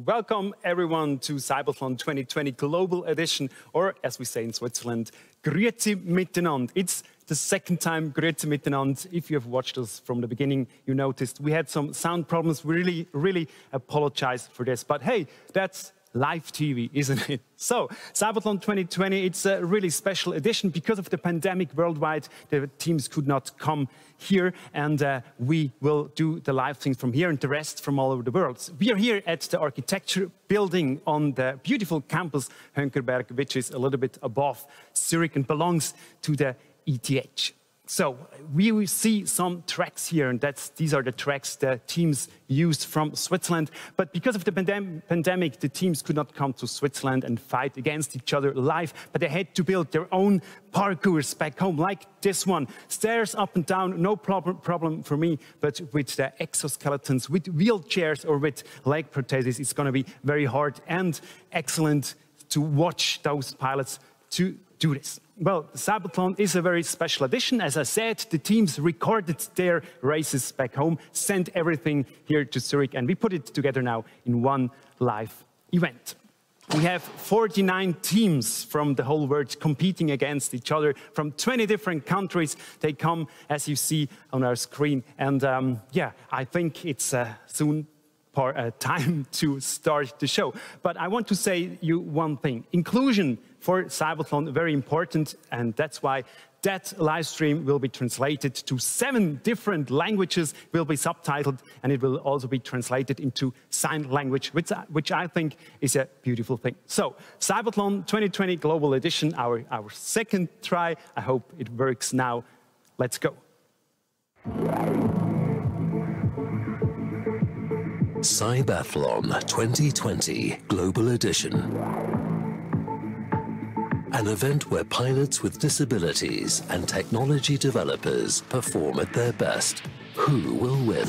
Welcome everyone to CYBATHLON 2020 Global Edition, or as we say in Switzerland, Grüezi miteinander. It's the second time Grüezi miteinander. If you have watched us from the beginning, you noticed we had some sound problems. We really apologize for this. But hey, that's live TV, isn't it? So, CYBATHLON 2020, it's a really special edition. Because of the pandemic worldwide, the teams could not come here, and we will do the live things from here and the rest from all over the world. We are here at the architecture building on the beautiful campus Hönkerberg, which is a little bit above Zurich and belongs to the ETH. So we will see some tracks here, and these are the tracks the teams used from Switzerland. But because of the pandemic, the teams could not come to Switzerland and fight against each other live, but they had to build their own parkours back home, like this one. Stairs up and down, no problem for me, but with the exoskeletons, with wheelchairs or with leg prostheses, it's going to be very hard and excellent to watch those pilots to do this. Well, CYBATHLON is a very special edition. As I said, the teams recorded their races back home, sent everything here to Zurich, and we put it together now in one live event. We have 49 teams from the whole world competing against each other from 20 different countries. They come, as you see on our screen, and yeah, I think it's soon time to start the show. But I want to say you one thing. Inclusion for CYBATHLON, very important, and that's why that live stream will be translated to 7 different languages, will be subtitled, and it will also be translated into sign language, which I think is a beautiful thing. So, CYBATHLON 2020 Global Edition, our second try. I hope it works now. Let's go. CYBATHLON 2020 Global Edition. An event where pilots with disabilities and technology developers perform at their best. Who will win?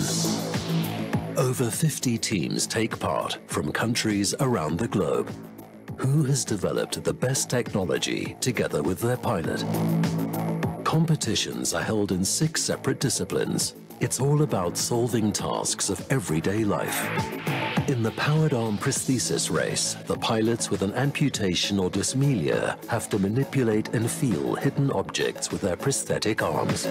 Over 50 teams take part from countries around the globe. Who has developed the best technology together with their pilot? Competitions are held in 6 separate disciplines. It's all about solving tasks of everyday life. In the powered arm prosthesis race, the pilots with an amputation or dysmelia have to manipulate and feel hidden objects with their prosthetic arms.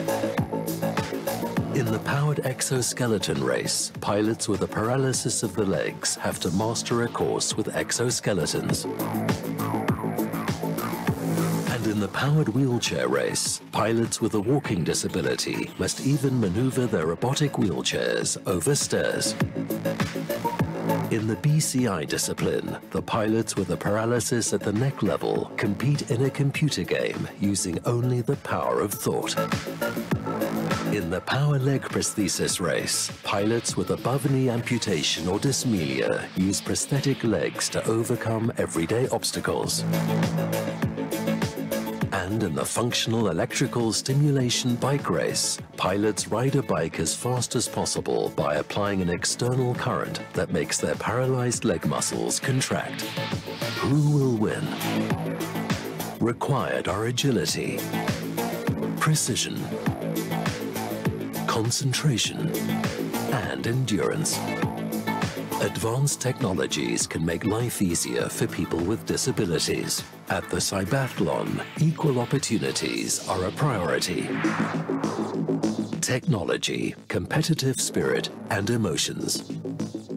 In the powered exoskeleton race, pilots with a paralysis of the legs have to master a course with exoskeletons. And in the powered wheelchair race, pilots with a walking disability must even maneuver their robotic wheelchairs over stairs. In the BCI discipline, the pilots with a paralysis at the neck level compete in a computer game using only the power of thought. In the power leg prosthesis race, pilots with above-knee amputation or dysmelia use prosthetic legs to overcome everyday obstacles. And in the functional electrical stimulation bike race, pilots ride a bike as fast as possible by applying an external current that makes their paralyzed leg muscles contract. Who will win? Required are agility, precision, concentration, and endurance. Advanced technologies can make life easier for people with disabilities. At the CYBATHLON, equal opportunities are a priority. Technology, competitive spirit, and emotions.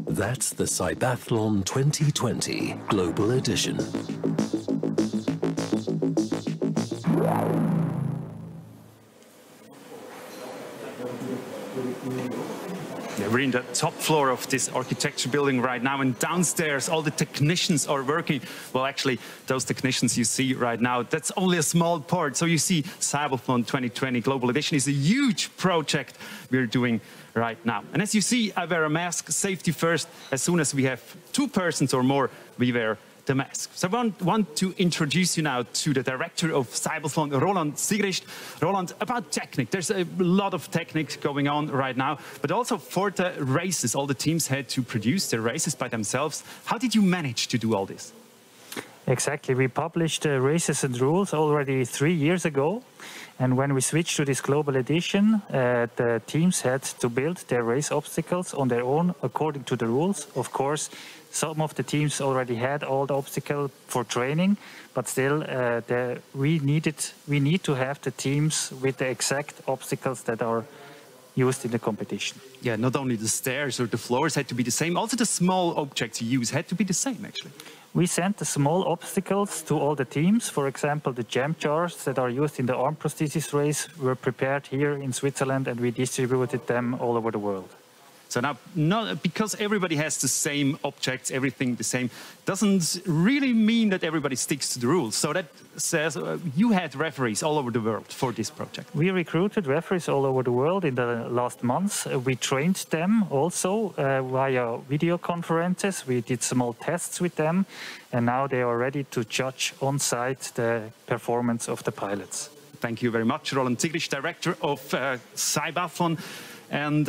That's the CYBATHLON 2020 Global Edition. We're in the top floor of this architecture building right now, and downstairs all the technicians are working. Well, actually, those technicians you see right now, that's only a small part. So you see CYBATHLON 2020 Global Edition is a huge project we're doing right now. And as you see, I wear a mask, safety first. As soon as we have 2 persons or more, we wear the mask. So I want to introduce you now to the director of CYBATHLON, Roland Sigrist. Roland, about technique. There's a lot of technique going on right now, but also for the races, all the teams had to produce their races by themselves. How did you manage to do all this? Exactly. We published races and rules already 3 years ago. And when we switched to this global edition, the teams had to build their race obstacles on their own according to the rules. Of course, some of the teams already had all the obstacles for training, but still we need to have the teams with the exact obstacles that are used in the competition. Yeah, not only the stairs or the floors had to be the same, also the small objects you use had to be the same, actually. We sent the small obstacles to all the teams. For example, the jam jars that are used in the arm prosthesis race were prepared here in Switzerland, and we distributed them all over the world. So now, not because everybody has the same objects, everything the same, doesn't really mean that everybody sticks to the rules. So that says you had referees all over the world for this project. We recruited referees all over the world in the last months. We trained them also via video conferences. We did small tests with them, and now they are ready to judge on site the performance of the pilots. Thank you very much, Roland Zigrich, director of CYBATHLON. And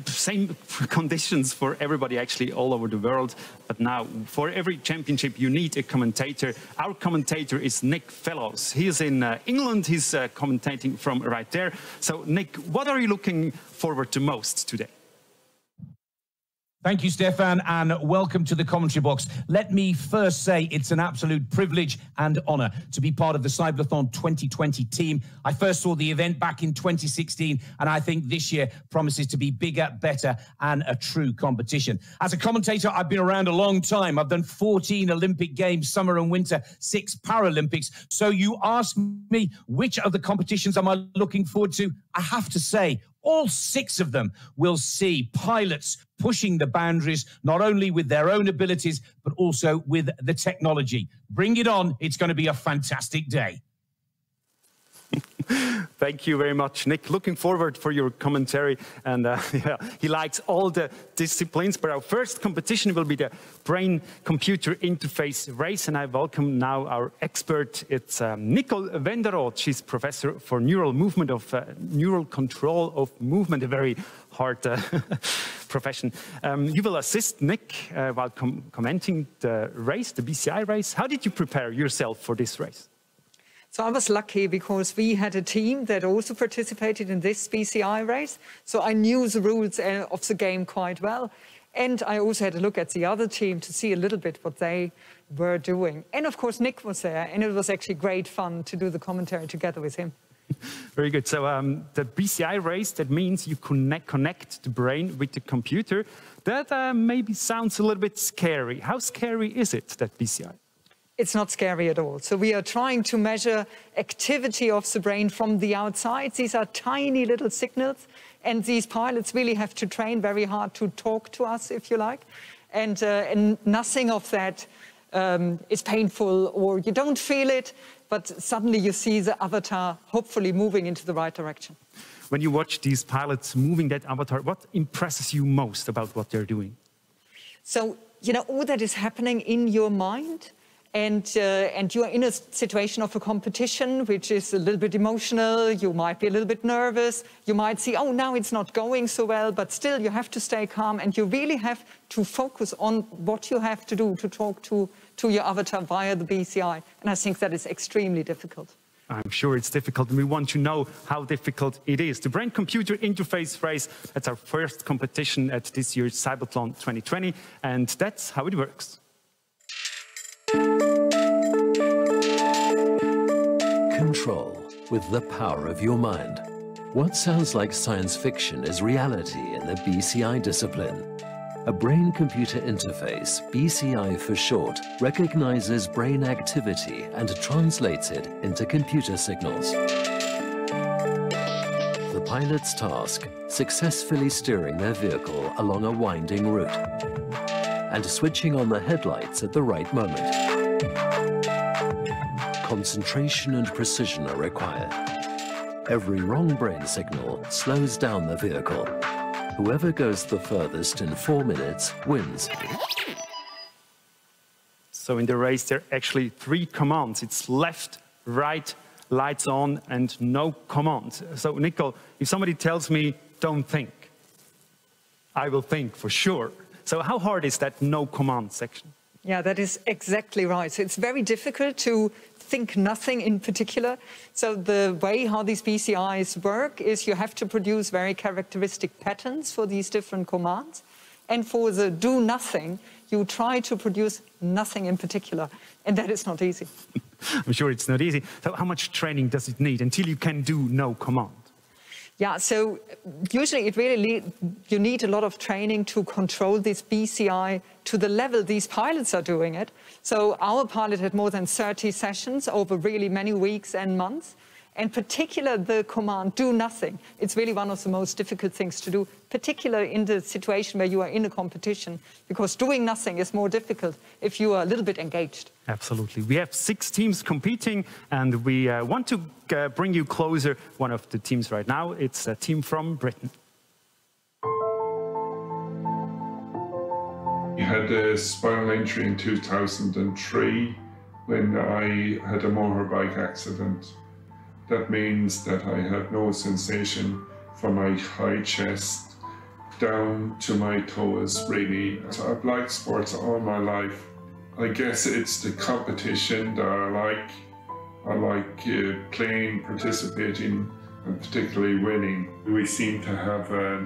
same conditions for everybody actually all over the world. But now for every championship you need a commentator. Our commentator is Nick Fellows. He is in England. He's commentating from right there. So Nick, what are you looking forward to most today? Thank you, Stefan, and welcome to the commentary box. Let me first say it's an absolute privilege and honour to be part of the CYBATHLON 2020 team. I first saw the event back in 2016, and I think this year promises to be bigger, better, and a true competition. As a commentator, I've been around a long time. I've done 14 Olympic Games, summer and winter, 6 Paralympics. So you ask me, which of the competitions am I looking forward to? I have to say, all 6 of them will see pilots pushing the boundaries, not only with their own abilities, but also with the technology. Bring it on. It's going to be a fantastic day. Thank you very much, Nick. Looking forward for your commentary. And yeah, he likes all the disciplines. But our first competition will be the brain-computer interface race. And I welcome now our expert. It's Nicole Wenderoth. She's professor for neural movement of neural control of movement, a very hard profession. You will assist Nick while commenting the race, the BCI race. How did you prepare yourself for this race? So I was lucky because we had a team that also participated in this BCI race. So I knew the rules of the game quite well. And I also had a look at the other team to see a little bit what they were doing. And of course, Nick was there, and it was actually great fun to do the commentary together with him. Very good. So the BCI race, that means you connect the brain with the computer. That maybe sounds a little bit scary. How scary is it, that BCI? It's not scary at all. So we are trying to measure activity of the brain from the outside. These are tiny little signals, and these pilots really have to train very hard to talk to us, if you like. And nothing of that is painful, or you don't feel it, but suddenly you see the avatar hopefully moving into the right direction. When you watch these pilots moving that avatar, what impresses you most about what they're doing? So, you know, all that is happening in your mind. And you're in a situation of a competition, which is a little bit emotional. You might be a little bit nervous. You might see, oh, now it's not going so well, but still you have to stay calm, and you really have to focus on what you have to do to talk to your avatar via the BCI. And I think that is extremely difficult. I'm sure it's difficult, and we want to know how difficult it is. The brain-computer interface race, that's our first competition at this year's CYBATHLON 2020, and that's how it works. Control with the power of your mind. What sounds like science fiction is reality in the BCI discipline. A brain-computer interface, BCI for short, recognizes brain activity and translates it into computer signals. The pilot's task, successfully steering their vehicle along a winding route and switching on the headlights at the right moment. Concentration and precision are required. Every wrong brain signal slows down the vehicle. Whoever goes the furthest in 4 minutes wins. So in the race, there are actually 3 commands. It's left, right, lights on, and no command. So Nicole, if somebody tells me, don't think, I will think for sure. So how hard is that no command section? Yeah, that is exactly right. So it's very difficult to think nothing in particular. So the way how these BCIs work is you have to produce very characteristic patterns for these different commands. And for the do nothing, you try to produce nothing in particular. And that is not easy. I'm sure it's not easy. So how much training does it need until you can do no command? Yeah, so usually it really you need a lot of training to control this BCI to the level these pilots are doing it. So our pilot had more than 30 sessions over really many weeks and months. And particularly the command, do nothing, it's really one of the most difficult things to do, particularly in the situation where you are in a competition, because doing nothing is more difficult if you are a little bit engaged. Absolutely. We have 6 teams competing, and we want to bring you closer one of the teams right now. It's a team from Britain. I had a spinal injury in 2003 when I had a motorbike accident. That means that I have no sensation from my high chest down to my toes, really. So I've liked sports all my life. I guess it's the competition that I like. I like playing, participating, and particularly winning. We seem to have a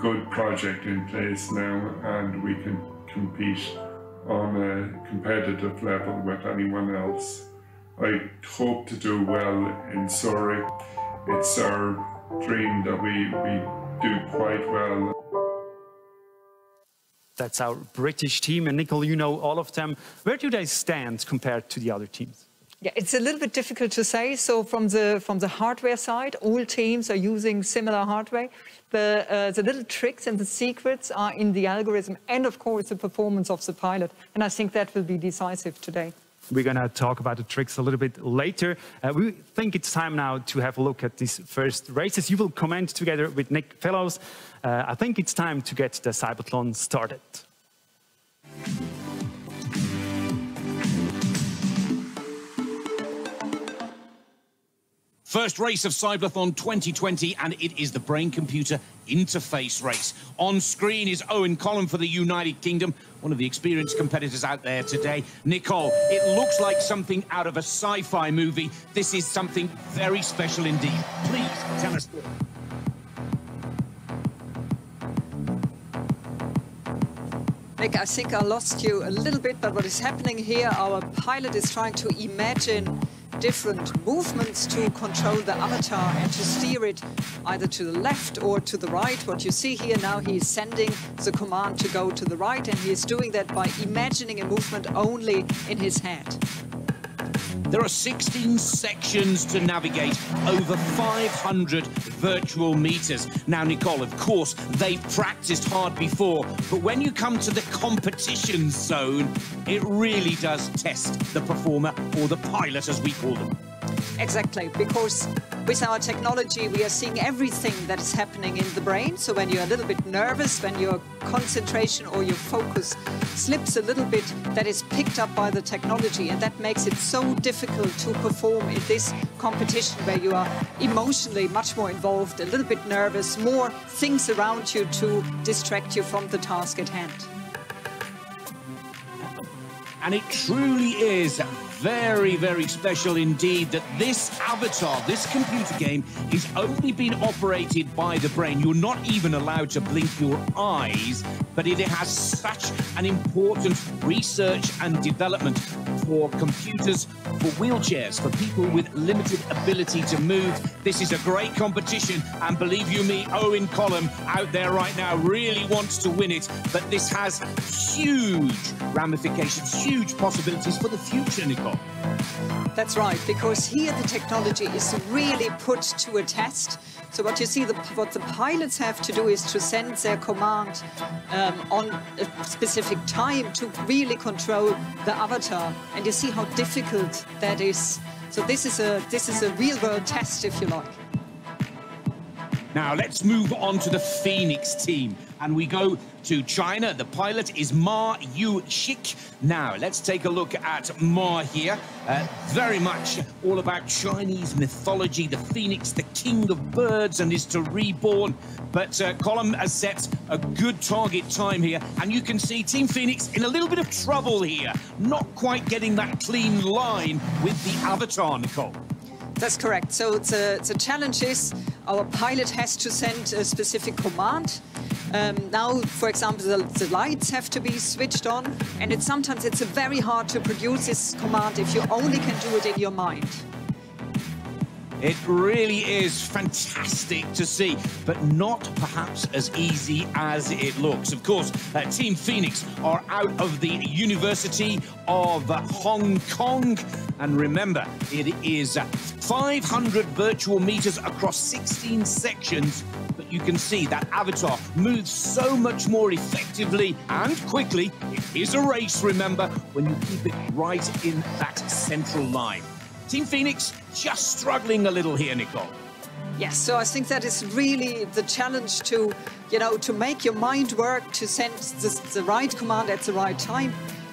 good project in place now, and we can compete on a competitive level with anyone else. I hope to do well in Zurich. It's our dream that we do quite well. That's our British team, and Nicole, you know all of them. Where do they stand compared to the other teams? Yeah, it's a little bit difficult to say. So from the hardware side, all teams are using similar hardware. The little tricks and the secrets are in the algorithm and, of course, the performance of the pilot. And I think that will be decisive today. We're going to talk about the tricks a little bit later. We think it's time now to have a look at these first races. You will comment together with Nick Fellows. I think it's time to get the CYBATHLON started. First race of CYBATHLON 2020, and it is the brain-computer interface race. On screen is Owen Collum for the United Kingdom, one of the experienced competitors out there today. Nicole, it looks like something out of a sci-fi movie. This is something very special indeed. Please tell us. Nick, I think I lost you a little bit, but what is happening here, our pilot is trying to imagine different movements to control the avatar and to steer it either to the left or to the right. What you see here now, he is sending the command to go to the right, and he is doing that by imagining a movement only in his head. There are 16 sections to navigate, over 500 virtual meters. Now, Nicole, of course, they've practiced hard before, but when you come to the competition zone, it really does test the performer, or the pilot, as we call them. Exactly, because with our technology, we are seeing everything that is happening in the brain. So when you're a little bit nervous, when your concentration or your focus slips a little bit, that is picked up by the technology. And that makes it so difficult to perform in this competition where you are emotionally much more involved, a little bit nervous, more things around you to distract you from the task at hand. And it truly is very, very special indeed that this avatar, this computer game, is only being operated by the brain. You're not even allowed to blink your eyes, but it has such an important research and development for computers, for wheelchairs, for people with limited ability to move. This is a great competition, and believe you me, Owen Collum out there right now really wants to win it, but this has huge ramifications, huge possibilities for the future, Nicole. That's right, because here the technology is really put to a test. So what you see, what the pilots have to do is to send their command on a specific time to really control the avatar. And you see how difficult that is. So this is a real-world test, if you like. Now let's move on to the Phoenix team, and we go to China. The pilot is Ma Yu-shik. Now let's take a look at Ma here. Very much all about Chinese mythology. The phoenix, the king of birds, and is to reborn. But Colin sets a good target time here, and you can see Team Phoenix in a little bit of trouble here, not quite getting that clean line with the avatar, Nicole. That's correct. So the challenge is our pilot has to send a specific command. Now, for example, the lights have to be switched on, and sometimes it's very hard to produce this command if you only can do it in your mind. It really is fantastic to see, but not perhaps as easy as it looks. Of course, Team Phoenix are out of the University of Hong Kong. And remember, it is 500 virtual meters across 16 sections. But you can see that avatar moves so much more effectively and quickly. It is a race, remember, when you keep it right in that central line. Team Phoenix just struggling a little here, Nicole. Yes, so I think that is really the challenge to, to make your mind work, to send the right command at the right time.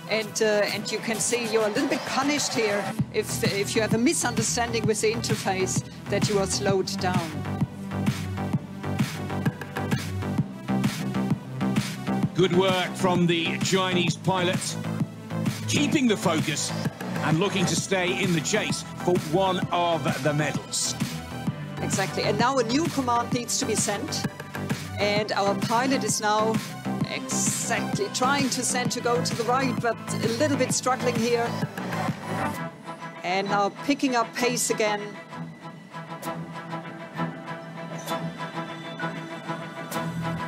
And you can see you're a little bit punished here if you have a misunderstanding with the interface, that you are slowed down. Good work from the Chinese pilot, keeping the focus and looking to stay in the chase for one of the medals. Exactly, and now a new command needs to be sent, and our pilot is now exactly trying to send to go to the right, but a little bit struggling here. And now picking up pace again.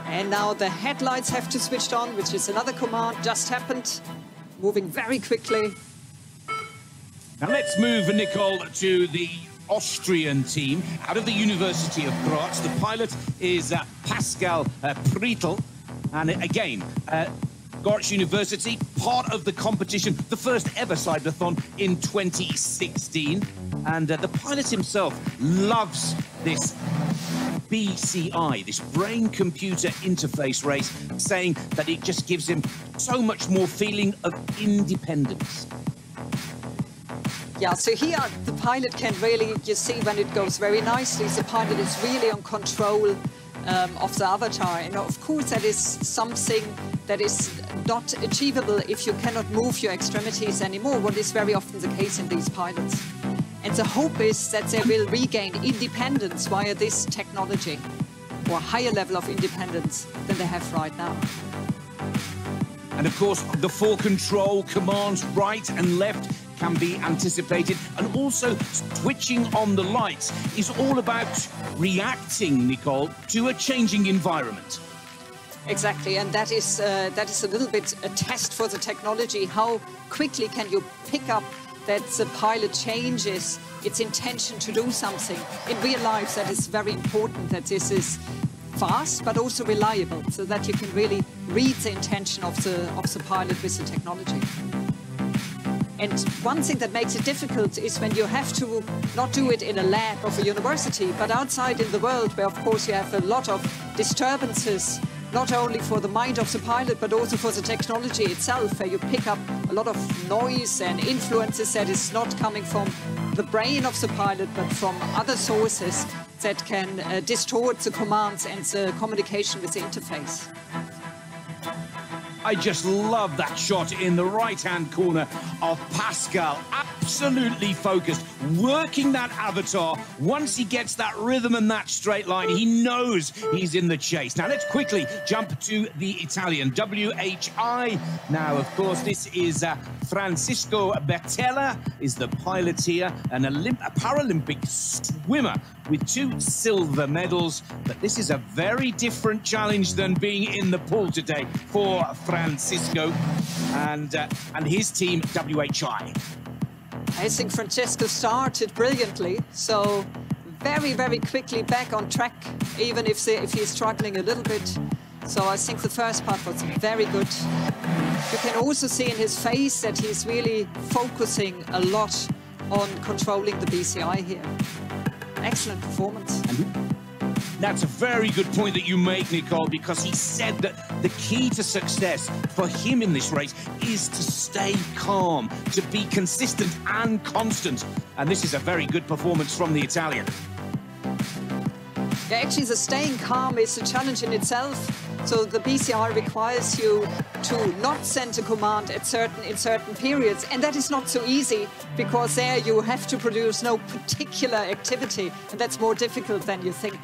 And now the headlights have to switch on, which is another command, just happened. Moving very quickly. Now let's move, Nicole, to the Austrian team out of the University of Graz. The pilot is Pascal Prietl. And again, Graz University, part of the competition, the first ever CYBATHLON in 2016. And the pilot himself loves this BCI, this brain-computer interface race, saying that it just gives him so much more feeling of independence. Yeah, so here the pilot can really, you see when it goes very nicely, the pilot is really on control of the avatar. And of course that is something that is not achievable if you cannot move your extremities anymore, what is very often the case in these pilots. And the hope is that they will regain independence via this technology, or a higher level of independence than they have right now. And of course, the full control commands right and left can be anticipated, and also switching on the lights is all about reacting, Nicole, to a changing environment. Exactly, and that is a little bit a test for the technology. How quickly can you pick up that the pilot changes its intention to do something? In real life, that is very important, that this is fast but also reliable, so that you can really read the intention of the pilot with the technology. And one thing that makes it difficult is when you have to not do it in a lab of a university, but outside in the world, where of course you have a lot of disturbances, not only for the mind of the pilot, but also for the technology itself, where you pick up a lot of noise and influences that is not coming from the brain of the pilot, but from other sources that can distort the commands and the communication with the interface. I just love that shot in the right-hand corner of Pascal. Absolutely focused, working that avatar. Once he gets that rhythm and that straight line, he knows he's in the chase. Now, let's quickly jump to the Italian, WHI. Now, of course, this is Francisco Bertella is the pilot here, a Paralympic swimmer with 2 silver medals. But this is a very different challenge than being in the pool today for Francisco and his team, WHI. I think Francesco started brilliantly, so very, very quickly back on track, even if he's struggling a little bit. So I think the first part was very good. You can also see in his face that he's really focusing a lot on controlling the BCI here. Excellent performance. That's a very good point that you make, Nicole, because he said that the key to success for him in this race is to stay calm, to be consistent and constant. And this is a very good performance from the Italian. Yeah, actually, the staying calm is a challenge in itself. So the BCI requires you to not send a command in certain periods. And that is not so easy, because there you have to produce no particular activity. And that's more difficult than you think.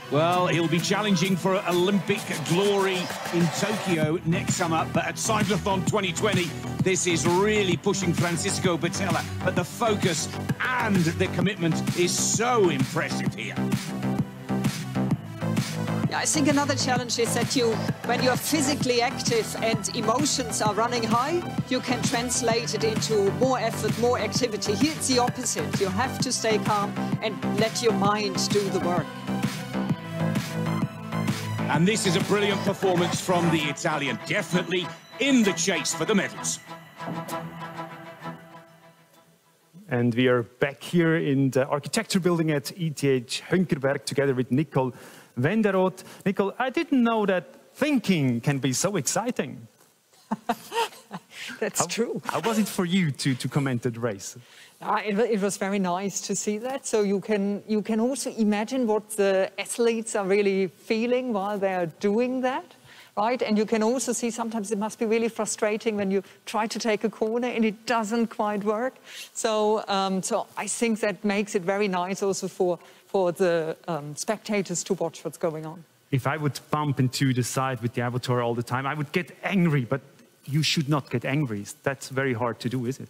Well, he'll be challenging for Olympic glory in Tokyo next summer. But at CYBATHLON 2020, this is really pushing Francisco Batella. But the focus and the commitment is so impressive here. Yeah, I think another challenge is that when you're physically active and emotions are running high, you can translate it into more effort, more activity. Here it's the opposite. You have to stay calm and let your mind do the work. And this is a brilliant performance from the Italian, definitely in the chase for the medals. And we are back here in the architecture building at ETH Hünkerberg together with Nicole Wenderoth. Nicole, I didn't know that thinking can be so exciting. That's true. How was it for you to comment the race? It was very nice to see that. So you can also imagine what the athletes are really feeling while they are doing that, right? And you can also see sometimes it must be really frustrating when you try to take a corner and it doesn't quite work. So I think that makes it very nice also for the spectators to watch what's going on. If I would bump into the side with the avatar all the time, I would get angry, but you should not get angry. That's very hard to do, is it?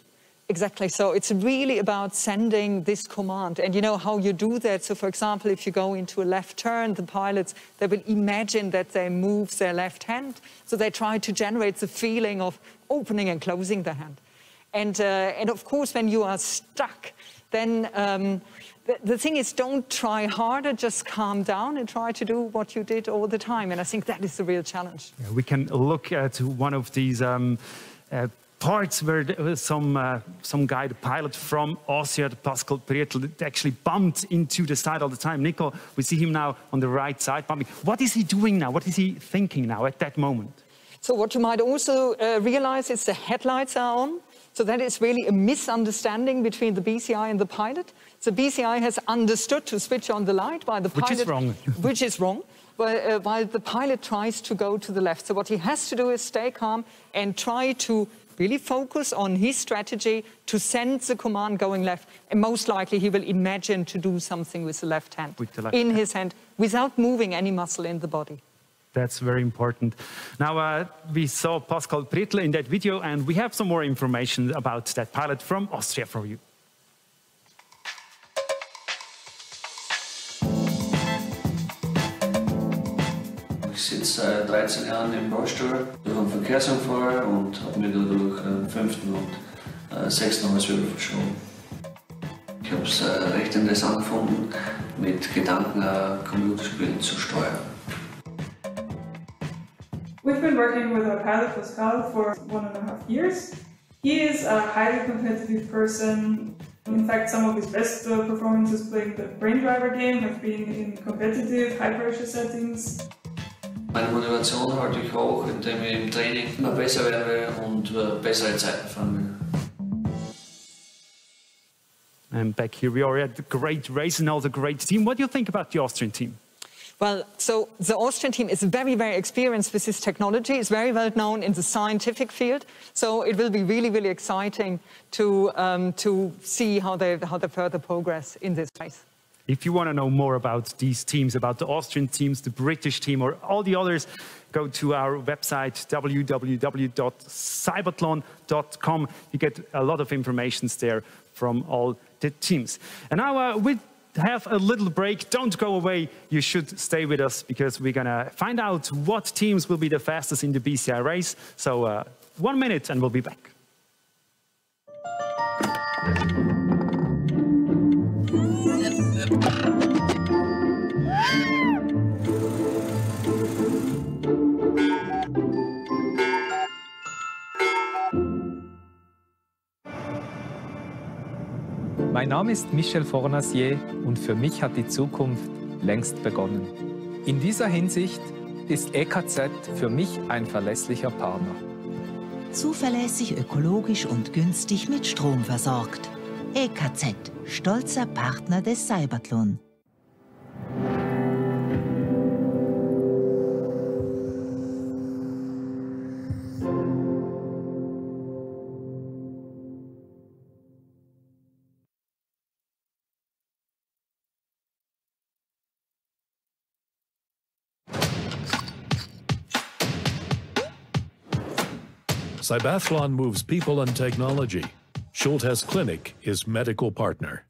Exactly. So it's really about sending this command. And you know how you do that. So, for example, if you go into a left turn, the pilots, they will imagine that they move their left hand. So they try to generate the feeling of opening and closing the hand. And of course, when you are stuck, then the thing is, don't try harder, just calm down and try to do what you did all the time. And I think that is the real challenge. Yeah, we can look at one of these parts where there was some guy, the pilot from Austria, Pascal Prietl, actually bumped into the side all the time. Nico, we see him now on the right side bumping. What is he doing now? What is he thinking now at that moment? So what you might also realize is the headlights are on. So that is really a misunderstanding between the BCI and the pilot. The BCI has understood to switch on the light while the pilot... Which is wrong. Which is wrong. While the pilot tries to go to the left. So what he has to do is stay calm and try to really focus on his strategy to send the command going left. And most likely he will imagine to do something with the left hand, in his hand, without moving any muscle in the body. That's very important. Now, we saw Pascal Prietl in that video, and we have some more information about that pilot from Austria for you. Ich sitze seit 13 Jahren im Rollstuhl durch einen Verkehrsunfall und habe mir dadurch den 5. und 6. Halswirbel verschoben. Ich habe es recht interessant gefunden, mit Gedanken ein Computerspiel zu steuern. We've been working with our pilot Pascal for 1.5 years. He is a highly competitive person. In fact, some of his best performances playing the brain driver game have been in competitive, high-pressure settings. Meine Motivation halte ich hoch, indem ich im Training immer besser werde und bessere Zeiten fahren will. And back here we are at the great race and also great team. What do you think about the Austrian team? Well, so the Austrian team is very, very experienced with this technology. It's very well known in the scientific field. So it will be really, really exciting to see how they further progress in this race. If you want to know more about these teams, about the Austrian teams, the British team, or all the others, go to our website, www.cybathlon.com. You get a lot of information there from all the teams. And now we have a little break. Don't go away. You should stay with us because we're going to find out what teams will be the fastest in the BCI race. So 1 minute and we'll be back. Mein Name ist Michel Fornasier und für mich hat die Zukunft längst begonnen. In dieser Hinsicht ist EKZ für mich ein verlässlicher Partner. Zuverlässig, ökologisch und günstig mit Strom versorgt. EKZ, stolzer Partner des CYBATHLON. CYBATHLON moves people and technology. Schultes Clinic is medical partner.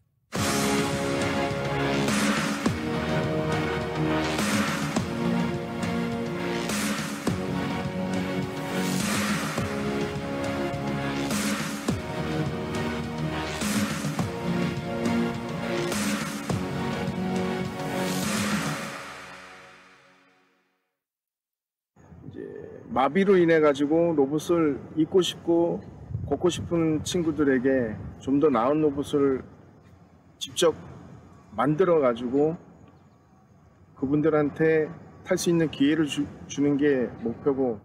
마비로 인해 가지고 로봇을 입고 싶고 걷고 싶은 친구들에게 좀 더 나은 로봇을 직접 만들어 가지고 그분들한테 탈 수 있는 기회를 주는 게 목표고.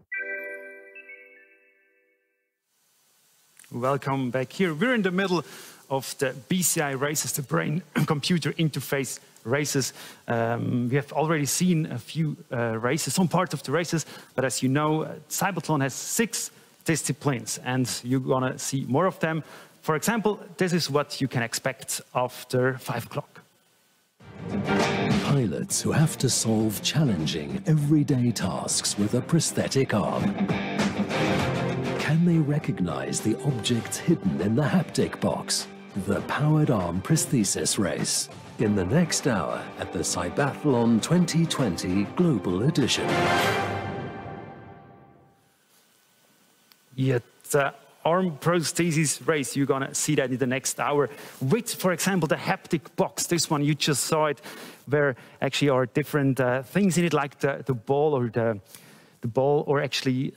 Welcome back here. We're in the middle of the BCI races, the brain-computer interface races. We have already seen a few races, some part of the races, but as you know, CYBATHLON has 6 disciplines, and you're gonna see more of them. For example, this is what you can expect after 5 o'clock. Pilots who have to solve challenging, everyday tasks with a prosthetic arm. Can they recognize the objects hidden in the haptic box? The Powered Arm Prosthesis Race. In the next hour at the CYBATHLON 2020 Global Edition. Yeah, the arm prosthesis race, you're gonna see that in the next hour with, for example, the haptic box. This one, you just saw it, where actually are different things in it, like the ball or the ball, or actually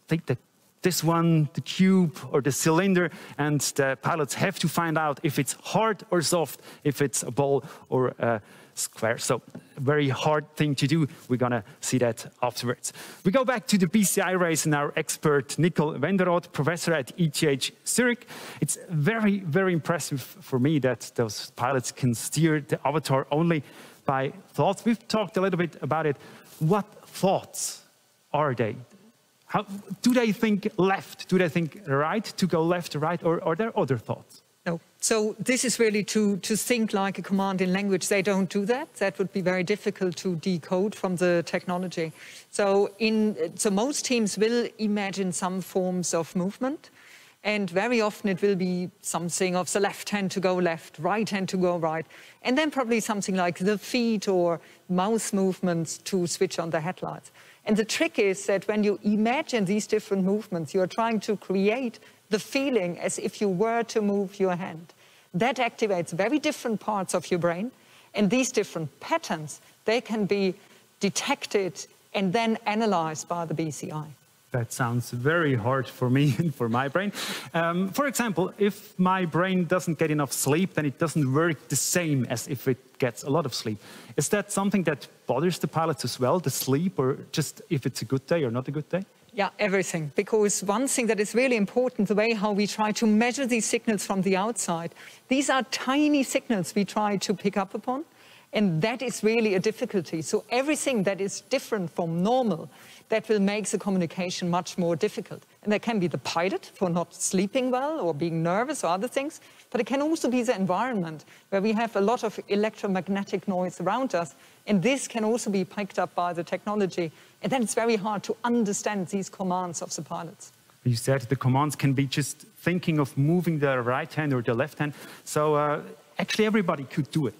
think that this one, the cube or the cylinder, and the pilots have to find out if it's hard or soft, if it's a ball or a square. So very hard thing to do. We're gonna see that afterwards. We go back to the BCI race and our expert Nicole Wenderoth, professor at ETH Zurich. It's very, very impressive for me that those pilots can steer the avatar only by thoughts. We've talked a little bit about it. What thoughts are they? How, do they think left? Do they think right, to go left or right, or are there other thoughts? No. So this is really to think like a command in language. They don't do that. That would be very difficult to decode from the technology. So most teams will imagine some forms of movement, and very often it will be something of the left hand to go left, right hand to go right, and then probably something like the feet or mouse movements to switch on the headlights. And the trick is that when you imagine these different movements, you're trying to create the feeling as if you were to move your hand. That activates very different parts of your brain, and these different patterns, they can be detected and then analyzed by the BCI. That sounds very hard for me and for my brain. For example, if my brain doesn't get enough sleep, then it doesn't work the same as if it gets a lot of sleep. Is that something that bothers the pilots as well, the sleep, or just if it's a good day or not a good day? Yeah, everything. Because one thing that is really important, the way how we try to measure these signals from the outside, these are tiny signals we try to pick up upon, and that is really a difficulty. So everything that is different from normal, that will make the communication much more difficult. And that can be the pilot for not sleeping well or being nervous or other things, but it can also be the environment where we have a lot of electromagnetic noise around us, and this can also be picked up by the technology, and then it's very hard to understand these commands of the pilots. You said the commands can be just thinking of moving the right hand or the left hand, so actually everybody could do it.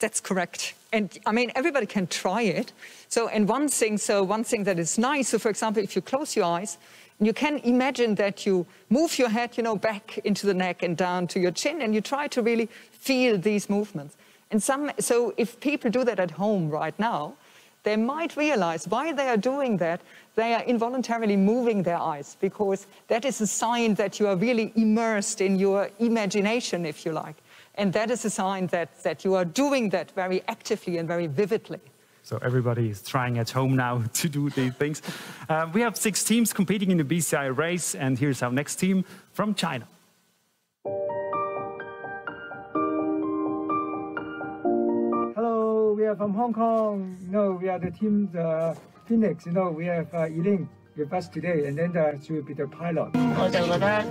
That's correct. And I mean, everybody can try it. So, and one thing that is nice, so for example, if you close your eyes, you can imagine that you move your head, back into the neck and down to your chin, and you try to really feel these movements. And so if people do that at home right now, they might realize why they are doing that. They are involuntarily moving their eyes, because that is a sign that you are really immersed in your imagination, if you like. And that is a sign that you are doing that very actively and very vividly. So everybody is trying at home now to do these things. We have 6 teams competing in the BCI race, and here's our next team from China. Hello, we are from Hong Kong. We are the team Phoenix. We have Eileen with us today, and then she will be the pilot. 我就覺得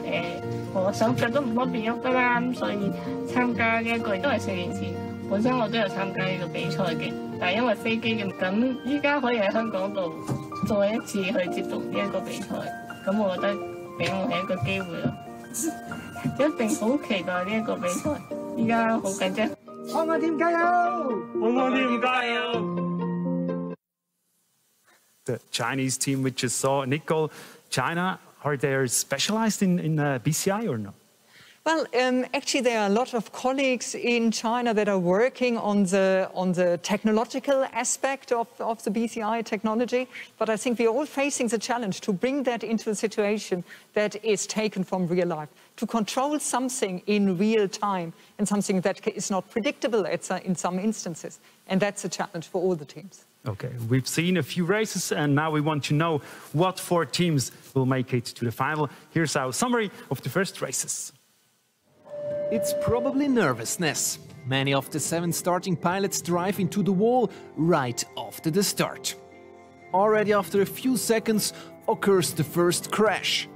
我手腳都唔方便喐㗎啦，咁所以參加呢一個都係4年前，本身我都有參加呢個比賽嘅，但係因為飛機咁，依家可以喺香港度再一次去接觸呢一個比賽，咁我覺得俾我係一個機會咯，一定好期待呢一個比賽，依家好緊張。香港team加油！香港team加油！ The Chinese team, we just saw, Nicole, China, are they specialized in BCI or not? Well, actually, there are a lot of colleagues in China that are working on the technological aspect of the BCI technology. But I think we're all facing the challenge to bring that into a situation that is taken from real life, to control something in real time and something that is not predictable in some instances. And that's a challenge for all the teams. Okay, we've seen a few races, and now we want to know what 4 teams will make it to the final. Here's our summary of the first races. It's probably nervousness. Many of the 7 starting pilots drive into the wall right after the start. Already after a few seconds occurs the first crash.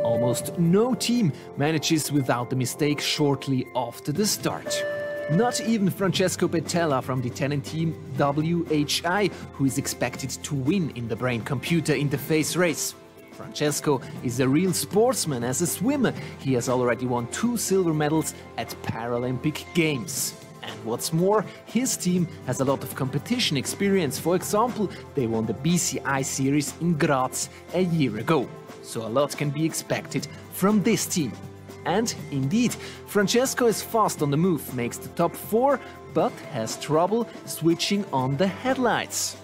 Almost no team manages without a mistake shortly after the start. Not even Francesco Bettella from the Italian team WHI, who is expected to win in the brain-computer interface race. Francesco is a real sportsman. As a swimmer, he has already won 2 silver medals at Paralympic Games. And what's more, his team has a lot of competition experience. For example, they won the BCI series in Graz a year ago. So a lot can be expected from this team. And indeed, Francesco is fast on the move, makes the top 4, but has trouble switching on the headlights.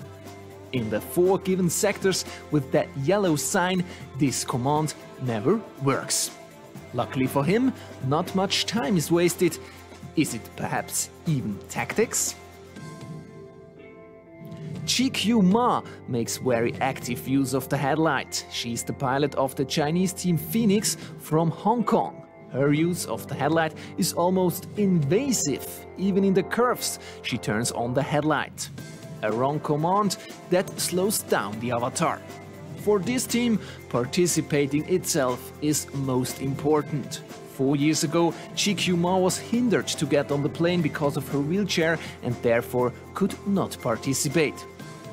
In the 4 given sectors with that yellow sign, this command never works. Luckily for him, not much time is wasted. Is it perhaps even tactics? Chi Ma makes very active use of the headlight. She's the pilot of the Chinese team Phoenix from Hong Kong. Her use of the headlight is almost invasive. Even in the curves, she turns on the headlight. A wrong command that slows down the avatar. For this team, participating itself is most important. 4 years ago, Chi Ma was hindered to get on the plane because of her wheelchair and therefore could not participate.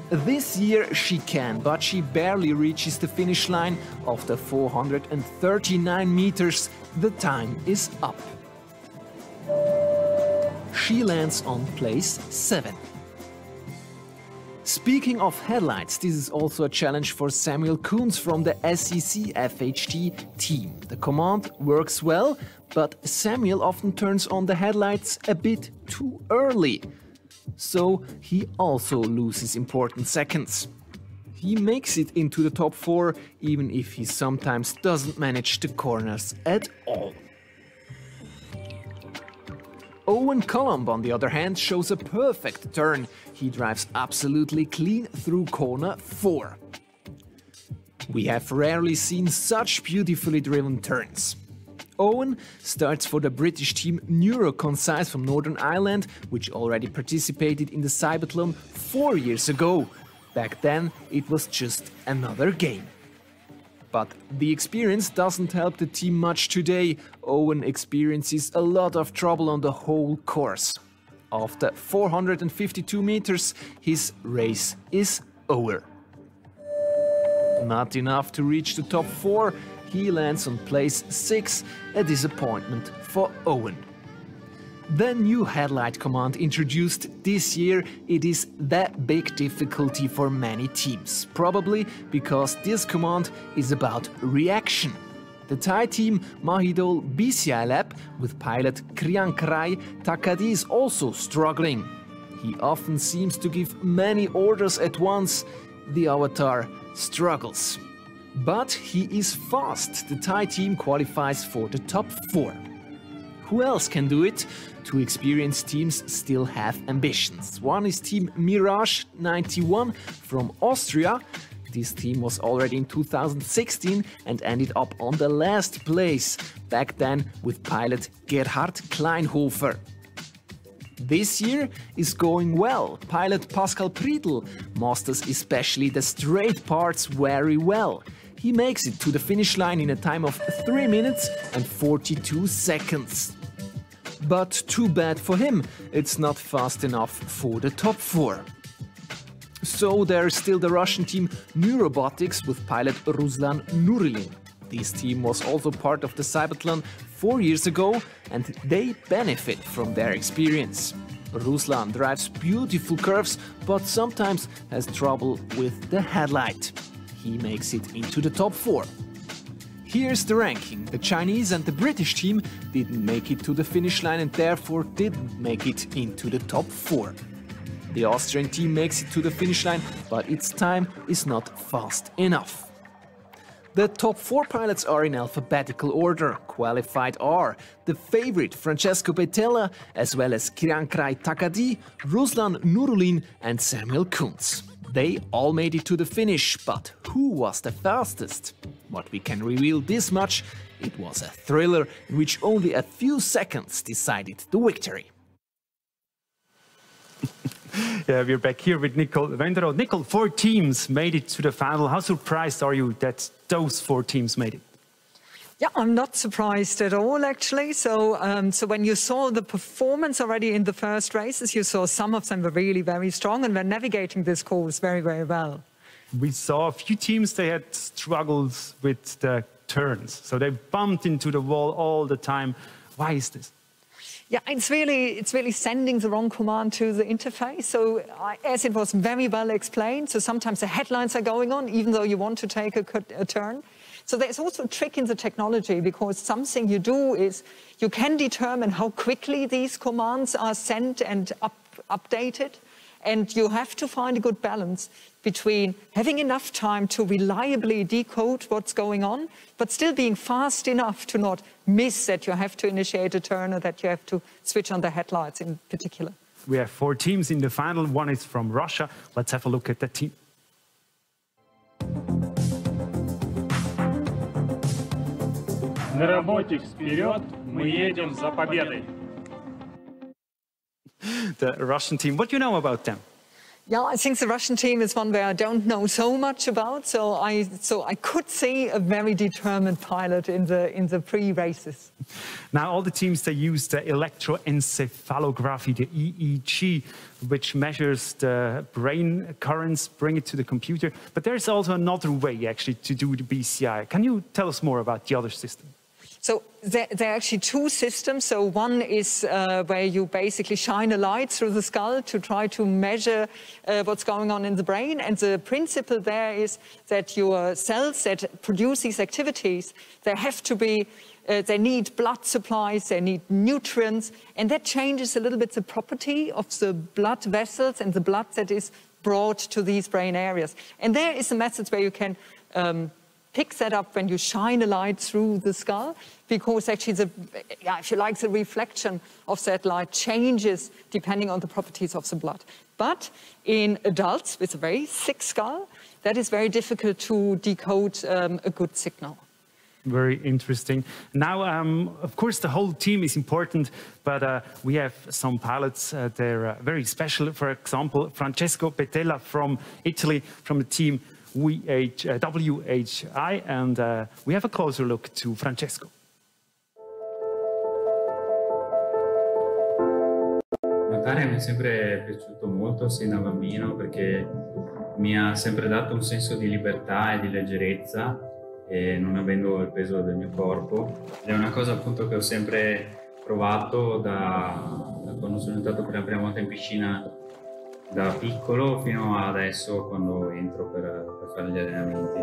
This year she can, but she barely reaches the finish line. After 439 meters, the time is up. She lands on place 7. Speaking of headlights, this is also a challenge for Samuel Kunz from the SEC FHT team. The command works well, but Samuel often turns on the headlights a bit too early. So he also loses important seconds. He makes it into the top 4, even if he sometimes doesn't manage the corners at all. Owen Colomb, on the other hand, shows a perfect turn. He drives absolutely clean through corner 4. We have rarely seen such beautifully driven turns. Owen starts for the British team Neuroconcise from Northern Ireland, which already participated in the CYBATHLON 4 years ago. Back then, it was just another game. But the experience doesn't help the team much today. Owen experiences a lot of trouble on the whole course. After 452 meters, his race is over. Not enough to reach the top 4, he lands on place 6, a disappointment for Owen. The new headlight command introduced this year, it is the big difficulty for many teams, probably because this command is about reaction. The Thai team Mahidol BCI Lab with pilot Kriankrai Takadi is also struggling. He often seems to give many orders at once. The avatar struggles. But he is fast. The Thai team qualifies for the top 4. Who else can do it? Two experienced teams still have ambitions. One is Team Mirage 91 from Austria. This team was already in 2016 and ended up on the last place, back then with pilot Gerhard Kleinhofer. This year is going well. Pilot Pascal Priedl masters especially the straight parts very well. He makes it to the finish line in a time of 3 minutes and 42 seconds. But too bad for him, it's not fast enough for the top 4. So there's still the Russian team Neurobotics with pilot Ruslan Nurilin. This team was also part of the CYBATHLON 4 years ago and they benefit from their experience. Ruslan drives beautiful curves but sometimes has trouble with the headlight. He makes it into the top 4. Here's the ranking. The Chinese and the British team didn't make it to the finish line and therefore didn't make it into the top 4. The Austrian team makes it to the finish line, but its time is not fast enough. The top 4 pilots are in alphabetical order. Qualified are the favorite Francesco Betella, as well as Kirankrai Takadi, Ruslan Nurulin and Samuel Kuntz. They all made it to the finish, but who was the fastest? What we can reveal this much, it was a thriller in which only a few seconds decided the victory. Yeah, we're back here with Nicole Wenderoth. Nicole, 4 teams made it to the final. How surprised are you that those 4 teams made it? Yeah, I'm not surprised at all, actually. So when you saw the performance already in the first races, you saw some of them were really very strong and were navigating this course very, very well. We saw a few teams, they had struggles with the turns. So they bumped into the wall all the time. Why is this? Yeah, it's really sending the wrong command to the interface. So as it was very well explained, so sometimes the headlines are going on, even though you want to take a turn. So there's also a trick in the technology, because something you do is you can determine how quickly these commands are sent and updated. And you have to find a good balance between having enough time to reliably decode what's going on, but still being fast enough to not miss that you have to initiate a turn or that you have to switch on the headlights in particular. We have 4 teams in the final. One is from Russia. Let's have a look at that team. На работе вперед, мы едем за победой. The Russian team, what do you know about them? Yeah, I think the Russian team is one where I don't know so much about, so I could see a very determined pilot in the pre-races. Now, all the teams, they use the electroencephalography, the EEG, which measures the brain currents, bring it to the computer. But there's also another way, actually, to do the BCI. Can you tell us more about the other system? So there are actually 2 systems. So one is where you basically shine a light through the skull to try to measure what's going on in the brain. And the principle there is that your cells that produce these activities, they have to be, they need blood supplies, they need nutrients, and that changes a little bit the property of the blood vessels and the blood that is brought to these brain areas. And there is a method where you can pick that up when you shine a light through the skull, because actually if you like, the reflection of that light changes depending on the properties of the blood. But in adults with a very thick skull, that is very difficult to decode a good signal. Very interesting. Now, of course, the whole team is important, but we have some pilots, they're very special. For example, Francesco Betella from Italy, from the team WHI, and we have a closer look to Francesco. Nuotare mi è sempre piaciuto molto sin da bambino, perché mi ha sempre dato un senso di libertà e di leggerezza, e non avendo il peso del mio corpo. Ed è una cosa appunto che ho sempre provato da quando sono entrato per la prima volta in piscina da piccolo fino ad adesso, quando entro per fare gli allenamenti.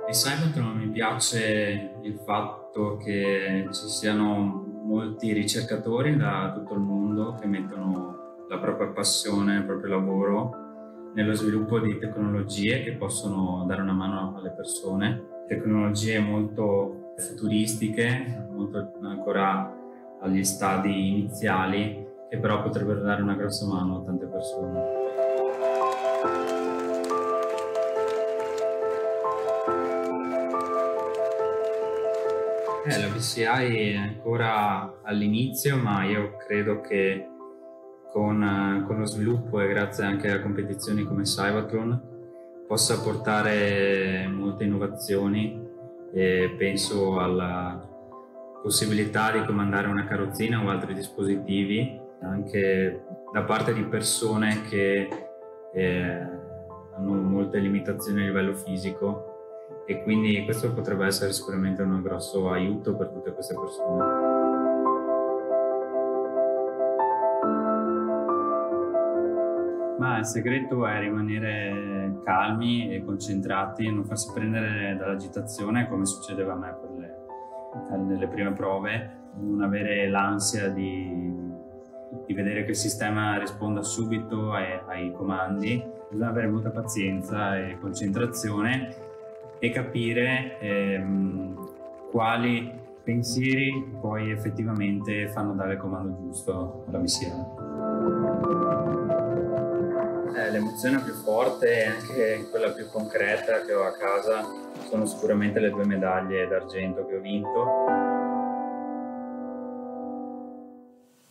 Di CYBATHLON mi piace il fatto che ci siano molti ricercatori da tutto il mondo che mettono la propria passione, il proprio lavoro nello sviluppo di tecnologie che possono dare una mano alle persone, tecnologie molto futuristiche, molto ancora agli stadi iniziali, che però potrebbero dare una grossa mano a tante persone. La BCI è ancora all'inizio, ma io credo che con lo sviluppo e grazie anche a competizioni come CYBATHLON possa portare molte innovazioni, e penso alla possibilità di comandare una carrozzina o altri dispositivi anche da parte di persone che hanno molte limitazioni a livello fisico, e quindi questo potrebbe essere sicuramente un grosso aiuto per tutte queste persone. Ma il segreto è rimanere calmi e concentrati e non farsi prendere dall'agitazione, come succedeva a me nelle prime prove, non avere l'ansia di vedere che il sistema risponda subito ai comandi. Bisogna avere molta pazienza e concentrazione e capire quali pensieri poi effettivamente fanno dare il comando giusto alla missione. L'emozione più forte e anche quella più concreta che ho a casa sono sicuramente le 2 medaglie d'argento che ho vinto.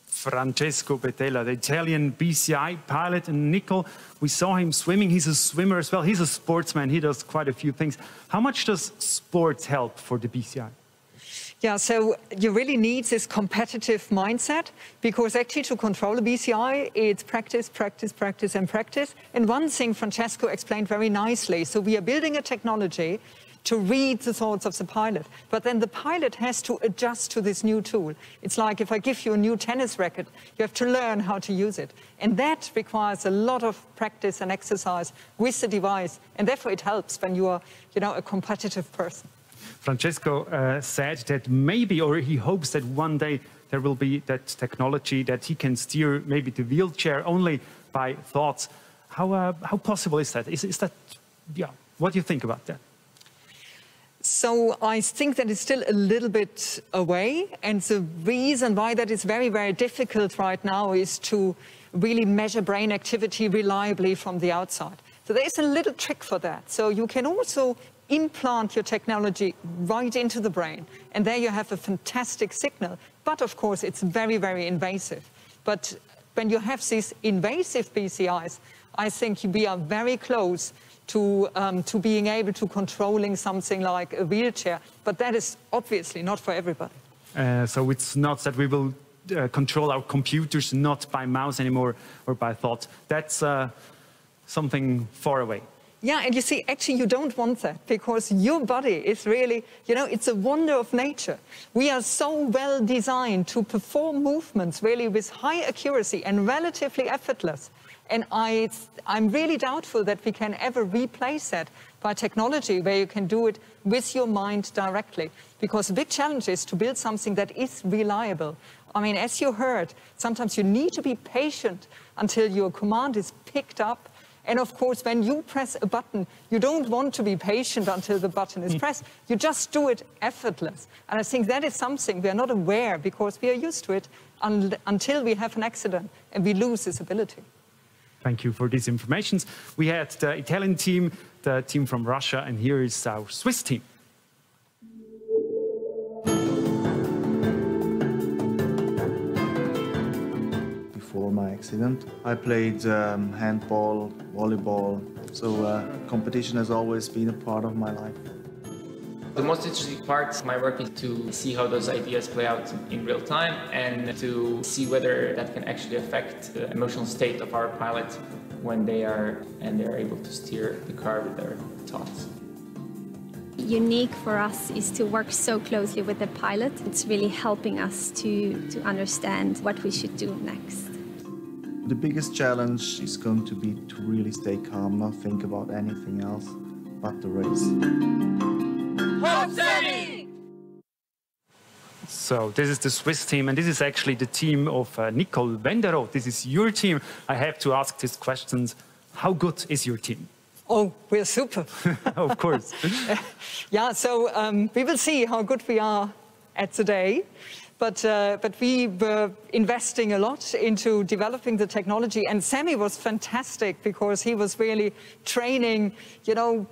Francesco Betella, the Italian BCI pilot, and Nicole, we saw him swimming. He's a swimmer as well. He's a sportsman. He does quite a few things. How much does sports help for the BCI? Yeah, so you really need this competitive mindset, because actually to control a BCI, it's practice, practice, practice, and practice. And one thing Francesco explained very nicely, so we are building a technology to read the thoughts of the pilot, but then the pilot has to adjust to this new tool. It's like if I give you a new tennis racket, you have to learn how to use it. And that requires a lot of practice and exercise with the device, and therefore it helps when you are, a competitive person. Francesco said that maybe, or he hopes that one day there will be that technology that he can steer maybe the wheelchair only by thoughts. How possible is that? Is that, yeah, what do you think about that? So I think that it's still a little bit away, and the reason why that is very, very difficult right now is to really measure brain activity reliably from the outside. So there is a little trick for that. So you can also implant your technology right into the brain, and there you have a fantastic signal. But of course, it's very, very invasive. But when you have these invasive BCIs, I think we are very close to being able to controlling something like a wheelchair. But that is obviously not for everybody. So it's not that we will control our computers not by mouse anymore or by thoughts. That's something far away. Yeah, and you see, actually, you don't want that, because your body is really, it's a wonder of nature. We are so well designed to perform movements really with high accuracy and relatively effortless. And I'm really doubtful that we can ever replace that by technology where you can do it with your mind directly. Because the big challenge is to build something that is reliable. I mean, as you heard, sometimes you need to be patient until your command is picked up. And of course, when you press a button, you don't want to be patient until the button is pressed. You just do it effortless. And I think that is something we are not aware, because we are used to it until we have an accident and we lose this ability. Thank you for these informations. We had the Italian team, the team from Russia, and here is our Swiss team. Before my accident, I played handball, volleyball, so competition has always been a part of my life. The most interesting part of my work is to see how those ideas play out in real time, and to see whether that can actually affect the emotional state of our pilots when they are able to steer the car with their thoughts. Unique for us is to work so closely with the pilot. It's really helping us to understand what we should do next. The biggest challenge is going to be to really stay calm, not think about anything else but the race. So this is the Swiss team, and this is actually the team of Nicole Wenderoth. This is your team. I have to ask these questions How good is your team? Oh, we're super. Of course. Yeah, so we will see how good we are at today. But we were investing a lot into developing the technology, and Sammy was fantastic because he was really training, you know,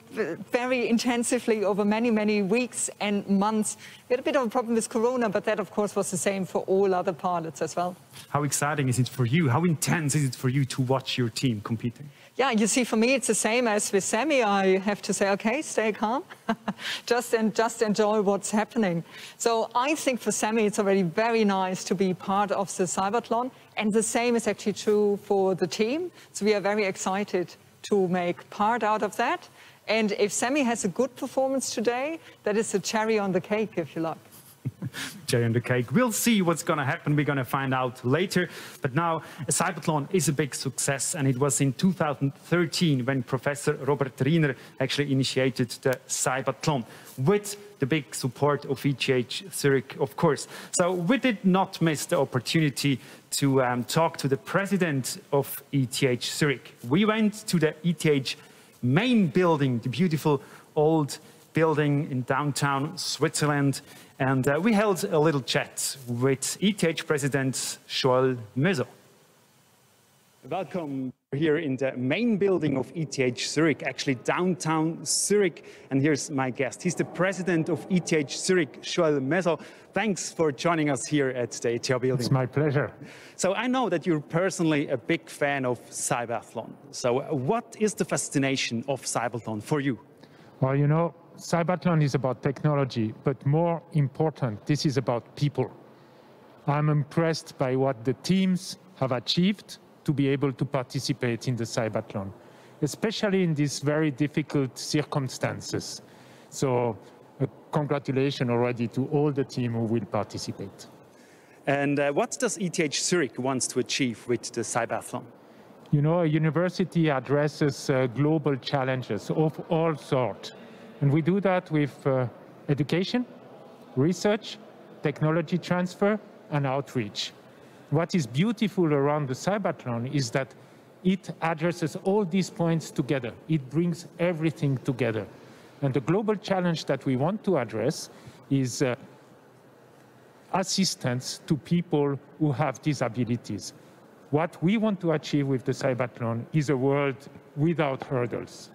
very intensively over many, many weeks and months. We had a bit of a problem with Corona, but that, of course, was the same for all other pilots as well. How exciting is it for you? How intense is it for you to watch your team competing? Yeah, you see, for me, it's the same as with Sammy. I have to say, okay, stay calm, just enjoy what's happening. So I think for Sammy, it's already very nice to be part of the CYBATHLON, and the same is actually true for the team. So we are very excited to make part out of that. And if Sammy has a good performance today, that is a cherry on the cake, if you like. Cherry on the cake. We'll see what's going to happen. We're going to find out later. But now, CYBATHLON is a big success, and it was in 2013 when Professor Robert Riener actually initiated the CYBATHLON with the big support of ETH Zurich, of course. So we did not miss the opportunity to talk to the president of ETH Zurich. We went to the ETH main building, the beautiful old building in downtown Switzerland, and we held a little chat with ETH President Joel Möser. Welcome here in the main building of ETH Zurich, actually downtown Zurich. And here's my guest. He's the president of ETH Zurich, Joel Möser. Thanks for joining us here at the ETH building. It's my pleasure. So I know that you're personally a big fan of CYBATHLON. So what is the fascination of CYBATHLON for you? Well, you know, CYBATHLON is about technology, but more important, this is about people. I'm impressed by what the teams have achieved to be able to participate in the CYBATHLON, especially in these very difficult circumstances. So congratulations already to all the team who will participate. And what does ETH Zurich wants to achieve with the CYBATHLON? You know, a university addresses global challenges of all sorts. And we do that with education, research, technology transfer, and outreach. What is beautiful around the CYBATHLON is that it addresses all these points together. It brings everything together. And the global challenge that we want to address is assistance to people who have disabilities. What we want to achieve with the CYBATHLON is a world without hurdles.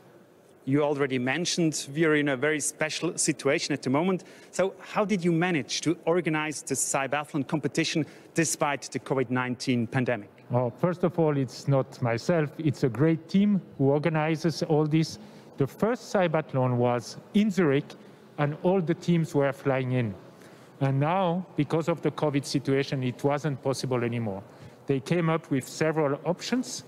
You already mentioned we are in a very special situation at the moment. So how did you manage to organize the CYBATHLON competition despite the COVID-19 pandemic? Well, first of all, it's not myself. It's a great team who organizes all this. The first CYBATHLON was in Zurich, and all the teams were flying in. And now, because of the COVID situation, it wasn't possible anymore. They came up with several options.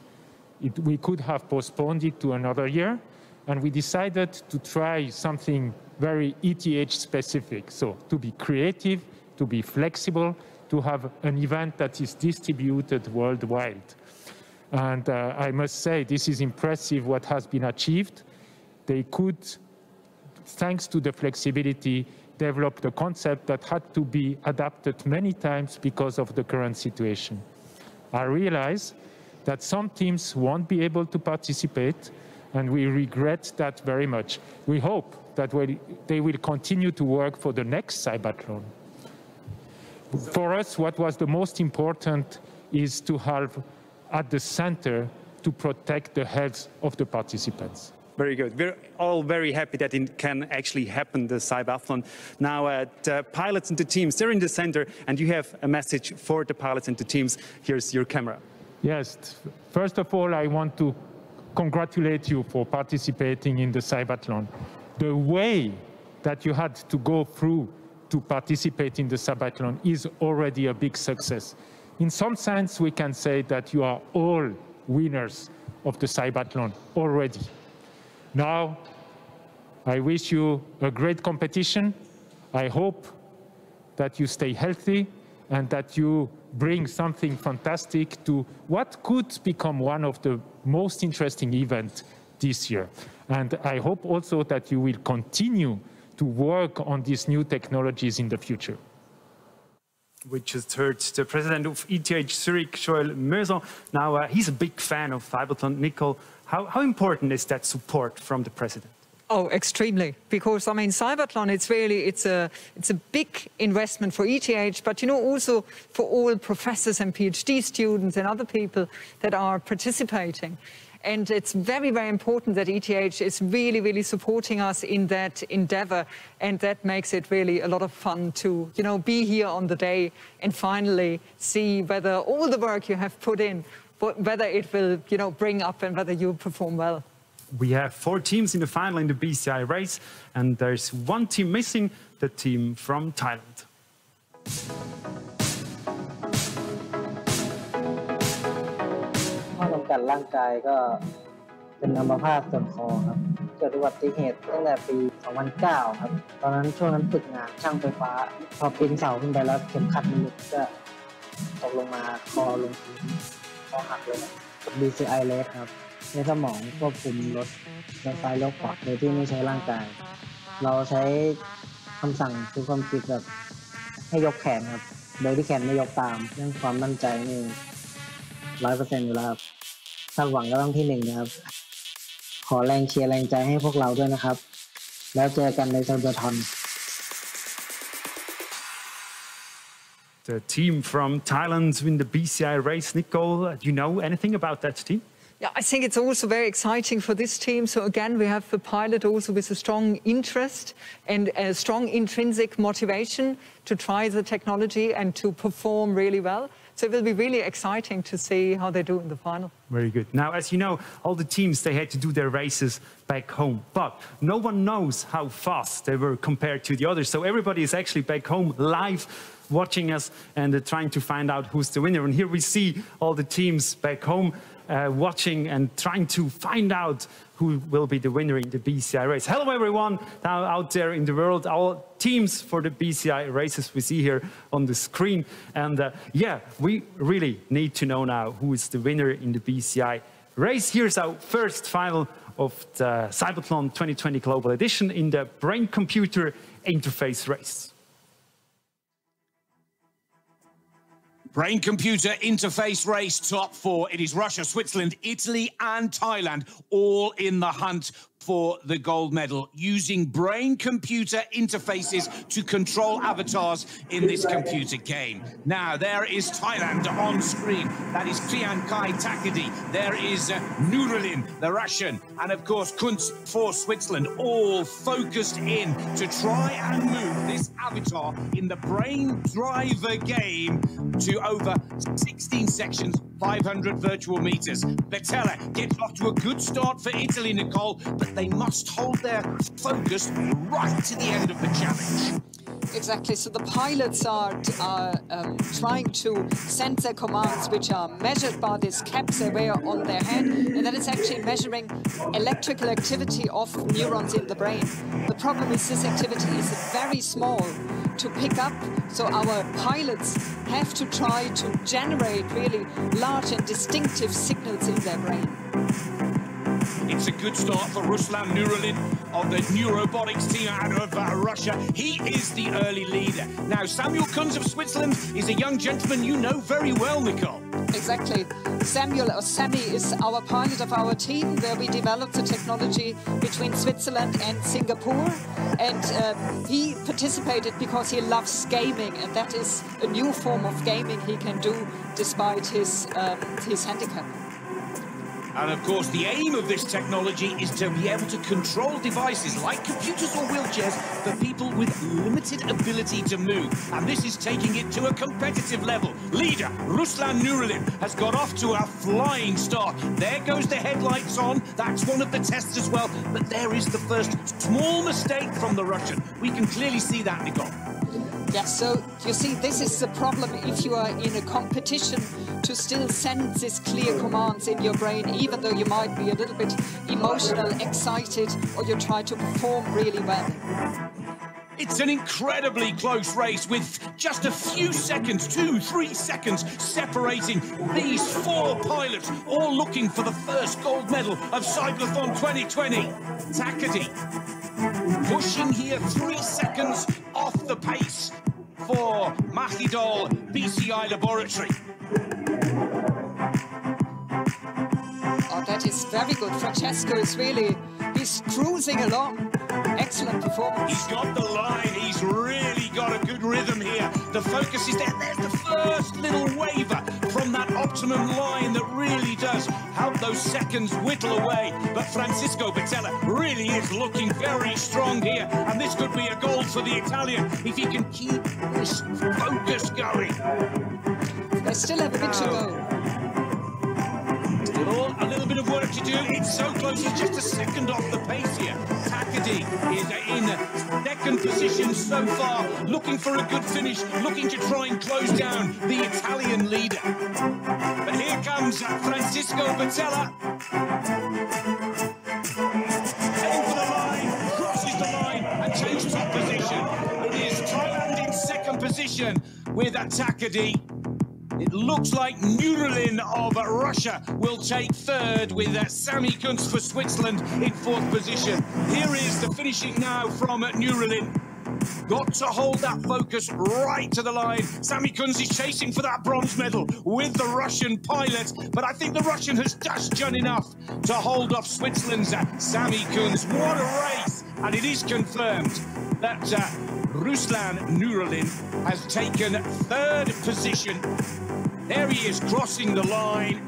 We could have postponed it to another year. And we decided to try something very ETH specific. So to be creative, to be flexible, to have an event that is distributed worldwide. And I must say, this is impressive what has been achieved. They could, thanks to the flexibility, develop the concept that had to be adapted many times because of the current situation. I realize that some teams won't be able to participate, and we regret that very much. We hope that they will continue to work for the next CYBATHLON. For us, what was the most important is to have at the center to protect the health of the participants. Very good. We're all very happy that it can actually happen, the CYBATHLON. Now, the pilots and the teams, they're in the center, and you have a message for the pilots and the teams. Here's your camera. Yes. First of all, I want to congratulate you for participating in the CYBATHLON. The way that you had to go through to participate in the CYBATHLON is already a big success. In some sense, we can say that you are all winners of the CYBATHLON already. Now, I wish you a great competition. I hope that you stay healthy and that you bring something fantastic to what could become one of the most interesting events this year. And I hope also that you will continue to work on these new technologies in the future. We just heard the president of ETH Zurich, Joel Möser. Now, he's a big fan of CYBATHLON. Nicole, How important is that support from the president? Oh, extremely, because I mean, CYBATHLON, it's a big investment for ETH, but you know, also for all professors and PhD students and other people that are participating. And it's very, very important that ETH is really, really supporting us in that endeavor. And that makes it really a lot of fun to, you know, be here on the day and finally see whether all the work you have put in, whether it will, you know, bring up and whether you perform well. We have 4 teams in the final in the BCI race, and there's one team missing, the team from Thailand. ข้อจำกัดร่างกายก็เป็นอัมพาตส่วนคอครับเกิดอุบัติเหตุตั้งแต่ปี 2009 ครับตอนนั้นช่วงนั้นฝึกงานช่างไฟฟ้าพอปีนเสาขึ้นไปแล้วเข็มขัดมันหลุดก็ตกลงมาคอลงพื้นคอหักเลย BCI race ครับในสมองควบคุมรถเลี้ยวซ้ายเลี้ยวขวาโดยที่ไม่ใช้ร่างกายเราใช้คำสั่งคือความคิดแบบให้ยกแขนครับโดยที่แขนไม่ยกตามเรื่องความมั่นใจนี่ 100% อยู่แล้วครับถ้าหวังก็ต้องที่ 1 นะครับขอแรงเชียร์แรงใจให้พวกเราด้วยนะครับแล้วเจอกันในCYBATHLON The team from Thailand win the BCI race. Nicole, do you know anything about that team? Yeah, I think it's also very exciting for this team. So again, we have the pilot also with a strong interest and a strong intrinsic motivation to try the technology and to perform really well. So it will be really exciting to see how they do in the final. Very good. Now, as you know, all the teams, they had to do their races back home. But no one knows how fast they were compared to the others. So everybody is actually back home live watching us and trying to find out who's the winner. And here we see all the teams back home watching and trying to find out who will be the winner in the BCI race. Hello, everyone out there in the world. All teams for the BCI races we see here on the screen. And yeah, we really need to know now who is the winner in the BCI race. Here's our first final of the CYBATHLON 2020 Global Edition in the brain-computer interface race. Brain-computer interface race top 4. It is Russia, Switzerland, Italy and Thailand all in the hunt for the gold medal, using brain-computer interfaces to control avatars in this computer game. Now, there is Thailand on screen. That is Kai Takadi. There is Nurulin, the Russian, and of course Kunz for Switzerland, all focused in to try and move this avatar in the brain driver game to over 16 sections, 500 virtual meters. Bettella gets off to a good start for Italy, Nicole, but they must hold their focus right to the end of the challenge. Exactly. So the pilots are trying to send their commands, which are measured by this caps they wear on their head, and that is actually measuring electrical activity of neurons in the brain. The problem is this activity is very small to pick up, so our pilots have to try to generate really large and distinctive signals in their brain. It's a good start for Ruslan Nurulin of the Neurobotics team out of Russia. He is the early leader. Now, Samuel Kunz of Switzerland is a young gentleman you know very well, Nicole. Exactly. Samuel, or Sammy, is our pilot of our team, where we developed the technology between Switzerland and Singapore. And he participated because he loves gaming, and that is a new form of gaming he can do despite his handicap. And of course, the aim of this technology is to be able to control devices like computers or wheelchairs for people with limited ability to move. And this is taking it to a competitive level. Leader Ruslan Nurulin has got off to a flying start. There goes the headlights on. That's one of the tests as well. But there is the first small mistake from the Russian. We can clearly see that, Nicole. Yes, so you see, this is the problem if you are in a competition to still send these clear commands in your brain, even though you might be a little bit emotional, excited, or you try to perform really well. It's an incredibly close race with just a few seconds, 2-3 seconds, separating these 4 pilots, all looking for the first gold medal of CYBATHLON 2020. Takadi pushing here 3 seconds off the pace for Mahidol BCI Laboratory. Oh, that That is very good. Francesco is really, he's cruising along. Excellent performance. He's got the line. He's really got a good rhythm here. The focus is there. There's the first little waver from that optimum line that really does help those seconds whittle away. But Francisco Batella really is looking very strong here. And this could be a goal for the Italian if he can keep this focus going. They still have a bit to go. Still a little bit of work to do. It's so close. He's just a second off the pace here. Takadi is in second position so far, looking for a good finish, looking to try and close down the Italian leader. But here comes Francisco Batella. Heading for the line, crosses the line and changes his position. It is Thailand in second position with Takadi. It looks like Nurulin of Russia will take third with Sami Kunz for Switzerland in fourth position. Here is the finishing now from Nurulin. Got to hold that focus right to the line. Sami Kunz is chasing for that bronze medal with the Russian pilot, but I think the Russian has just done enough to hold off Switzerland's Sami Kunz. What a race! And it is confirmed that Ruslan Nurulin has taken third position. There he is crossing the line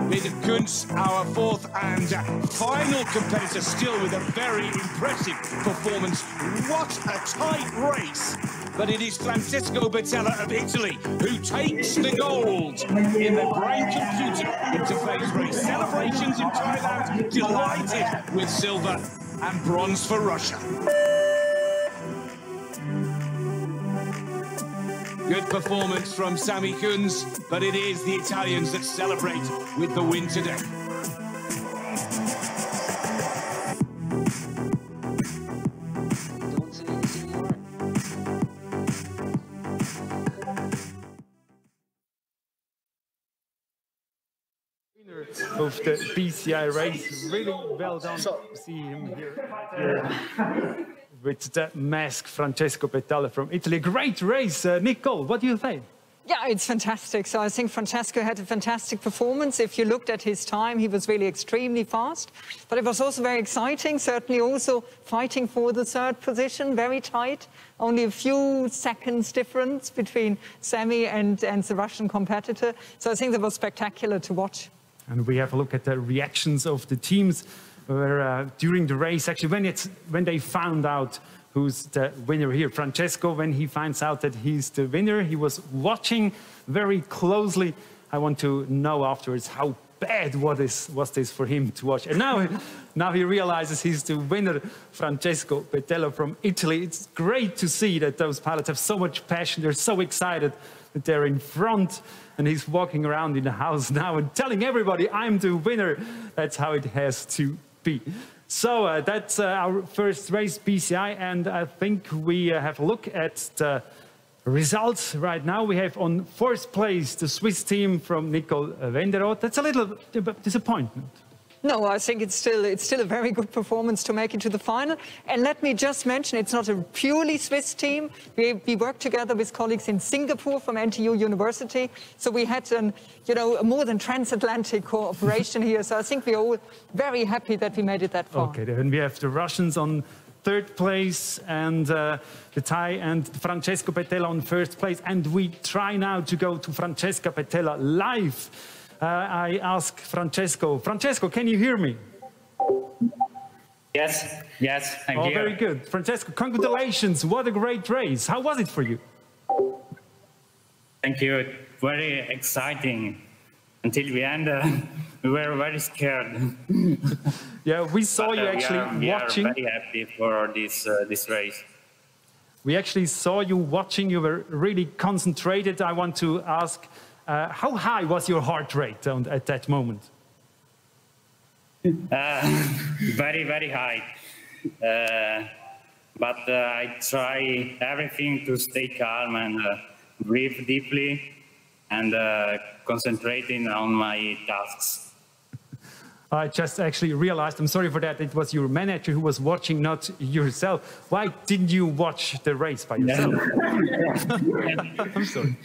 with Kunz, our fourth and final competitor, still with a very impressive performance. What a tight race. But it is Francesco Batella of Italy who takes the gold in the brain-computer interface race. Celebrations in Thailand, delighted with silver and bronze for Russia. Good performance from Sami Kunz, but it is the Italians that celebrate with the win today. Winner of the BCI race, really well done to see him here. With the mask, Francesco Batella from Italy. Great race. Nicole, what do you think? Yeah, it's fantastic. So I think Francesco had a fantastic performance. If you looked at his time, he was really extremely fast. But it was also very exciting, certainly also fighting for the third position, very tight. Only a few seconds difference between Sami and the Russian competitor. So I think that was spectacular to watch. And we have a look at the reactions of the teams. Where during the race, actually, when they found out who's the winner here, Francesco, when he finds out that he's the winner, he was watching very closely. I want to know afterwards how bad was this for him to watch. And now he realizes he's the winner, Francesco Batella from Italy. It's great to see that those pilots have so much passion. They're so excited that they're in front. And he's walking around in the house now and telling everybody, I'm the winner. That's how it has to be. So that's our first race, BCI, and I think we have a look at the results right now. We have on fourth place the Swiss team from Nicole Wenderoth. That's a little disappointment. No, I think it's still a very good performance to make it to the final. And let me just mention, it's not a purely Swiss team. We work together with colleagues in Singapore from NTU University. So we had a more than transatlantic cooperation here. So I think we're all very happy that we made it that far. Okay, then we have the Russians on third place and the Thai and Francesco Batella on first place. And we try now to go to Francesca Batella live. I ask Francesco. Francesco, can you hear me? Yes, I'm here. Oh, very good. Francesco, congratulations. What a great race. How was it for you? Thank you. Very exciting. Until the end, we were very scared. Yeah, we saw you actually watching. We are very happy for this race. We actually saw you watching. You were really concentrated. I want to ask, how high was your heart rate at that moment? Very, very high. But I try everything to stay calm and breathe deeply and concentrating on my tasks. I just actually realized, I'm sorry for that, it was your manager who was watching, not yourself. Why didn't you watch the race by yourself? I'm sorry.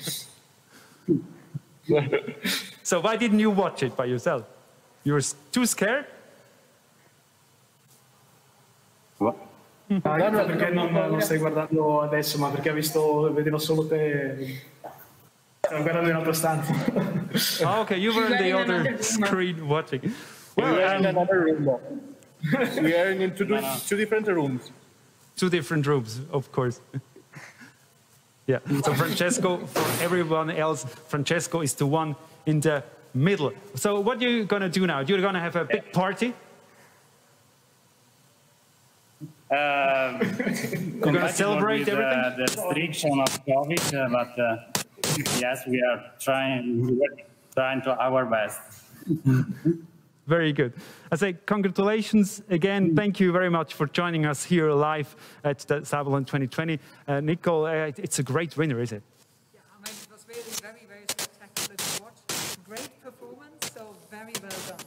So why didn't you watch it by yourself? You're too scared? What? No, perché non stai guardando adesso, ma perché vedevo solo te. Stavo guardando in un'altra stanza. Oh, okay, you were in the other screen watching. Well, we are in another room. We are in two different rooms. Two different rooms, of course. Yeah, so Francesco, for everyone else, Francesco is the one in the middle. So what are you going to do now? You're going to have a big party? We're going to celebrate everything? The restriction of COVID, but yes, we are trying to our best. Very good. I say congratulations again. Thank you very much for joining us here live at the CYBATHLON 2020. Nicole, it's a great winner, is it? Yeah, I mean, it was really very, very spectacular to watch. Great performance, so very well done.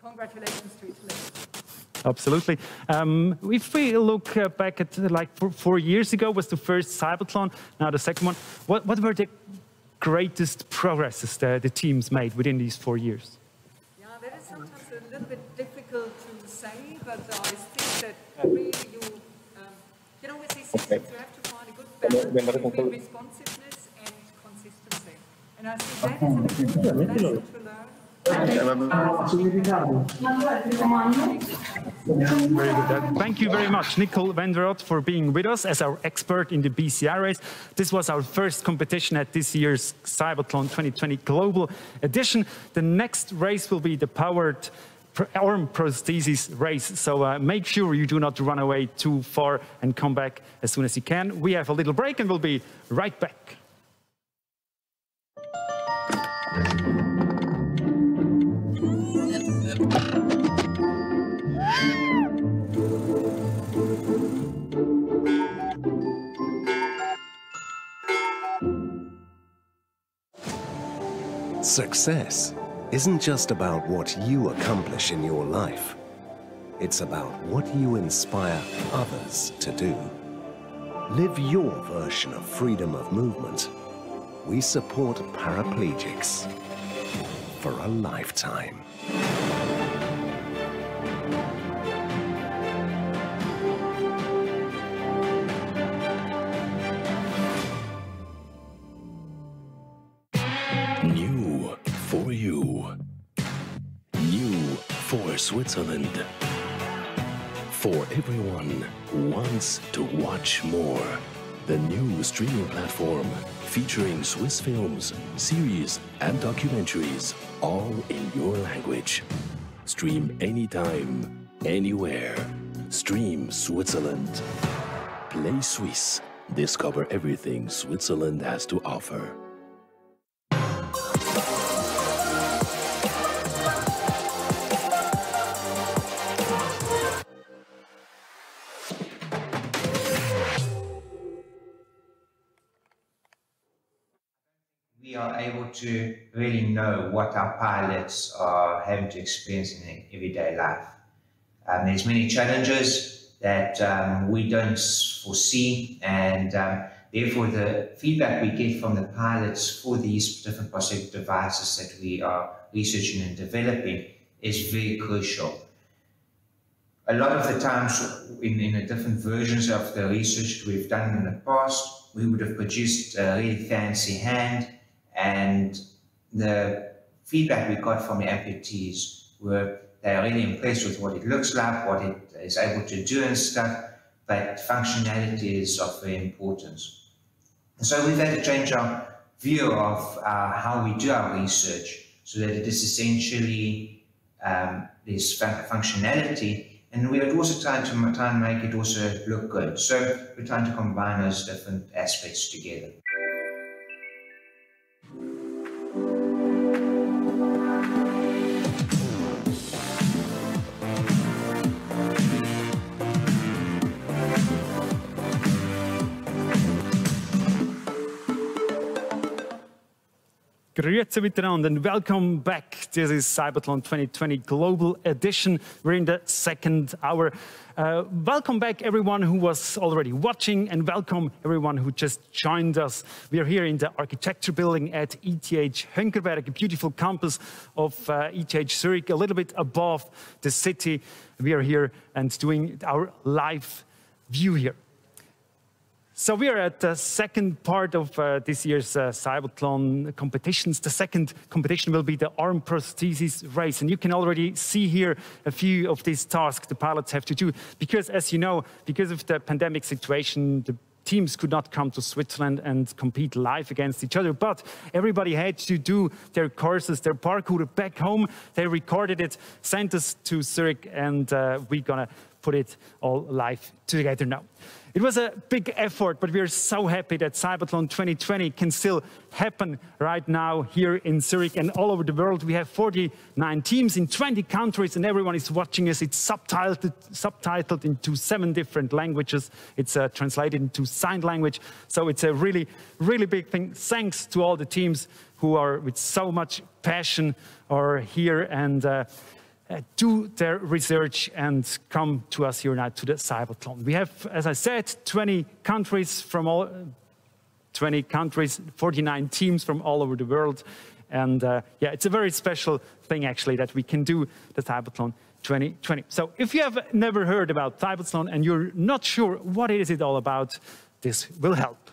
Congratulations to Italy. Absolutely. If we look back at like 4 years ago was the first CYBATHLON, now the second one. What were the greatest progresses that the teams made within these 4 years? Yeah, that is sometimes a little bit difficult to say, but I think that really you know, with these systems you have to find a good balance between responsiveness and consistency. And I think that is an important lesson to learn. Very good. Thank you very much, Nicole van der Rot, for being with us as our expert in the BCI race. This was our first competition at this year's CYBATHLON 2020 Global Edition. The next race will be the powered arm prosthesis race. So make sure you do not run away too far and come back as soon as you can. We have a little break and we'll be right back. Success isn't just about what you accomplish in your life. It's about what you inspire others to do. Live your version of freedom of movement. We support paraplegics for a lifetime. New for you. New for Switzerland. For everyone who wants to watch more. The new streaming platform featuring Swiss films, series and documentaries, all in your language. Stream anytime, anywhere. Stream Switzerland. Play Swiss. Discover everything Switzerland has to offer. We are able to really know what our pilots are having to experience in their everyday life. There's many challenges that we don't foresee, and therefore the feedback we get from the pilots for these different prosthetic devices that we are researching and developing is very crucial. A lot of the times in the different versions of the research that we've done in the past, we would have produced a really fancy hand, and the feedback we got from the amputees were they are really impressed with what it looks like, what it is able to do and stuff, but functionality is of very importance. And so we've had to change our view of how we do our research so that it is essentially this functionality, and we are also trying to make it also look good. So we're trying to combine those different aspects together. Grüezi miteinander and welcome back. This is CYBATHLON 2020 Global Edition. We're in the second hour. Welcome back everyone who was already watching and welcome everyone who just joined us. We are here in the architecture building at ETH Hönkerberg, a beautiful campus of ETH Zurich, a little bit above the city. We are here and doing our live view here. So we are at the second part of this year's CYBATHLON competitions. The second competition will be the arm prosthesis race. And you can already see here a few of these tasks the pilots have to do. Because as you know, because of the pandemic situation, the teams could not come to Switzerland and compete live against each other. But everybody had to do their courses, their parkour back home. They recorded it, sent us to Zurich, and we're going to put it all live together now. It was a big effort, but we are so happy that CYBATHLON 2020 can still happen right now here in Zurich and all over the world. We have 49 teams in 20 countries and everyone is watching us. It's subtitled into 7 different languages. It's translated into sign language. So it's a really, really big thing. Thanks to all the teams who are with so much passion are here and do their research and come to us here now to the CYBATHLON. We have, as I said, 20 countries, 49 teams from all over the world. And yeah, it's a very special thing actually that we can do the CYBATHLON 2020. So if you have never heard about CYBATHLON and you're not sure what is it all about, this will help.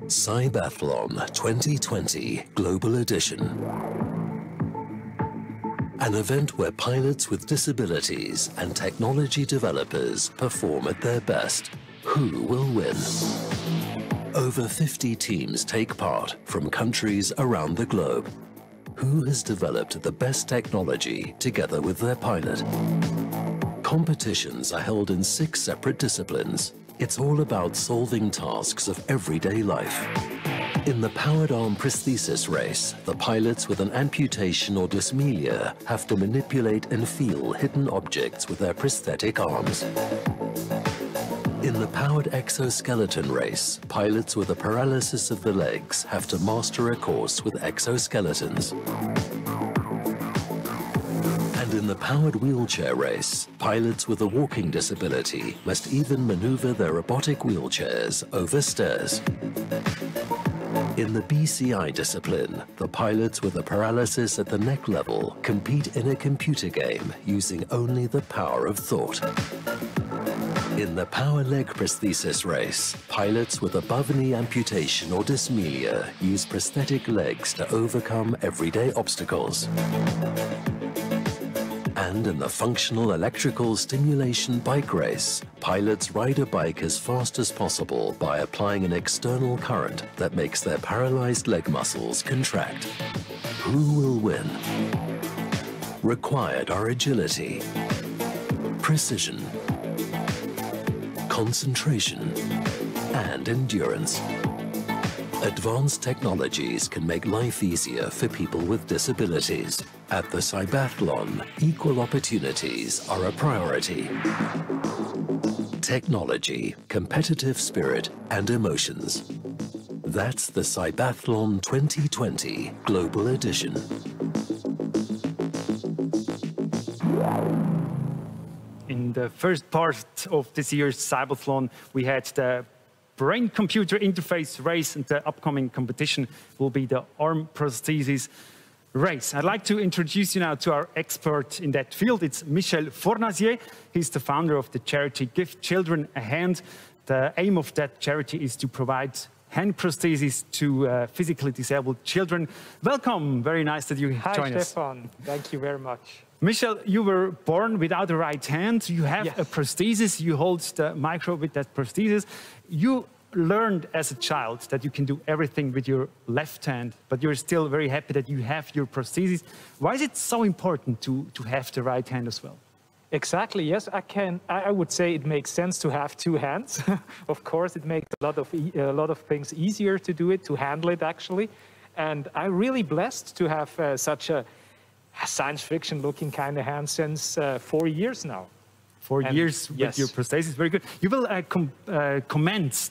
CYBATHLON 2020 Global Edition. An event where pilots with disabilities and technology developers perform at their best. Who will win? Over 50 teams take part from countries around the globe. Who has developed the best technology together with their pilot? Competitions are held in 6 separate disciplines. It's all about solving tasks of everyday life. In the powered arm prosthesis race, the pilots with an amputation or dysmelia have to manipulate and feel hidden objects with their prosthetic arms. In the powered exoskeleton race, pilots with a paralysis of the legs have to master a course with exoskeletons. In the powered wheelchair race, pilots with a walking disability must even maneuver their robotic wheelchairs over stairs. In the BCI discipline, the pilots with a paralysis at the neck level compete in a computer game using only the power of thought. In the power leg prosthesis race, pilots with above-knee amputation or dysmelia use prosthetic legs to overcome everyday obstacles. And in the functional electrical stimulation bike race, pilots ride a bike as fast as possible by applying an external current that makes their paralyzed leg muscles contract. Who will win? Required are agility, precision, concentration, and endurance. Advanced technologies can make life easier for people with disabilities. At the CYBATHLON, equal opportunities are a priority. Technology, competitive spirit, and emotions. That's the CYBATHLON 2020 Global Edition. In the first part of this year's CYBATHLON, we had the brain-computer interface race, and the upcoming competition will be the arm prosthesis race. I'd like to introduce you now to our expert in that field. It's Michel Fornazier. He's the founder of the charity Give Children a Hand. The aim of that charity is to provide hand prostheses to physically disabled children. Welcome. Very nice that you join us. Hi, Stefan. Thank you very much. Michel, you were born without a right hand. You have a prosthesis. You hold the micro with that prosthesis. You learned as a child that you can do everything with your left hand, but you're still very happy that you have your prosthesis. Why is it so important to have the right hand as well? Exactly, yes, I would say it makes sense to have 2 hands. Of course, it makes a lot of things easier to do it, to handle it actually. And I'm really blessed to have such a science fiction looking kind of hand since 4 years now. 4 years with your prosthesis, very good. You will comment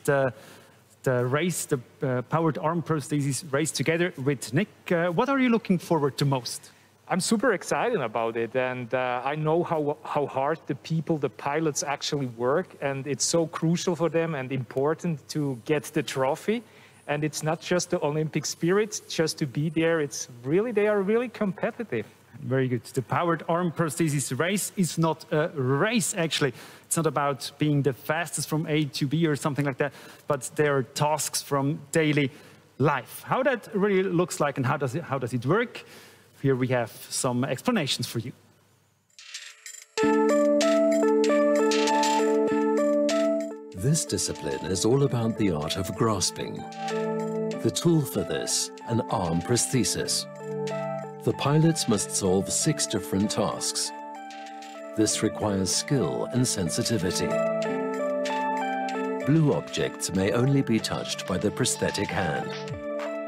the race, the powered arm prosthesis race together with Nick. What are you looking forward to most? I'm super excited about it, and I know how hard the people, the pilots actually work, and it's so crucial for them and important to get the trophy. And it's not just the Olympic spirit, just to be there. It's really, they are really competitive. Very good. The powered arm prosthesis race is not a race, actually. It's not about being the fastest from A to B or something like that, but there are tasks from daily life. How that really looks like and how does it work? Here we have some explanations for you. This discipline is all about the art of grasping. The tool for this, an arm prosthesis. The pilots must solve 6 different tasks. This requires skill and sensitivity. Blue objects may only be touched by the prosthetic hand.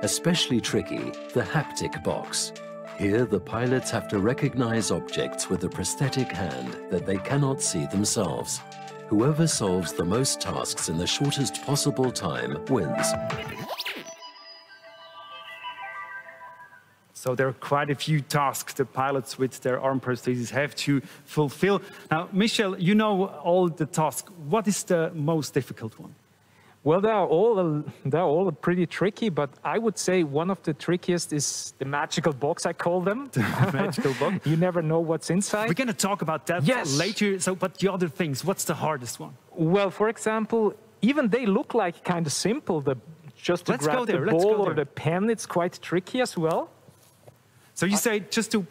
Especially tricky, the haptic box. Here, the pilots have to recognize objects with a prosthetic hand that they cannot see themselves. Whoever solves the most tasks in the shortest possible time wins. So there are quite a few tasks the pilots with their arm prosthesis have to fulfill. Now, Michel, you know all the tasks. What is the most difficult one? Well, they're all pretty tricky, but I would say one of the trickiest is the magical box, I call them. The magical box. You never know what's inside. We're going to talk about that later. So, but the other things, what's the hardest one? Well, for example, even they look like kind of simple. Just to grab the ball or the pen, it's quite tricky as well. So you say just to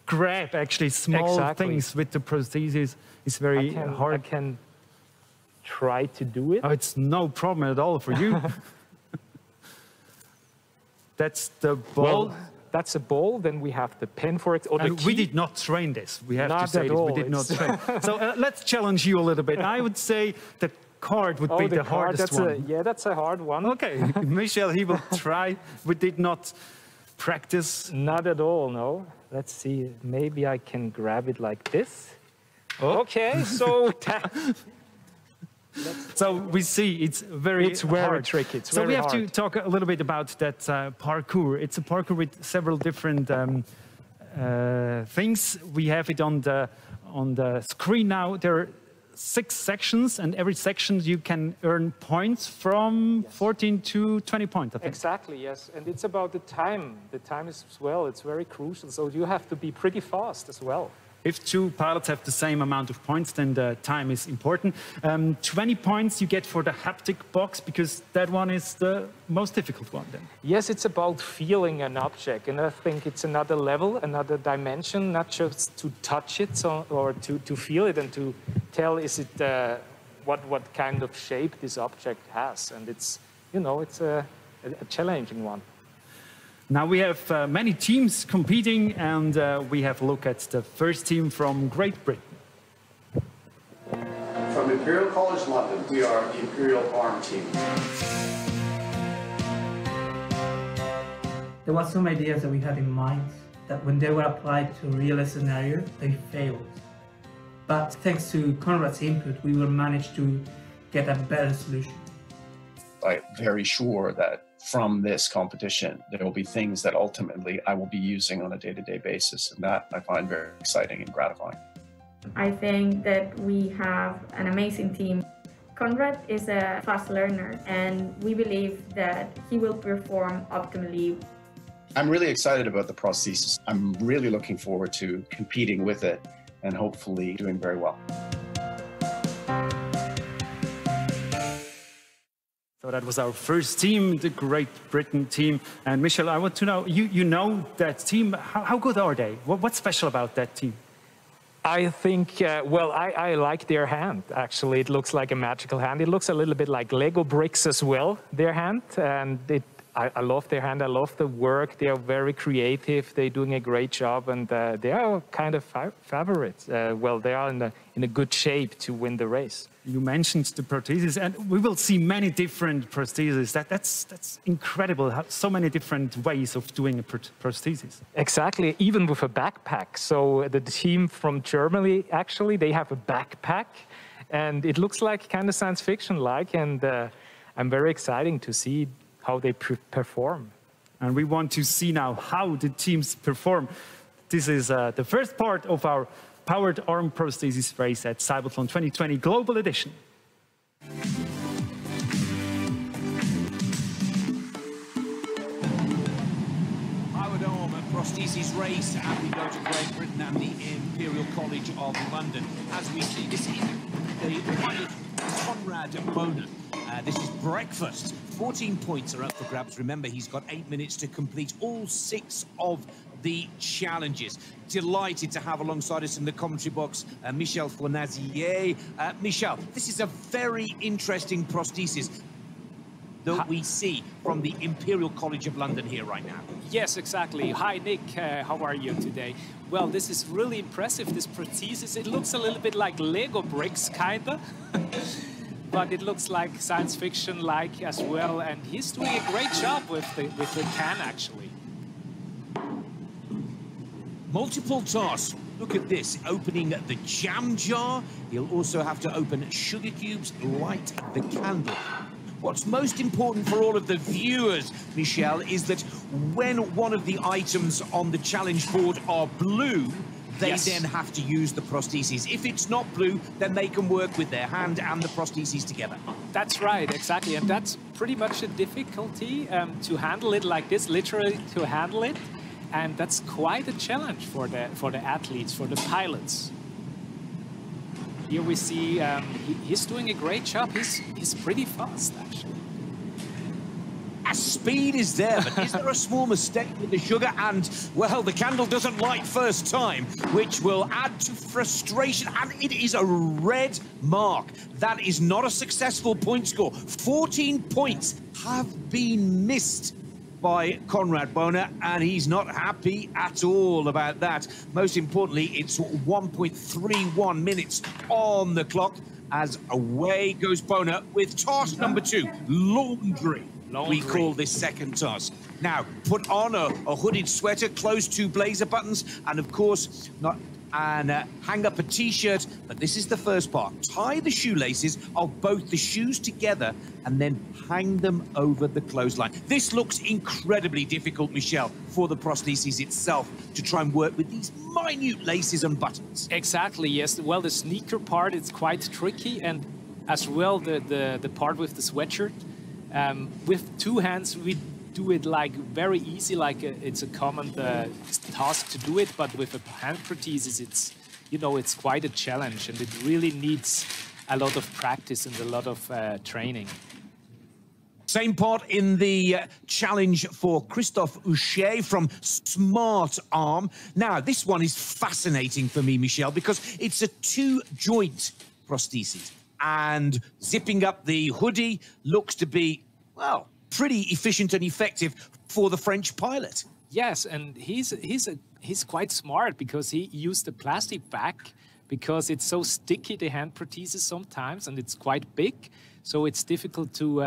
grab actually small things with the prosthesis is very hard. I can try to do it. Oh, it's no problem at all for you. That's the ball. Well, that's a ball. Then we have the pen for it. Or the key. We did not train this. We have to say this. We did not train. So let's challenge you a little bit. I would say the card would be the hardest one. Yeah, that's a hard one. Okay, Michel, he will try. We did not practice. Not at all, no. Let's see. Maybe I can grab it like this. Oh. Okay, so... So we see it's very tricky. It's so very we have hard. to talk a little bit about that parkour. It's a parkour with several different things. We have it on the screen now. There are 6 sections, and every section you can earn points from 14 to 20 points, I think. Exactly, yes. And it's about the time. The time is as well. It's very crucial. So you have to be pretty fast as well. If 2 pilots have the same amount of points, then the time is important. 20 points you get for the haptic box, because that one is the most difficult one then. Yes, it's about feeling an object, and I think it's another level, another dimension, not just to touch it or to feel it and to tell is it what kind of shape this object has. And it's, you know, it's a challenging one. Now we have many teams competing, and we have a look at the first team from Great Britain. From Imperial College London, we are the Imperial Arm Team. There were some ideas that we had in mind that when they were applied to a real scenario, they failed. But thanks to Conrad's input, we will manage to get a better solution. I'm very sure that from this competition, there will be things that ultimately I will be using on a day-to-day basis, and that I find very exciting and gratifying. I think that we have an amazing team. Conrad is a fast learner, and we believe that he will perform optimally. I'm really excited about the prosthesis. I'm really looking forward to competing with it and hopefully doing very well. So that was our first team, the Great Britain team. And Michel, I want to know, you know that team, how good are they? What's special about that team? I think, well, I like their hand, actually. It looks like a magical hand. It looks a little bit like Lego bricks as well, their hand. And I love their hand. I love the work. They are very creative. They're doing a great job. And they are kind of favorites. Well, they are in a good shape to win the race. You mentioned the prosthesis, and we will see many different prostheses. That's incredible, so many different ways of doing a prosthesis. Exactly, even with a backpack. So the team from Germany, actually, they have a backpack, and it looks like kind of science fiction-like, and I'm very excited to see how they perform. And we want to see now how the teams perform. This is the first part of our powered arm prosthesis race at CYBATHLON 2020 Global Edition. Powered arm prosthesis race, and we go to Great Britain and the Imperial College of London. As we see, this is the pilot Conrad Boner. This is breakfast. 14 points are up for grabs. Remember, he's got 8 minutes to complete all 6 of the challenges. Delighted to have alongside us in the commentary box Michel Fornazier. Michel, this is a very interesting prosthesis that we see from the Imperial College of London here right now. Yes, exactly. Hi, Nick. How are you today? Well, this is really impressive, this prosthesis. It looks a little bit like Lego bricks, kinda. But it looks like science fiction-like as well. And he's doing a great job with the can, actually. Multiple tasks. Look at this, opening the jam jar. He'll also have to open sugar cubes, light the candle. What's most important for all of the viewers, Michel, is that when one of the items on the challenge board are blue, they then have to use the prosthesis. If it's not blue, then they can work with their hand and the prosthesis together. That's right, exactly. And that's pretty much the difficulty to handle it like this, literally to handle it. And that's quite a challenge for the athletes, for the pilots. Here we see he's doing a great job. He's pretty fast, actually. Speed is there, but is there a small mistake with the sugar? And, well, the candle doesn't light first time, which will add to frustration. And it is a red mark. That is not a successful point score. 14 points have been missed by Conrad Boner, and he's not happy at all about that. Most importantly, it's 1.31 minutes on the clock as away goes Boner with task number 2, laundry. We call this second task. Now, put on a hooded sweater, close 2 blazer buttons, and of course, hang up a t-shirt. But this is the first part. Tie the shoelaces of both the shoes together and then hang them over the clothesline. This looks incredibly difficult, Michel, for the prosthesis itself to try and work with these minute laces and buttons. Exactly, yes. Well, the sneaker part is quite tricky, and as well the part with the sweatshirt. With 2 hands, we do it like very easy, like it's a common task to do it. But with a hand prosthesis, it's quite a challenge, and it really needs a lot of practice and a lot of training. Same part in the challenge for Christophe Houchet from Smart Arm. Now, this one is fascinating for me, Michel, because it's a 2-joint prosthesis. And zipping up the hoodie looks to be, well, pretty efficient and effective for the French pilot. Yes, and he's quite smart because he used a plastic bag because it's so sticky, the hand prosthesis sometimes, and it's quite big, so it's difficult to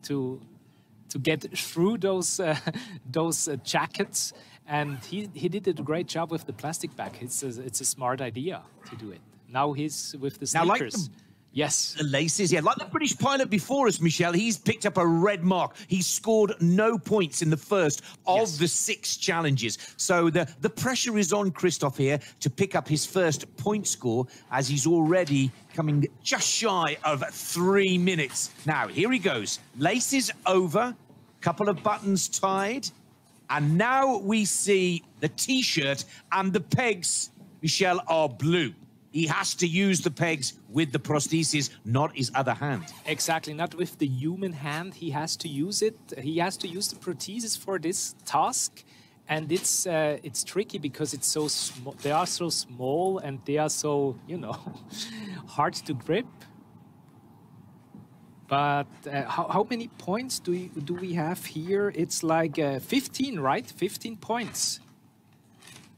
to get through those jackets. And he did a great job with the plastic bag. It's a smart idea to do it. Now he's with the sneakers. Yes. The laces, yeah. Like the British pilot before us, Michel, he's picked up a red mark. He scored no points in the first of the 6 challenges. So the pressure is on Christophe here to pick up his first point score, as he's already coming just shy of 3 minutes. Now, here he goes. Laces over, couple of buttons tied. And now we see the T-shirt and the pegs, Michel, are blue. He has to use the pegs with the prosthesis, not his other hand. Exactly, not with the human hand. He has to use it. He has to use the prosthesis for this task, and it's tricky because it's so small. They are so small and they are so hard to grip. But how many points do we have here? It's like 15, right? 15 points.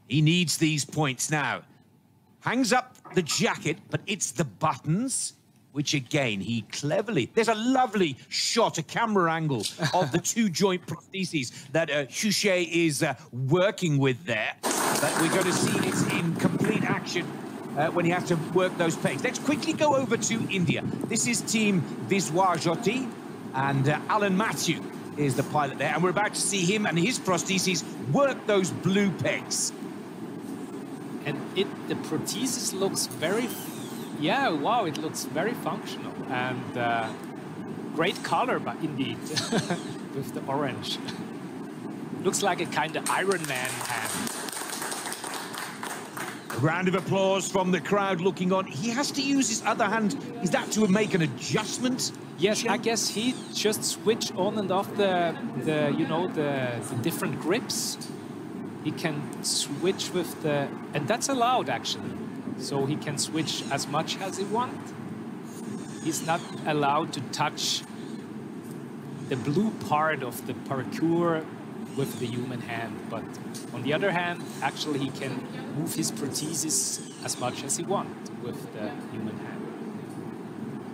He needs these points now. Hangs up the jacket, but it's the buttons, which again, he cleverly... There's a lovely shot, a camera angle of the 2-joint prostheses that Houchet is working with there. But we're going to see it in complete action when he has to work those pegs. Let's quickly go over to India. This is Team Viswajoti. And Alan Matthew is the pilot there. And we're about to see him and his prostheses work those blue pegs. And the prosthesis looks very, yeah, wow, it looks very functional. And great color, but indeed, with the orange. Looks like a kind of Iron Man hand. A round of applause from the crowd looking on. He has to use his other hand. Is that to make an adjustment? Yes, I guess he just switched on and off the different grips. He can switch with the, and that's allowed actually. So he can switch as much as he wants. He's not allowed to touch the blue part of the parkour with the human hand, but on the other hand, actually he can move his prosthesis as much as he wants with the human hand.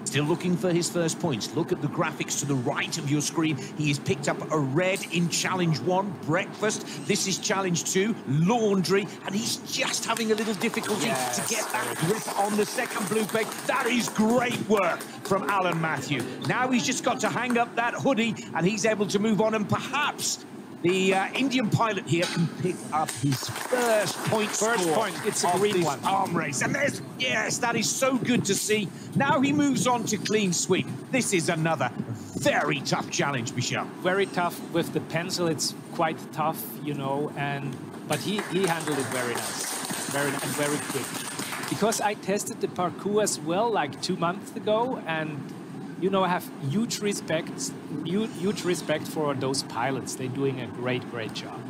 Still looking for his first points. Look at the graphics to the right of your screen. He has picked up a red in Challenge 1, breakfast. This is Challenge 2, laundry, and he's just having a little difficulty to get that grip on the second blue peg. That is great work from Alan Matthew. Now he's just got to hang up that hoodie, and he's able to move on, and perhaps the Indian pilot here can pick up his first point score. It's a green one. Arm race. And there's, yes, that is so good to see. Now he moves on to clean sweep. This is another very tough challenge, Michel. Very tough with the pencil. It's quite tough, you know, but he handled it very nice, very quick. Because I tested the parkour as well, like 2 months ago, and you know, I have huge respect for those pilots. They're doing a great job.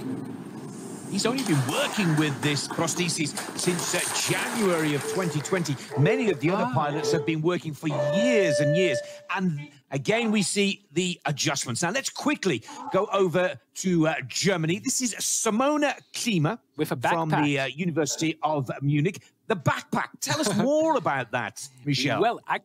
He's only been working with this prosthesis since January of 2020. Many of the other pilots have been working for years and years. And again, we see the adjustments. Now, let's quickly go over to Germany. This is Simona Klima with a backpack from the University of Munich. The backpack. Tell us more about that, Michel. Well, I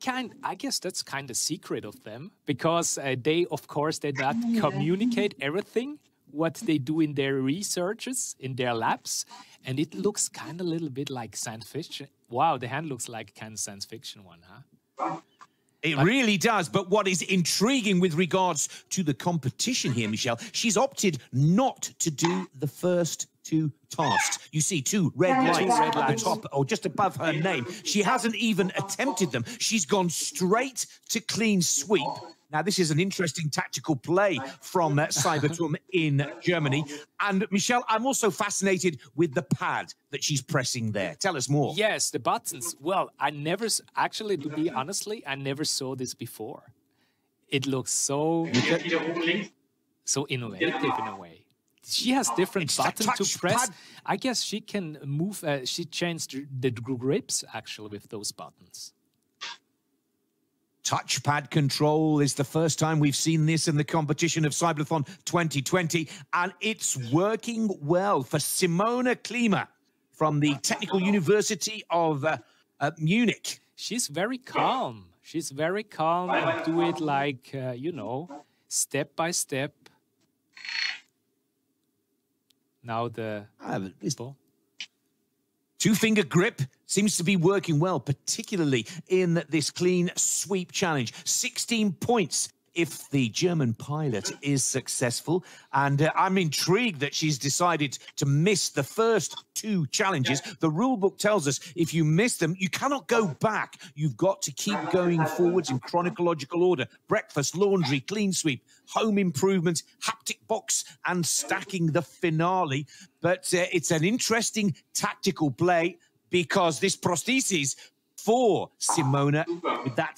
guess that's kind of secret of them, because they, of course, they not communicate everything what they do in their researches, in their labs, and it looks kind of a little bit like science fiction. Wow, the hand looks like kind of science fiction one, huh? It really does. But what is intriguing with regards to the competition here, Michel, she's opted not to do the first 2 tasks. You see 2 red lights at the top or just above her name. She hasn't even attempted them. She's gone straight to clean sweep. Now, this is an interesting tactical play from CYBATHLON in Germany. And, Michel, I'm also fascinated with the pad that she's pressing there. Tell us more. Yes, the buttons. Well, actually, to be honestly, I never saw this before. It looks so innovative in a way. She has different buttons to press. I guess she can move, she changed the grips, actually, with those buttons. Touchpad control is the first time we've seen this in the competition of CYBATHLON 2020, and it's working well for Simona Klima from the Technical University of Munich. She's very calm. She's very calm and do it like, you know, step by step. Now the two-finger grip seems to be working well, particularly in this clean sweep challenge. 16 points if the German pilot is successful. And I'm intrigued that she's decided to miss the first 2 challenges. The rule book tells us if you miss them, you cannot go back. You've got to keep going forwards in chronological order. Breakfast, laundry, clean sweep, home improvement, haptic box, and stacking the finale. But it's an interesting tactical play because this prosthesis for Simona, with that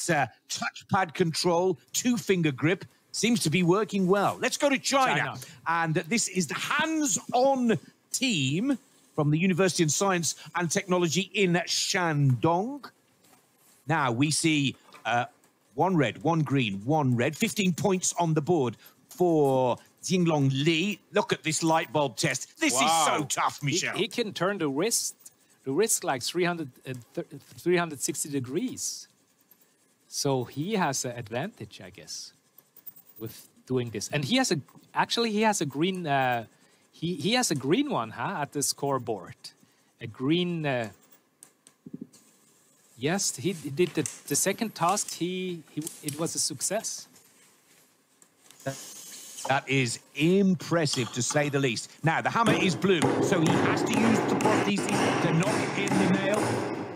touchpad control, 2-finger grip, seems to be working well. Let's go to China. And this is the hands-on team from the University of Science and Technology in Shandong. Now, we see 1 red, 1 green, 1 red, 15 points on the board for Jinglong Li. Look at this light bulb test. This is so tough, Michel. He can turn the wrist like 360 degrees. So he has an advantage, I guess, with doing this. And he has a green, he has a green one, at the scoreboard. A green, yes, he did the second task, it was a success. That is impressive, to say the least. Now, the hammer is blue, so he has to use the prosthesis to knock in the nail.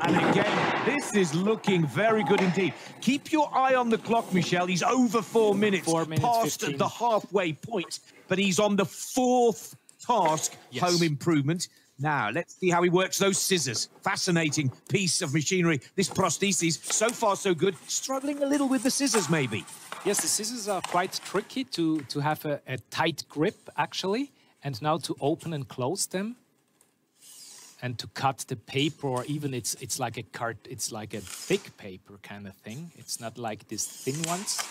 And again, this is looking very good indeed. Keep your eye on the clock, Michel. He's over 4 minutes, 4 minutes past 15. the halfway point, but he's on the 4th task, Yes. home improvement. Now, let's see how he works those scissors. Fascinating piece of machinery. This prosthesis, so far so good. Struggling a little with the scissors, maybe. Yes, the scissors are quite tricky to have a tight grip, actually, and now to open and close them, and to cut the paper, or even it's like a thick paper kind of thing. It's not like these thin ones,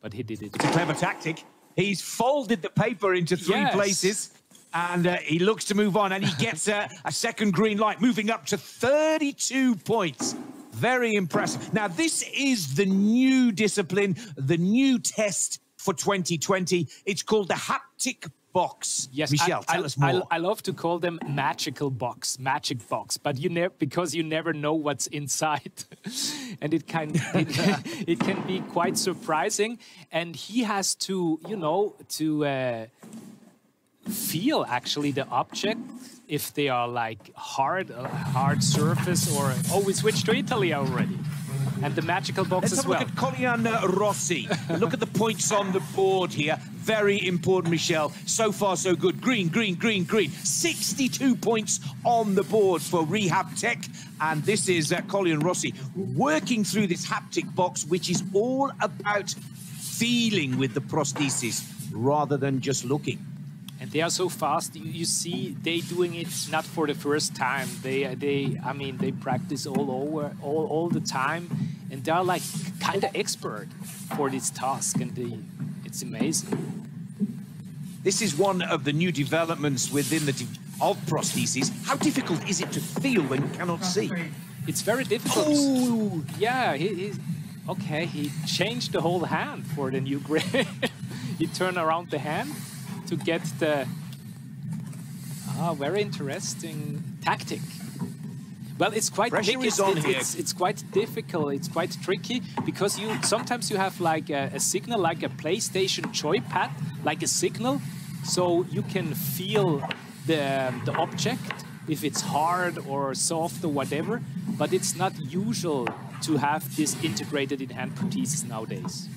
but he did it. It's a clever tactic. He's folded the paper into 3 places, and he looks to move on, and he gets a second green light, moving up to 32 points. Very impressive. Now, this is the new discipline, the new test for 2020. It's called the haptic box. Yes, Michel, tell us more. I love to call them magic box, but because you never know what's inside, and it can be quite surprising. And he has to, feel actually the object, if they are like hard surface, or we switched to Italy already. And the magical box Let's as well. Look at Colin Rossi. Look at the points on the board here. Very important, Michel. So far, so good. Green, green, green, green. 62 points on the board for Rehab Tech. And this is Colin Rossi working through this haptic box, which is all about feeling with the prosthesis rather than just looking. And they are so fast. You see, they doing it not for the first time. They practice all the time, and they are like kind of expert for this task, and it's amazing. This is one of the new developments within of prosthesis. How difficult is it to feel when you cannot see? It's very difficult. Oh, yeah. He changed the whole hand for the new grade. He turned around the hand to get the very interesting tactic. Well, it's quite it's quite difficult. It's quite tricky, because sometimes you have like a signal, like a PlayStation joypad, like a signal, so you can feel the object, if it's hard or soft or whatever. But it's not usual to have this integrated in hand prosthesis nowadays.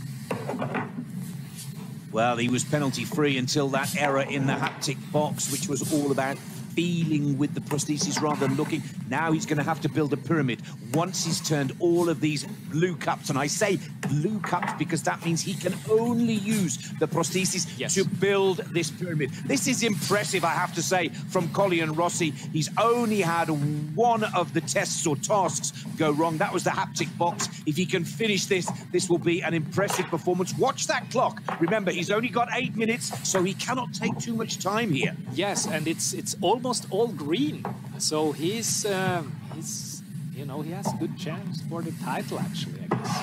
Well, he was penalty-free until that error in the haptic box, which was all about feeling with the prosthesis rather than looking. Now he's going to have to build a pyramid once he's turned all of these blue cups. And I say blue cups because that means he can only use the prosthesis to build this pyramid. This is impressive, I have to say, from Colin Rossi. He's only had one of the tests or tasks go wrong. That was the haptic box. If he can finish this, this will be an impressive performance. Watch that clock. Remember, he's only got 8 minutes, so he cannot take too much time here. Yes, and it's almost all green, so he's he has a good chance for the title, actually, I guess.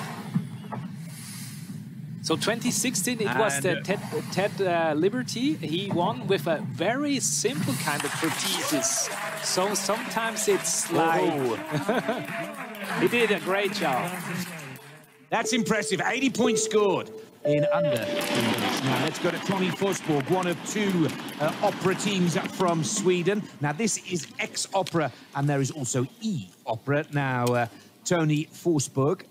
So 2016, it was the Ted Liberty. He won with a very simple kind of prosthesis. So sometimes it's like he did a great job. That's impressive. 80 points scored in under 2 minutes. Now let's go to Tony Forsberg, one of 2 opera teams from Sweden. Now this is X-Opera, and there is also E-Opera. Now Tony Forsberg,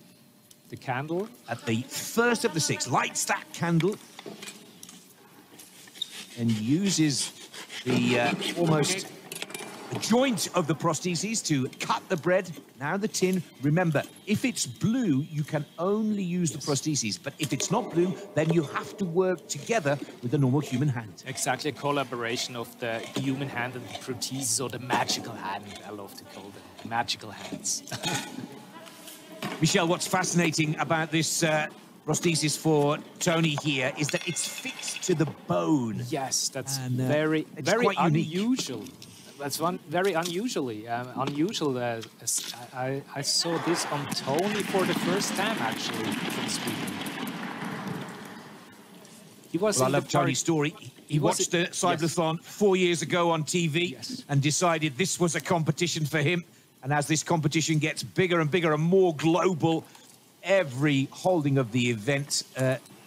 the candle at the first of the 6, lights that candle and uses the almost the joint of the prosthesis to cut the bread. Now the tin. Remember, if it's blue, you can only use the prosthesis, but if it's not blue, then you have to work together with the normal human hand. Exactly, a collaboration of the human hand and the prosthesis, or the magical hand, I love to call them magical hands. Michel, what's fascinating about this prosthesis for Tony here is that it's fixed to the bone. Yes, that's very quite unusual. That's very unusual. I saw this on Tony for the first time, actually, from Sweden. He was. Well, I love Tony's story. He watched the CYBATHLON 4 years ago on TV and decided this was a competition for him. And as this competition gets bigger and bigger and more global, every holding of the event,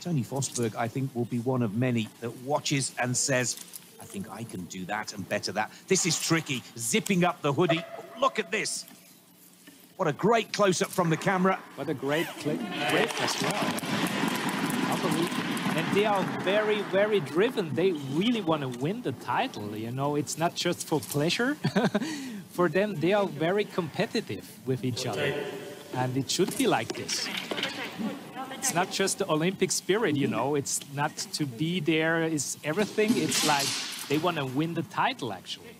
Tony Forsberg, I think, will be one of many that watches and says, I think I can do that and better that. This is tricky, zipping up the hoodie. Look at this. What a great close-up from the camera. What a great clip as well. Unbelievable. And they are very, very driven. They really want to win the title, you know. It's not just for pleasure. For them, they are very competitive with each other. And it should be like this. It's not just the Olympic spirit, you know. It's not to be there is everything. It's like they want to win the title, actually.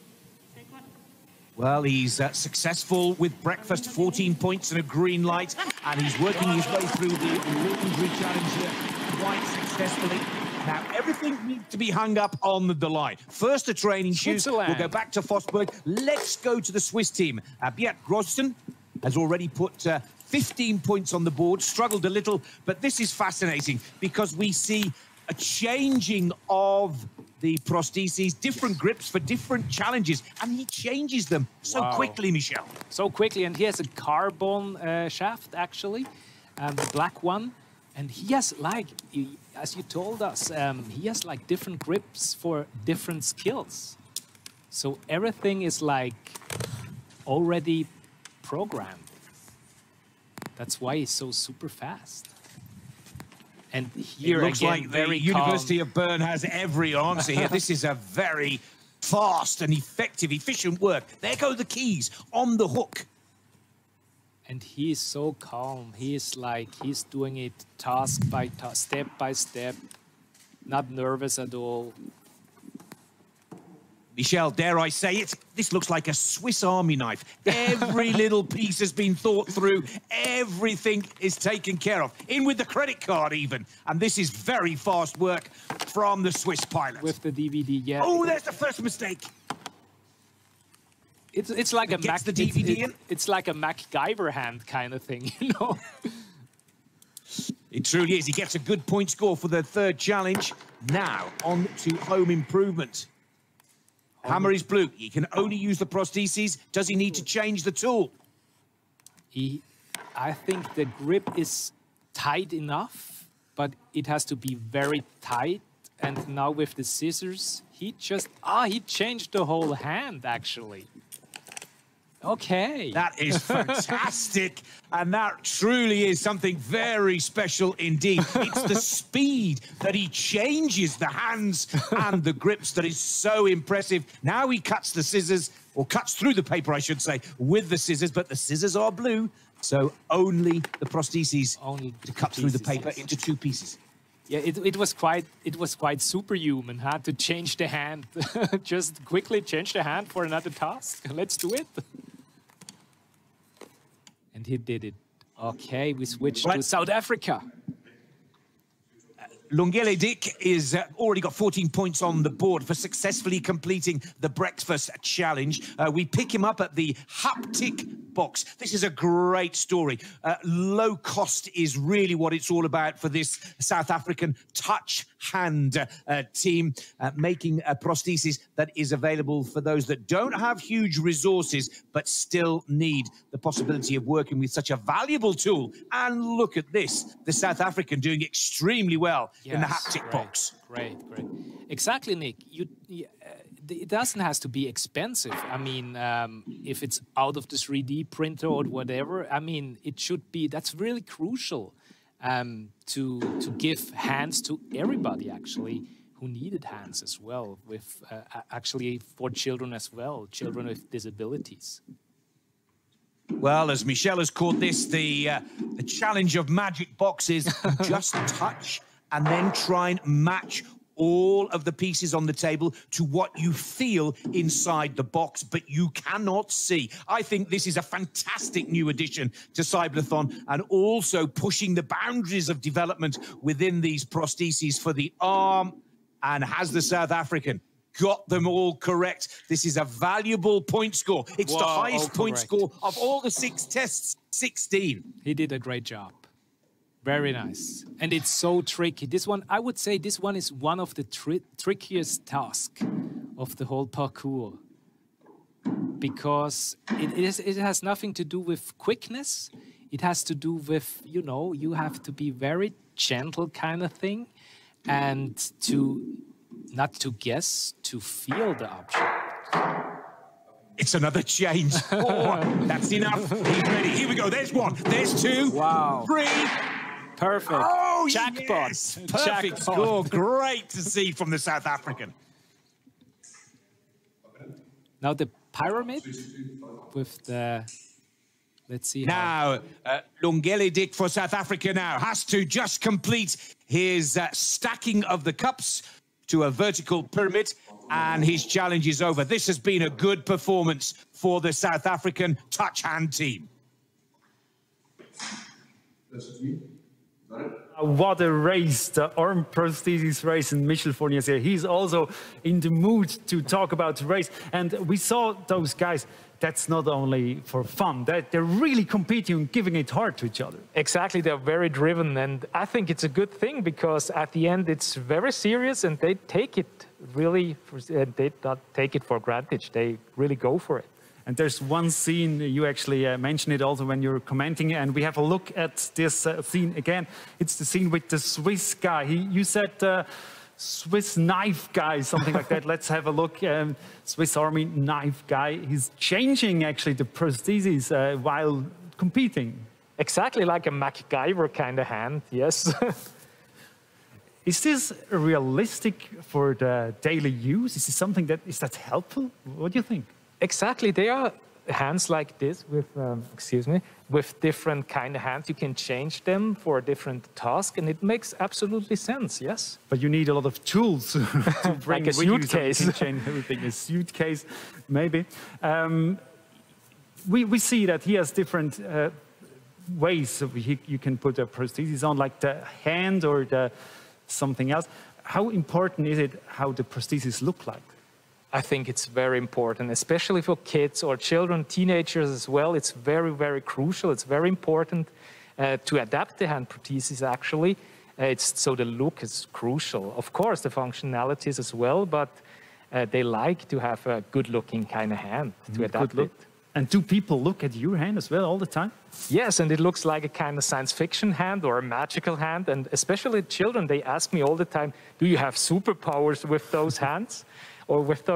Well, he's successful with breakfast, 14 points and a green light, and he's working his way through the legendary challenge here quite successfully. Now, everything needs to be hung up on the line. First, the training shoes. We'll go back to Forsberg. Let's go to the Swiss team. Beat Grosten has already put 15 points on the board, struggled a little, but this is fascinating because we see a changing of the prostheses, different grips for different challenges, and he changes them so quickly, Michel. So quickly, and he has a carbon shaft, actually, the black one, and he has, like, as you told us, he has, like, different grips for different skills. So everything is, like, already programmed. That's why he's so super fast. And here it looks again, like the University of Bern has every answer here. This is a very fast and effective, efficient work. There go the keys on the hook. And he is so calm. He is like, he's doing it task by task, step by step, not nervous at all. Michel, dare I say it, this looks like a Swiss Army knife. Every little piece has been thought through. Everything is taken care of. In with the credit card even. And this is very fast work from the Swiss pilot. With the DVD, yeah. Oh, there's the first mistake. It's like a Mac, the DVD in. It's like a MacGyver hand kind of thing, you know? It truly is. He gets a good point score for the third challenge. Now, on to home improvement. Hammer is blue. He can only use the prostheses. Does he need to change the tool? I think the grip is tight enough, but it has to be very tight. And now with the scissors, he changed the whole hand, actually. Okay. That is fantastic. And that truly is something very special indeed. It's the speed that he changes the hands and the grips that is so impressive. Now he cuts the scissors, or cuts through the paper, I should say, with the scissors, but the scissors are blue, so only the prostheses to cut through the paper into two pieces. Yeah, it was quite superhuman, huh? To change the hand, just quickly change the hand for another task. Let's do it. And he did it. Okay, we switched to South Africa. Lungile Dick is already got 14 points on the board for successfully completing the breakfast challenge. We pick him up at the haptic box. This is a great story. Low cost is really what it's all about for this South African touch hand team, making a prosthesis that is available for those that don't have huge resources but still need the possibility of working with such a valuable tool. And look at this, the South African doing extremely well in the haptic box. Great. Exactly, Nick. It doesn't have to be expensive. I mean, if it's out of the 3D printer or whatever, I mean, it should be, that's really crucial to give hands to everybody, actually, who needed hands as well, with actually for children as well, children with disabilities. Well, as Michel has called this, the challenge of magic boxes, just touch and then try and match all of the pieces on the table to what you feel inside the box, but you cannot see. I think this is a fantastic new addition to CYBATHLON, and also pushing the boundaries of development within these prostheses for the arm. And has the South African got them all correct? This is a valuable point score. It's the highest point score of all the 6 tests, 16. He did a great job. Very nice. And it's so tricky. This one, I would say this one is one of the trickiest tasks of the whole parkour. Because it has nothing to do with quickness. It has to do with, you know, you have to be very gentle kind of thing, and not to guess, to feel the object. It's another change. Oh, that's enough. He's ready. Here we go. There's one. There's two. Wow. Three. Perfect. Oh, jackpot. Yes. Perfect score. Great to see from the South African. Now the pyramid with the, let's see. Now, Lungele for South Africa now has to just complete his stacking of the cups to a vertical pyramid, and his challenge is over. This has been a good performance for the South African touch hand team. What a race, the arm prosthesis race, and Michel Fournier, he's also in the mood to talk about the race. And we saw those guys, that's not only for fun, they're really competing and giving it hard to each other. Exactly, they're very driven, and I think it's a good thing, because at the end it's very serious, and they take it really, they not take it for granted, they really go for it. And there's one scene, you actually mentioned it also when you're commenting, and we have a look at this scene again. It's the scene with the Swiss guy. You said Swiss knife guy, something like that. Let's have a look. Swiss Army knife guy. He's changing actually the prosthesis while competing. Exactly like a MacGyver kind of hand, yes. Is this realistic for the daily use? Is this something that is helpful? What do you think? Exactly, they are hands like this with, with different kind of hands. You can change them for a different task, and it makes absolutely sense, yes. But you need a lot of tools to bring like a suitcase. You can change everything, a suitcase, maybe. We see that he has different ways you can put a prosthesis on, like the hand or something else. How important is it how the prosthesis look like? I think it's very important, especially for kids or children, teenagers as well. It's very, very crucial. It's very important to adapt the hand prosthesis, actually. So the look is crucial. Of course, the functionalities as well, but they like to have a good-looking kind of hand to adapt it. And do people look at your hand as well all the time? Yes, and it looks like a kind of science fiction hand or a magical hand. And especially children, they ask me all the time, do you have superpowers with those hands? Or with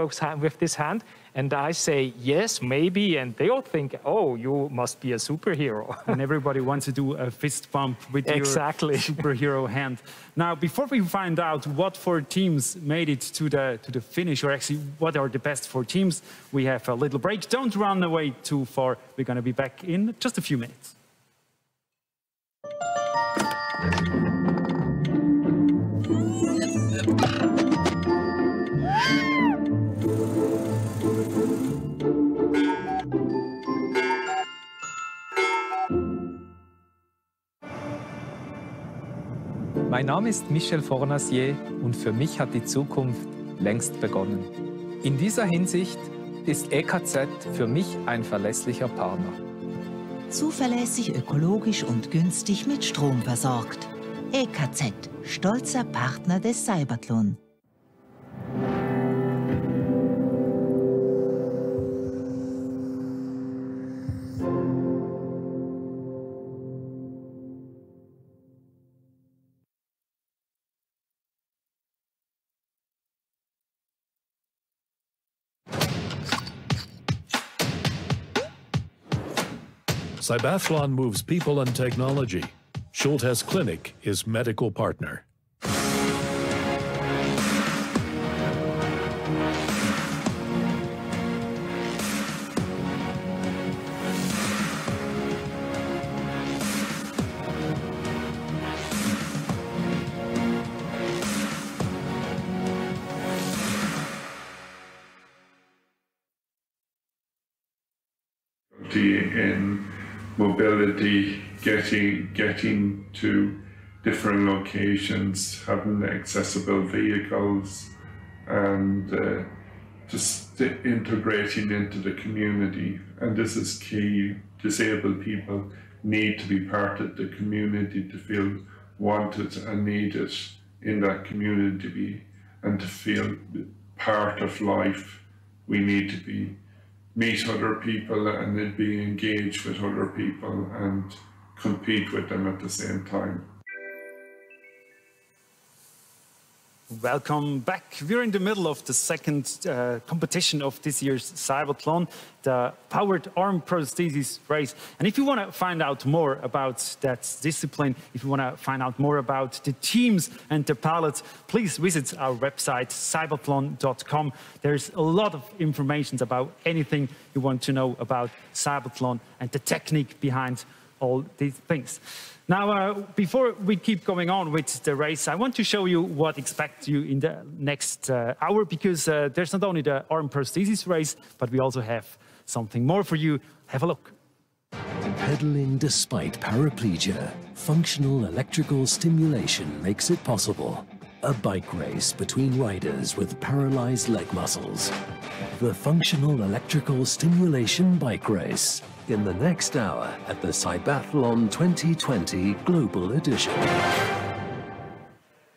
this hand, and I say yes, maybe, and they all think, oh, you must be a superhero. And everybody wants to do a fist bump with your superhero hand. Now, before we find out what 4 teams made it to the finish, or actually what are the best 4 teams, we have a little break. Don't run away too far. We're going to be back in just a few minutes. Mein Name ist Michel Fournier und für mich hat die Zukunft längst begonnen. In dieser Hinsicht ist EKZ für mich ein verlässlicher Partner. Zuverlässig, ökologisch und günstig mit Strom versorgt. EKZ, stolzer Partner des CYBATHLON. CYBATHLON moves people and technology. Schultes Clinic is medical partner. In mobility, getting to different locations, having accessible vehicles, and just integrating into the community. And this is key. Disabled people need to be part of the community to feel wanted and needed in that community, and to feel part of life. We need to meet other people and then be engaged with other people, and compete with them at the same time. Welcome back. We're in the middle of the second competition of this year's CYBATHLON, the powered arm prosthesis race. And if you want to find out more about that discipline, if you want to find out more about the teams and the pilots, please visit our website, CYBATHLON.com. There's a lot of information about anything you want to know about CYBATHLON and the technique behind all these things. Now, before we keep going on with the race, I want to show you what expects you in the next hour, because there's not only the arm prosthesis race, but we also have something more for you. Have a look. Pedaling despite paraplegia, functional electrical stimulation makes it possible. A bike race between riders with paralyzed leg muscles. The Functional Electrical Stimulation Bike Race in the next hour at the CYBATHLON 2020 Global Edition.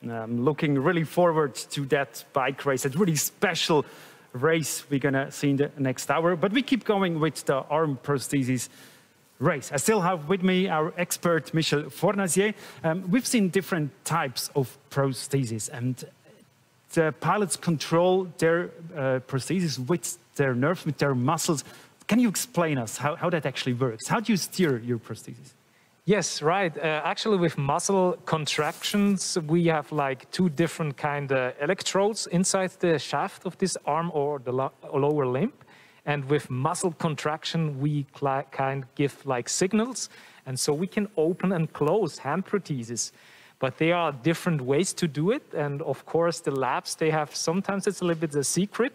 I'm looking really forward to that bike race, that really special race we're gonna see in the next hour. But we keep going with the arm prosthesis race. I still have with me our expert, Michel Fornasier. We've seen different types of prosthesis, and the pilots control their prosthesis with their nerves, with their muscles. Can you explain us how that actually works? How do you steer your prosthesis? Yes, right. Actually, with muscle contractions, we have like two different kind of electrodes inside the shaft of this arm or the lower limb. And with muscle contraction, we kind of give like signals. And so we can open and close hand prostheses. But there are different ways to do it. And of course, the labs, they have, sometimes it's a little bit a secret.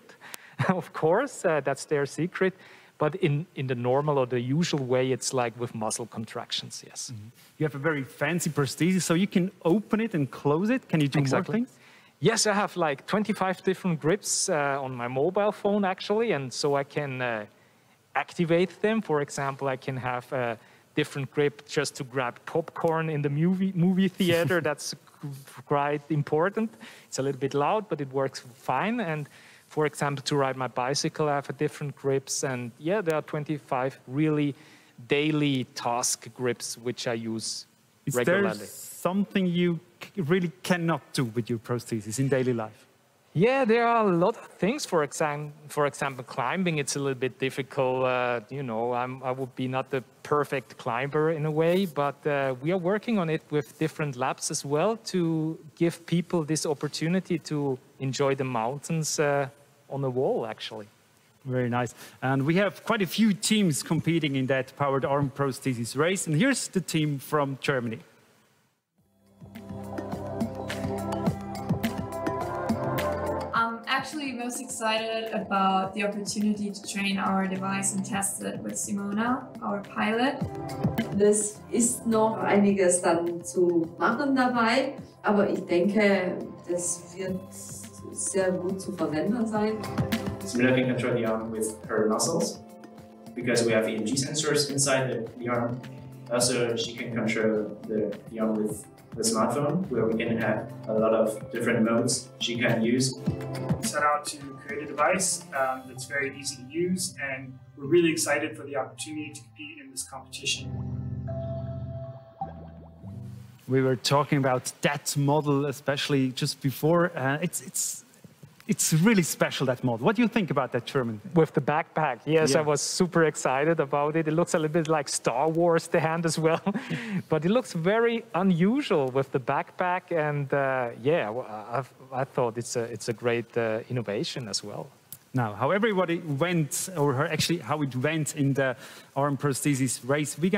Of course, that's their secret. But in the normal or the usual way, it's like with muscle contractions, yes. Mm-hmm. You have a very fancy prosthesis, so you can open it and close it. Can you do more things? Yes, I have like 25 different grips on my mobile phone, actually. And so I can activate them. For example, I can have a different grip just to grab popcorn in the movie theater. That's quite important. It's a little bit loud, but it works fine. And for example, to ride my bicycle, I have a different grips. And yeah, there are 25 really daily task grips, which I use regularly. Is there something you really cannot do with your prosthesis in daily life? Yeah, there are a lot of things. For example, climbing, it's a little bit difficult. You know, I would be not the perfect climber in a way, but we are working on it with different labs as well to give people this opportunity to enjoy the mountains on the wall, actually. Very nice. And we have quite a few teams competing in that powered arm prosthesis race. And here's the team from Germany. I'm actually most excited about the opportunity to train our device and test it with Simona, our pilot. Es ist noch einiges dann zu machen dabei, aber ich denke, das wird sehr gut zu verwenden sein. Simona can control the arm with her muscles because we have EMG sensors inside the arm. Also, she can control the arm with the smartphone, where we can have a lot of different modes she can use. We set out to create a device that's very easy to use, and we're really excited for the opportunity to compete in this competition. We were talking about that model, especially just before. It's really special, that model. What do you think about that German? With the backpack, yes, yeah. I was super excited about it. It looks a little bit like Star Wars, the hand as well. But it looks very unusual with the backpack. And yeah, I thought it's a great innovation as well. Now, how everybody went, or actually how it went in the arm prosthesis race, we're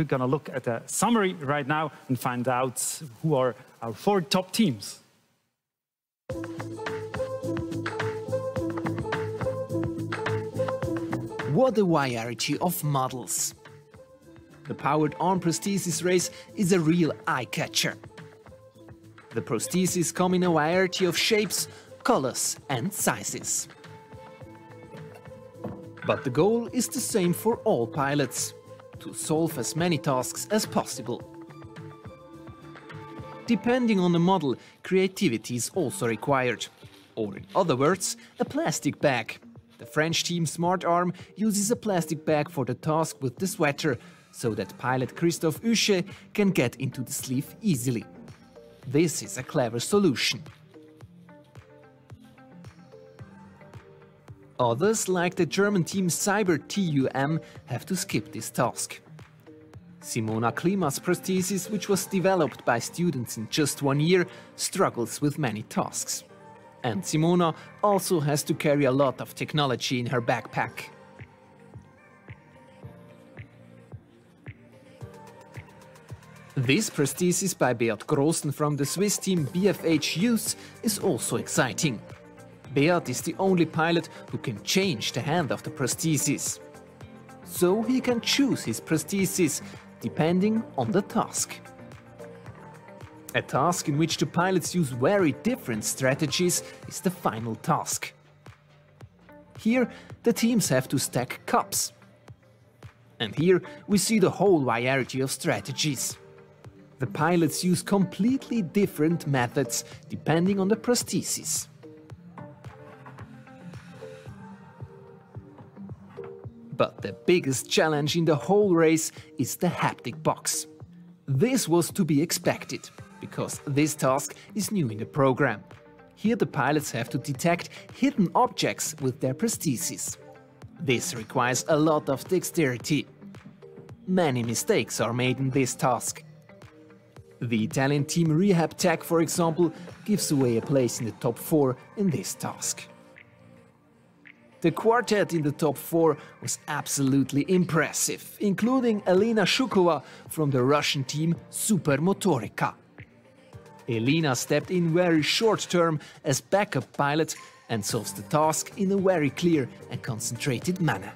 gonna look at a summary right now and find out who are our 4 top teams. What a variety of models. The powered arm prosthesis race is a real eye-catcher. The prostheses come in a variety of shapes, colors and sizes. But the goal is the same for all pilots: to solve as many tasks as possible. Depending on the model, creativity is also required. Or in other words, a plastic bag. The French team Smart Arm uses a plastic bag for the task with the sweater, so that pilot Christoph Usche can get into the sleeve easily. This is a clever solution. Others, like the German team CYBATHLON, have to skip this task. Simona Klima's prosthesis, which was developed by students in just 1 year, struggles with many tasks. And Simona also has to carry a lot of technology in her backpack. This prosthesis by Beat Grossen from the Swiss team BFH Youth is also exciting. Beat is the only pilot who can change the hand of the prosthesis. So he can choose his prosthesis depending on the task. A task in which the pilots use very different strategies is the final task. Here the teams have to stack cups. And here we see the whole variety of strategies. The pilots use completely different methods depending on the prosthesis. But the biggest challenge in the whole race is the haptic box. This was to be expected, because this task is new in the program. Here the pilots have to detect hidden objects with their prosthesis. This requires a lot of dexterity. Many mistakes are made in this task. The Italian team Rehab Tech, for example, gives away a place in the top 4 in this task. The quartet in the top 4 was absolutely impressive, including Elena Shukova from the Russian team Supermotorika. Elena stepped in very short term as backup pilot and solves the task in a very clear and concentrated manner.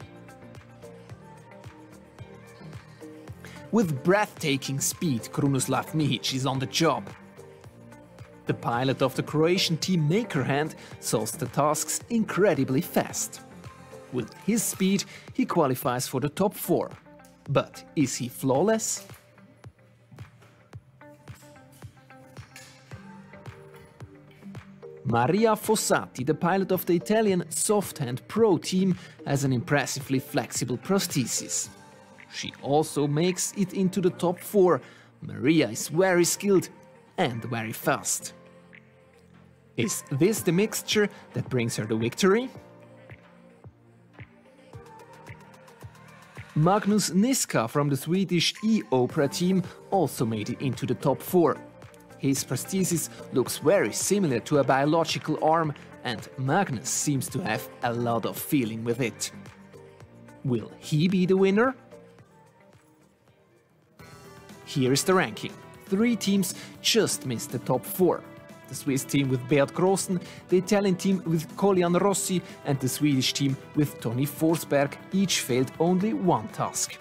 With breathtaking speed, Krunoslav Mihic is on the job. The pilot of the Croatian team Makerhand solves the tasks incredibly fast. With his speed, he qualifies for the top 4. But is he flawless? Maria Fossati, the pilot of the Italian Softhand Pro team, has an impressively flexible prosthesis. She also makes it into the top 4. Maria is very skilled and very fast. Is this the mixture that brings her the victory? Magnus Niska from the Swedish E-Opera team also made it into the top 4. His prosthesis looks very similar to a biological arm, and Magnus seems to have a lot of feeling with it. Will he be the winner? Here is the ranking. 3 teams just missed the top 4. The Swiss team with Beat Grossen, the Italian team with Collian Rossi and the Swedish team with Tony Forsberg each failed only 1 task.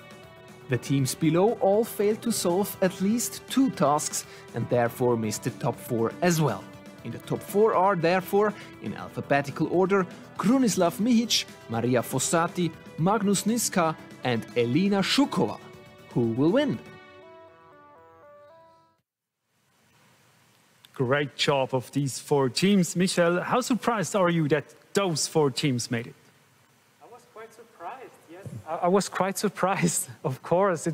The teams below all failed to solve at least 2 tasks and therefore missed the top 4 as well. In the top 4 are therefore, in alphabetical order, Krunoslav Mihic, Maria Fossati, Magnus Niska and Elena Shukova. Who will win? Great job of these 4 teams. Michel, how surprised are you that those 4 teams made it? I was quite surprised, yes. I was quite surprised, of course,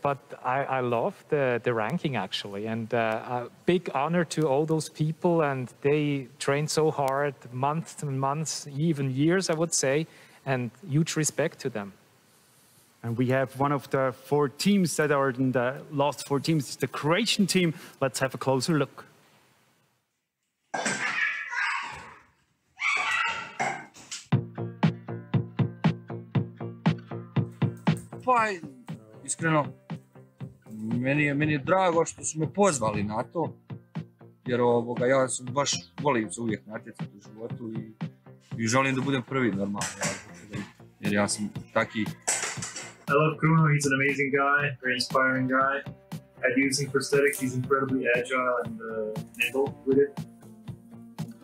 but I love the ranking actually, and a big honor to all those people, and they trained so hard, months and months, even years I would say, and huge respect to them. And we have one of the 4 teams that are in the last 4 teams, it's the Croatian team. Let's have a closer look. Pa, iskreno, meni je drago što su me pozvali na to, jer ja baš volim se uvijek natjecati u životu i želim da budem prvi normalno, jer ja sam taki. I love Kruno, he's an amazing guy, very inspiring guy. At using prosthetics, he's incredibly agile and nimble with it.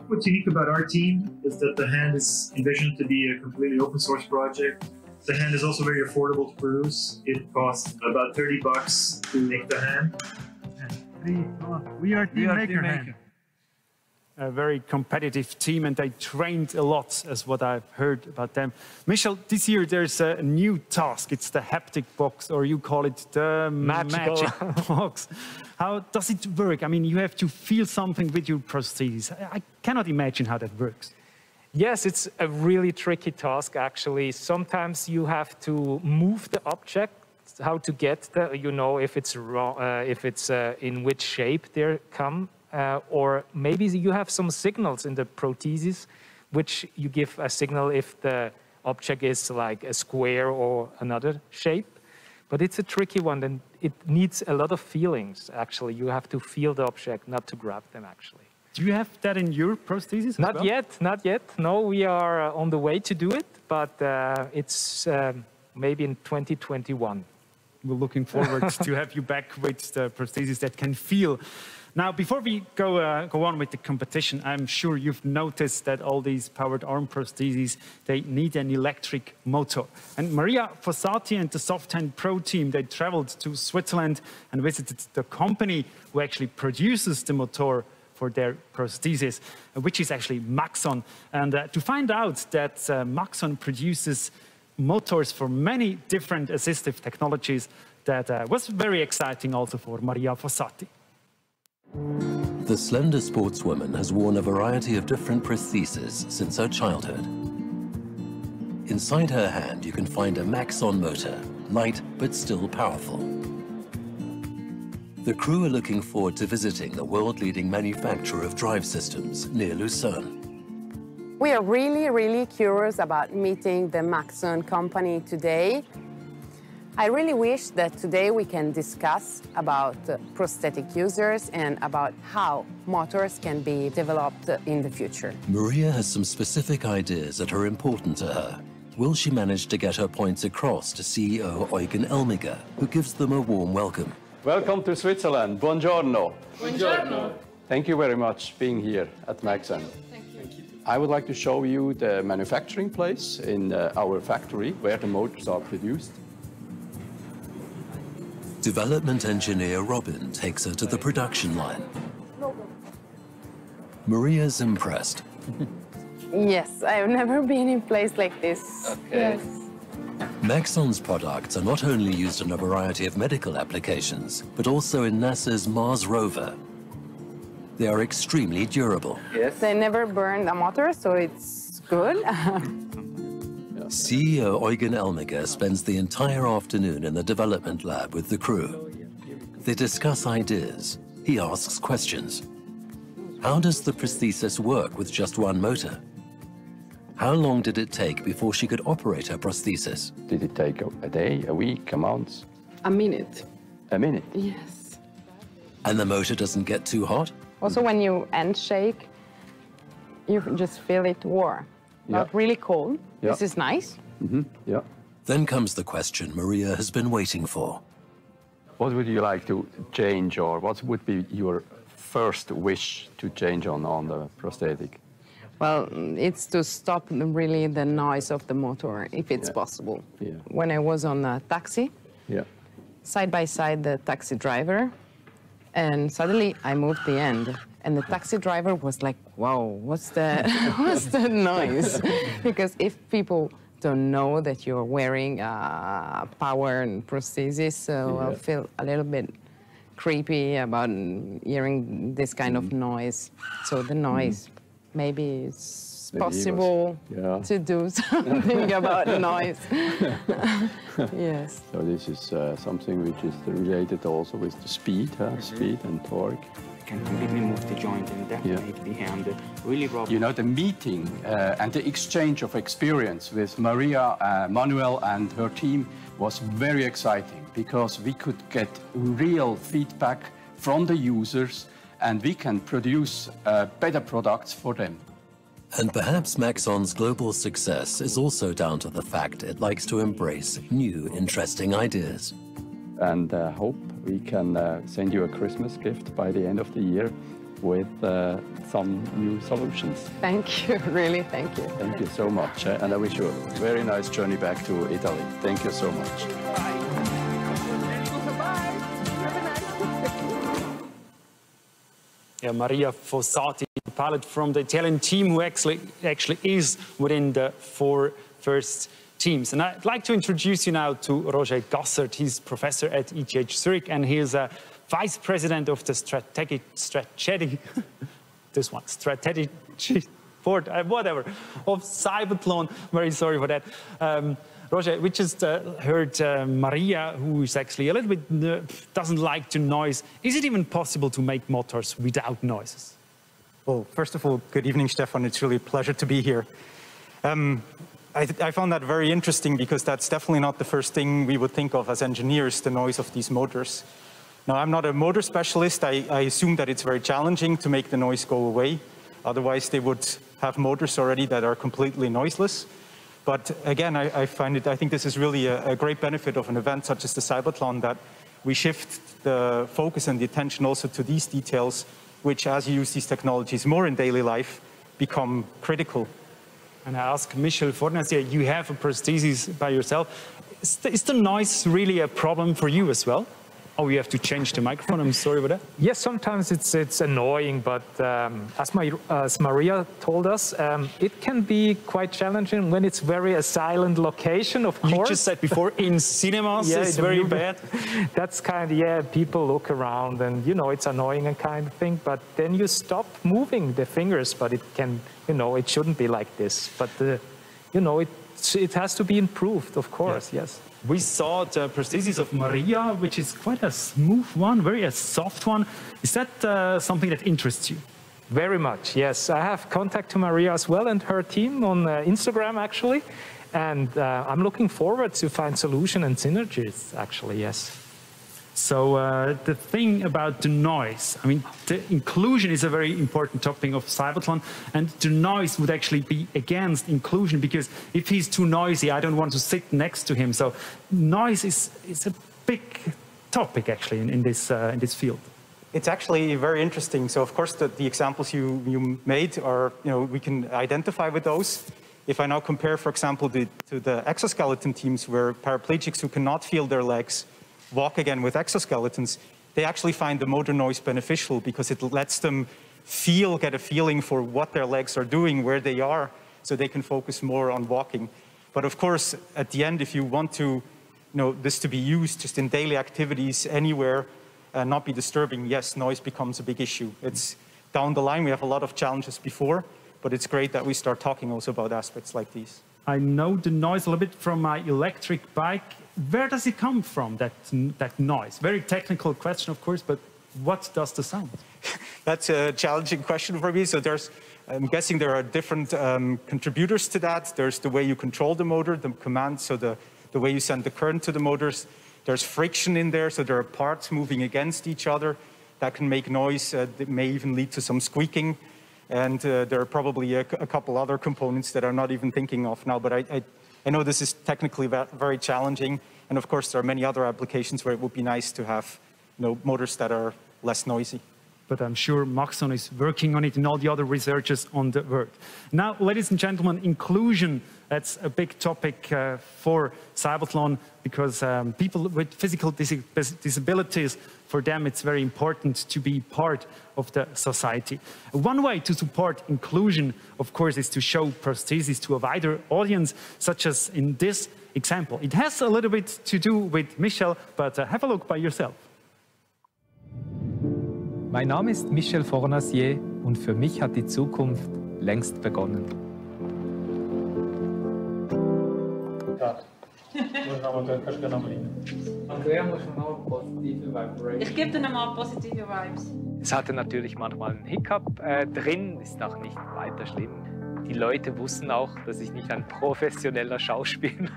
What's unique about our team is that the hand is envisioned to be a completely open source project. The hand is also very affordable to produce. It costs about $30 to make the hand. We are Team Makerhand. a very competitive team, and they trained a lot, as what I've heard about them. Michel, this year there's a new task. It's the haptic box, or you call it the magic box. How does it work? I mean, you have to feel something with your prosthesis. I cannot imagine how that works. Yes, it's a really tricky task, actually. Sometimes you have to move the object, how to get the, you know, if it's wrong, if it's in which shape they come. Or maybe you have some signals in the prosthesis, which you give a signal if the object is like a square or another shape. But it's a tricky one, and it needs a lot of feelings, actually. You have to feel the object, not to grab them, actually. Do you have that in your prosthesis? Not yet, not yet. No, we are on the way to do it, but it's maybe in 2021. We're looking forward to have you back with the prosthesis that can feel. Now, before we go on with the competition, I'm sure you've noticed that all these powered arm prostheses, they need an electric motor. And Maria Fossati and the SoftHand Pro team, they traveled to Switzerland and visited the company who actually produces the motor for their prosthesis, which is actually Maxon. And to find out that Maxon produces motors for many different assistive technologies, that was very exciting also for Maria Fossati. The slender sportswoman has worn a variety of different prostheses since her childhood. Inside her hand, you can find a Maxon motor, light but still powerful. The crew are looking forward to visiting the world-leading manufacturer of drive systems near Lucerne. We are really curious about meeting the Maxon company today. I really wish that today we can discuss about prosthetic users and about how motors can be developed in the future. Maria has some specific ideas that are important to her. Will she manage to get her points across to CEO Eugen Elmiger, who gives them a warm welcome? Welcome to Switzerland. Buongiorno. Buongiorno. Thank you very much being here at Maxon. Thank you. I would like to show you the manufacturing place in our factory where the motors are produced. Development engineer Robin takes her to the production line. Maria's impressed. Yes, I've never been in a place like this. Okay. Yes. Maxon's products are not only used in a variety of medical applications, but also in NASA's Mars rover. They are extremely durable. Yes. They never burn a motor, so it's good. CEO Eugen Elmiger spends the entire afternoon in the development lab with the crew. They discuss ideas. He asks questions. How does the prosthesis work with just one motor? How long did it take before she could operate her prosthesis? Did it take a day, a week, a month? A minute. A minute? Yes. And the motor doesn't get too hot? Also, when you end shake, you can just feel it warm. Not really cold. Yeah. This is nice. Yeah. Then comes the question Maria has been waiting for. What would you like to change, or what would be your first wish to change on the prosthetic? Well, it's to stop really the noise of the motor, if it's possible. Yeah. When I was on a taxi, side by side the taxi driver, and suddenly I moved the end. And the taxi driver was like, wow, what's that noise? Because if people don't know that you're wearing a power and prosthesis, so I feel a little bit creepy about hearing this kind of noise. So the noise, maybe it's possible to do something about noise. Yes. So this is something which is related also with the speed, speed and torque. Can completely move the joint and that make the hand really rough. You know, the meeting and the exchange of experience with Maria, Manuel and her team was very exciting because we could get real feedback from the users and we can produce better products for them. And perhaps Maxon's global success is also down to the fact it likes to embrace new, interesting ideas. And hope we can send you a Christmas gift by the end of the year with some new solutions. Thank you, really, thank you. Thank you so much, and I wish you a very nice journey back to Italy. Thank you so much. Yeah, Maria Fossati, pilot from the Italian team who actually is within the 4 first teams. And I'd like to introduce you now to Roger Gassert. He's professor at ETH Zurich, and he's a vice president of the strategic board, whatever, of CYBATHLON. Very sorry for that. Roger, we just heard Maria, who is actually a little bit, doesn't like the noise. Is it even possible to make motors without noises? Well, first of all, good evening, Stefan. It's really a pleasure to be here. I found that very interesting because that's definitely not the first thing we would think of as engineers, the noise of these motors. Now, I'm not a motor specialist. I assume that it's very challenging to make the noise go away. Otherwise, they would have motors already that are completely noiseless. But again, I think this is really a great benefit of an event such as the CYBATHLON, that we shift the focus and the attention also to these details, which, as you use these technologies more in daily life, become critical. And I ask Michel Fornacier, you have a prosthesis by yourself. Is the noise really a problem for you as well? Oh, you have to change the microphone. I'm sorry about that. Yes, sometimes it's annoying, but as Maria told us, it can be quite challenging when it's very a silent location, of course. You just said before, in cinemas, yeah, it's very bad. That's kind of, yeah, people look around and, you know, it's annoying and kind of thing, but then you stop moving the fingers, but it can, you know, it shouldn't be like this. But, you know, it has to be improved, of course, yes. We saw the prosthesis of Maria, which is quite a smooth one, very soft one. Is that something that interests you? Very much, yes. I have contact to Maria as well and her team on Instagram, actually. And I'm looking forward to find solution and synergies, actually, yes. So the thing about the noise, I mean, the inclusion is a very important topic of CYBATHLON, and the noise would actually be against inclusion, because if he's too noisy, I don't want to sit next to him. So noise is a big topic, actually, in this field. It's actually very interesting. So, of course, the examples you made are, you know, we can identify with those. If I now compare, for example, to the exoskeleton teams, where paraplegics who cannot feel their legs walk again with exoskeletons, they actually find the motor noise beneficial because it lets them get a feeling for what their legs are doing, where they are, so they can focus more on walking. But of course, at the end, if you want to, you know, this to be used just in daily activities anywhere and not be disturbing, yes, noise becomes a big issue. It's down the line, we have a lot of challenges before, but it's great that we start talking also about aspects like these. I know the noise a little bit from my electric bike. Where does it come from, that noise? Very technical question, of course, but what does the sound? That's a challenging question for me. So I'm guessing there are different contributors to that. There's the way you control the motor, the command, so the way you send the current to the motors. There's friction in there, so there are parts moving against each other that can make noise. That may even lead to some squeaking. And there are probably a couple other components that I'm not even thinking of now, but I know this is technically very challenging, and of course there are many other applications where it would be nice to have, you know, motors that are less noisy. But I'm sure Maxon is working on it and all the other researchers on the world. Now, ladies and gentlemen, inclusion, that's a big topic for CYBATHLON, because people with physical disabilities, for them it's very important to be part of the society. One way to support inclusion, of course, is to show prosthesis to a wider audience, such as in this example. It has a little bit to do with Michel, but have a look by yourself. Mein Name ist Michel Fornacier und für mich hat die Zukunft längst begonnen. Ich gebe dir nochmal positive Vibes. Es hatte natürlich manchmal einen Hiccup drin, ist auch nicht weiter schlimm. Die Leute wussten auch, dass ich nicht ein professioneller Schauspieler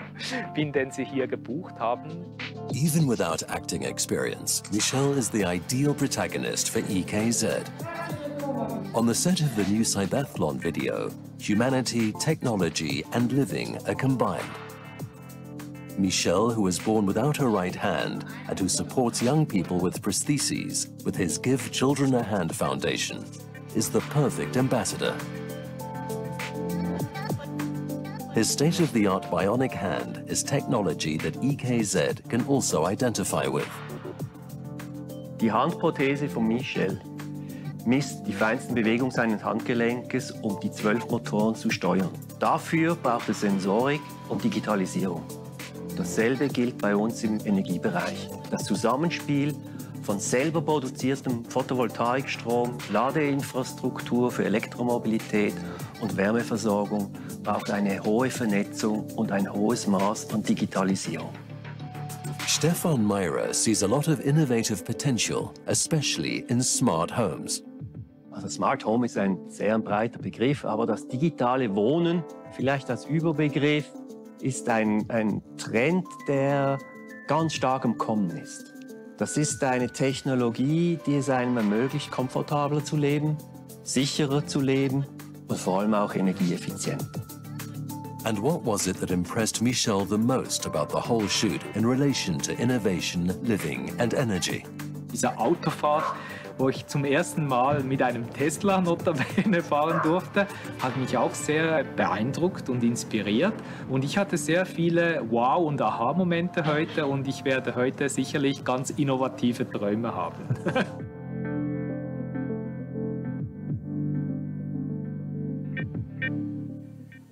bin, den sie hier gebucht haben. Even without acting experience, Michel is the ideal protagonist for EKZ. On the set of the new CYBATHLON video, humanity, technology, and living are combined. Michel, who was born without a right hand and who supports young people with prostheses with his Give Children a Hand Foundation, is the perfect ambassador. His state-of-the-art bionic hand is technology that EKZ can also identify with. Die Handprothese von Michel. misst die feinsten Bewegungen seines Handgelenkes, um die 12 Motoren zu steuern. Dafür braucht es Sensorik und Digitalisierung. Dasselbe gilt bei uns im Energiebereich. Das Zusammenspiel von selber produziertem Photovoltaikstrom, Ladeinfrastruktur für Elektromobilität und Wärmeversorgung braucht eine hohe Vernetzung und ein hohes Maß an Digitalisierung. Stefan Meyer sees a lot of innovative potential, especially in smart homes. Also Smart Home ist ein sehr breiter Begriff, aber das digitale Wohnen, vielleicht als Überbegriff, ist ein Trend, der ganz stark im Kommen ist. Das ist eine Technologie, die es einem ermöglicht, komfortabler zu leben, sicherer zu leben und vor allem auch energieeffizient. And what was it that impressed Michel the most about the whole shoot in relation to innovation, living and energy? Diese Autofahrt, wo ich zum ersten Mal mit einem Tesla notabene fahren durfte, hat mich auch sehr beeindruckt und inspiriert. Und ich hatte sehr viele Wow- und Aha-Momente heute und ich werde heute sicherlich ganz innovative Träume haben.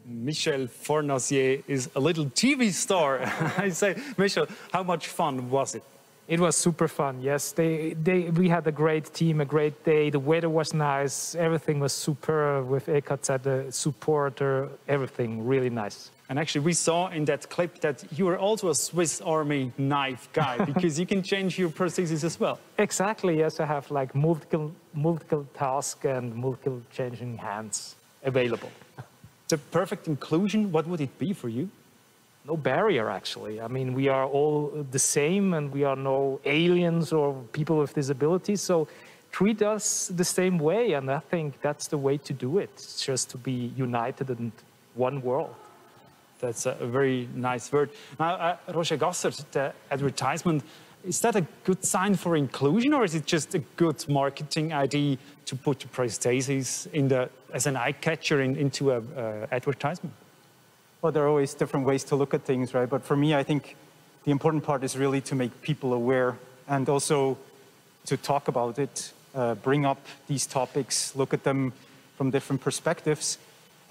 Michel Fornacier is a little TV star. I say, Michel, how much fun was it? It was super fun, yes. We had a great team, a great day. The weather was nice. Everything was super with EKZ, the support, everything really nice. And actually, we saw in that clip that you are also a Swiss Army knife guy because you can change your prosthesis as well. Exactly, yes. I have like multiple tasks and multiple changing hands available. The perfect inclusion, what would it be for you? No barrier, actually. I mean, we are all the same and we are no aliens or people with disabilities, so treat us the same way, and I think that's the way to do it. It's just to be united in one world. That's a very nice word. Now, Roger Gasser, the advertisement, is that a good sign for inclusion, or is it just a good marketing idea to put the prosthesis as an eye catcher into an advertisement? Well, there are always different ways to look at things, right? But for me, I think the important part is really to make people aware and also to talk about it, bring up these topics, look at them from different perspectives.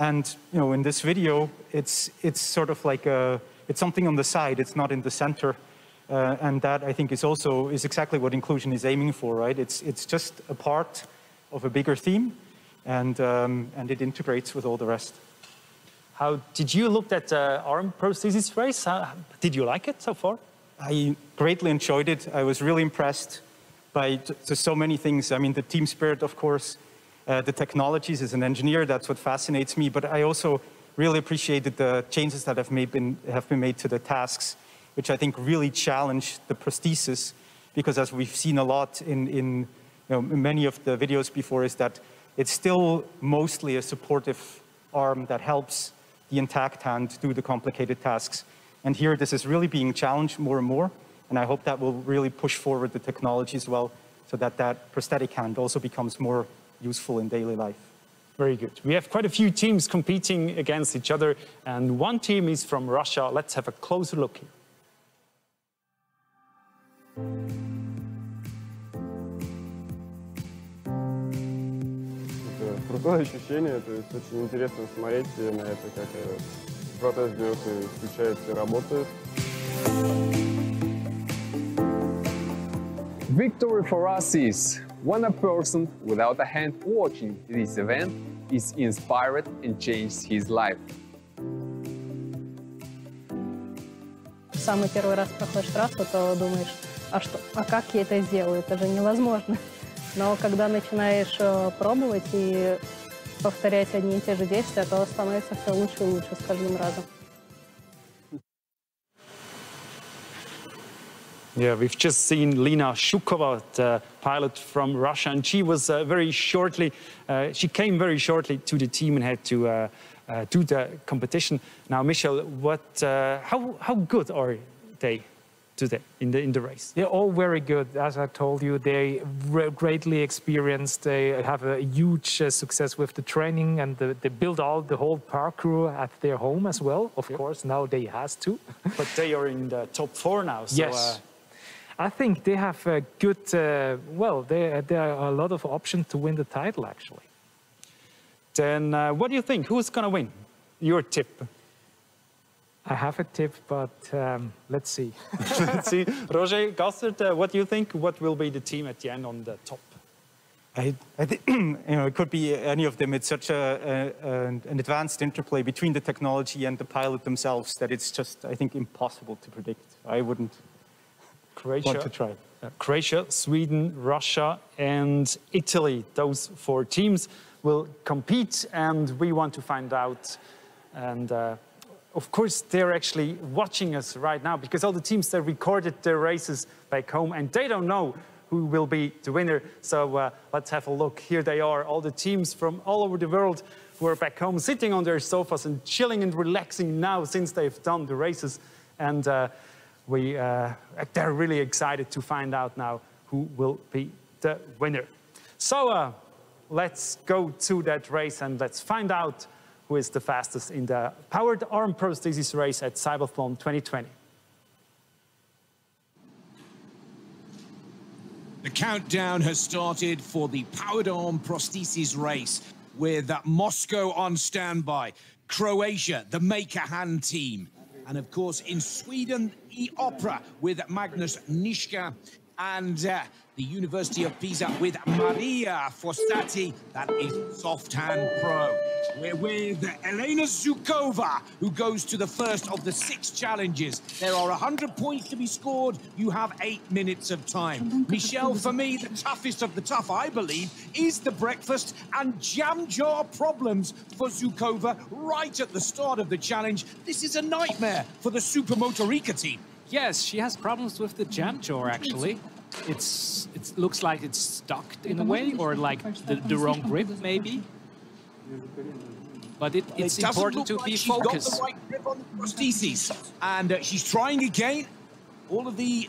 And, you know, in this video, it's sort of like it's something on the side, it's not in the center. And that, I think, is exactly what inclusion is aiming for, right? It's just a part of a bigger theme, and it integrates with all the rest. How did you look at the arm prosthesis race? Did you like it so far? I greatly enjoyed it. I was really impressed by so many things. I mean, the team spirit, of course, the technologies. As an engineer, that's what fascinates me. But I also really appreciated the changes that have been made to the tasks, which I think really challenge the prosthesis, because as we've seen a lot in many of the videos before, is that it's still mostly a supportive arm that helps the intact hand do the complicated tasks. And here this is really being challenged more and more, and I hope that will really push forward the technology as well, so that that prosthetic hand also becomes more useful in daily life. Very good. We have quite a few teams competing against each other, and one team is from Russia. Let's have a closer look here. Крутое ощущение, то есть очень интересно смотреть на это, как протез берет и включается и работает. Victory for us is when a person without a hand watching this event is inspired and changes his life. Самый первый раз проходишь трассу, то думаешь, а как я это сделаю? Это же невозможно. Но когда начинаешь пробовать и повторять одни и те же действия, то становится все лучше и лучше с каждым разом. Yeah, we've just seen Lina Shukova, the pilot from Russia, and she was she came very shortly to the team and had to do the competition. Now, Michel, how good are they today in the race? They're all very good. As I told you, they greatly experienced. They have a huge success with the training, and they build the whole parkour at their home as well. Of course, now they has to. But they are in the top 4 now. So, yes. I think they have a good, well, there are a lot of options to win the title, actually. Then what do you think? Who's going to win? Your tip? I have a tip, but let's see. Let's see. Roger Gassert, what do you think? What will be the team at the end on the top? I think it could be any of them. It's such an advanced interplay between the technology and the pilot themselves that it's just, I think, impossible to predict. I wouldn't want to try. Croatia, Sweden, Russia, and Italy. Those 4 teams will compete, and we want to find out. And of course, they're actually watching us right now because all the teams that recorded their races back home, and they don't know who will be the winner. So let's have a look. Here they are, all the teams from all over the world who are back home, sitting on their sofas and chilling and relaxing now since they've done the races. And they're really excited to find out now who will be the winner. So let's go to that race and let's find out who is the fastest in the powered arm prosthesis race at CYBATHLON 2020. The countdown has started for the powered arm prosthesis race with Moscow on standby, Croatia, the Maker Hand team, and of course in Sweden, E-Opera with Magnus Nischka, and the University of Pisa with Maria Fossati, that is Soft Hand Pro. We're with Elena Zukova, who goes to the first of the 6 challenges. There are 100 points to be scored. You have 8 minutes of time. Michelle, for me, the toughest of the tough, I believe, is the breakfast and jam jar problems for Zukova right at the start of the challenge. This is a nightmare for the Supermotorica team. Yes, she has problems with the jam jar, actually. It looks like it's stuck in a way, or like the wrong grip, maybe. But it's important to be focused. She's got the right grip on the prostheses, and she's trying again. All of the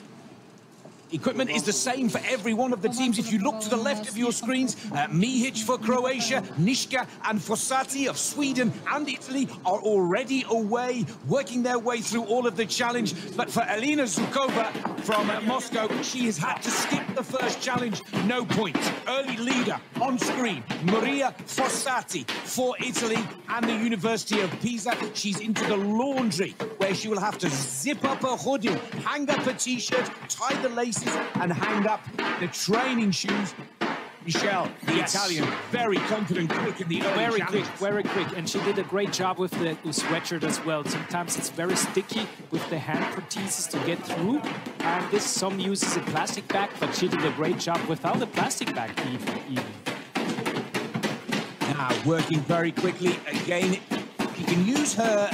equipment is the same for every one of the teams. If you look to the left of your screens, Mihic for Croatia, Nischka and Fossati of Sweden and Italy are already away, working their way through all of the challenge. But for Elena Zukova from Moscow, she has had to skip the first challenge. No points. Early leader on screen, Maria Fossati for Italy and the University of Pisa. She's into the laundry, where she will have to zip up her hoodie, hang up her t-shirt, tie the laces, and hang up the training shoes. Michelle, the Italian, very confident, quick in the early challenge. Very quick, and she did a great job with the sweatshirt as well. Sometimes it's very sticky with the hand prosthesis to get through, and some uses a plastic bag, but she did a great job without a plastic bag even. Now, working very quickly again, you can use her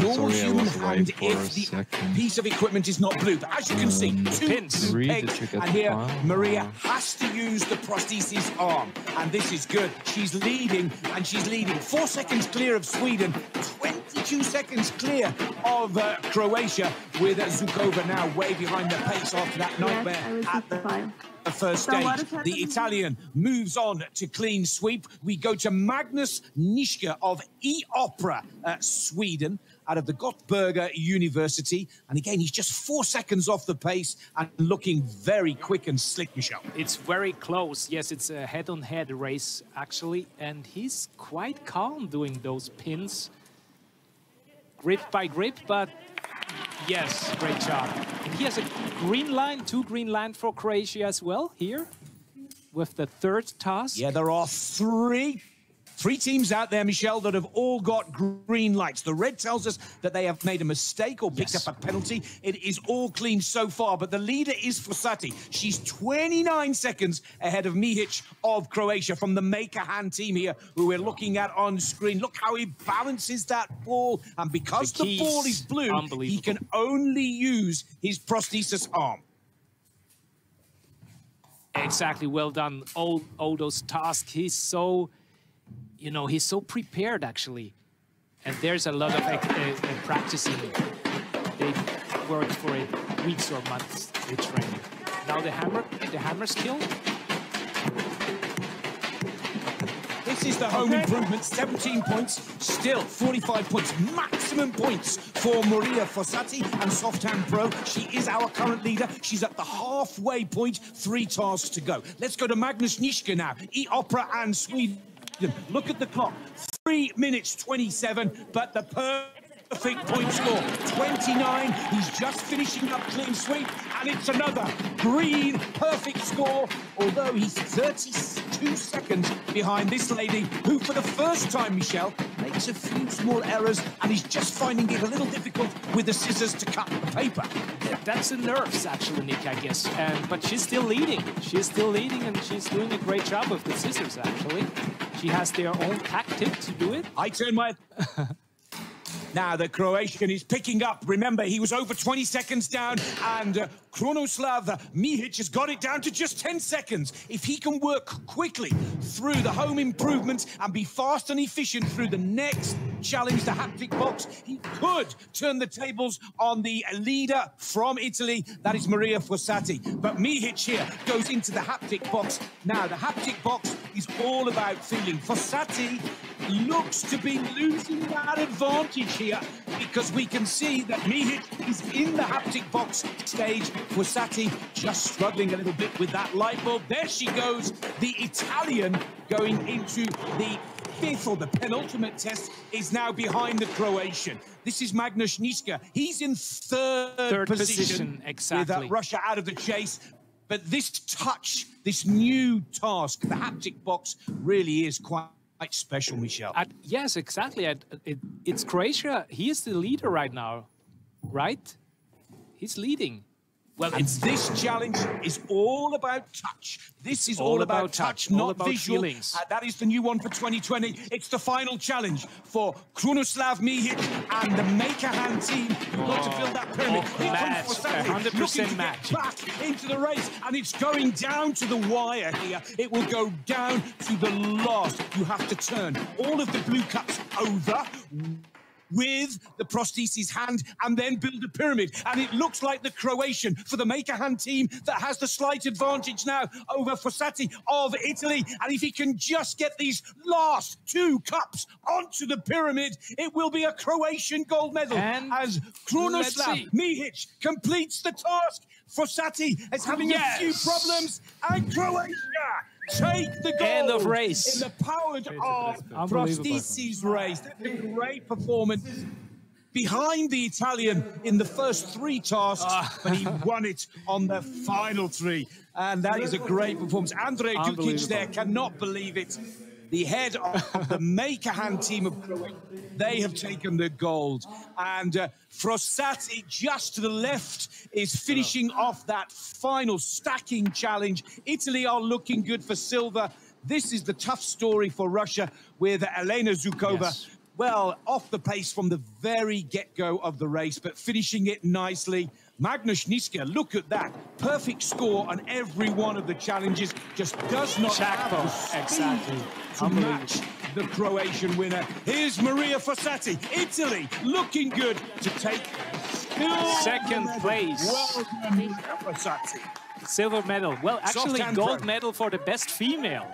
normal human hand if the piece of equipment is not blue. But as you can see, 2 pins, pegs, and here Maria has to use the prosthesis arm. And this is good. She's leading, and she's leading 4 seconds clear of Sweden, 22 seconds clear of Croatia, with Zukova now way behind the pace after that nightmare at the first stage. The Italian moves on to clean sweep. We go to Magnus Nischka of E-Opera, Sweden, out of the Göteborg University. And again, he's just 4 seconds off the pace and looking very quick and slick, Michelle. It's very close. Yes, it's a head-on-head race, actually. And he's quite calm doing those pins, grip by grip, but yes, great job. And he has a green line, 2 green lines for Croatia as well here with the 3rd task. Yeah, there are three teams out there, Michelle, that have all got green lights. The red tells us that they have made a mistake or picked up a penalty. It is all clean so far, but the leader is Fossati. She's 29 seconds ahead of Mihic of Croatia from the Maker Hand team here, who we're looking at on screen. Look how he balances that ball, and because the ball is blue, he can only use his prosthesis arm. Exactly, well done. All those tasks, he's so... You know, he's so prepared, actually. And there's a lot of practicing. They worked for it weeks or months, they train. Now the hammer skill. This is the home improvement, 17 points, still 45 points, maximum points for Maria Fossati and Soft Hand Pro. She is our current leader. She's at the half halfway point, 3 tasks to go. Let's go to Magnus Nischke now. E-Opera and Sweden. Look at the clock. 3 minutes 27, but the perfect point score. 29. He's just finishing up clean sweep, and it's another green perfect score, although he's 32 seconds behind this lady, who for the first time, Michelle, makes a few small errors, and he's just finding it a little difficult with the scissors to cut the paper. That's the nerves, actually, Nick, I guess. But she's still leading. She's still leading, and she's doing a great job with the scissors, actually. She has their own tactic to do it. I turn my... Now the Croatian is picking up. Remember, he was over 20 seconds down, and Krunoslav Mihic has got it down to just 10 seconds. If he can work quickly through the home improvements and be fast and efficient through the next challenge, the haptic box, he could turn the tables on the leader from Italy. That is Maria Fossati. But Mihic here goes into the haptic box. Now, the haptic box is all about feeling. Fossati looks to be losing that advantage here, because we can see that Mihic is in the haptic box stage. Fossati just struggling a little bit with that light bulb. There she goes, the Italian going into the 5th or the penultimate test is now behind the Croatian. This is Magnus Nischke. He's in third position exactly. With Russia out of the chase. But this touch, this new task, the haptic box, really is quite special, Michelle. Yes, exactly. It's Croatia. He is the leader right now, right? He's leading. Well, this challenge is all about touch. This is all about touch, not about visual. Feelings. That is the new one for 2020. It's the final challenge for Krunoslav Mihic and the Makerhan team. You've got to build that pyramid. Here match, comes Fossati, 100% looking to match. get back into the race, and it's going down to the wire here. It will go down to the last. You have to turn all of the blue cups over with the prosthesis hand and then build a pyramid. And it looks like the Croatian for the Makerhan team that has the slight advantage now over Fossati of Italy. And if he can just get these last 2 cups onto the pyramid, it will be a Croatian gold medal. And as Krunoslav Mihic completes the task, Fossati is having a few problems, and Croatia take the gold. End of race. In the powered prosthesis race. That's a great performance behind the Italian in the first 3 tasks, but he won it on the final 3. And that is a great performance. Andrej Dukic there cannot believe it. The head of the Makerhan team of Croatia, they have taken the gold. And Fossati, just to the left, is finishing off that final stacking challenge. Italy are looking good for silver. This is the tough story for Russia with Elena Zhukova. Yes. Well, off the pace from the very get-go of the race, but finishing it nicely. Magnus Nischke, look at that. Perfect score on every one of the challenges. Just does not have the speed to match the Croatian winner. Here's Maria Fossati, Italy, looking good to take second place. Well done, Maria Fossati. Silver medal. Well, actually, gold medal for the best female.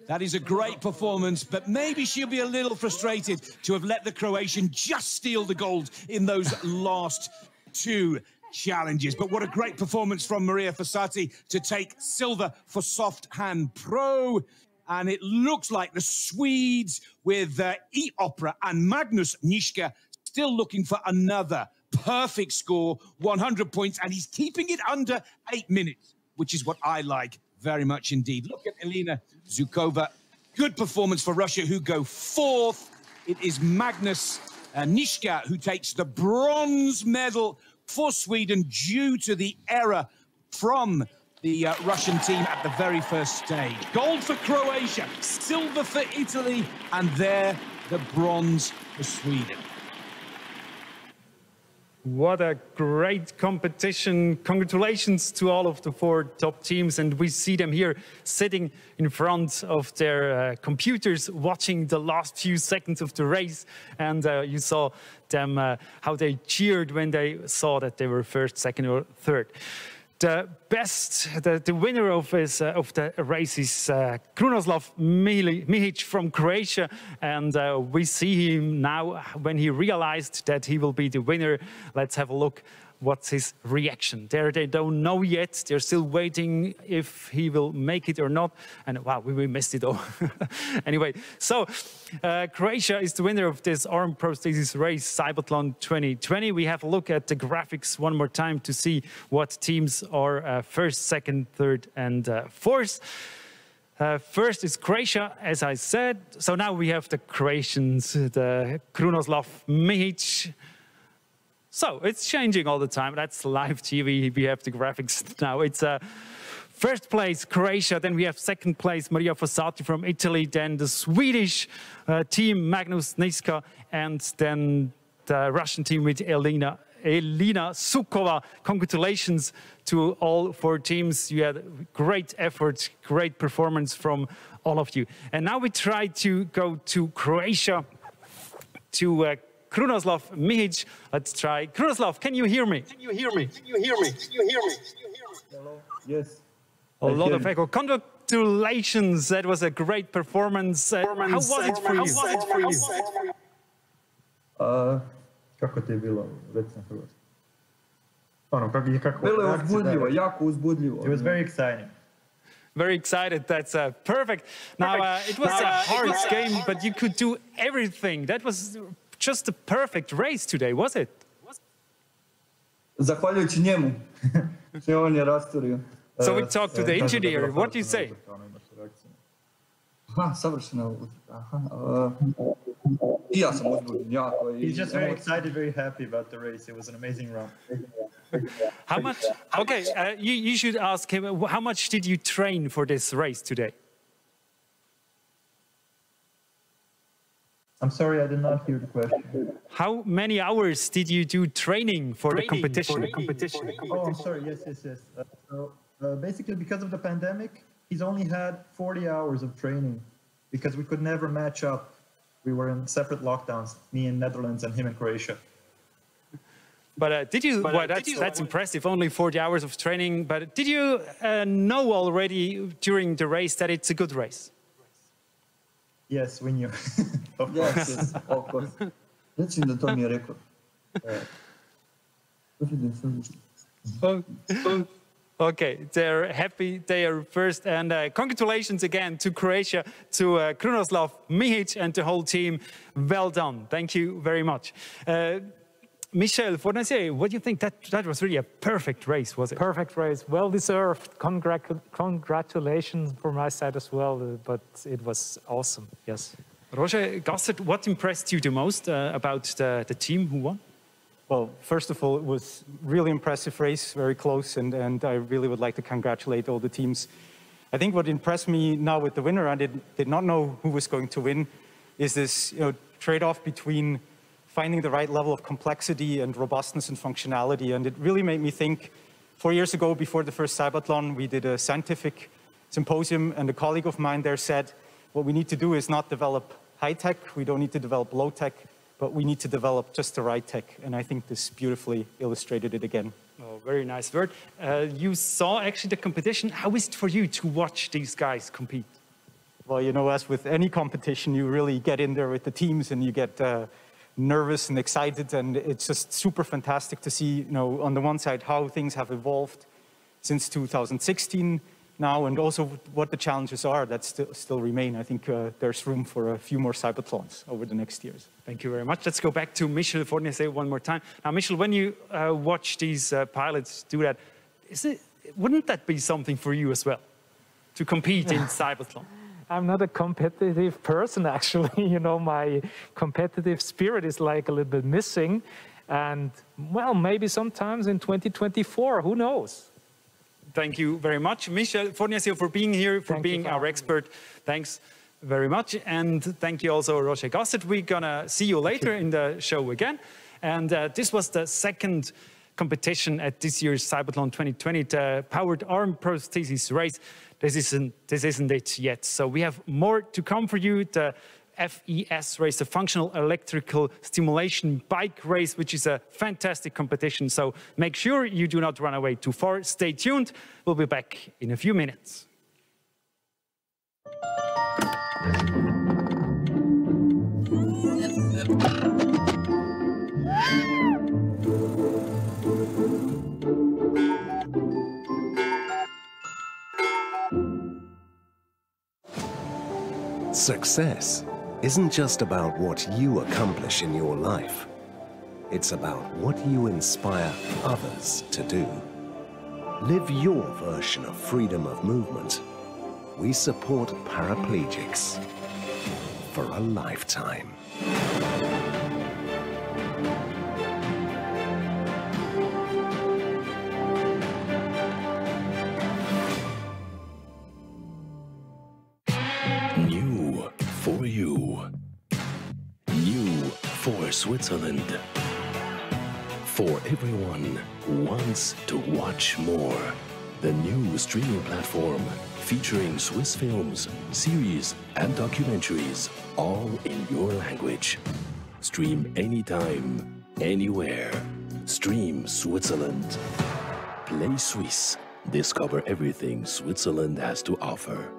That is a great performance, but maybe she'll be a little frustrated to have let the Croatian just steal the gold in those last 2 challenges. But what a great performance from Maria Fossati to take silver for Soft Hand Pro. And it looks like the Swedes with E-Opera and Magnus Nischke still looking for another perfect score, 100 points, and he's keeping it under 8 minutes, which is what I like very much indeed. Look at Elena Zhukova. Good performance for Russia, who go 4th. It is Magnus Nischke who takes the bronze medal for Sweden due to the error from the Russian team at the very first stage. Gold for Croatia, silver for Italy, and there the bronze for Sweden. What a great competition. Congratulations to all of the 4 top teams. And we see them here sitting in front of their computers, watching the last few seconds of the race. And you saw them, how they cheered when they saw that they were first, second, or third. The winner of the race is Krunoslav Mihic from Croatia, and we see him now when he realized that he will be the winner. Let's have a look what's his reaction. They don't know yet. They're still waiting if he will make it or not. And wow, we missed it all. Anyway, so Croatia is the winner of this arm prosthesis race, CYBATHLON 2020. We have a look at the graphics one more time to see what teams are first, second, third, and fourth. First is Croatia, as I said. So now we have the Croatians, the Krunoslav Mihic. So it's changing all the time. That's live TV. We have the graphics now. It's first place Croatia. Then we have second place Maria Fossati from Italy. Then the Swedish team Magnus Niska, and then the Russian team with Elina Sukova. Congratulations to all four teams. You had great effort, great performance from all of you. And now we try to go to Croatia, to Krunoslav Mihic. Let's try. Krunoslav, can you hear me? Can you hear me? Can you hear me? Can you hear me? Hello. Yes. A lot of echo. Congratulations. That was a great performance. How was it for you? How was it for you? Kako ti je bilo? Reci na hrvatskom. Ono, kako? Bilo je uzbudljivo, jako uzbudljivo. It was very exciting. Very excited. That's perfect. Now, it was a hard game, but you could do everything. That was just a perfect race today, was it? Zahvaljujući njemu. Sve on je rasturio. So we talked to the engineer. What do you say? Savršena utrka. I ja sam uzbuđen jako. He's just very excited, very happy about the race. It was an amazing run. How much? Okay, you should ask him. How much did you train for this race today? I'm sorry, I did not hear the question. How many hours did you do training for the competition? Oh, I'm sorry. Yes. Basically, because of the pandemic, he's only had 40 hours of training because we could never match up. We were in separate lockdowns, me in Netherlands and him in Croatia. But did you? Well, that's impressive. Only 40 hours of training. But did you know already during the race that it's a good race? Yes, we knew. Of course. Yes, of course. Recimo da to mi je rekao. Okay, they're happy. They are first, and congratulations again to Croatia, to Krunoslav Mihic and the whole team. Well done. Thank you very much. Michel Fornacier, what do you think? That was really a perfect race, was it? Perfect race, well deserved. Congratulations from my side as well, but it was awesome, yes. Roger Gassert, what impressed you the most about the team who won? Well, first of all, it was really impressive race, very close, and I really would like to congratulate all the teams. I think what impressed me now with the winner, I did not know who was going to win, is this trade-off between finding the right level of complexity and robustness and functionality. And it really made me think, 4 years ago, before the first CYBATHLON, we did a scientific symposium, and a colleague of mine there said, what we need to do is not develop high-tech, we don't need to develop low-tech, but we need to develop just the right tech. And I think this beautifully illustrated it again. Oh, very nice word. You saw actually the competition. How is it for you to watch these guys compete? Well, as with any competition, you really get in there with the teams and you get nervous and excited, and it's just super fantastic to see, on the one side, how things have evolved since 2016 now, and also what the challenges are that still remain. I think there's room for a few more CYBATHLONs over the next years. Thank you very much. Let's go back to Michel Fornacier one more time. Now, Michel, when you watch these pilots do that, wouldn't that be something for you as well, to compete in CYBATHLON? I'm not a competitive person, actually. My competitive spirit is like a little bit missing. And, well, maybe sometimes in 2024, who knows? Thank you very much, Michel Fornacier, for being here, for being our expert. Thanks very much. And thank you also, Roger Gassert. We're going to see you later in the show again. And this was the second competition at this year's CYBATHLON 2020, the powered arm prosthesis race. This isn't it yet. So we have more to come for you. The FES race, the functional electrical stimulation bike race, which is a fantastic competition. So make sure you do not run away too far. Stay tuned. We'll be back in a few minutes. Success isn't just about what you accomplish in your life. It's about what you inspire others to do. Live your version of freedom of movement. We support paraplegics for a lifetime. New for you. New for Switzerland. For everyone who wants to watch more. The new streaming platform featuring Swiss films, series and documentaries, all in your language. Stream anytime, anywhere. Stream Switzerland. Play Swiss. Discover everything Switzerland has to offer.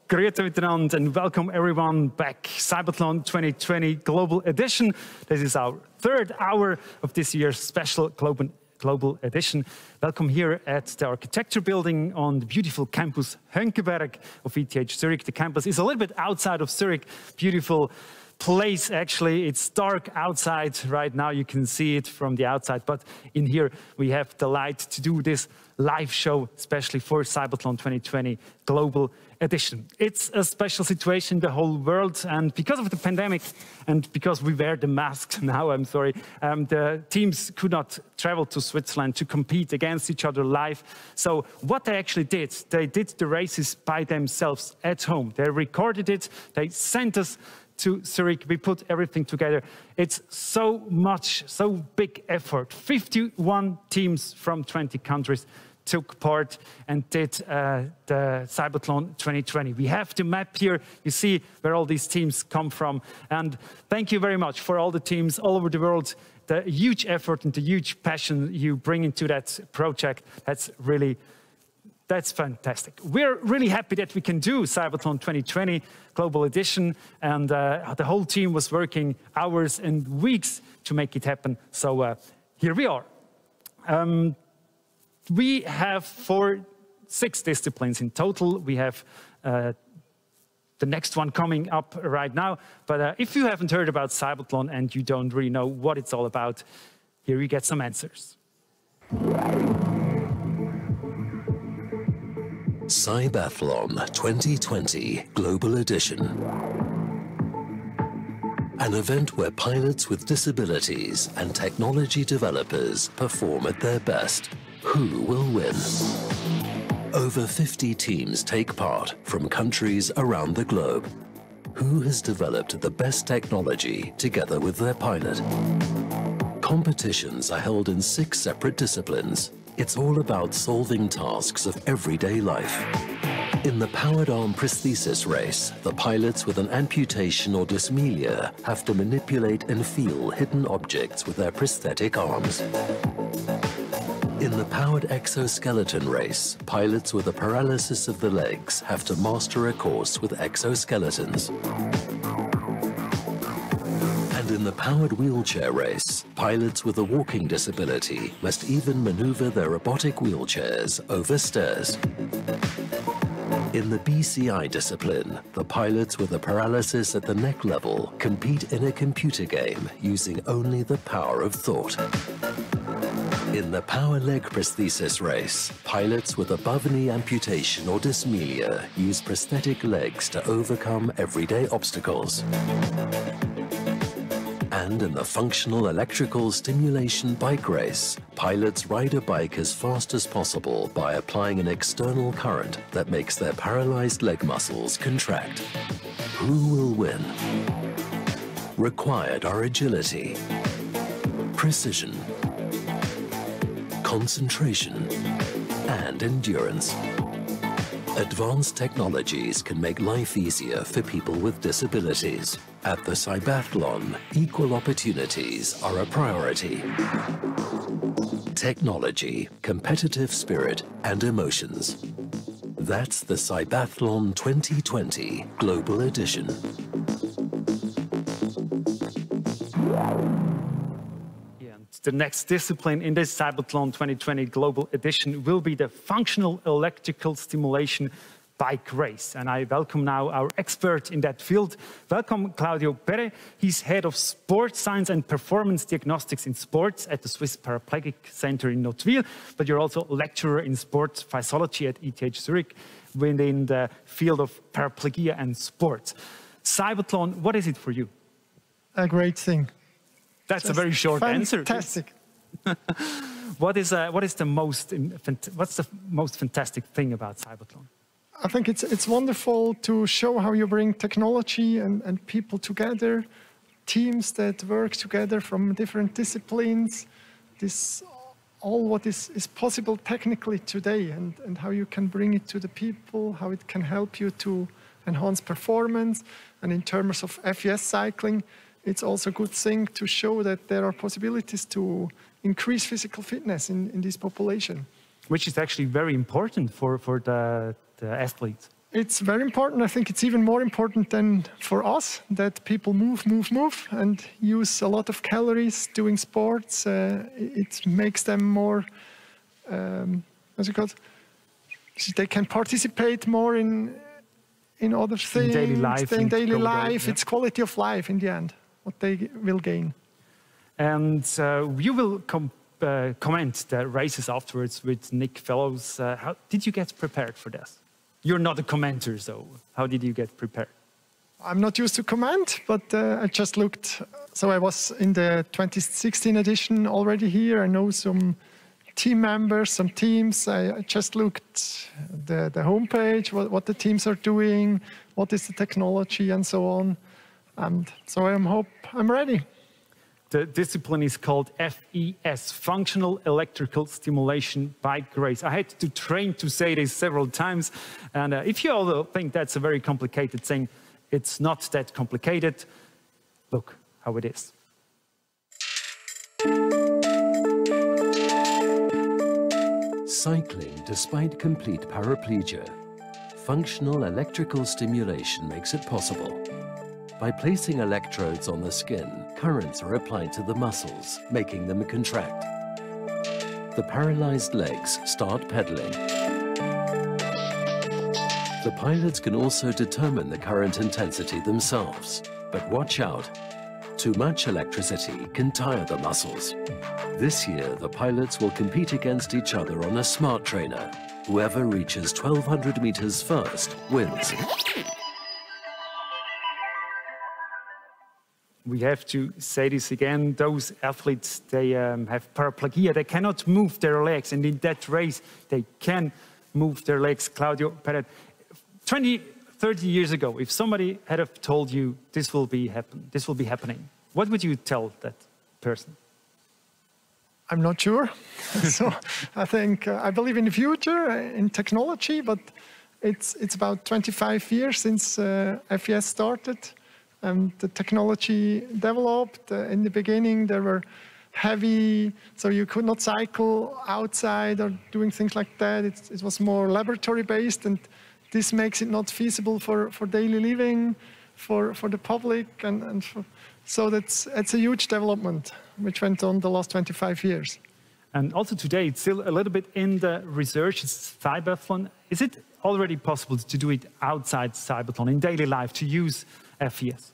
Grüezi miteinander and welcome everyone back. CYBATHLON 2020 Global Edition. This is our third hour of this year's special Global Edition. Welcome here at the Architecture Building on the beautiful campus Hönkeberg of ETH Zurich. The campus is a little bit outside of Zurich. Beautiful place, actually. It's dark outside right now. You can see it from the outside, but in here we have the light to do this live show, especially for CYBATHLON 2020 Global Edition. It's a special situation in the whole world, and because of the pandemic and because we wear the masks now, I'm sorry, the teams could not travel to Switzerland to compete against each other live. So what they actually did, they did the races by themselves at home. They recorded it, they sent us to Zurich, we put everything together. It's so big effort. 51 teams from 20 countries took part and did the CYBATHLON 2020. We have the map here. You see where all these teams come from. And thank you very much for all the teams all over the world. The huge effort and the huge passion you bring into that project. That's fantastic. We're really happy that we can do CYBATHLON 2020 Global Edition, and the whole team was working hours and weeks to make it happen. So here we are. We have 6 disciplines in total. We have the next one coming up right now. But if you haven't heard about CYBATHLON and you don't really know what it's all about, here you get some answers. CYBATHLON 2020 Global Edition. An event where pilots with disabilities and technology developers perform at their best. Who will win? Over 50 teams take part from countries around the globe. Who has developed the best technology together with their pilot? Competitions are held in 6 separate disciplines. It's all about solving tasks of everyday life. In the powered arm prosthesis race, the pilots with an amputation or dysmelia have to manipulate and feel hidden objects with their prosthetic arms. In the powered exoskeleton race, pilots with a paralysis of the legs have to master a course with exoskeletons. And in the powered wheelchair race, pilots with a walking disability must even maneuver their robotic wheelchairs over stairs. In the BCI discipline, the pilots with a paralysis at the neck level compete in a computer game using only the power of thought. In the power leg prosthesis race, pilots with above-knee amputation or dysmelia use prosthetic legs to overcome everyday obstacles. And in the functional electrical stimulation bike race, pilots ride a bike as fast as possible by applying an external current that makes their paralyzed leg muscles contract. Who will win? Required are agility, precision, concentration, and endurance. Advanced technologies can make life easier for people with disabilities. At the CYBATHLON, equal opportunities are a priority. Technology, competitive spirit, and emotions. That's the CYBATHLON 2020 Global Edition. The next discipline in this CYBATHLON 2020 Global Edition will be the functional electrical stimulation bike race. And I welcome now our expert in that field. Welcome, Claudio Pere. He's head of sports science and performance diagnostics in sports at the Swiss Paraplegic Center in Nottwil, but you're also a lecturer in sports physiology at ETH Zurich within the field of paraplegia and sports. CYBATHLON, what is it for you? A great thing. That's a very short answer. Fantastic. What's the most fantastic thing about CYBATHLON? I think it's wonderful to show how you bring technology and people together, teams that work together from different disciplines. This all what is possible technically today, and how you can bring it to the people, how it can help you to enhance performance. And in terms of FES cycling, it's also a good thing to show that there are possibilities to increase physical fitness in this population. Which is actually very important for the athletes. It's very important. I think it's even more important than for us that people move, and use a lot of calories doing sports. It makes them more, what's it called? They can participate more in other things. In daily life. In daily life. Yeah. It's quality of life in the end, what they will gain. And you will comment the races afterwards with Nick Fellows. How did you get prepared for this? You're not a commenter, so how did you get prepared? I'm not used to comment, but I just looked. So I was in the 2016 edition already here. I know some team members, some teams. I just looked the homepage, what the teams are doing, what is the technology, and so on. And so I'm ready. The discipline is called FES, Functional Electrical Stimulation Bike Race. I had to train to say this several times. And if you all think that's a very complicated thing, it's not that complicated. Look how it is. Cycling despite complete paraplegia. Functional electrical stimulation makes it possible. By placing electrodes on the skin, currents are applied to the muscles, making them contract. The paralyzed legs start pedaling. The pilots can also determine the current intensity themselves. But watch out, too much electricity can tire the muscles. This year, the pilots will compete against each other on a smart trainer. Whoever reaches 1,200 meters first wins. We have to say this again. Those athletes, they have paraplegia. They cannot move their legs. And in that race, they can move their legs. Claudio Pere, 20, 30 years ago, if somebody had have told you this will be happening, what would you tell that person? I'm not sure. So I think I believe in the future, in technology, but it's about 25 years since FES started. The technology developed. In the beginning, there were heavy, so you could not cycle outside or doing things like that. It was more laboratory-based, and this makes it not feasible for daily living, for the public, so it's a huge development which went on the last 25 years. And also today, it's still a little bit in the research. It's CYBATHLON. Is it already possible to do it outside CYBATHLON in daily life, to use FES?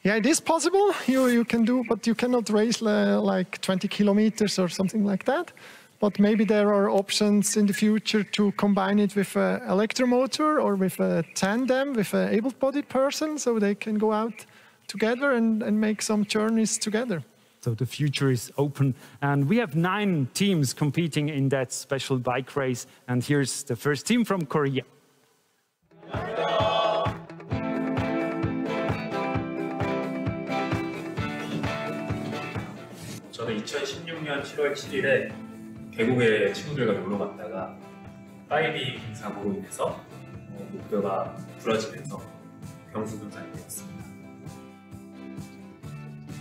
Yeah, it is possible. You can do, but you cannot race like 20 kilometers or something like that. But maybe there are options in the future to combine it with an electromotor or with a tandem with an able-bodied person, so they can go out together and make some journeys together. So the future is open. And we have 9 teams competing in that special bike race. And here's the first team from Korea. 저는 2016년 7월 7일에 계곡에 친구들과 놀러 갔다가 다이빙 사고로 인해서 목뼈가 부러지면서 경수 분장이 되었습니다.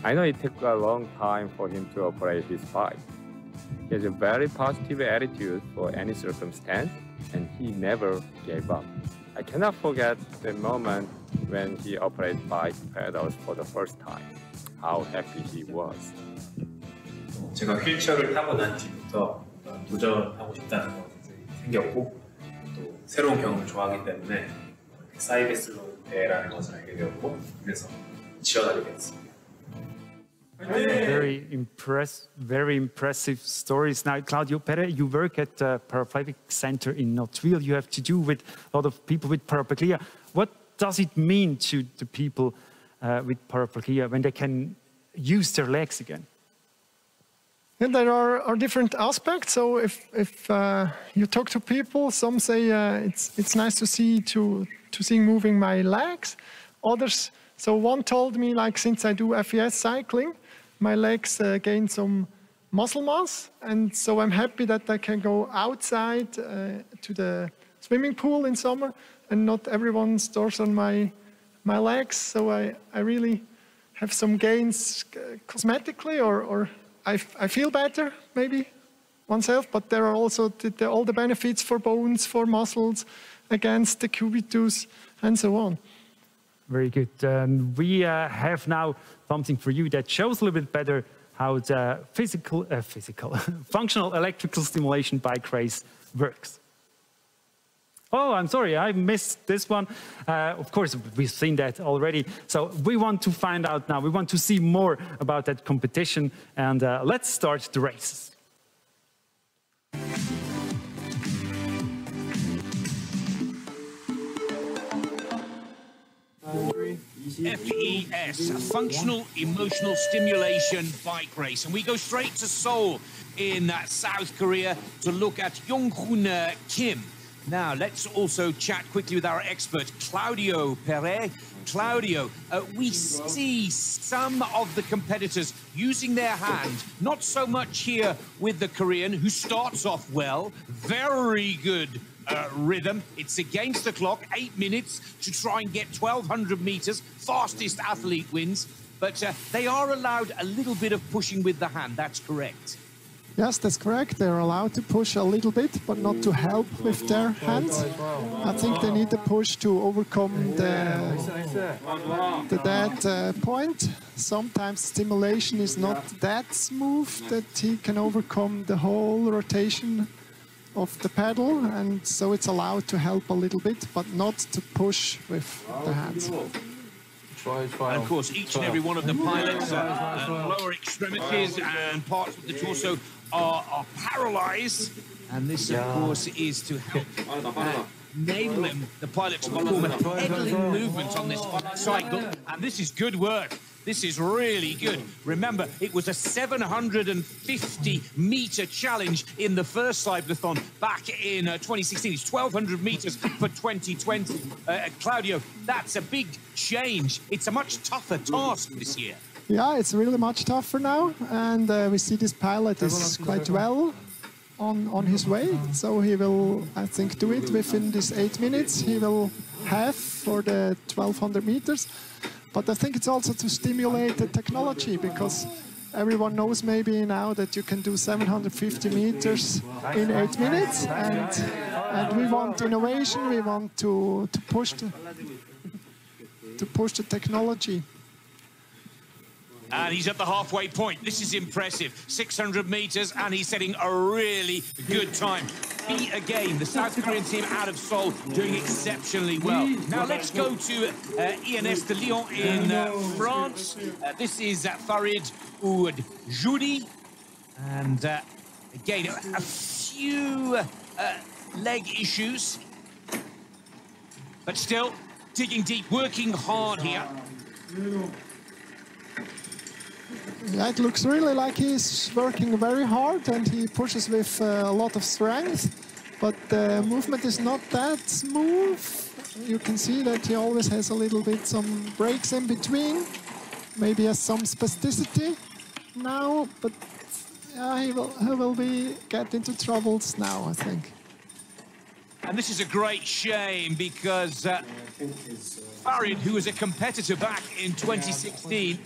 I know it took a long time for him to operate his bike. He has a very positive attitude for any circumstance, and he never gave up. I cannot forget the moment when he operated bike pedals for the first time. How happy he was. 제가 휠체어를 타고 난 뒤부터 도전하고 싶다는 것이 생겼고 또 새로운 경험을 좋아하기 때문에 사이베슬론 대회라는 것을 알게 되었고 그래서 지원하게 되었습니다. Very impressive stories. Now, Claudio Pere, you work at the Paraplegic Center in Knoxville. You have to do with a lot of people with paraplegia. What does it mean to the people with paraplegia when they can use their legs again? And there are different aspects. So if you talk to people, some say it's nice to see moving my legs. Others, so one told me, like, since I do FES cycling, my legs gain some muscle mass, and so I'm happy that I can go outside to the swimming pool in summer, and not everyone stores on my legs. So I really have some gains cosmetically, or I feel better, maybe, oneself, but there are also all the benefits for bones, for muscles, against the cubitus, and so on. Very good. We have now something for you that shows a little bit better how the functional electrical stimulation bike race works. Oh, I'm sorry, I missed this one. Of course, we've seen that already. So we want to find out now, we want to see more about that competition, and let's start the races. FES, Functional Emotional Stimulation Bike Race. And we go straight to Seoul in South Korea to look at Yong-Hoon Kim. Now, let's also chat quickly with our expert, Claudio Pere. Claudio, we see some of the competitors using their hand, not so much here with the Korean, who starts off well, very good rhythm. It's against the clock, 8 minutes to try and get 1,200 meters. Fastest athlete wins, but they are allowed a little bit of pushing with the hand, that's correct. Yes, that's correct. They're allowed to push a little bit, but not to help with their hands. I think they need to push to overcome the dead point. Sometimes stimulation is not that smooth that he can overcome the whole rotation of the pedal, and so it's allowed to help a little bit, but not to push with the hands. And of course, each and every one of the pilots' lower extremities and parts of the torso are paralyzed, and this, of course, is to help enable the pilot to perform a pedaling movement on this cycle, and this is good work. This is really good. Remember, it was a 750-meter challenge in the first CYBATHLON back in 2016. It's 1,200 meters for 2020. Claudio, that's a big change. It's a much tougher task this year. Yeah, it's really much tougher now, and we see this pilot is quite well on his way. So he will, I think, do it within this 8 minutes. He will have for the 1,200 meters. But I think it's also to stimulate the technology, because everyone knows maybe now that you can do 750 meters in 8 minutes, and we want innovation. We want to push the technology. And he's at the halfway point. This is impressive. 600 meters, and he's setting a really good time. Beat again, the South Korean team out of Seoul doing exceptionally well. Now let's go to ENS de Lyon in France. This is Farid Oud Joudi. And again, a few leg issues. But still, digging deep, working hard here. Yeah, it looks really like he's working very hard, and he pushes with a lot of strength, but the movement is not that smooth. You can see that he always has a little bit some breaks in between, maybe has some spasticity now, but yeah, he will get into troubles now, I think. And this is a great shame because Farid, who was a competitor back in 2016,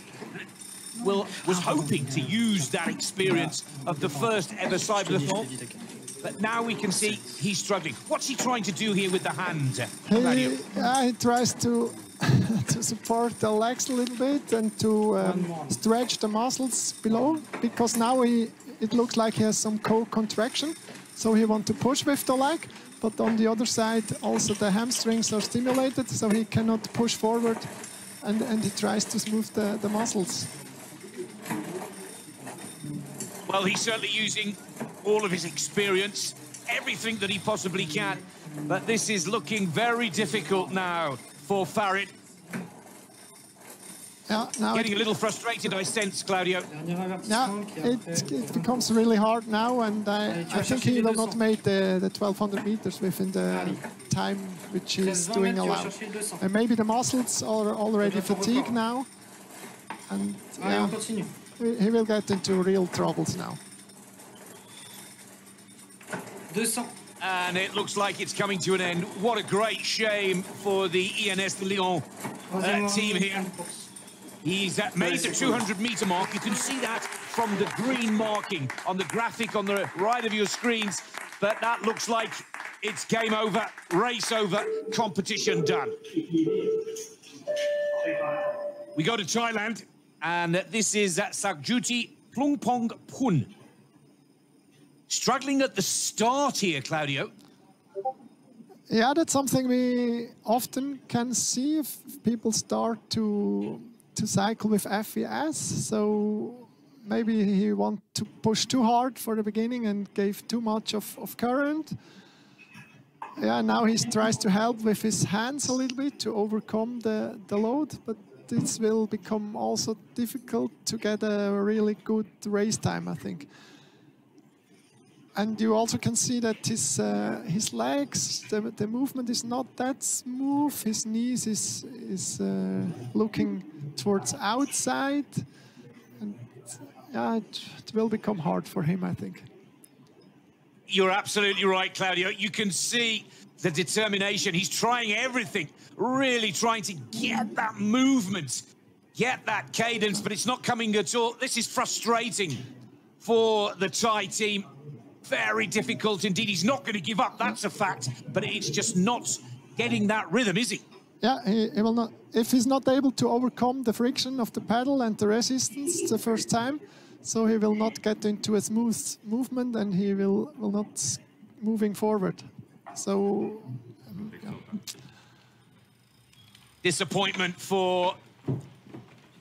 was hoping to use that experience of the first ever CYBATHLON. But now we can see he's struggling. What's he trying to do here with the hand? He tries to to support the legs a little bit and to stretch the muscles below, because now it looks like he has some co-contraction. So he wants to push with the leg, but on the other side also the hamstrings are stimulated, so he cannot push forward, and he tries to smooth the muscles. Well, he's certainly using all of his experience, everything that he possibly can. But this is looking very difficult now for Farid. Yeah, now getting a little frustrated, I sense, Claudio. Yeah, it becomes really hard now, and I think he will not make the 1200 meters within the time which he's doing allowed. And maybe the muscles are already fatigued now, and yeah, he will get into real troubles now. And it looks like it's coming to an end. What a great shame for the ENS de Lyon team here. He's made the 200-meter mark. You can see that from the green marking on the graphic on the right of your screens. But that looks like it's game over, race over, competition done. We go to Thailand, and this is Sakjuti Plungpong Pun. Struggling at the start here, Claudio. Yeah, that's something we often can see if people start to cycle with FES. So maybe he want to push too hard for the beginning and gave too much of current. Yeah, now he tries to help with his hands a little bit to overcome the load, but this will become also difficult to get a really good race time, I think. And you also can see that his legs, the movement is not that smooth. His knees is looking towards outside, and yeah, it will become hard for him, I think. You're absolutely right, Claudio. You can see the determination. He's trying everything, really trying to get that movement, get that cadence, but it's not coming at all. This is frustrating for the Thai team. Very difficult indeed. He's not going to give up, that's a fact, but it's just not getting that rhythm, is he? Yeah, he will not. If he's not able to overcome the friction of the pedal and the resistance the first time, so he will not get into a smooth movement, and he will not moving forward. So yeah. Disappointment for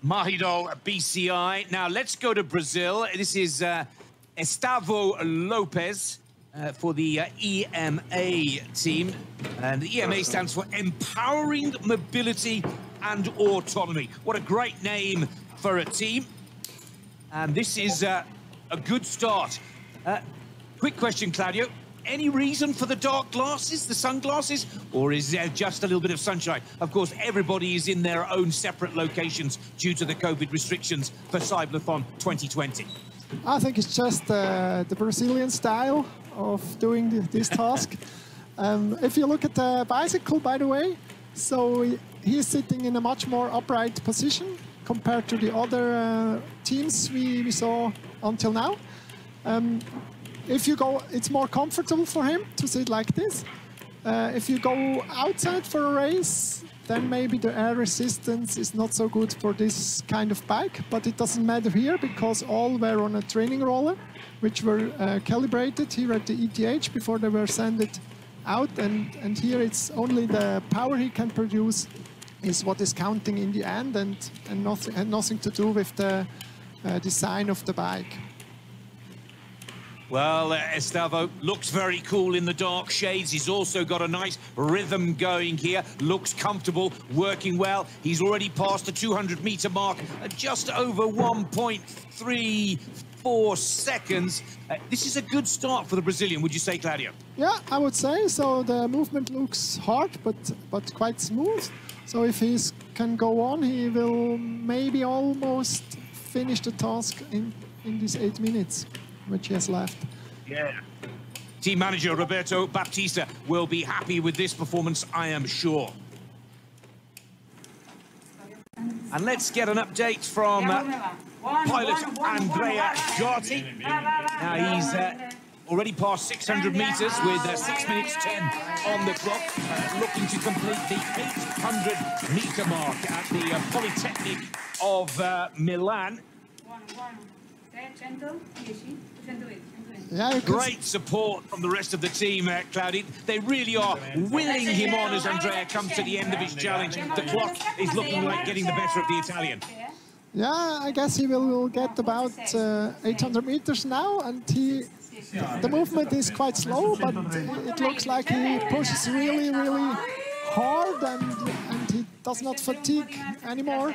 Mahidol BCI. Now let's go to Brazil. This is Gustavo Lopez for the EMA team. And the EMA stands for Empowering Mobility and Autonomy. What a great name for a team. And this is a good start. Quick question, Claudio. Any reason for the dark glasses, the sunglasses, or is there just a little bit of sunshine? Of course, everybody is in their own separate locations due to the COVID restrictions for CYBATHLON 2020. I think it's just the Brazilian style of doing this task. If you look at the bicycle, by the way, so he's sitting in a much more upright position compared to the other teams we saw until now. If you go, it's more comfortable for him to sit like this. If you go outside for a race, then maybe the air resistance is not so good for this kind of bike, but it doesn't matter here because all were on a training roller, which were calibrated here at the ETH before they were sent out, and here it's only the power he can produce is what is counting in the end, and nothing to do with the design of the bike. Well, Gustavo looks very cool in the dark shades. He's also got a nice rhythm going here. Looks comfortable, working well. He's already passed the 200-meter mark at just over 1.34 seconds. This is a good start for the Brazilian, would you say, Claudio? Yeah, I would say so. The movement looks hard, but quite smooth. So if he can go on, he will maybe almost finish the task in these 8 minutes. Which he has left. Yeah. Team manager Roberto Baptista will be happy with this performance, I am sure. And let's get an update from pilot Andrea Gatti. Now he's already passed 600 meters with 6 minutes 10 on the clock, looking to complete the 800-meter mark at the Polytechnic of Milan. Great support from the rest of the team, Claudia. They really are willing him on as Andrea comes to the end of his challenge. The clock is looking like getting the better of the Italian. Yeah, I guess he will get about 800 meters now, and the movement is quite slow, but it looks like he pushes really, really hard, and he does not fatigue anymore.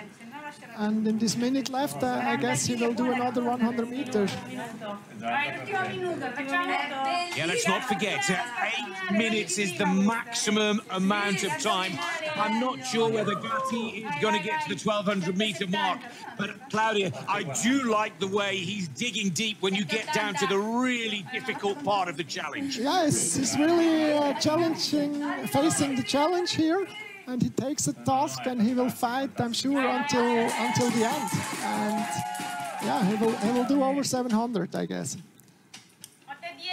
And in this minute left, I guess he will do another 100 meters. Yeah, let's not forget, 8 minutes is the maximum amount of time. I'm not sure whether Gatti is going to get to the 1200-meter mark, but Claudia, I do like the way he's digging deep when you get down to the really difficult part of the challenge. Yeah, he's really challenging, facing the challenge here. And he takes a task, and he will fight, I'm sure, until the end. And yeah, he will do over 700, I guess.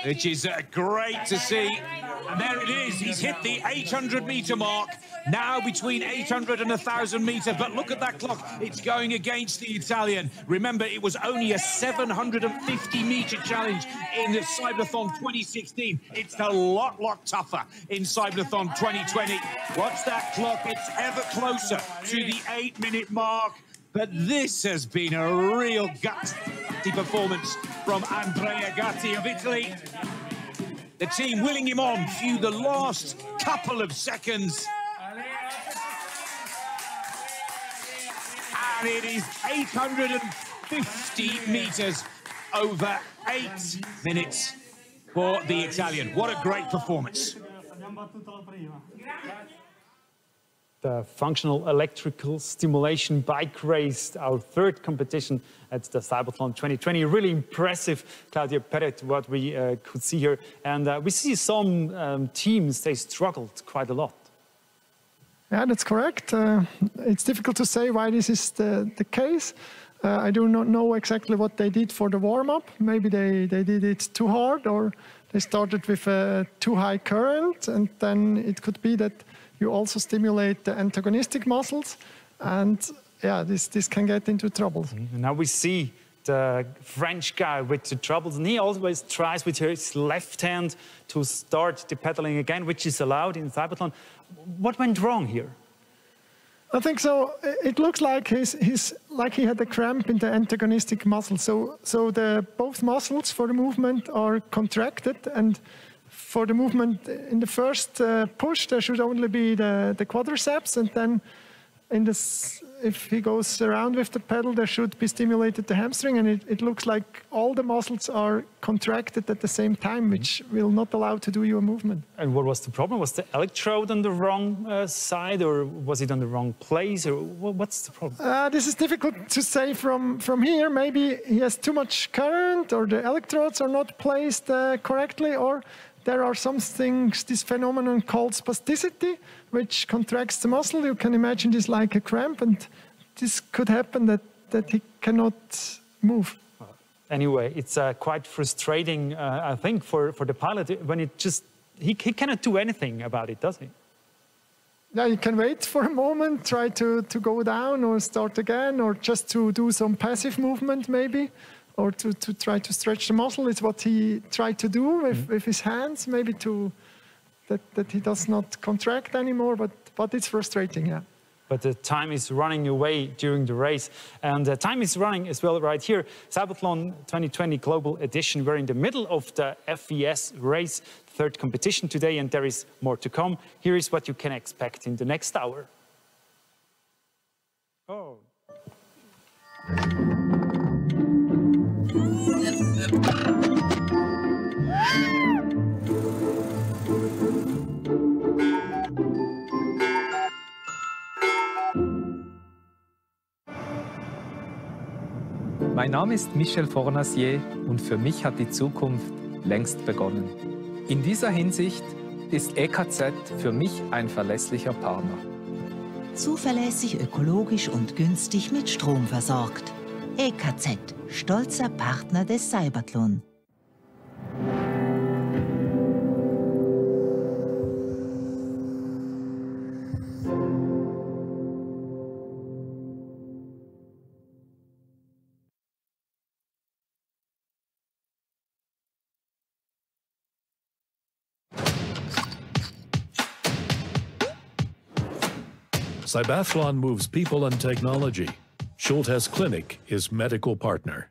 Which is great to see. And there it is. He's hit the 800-meter mark. Now between 800 and 1,000 meters. But look at that clock. It's going against the Italian. Remember, it was only a 750-meter challenge in the CYBATHLON 2016. It's a lot tougher in CYBATHLON 2020. Watch that clock. It's ever closer to the 8-minute mark. But this has been a real gutsy performance from Andrea Gatti of Italy. The team willing him on through the last couple of seconds. And it is 850 meters over 8 minutes for the Italian. What a great performance. The functional electrical stimulation bike race, our third competition at the CYBATHLON 2020. Really impressive, Claudia Perret, what we could see here. And we see some teams, they struggled quite a lot. Yeah, that's correct. It's difficult to say why this is the case. I do not know exactly what they did for the warm-up. Maybe they did it too hard, or they started with a too high current, and then it could be that you also stimulate the antagonistic muscles, and yeah, this can get into trouble. Now we see the French guy with the troubles, and he always tries with his left hand to start the pedaling again, which is allowed in CYBATHLON. What went wrong here? I think so. It looks like like he had a cramp in the antagonistic muscle. So both muscles for the movement are contracted, and for the movement in the first push, there should only be the quadriceps, and then if he goes around with the pedal, there should be stimulated the hamstring, and it looks like all the muscles are contracted at the same time, which will not allow to do your movement. And what was the problem? Was the electrode on the wrong side, or was it on the wrong place, or what's the problem? This is difficult to say from here. Maybe he has too much current, or the electrodes are not placed correctly, or there are some things, this phenomenon called spasticity, which contracts the muscle. You can imagine this like a cramp, and this could happen that he cannot move. Anyway, it's quite frustrating, I think, for the pilot when he cannot do anything about it, does he? Yeah, you can wait for a moment, try to go down or start again, or just to do some passive movement maybe, or to try to stretch the muscle. It's what he tried to do with his hands, maybe that he does not contract anymore, but it's frustrating, yeah. But the time is running away during the race, and the time is running as well right here. CYBATHLON 2020 Global Edition. We're in the middle of the FES race, third competition today, and there is more to come. Here is what you can expect in the next hour. Oh. Mein Name ist Michel Fornasier und für mich hat die Zukunft längst begonnen. In dieser Hinsicht ist EKZ für mich ein verlässlicher Partner. Zuverlässig, ökologisch und günstig mit Strom versorgt. EKZ, stolzer Partner des CYBATHLON. CYBATHLON moves people and technology. Schultes Clinic is medical partner.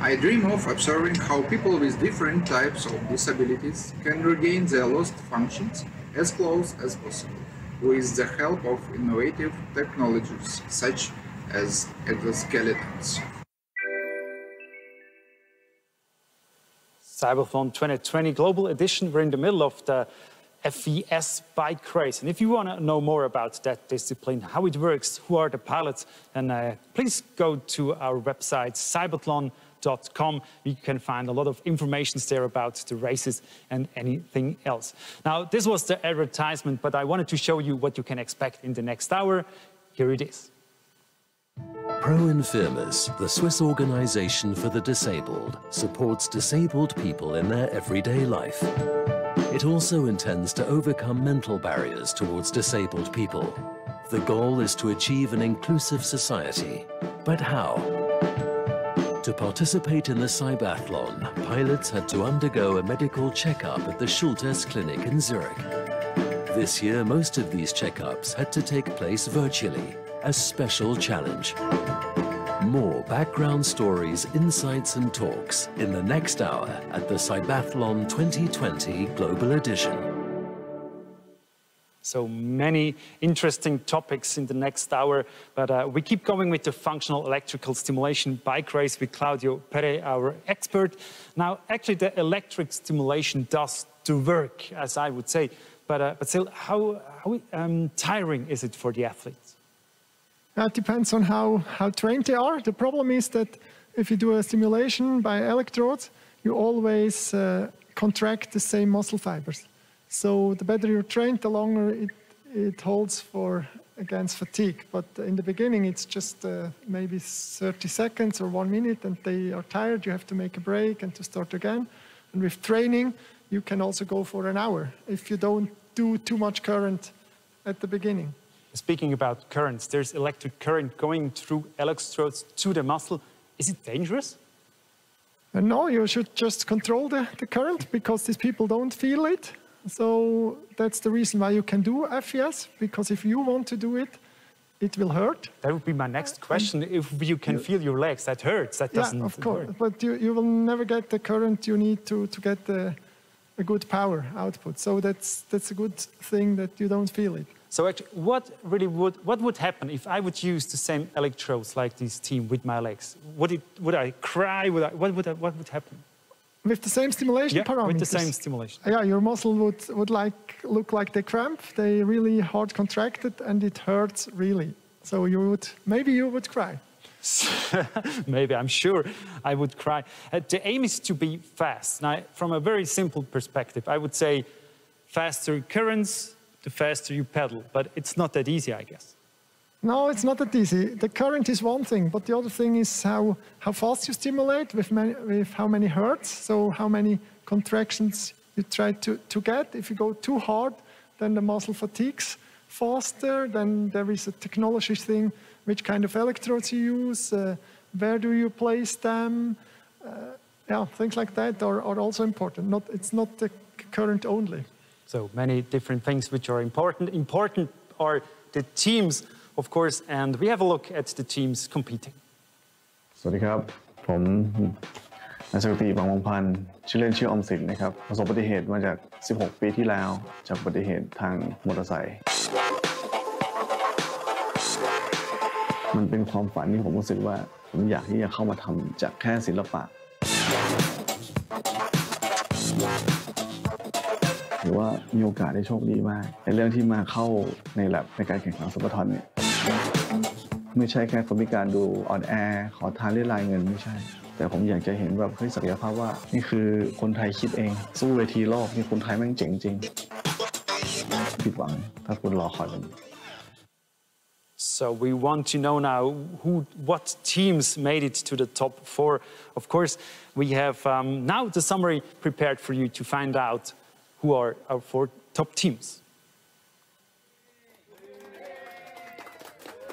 I dream of observing how people with different types of disabilities can regain their lost functions as close as possible, with the help of innovative technologies such as exoskeletons. CYBATHLON 2020 Global Edition. We're in the middle of the FES bike race. And if you want to know more about that discipline, how it works, who are the pilots, then please go to our website, CYBATHLON.com. You can find a lot of information there about the races and anything else. Now, this was the advertisement, but I wanted to show you what you can expect in the next hour. Here it is. Pro-Infirmis, the Swiss organization for the disabled, supports disabled people in their everyday life. It also intends to overcome mental barriers towards disabled people. The goal is to achieve an inclusive society. But how? To participate in the CYBATHLON, pilots had to undergo a medical checkup at the Schultes Clinic in Zurich. This year, most of these checkups had to take place virtually, a special challenge. More background stories, insights and talks in the next hour at the CYBATHLON 2020 Global Edition. So many interesting topics in the next hour, but we keep going with the functional electrical stimulation bike race with Claudio Pere, our expert. Now, actually, the electric stimulation does the work, as I would say, but still, how tiring is it for the athletes? It depends on how trained they are. The problem is that if you do a stimulation by electrodes, you always contract the same muscle fibers. So the better you're trained, the longer it holds against fatigue. But in the beginning, it's just maybe 30 seconds or 1 minute, and they are tired. You have to make a break and to start again. And with training, you can also go for an hour if you don't do too much current at the beginning. Speaking about currents, there's electric current going through electrodes to the muscle. Is it dangerous? No, you should just control the current because these people don't feel it. So that's the reason why you can do FES, because if you want to do it, it will hurt. That would be my next question. If you can feel your legs, that hurts, that doesn't hurt. Yeah, of course, but you will never get the current you need to get a good power output. So that's a good thing that you don't feel it. So actually, what would happen if I would use the same electrodes like this team with my legs? Would I cry? What would happen? With the same stimulation parameters? With the same stimulation. Yeah, your muscle would look like they cramp. They really hard contracted, and it hurts really. So maybe you would cry. Maybe, I'm sure I would cry. The aim is to be fast. Now, from a very simple perspective, I would say faster currents, the faster you pedal. But it's not that easy, I guess. No, it's not that easy. The current is one thing, but the other thing is how fast you stimulate with how many hertz, so how many contractions you try to get. If you go too hard, then the muscle fatigues faster. Then there is a technology thing, which kind of electrodes you use, where do you place them, things like that are also important. It's not the current only. So many different things which are important. Important are the teams, of course, and we have a look at the teams competing. สวัสดีครับผมนายสกติบางวงพันธ์ชื่อเล่นชื่ออมสินนะครับประสบอุบัติเหตุมาจาก16 ปีที่แล้วจากอุบัติเหตุทางมอเตอร์ไซค์ มันเป็นความฝันที่ผมรู้สึกว่าผมอยากที่จะเข้ามาทำจากแค่ศิลปะหรือว่ามีโอกาสได้โชคดีมากในเรื่องที่มาเข้าในแลบในการแข่งขันซุปเปอร์ทอนเนี่ยไม่ใช่แค่คนพิการดูอ่อนแอขอทานเรียรายเงินไม่ใช่แต่ผมอยากจะเห็นแบบศักยภาพว่านี่คือคนไทยคิดเองสู้เวทีโลกนี่คนไทยแม่งเจ๋งจริงผิดหวังถ้าคุณรอคอยมัน So we want to know now what teams made it to the top 4. Of course, we have now the summary prepared for you to find out who are our 4 top teams.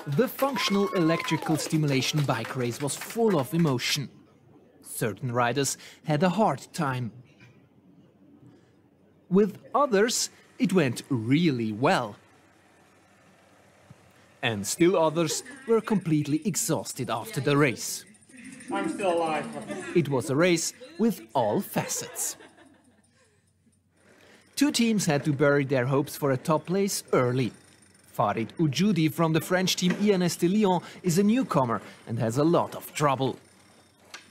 The functional electrical stimulation bike race was full of emotion. Certain riders had a hard time. With others, it went really well. And still others were completely exhausted after the race. I'm still alive. It was a race with all facets. 2 teams had to bury their hopes for a top place early. Farid Oujoudi from the French team INS de Lyon is a newcomer and has a lot of trouble.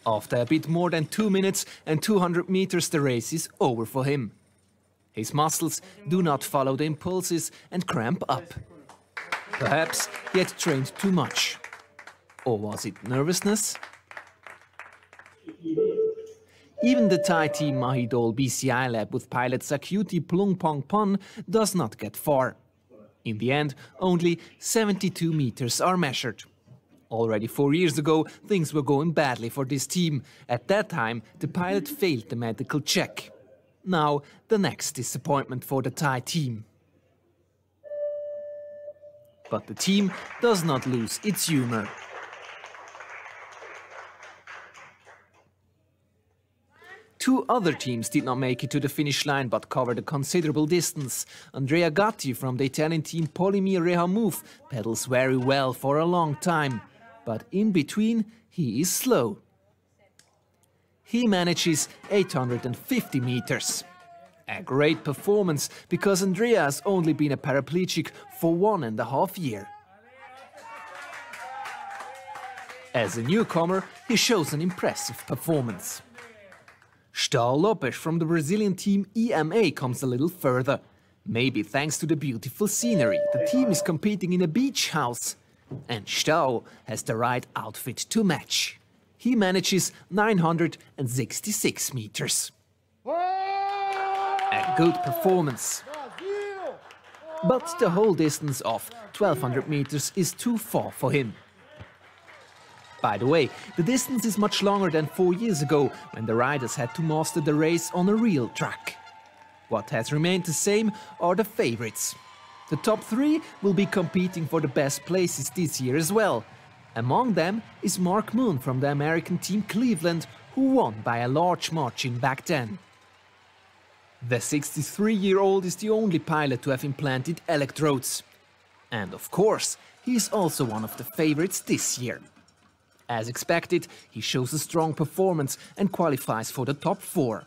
After a bit more than 2 minutes and 200 meters, the race is over for him. His muscles do not follow the impulses and cramp up. Perhaps he had trained too much. Or was it nervousness? Even the Thai team Mahidol BCI lab with pilot Sakyuti Plungpong Pon does not get far. In the end, only 72 meters are measured. Already 4 years ago, things were going badly for this team. At that time, the pilot failed the medical check. Now, the next disappointment for the Thai team. But the team does not lose its humor. Two other teams did not make it to the finish line but covered a considerable distance. Andrea Gatti from the Italian team Polymir Rehamove pedals very well for a long time, but in between he is slow. He manages 850 meters. A great performance because Andrea has only been a paraplegic for 1.5 years. As a newcomer, he shows an impressive performance. Stahl Lopes from the Brazilian team EMA comes a little further. Maybe thanks to the beautiful scenery, the team is competing in a beach house. And Stahl has the right outfit to match. He manages 966 meters. A good performance. But the whole distance of 1200 meters is too far for him. By the way, the distance is much longer than 4 years ago, when the riders had to master the race on a real track. What has remained the same are the favorites. The top 3 will be competing for the best places this year as well. Among them is Mark Moon from the American team Cleveland, who won by a large margin back then. The 63-year-old is the only pilot to have implanted electrodes. And of course, he is also one of the favorites this year. As expected, he shows a strong performance and qualifies for the top 4.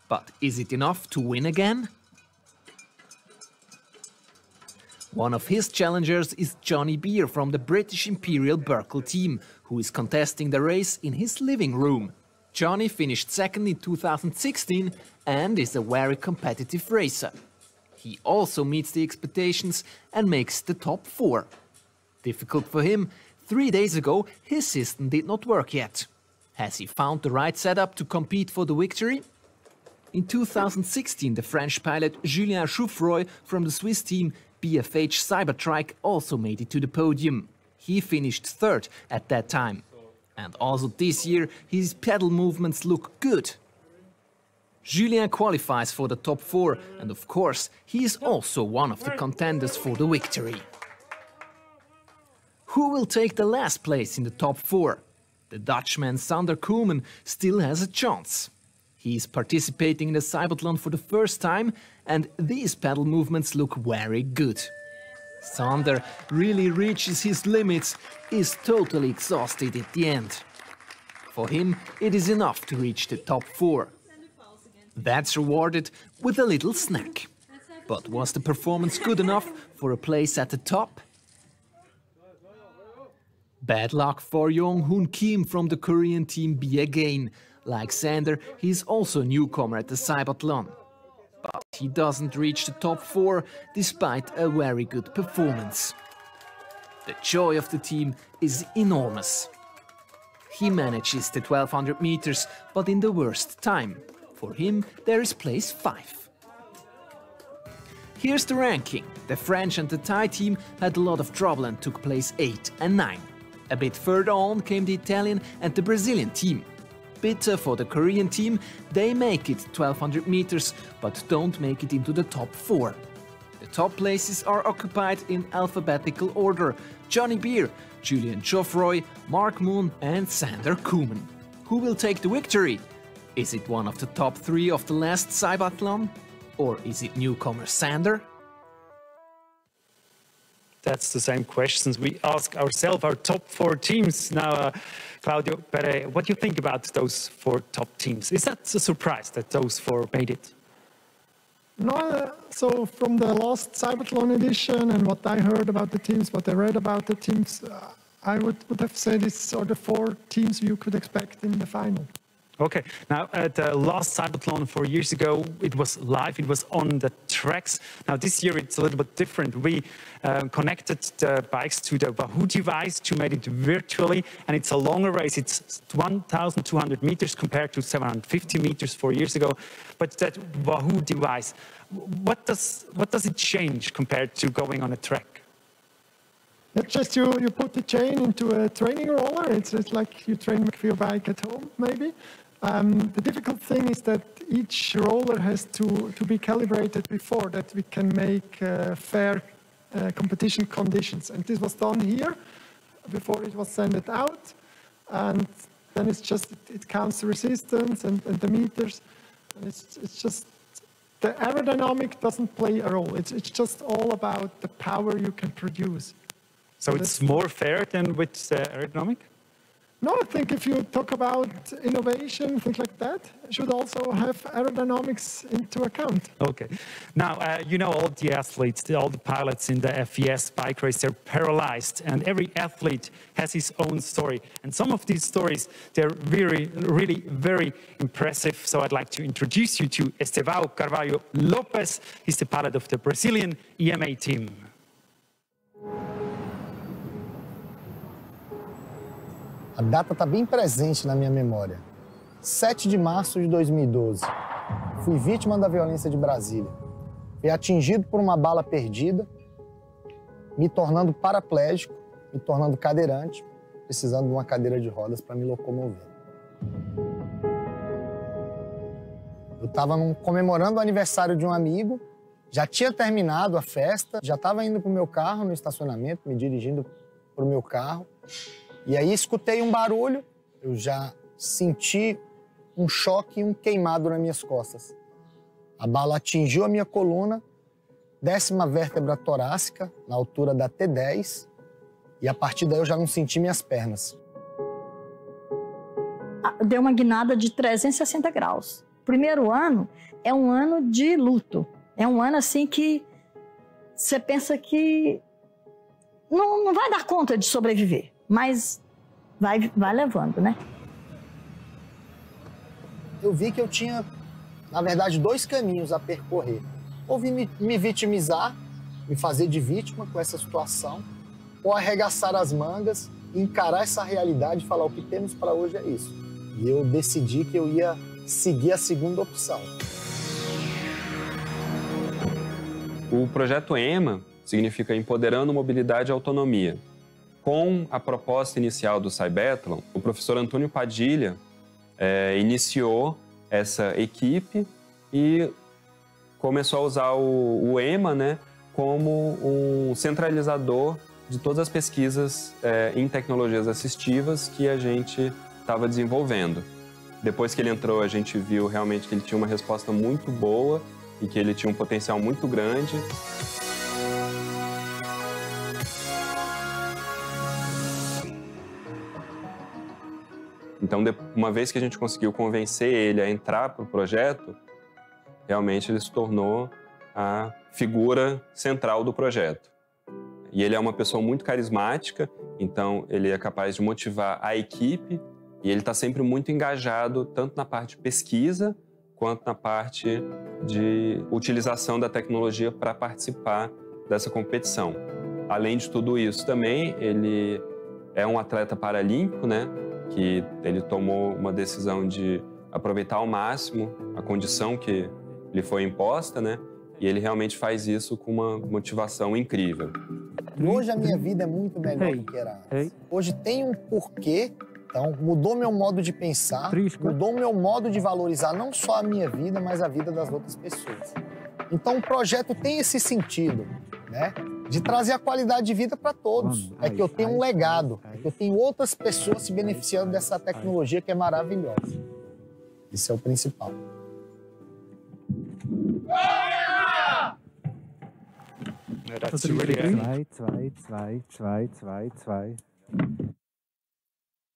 But is it enough to win again? One of his challengers is Johnny Beer from the British Imperial Berkel team, who is contesting the race in his living room. Johnny finished second in 2016 and is a very competitive racer. He also meets the expectations and makes the top 4. Difficult for him. 3 days ago, his system did not work yet. Has he found the right setup to compete for the victory? In 2016, the French pilot Julien Chouffroy from the Swiss team BFH Cybertrike also made it to the podium. He finished 3rd at that time. And also this year, his pedal movements look good. Julien qualifies for the top 4, and of course, he is also one of the contenders for the victory. Who will take the last place in the top 4? The Dutchman Sander Koolman still has a chance. He is participating in the CYBATHLON for the first time, and these pedal movements look very good. Sander really reaches his limits, is totally exhausted at the end. For him, it is enough to reach the top 4. That's rewarded with a little snack. But was the performance good enough for a place at the top? Bad luck for Young-hoon Kim from the Korean team B again. Like Sander, he's also a newcomer at the CYBATHLON. But he doesn't reach the top 4 despite a very good performance. The joy of the team is enormous. He manages the 1200 meters, but in the worst time. For him, there is place 5. Here's the ranking. The French and the Thai team had a lot of trouble and took place 8 and 9. A bit further on came the Italian and the Brazilian team. Bitter for the Korean team, they make it 1200 meters, but don't make it into the top 4. The top places are occupied in alphabetical order: Johnny Beer, Julian Geoffroy, Mark Moon and Sander Koeman. Who will take the victory? Is it one of the top 3 of the last CYBATHLON? Or is it newcomer Sander? That's the same questions we ask ourselves, our top 4 teams. Now, Claudio Pere, what do you think about those 4 top teams? Is that a surprise that those 4 made it? No, so from the last CYBATHLON edition and what I heard about the teams, what I read about the teams, I would have said these are the 4 teams you could expect in the final. Okay, now at the last CYBATHLON 4 years ago, it was live, it was on the tracks. Now this year it's a little bit different. We connected the bikes to the Wahoo device to make it virtually, and it's a longer race. It's 1,200 meters compared to 750 meters 4 years ago. But that Wahoo device, what does it change compared to going on a track? It's just you put the chain into a training roller. It's like you train with your bike at home, maybe. The difficult thing is that each roller has to be calibrated before that we can make fair competition conditions. And this was done here before it was sent out. And then it's just, it counts the resistance and the meters. And it's just, the aerodynamic doesn't play a role. It's just all about the power you can produce. So it's more fair than with aerodynamic? No, I think if you talk about innovation, things like that, should also have aerodynamics into account. Okay. Now, you know, all the athletes, all the pilots in the FES bike race, they're paralyzed, and every athlete has his own story. And some of these stories, they're really very impressive. So I'd like to introduce you to Estevão Carvalho Lopes. He's the pilot of the Brazilian EMA team. A data está bem presente na minha memória. 7 de março de 2012. Fui vítima da violência de Brasília. Fui atingido por uma bala perdida, me tornando paraplégico, me tornando cadeirante, precisando de uma cadeira de rodas para me locomover. Eu estava comemorando o aniversário de um amigo, já tinha terminado a festa, já estava indo para o meu carro no estacionamento, me dirigindo para o meu carro. E aí escutei um barulho, eu já senti um choque e um queimado nas minhas costas. A bala atingiu a minha coluna, 10ª vértebra torácica, na altura da T10, e a partir daí eu já não senti minhas pernas. Deu uma guinada de 360 graus. Primeiro ano é um ano de luto. É um ano assim que você pensa que não vai dar conta de sobreviver. Mas vai levando, né? Eu vi que eu tinha, na verdade, 2 caminhos a percorrer. Ou me vitimizar, me fazer de vítima com essa situação, ou arregaçar as mangas, encarar essa realidade e falar: o que temos para hoje é isso. E eu decidi que eu ia seguir a segunda opção. O projeto EMA significa Empoderando Mobilidade e Autonomia. Com a proposta inicial do CYBATHLON, o professor Antônio Padilha iniciou essa equipe e começou a usar o EMA, né, como um centralizador de todas as pesquisas em tecnologias assistivas que a gente estava desenvolvendo. Depois que ele entrou, a gente viu realmente que ele tinha uma resposta muito boa e que ele tinha um potencial muito grande. Então, uma vez que a gente conseguiu convencer ele a entrar para o projeto, realmente ele se tornou a figura central do projeto. E ele é uma pessoa muito carismática, Então, ele é capaz de motivar a equipe e ele está sempre muito engajado, tanto na parte de pesquisa, quanto na parte de utilização da tecnologia para participar dessa competição. Além de tudo isso também, ele é um atleta paralímpico, né? Que ele tomou uma decisão de aproveitar ao máximo a condição que lhe foi imposta, né? E ele realmente faz isso com uma motivação incrível. Hoje a minha vida é muito melhor do que era antes. Hoje tem um porquê, então mudou meu modo de pensar, mudou meu modo de valorizar não só a minha vida, mas a vida das outras pessoas. Então o projeto tem esse sentido, né? De trazer a qualidade de vida para todos. É que eu tenho um legado, é que eu tenho outras pessoas se beneficiando dessa tecnologia que é maravilhosa. Isso é o principal. That's really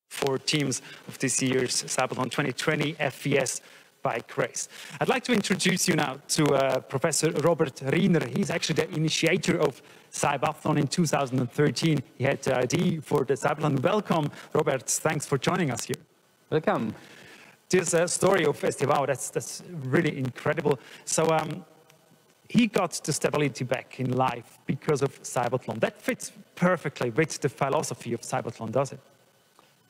four teams of this year's CYBATHLON 2020 FVS bike race. I'd like to introduce you now to Professor Robert Riener. He's actually the initiator of CYBATHLON in 2013. He had the idea for the CYBATHLON. Welcome, Robert. Thanks for joining us here. Welcome. This story of Esteban, that's really incredible. So he got the stability back in life because of CYBATHLON. That fits perfectly with the philosophy of CYBATHLON, does it?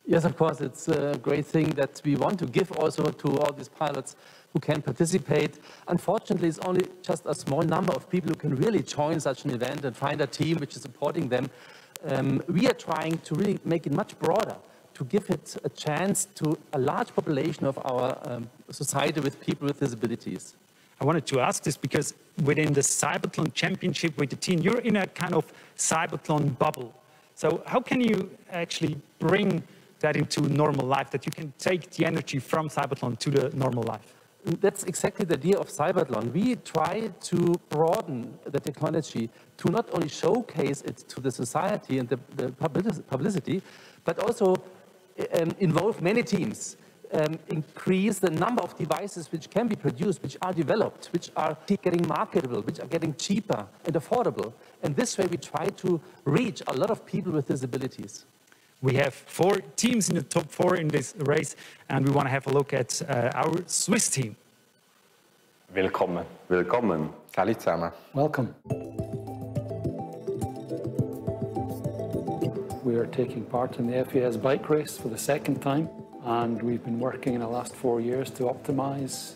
Yes, of course. It's a great thing that we want to give also to all these pilots who can participate. Unfortunately, it's only just a small number of people who can really join such an event and find a team which is supporting them. We are trying to really make it much broader, to give it a chance to a large population of our society with people with disabilities. I wanted to ask this because within the CYBATHLON Championship with the team, you're in a kind of CYBATHLON bubble. So how can you actually bring that into normal life, that you can take the energy from CYBATHLON to the normal life? That's exactly the idea of CYBATHLON. We try to broaden the technology to not only showcase it to the society and the publicity, but also involve many teams. Increase the number of devices which can be produced, which are developed, which are getting marketable, which are getting cheaper and affordable. And this way we try to reach a lot of people with disabilities. We have 4 teams in the top 4 in this race, and we want to have a look at our Swiss team. Willkommen. Willkommen. Hallo zusammen. Welcome. We are taking part in the FVS bike race for the second time. And we've been working in the last 4 years to optimize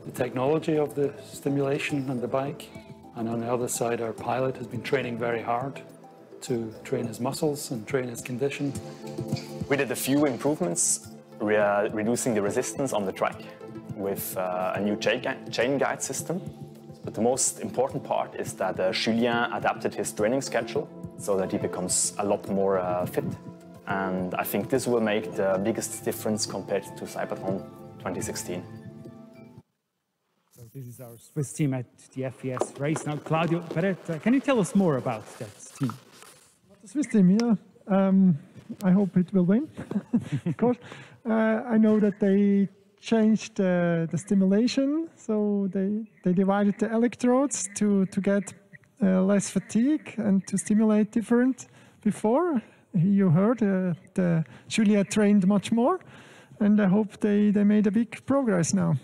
the technology of the stimulation and the bike. And on the other side, our pilot has been training very hard to train his muscles and train his condition. We did a few improvements, reducing the resistance on the track with a new chain guide system. But the most important part is that Julien adapted his training schedule so that he becomes a lot more fit. And I think this will make the biggest difference compared to CYBATHLON 2016. So this is our Swiss team at the FVS race. Now, Claudio Peretta, can you tell us more about that team? The Swiss team, yeah. I hope it will win, of course. I know that they changed the stimulation, so they divided the electrodes to get less fatigue and to stimulate different before. You heard Julia trained much more, and I hope they made a big progress now.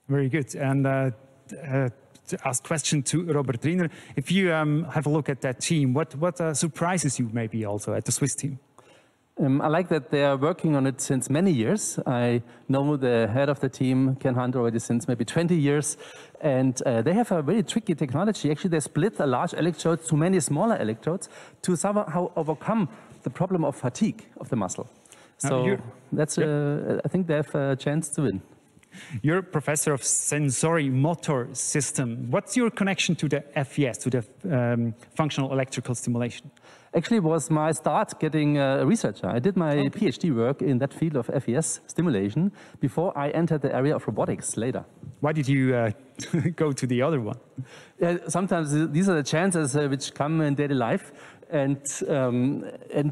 Very good. And to ask question to Robert Riener, if you have a look at that team, what surprises you maybe also at the Swiss team? I like that they are working on it since many years. I know the head of the team, Ken Hunt, already since maybe 20 years. And they have a very tricky technology. Actually, they split a large electrode to many smaller electrodes to somehow overcome the problem of fatigue of the muscle. So that's, I think they have a chance to win. You're a professor of sensory motor system. What's your connection to the FES, to the functional electrical stimulation? Actually, it was my start getting a researcher. I did my PhD work in that field of FES stimulation before I entered the area of robotics later. Why did you go to the other one? Sometimes these are the chances which come in daily life. And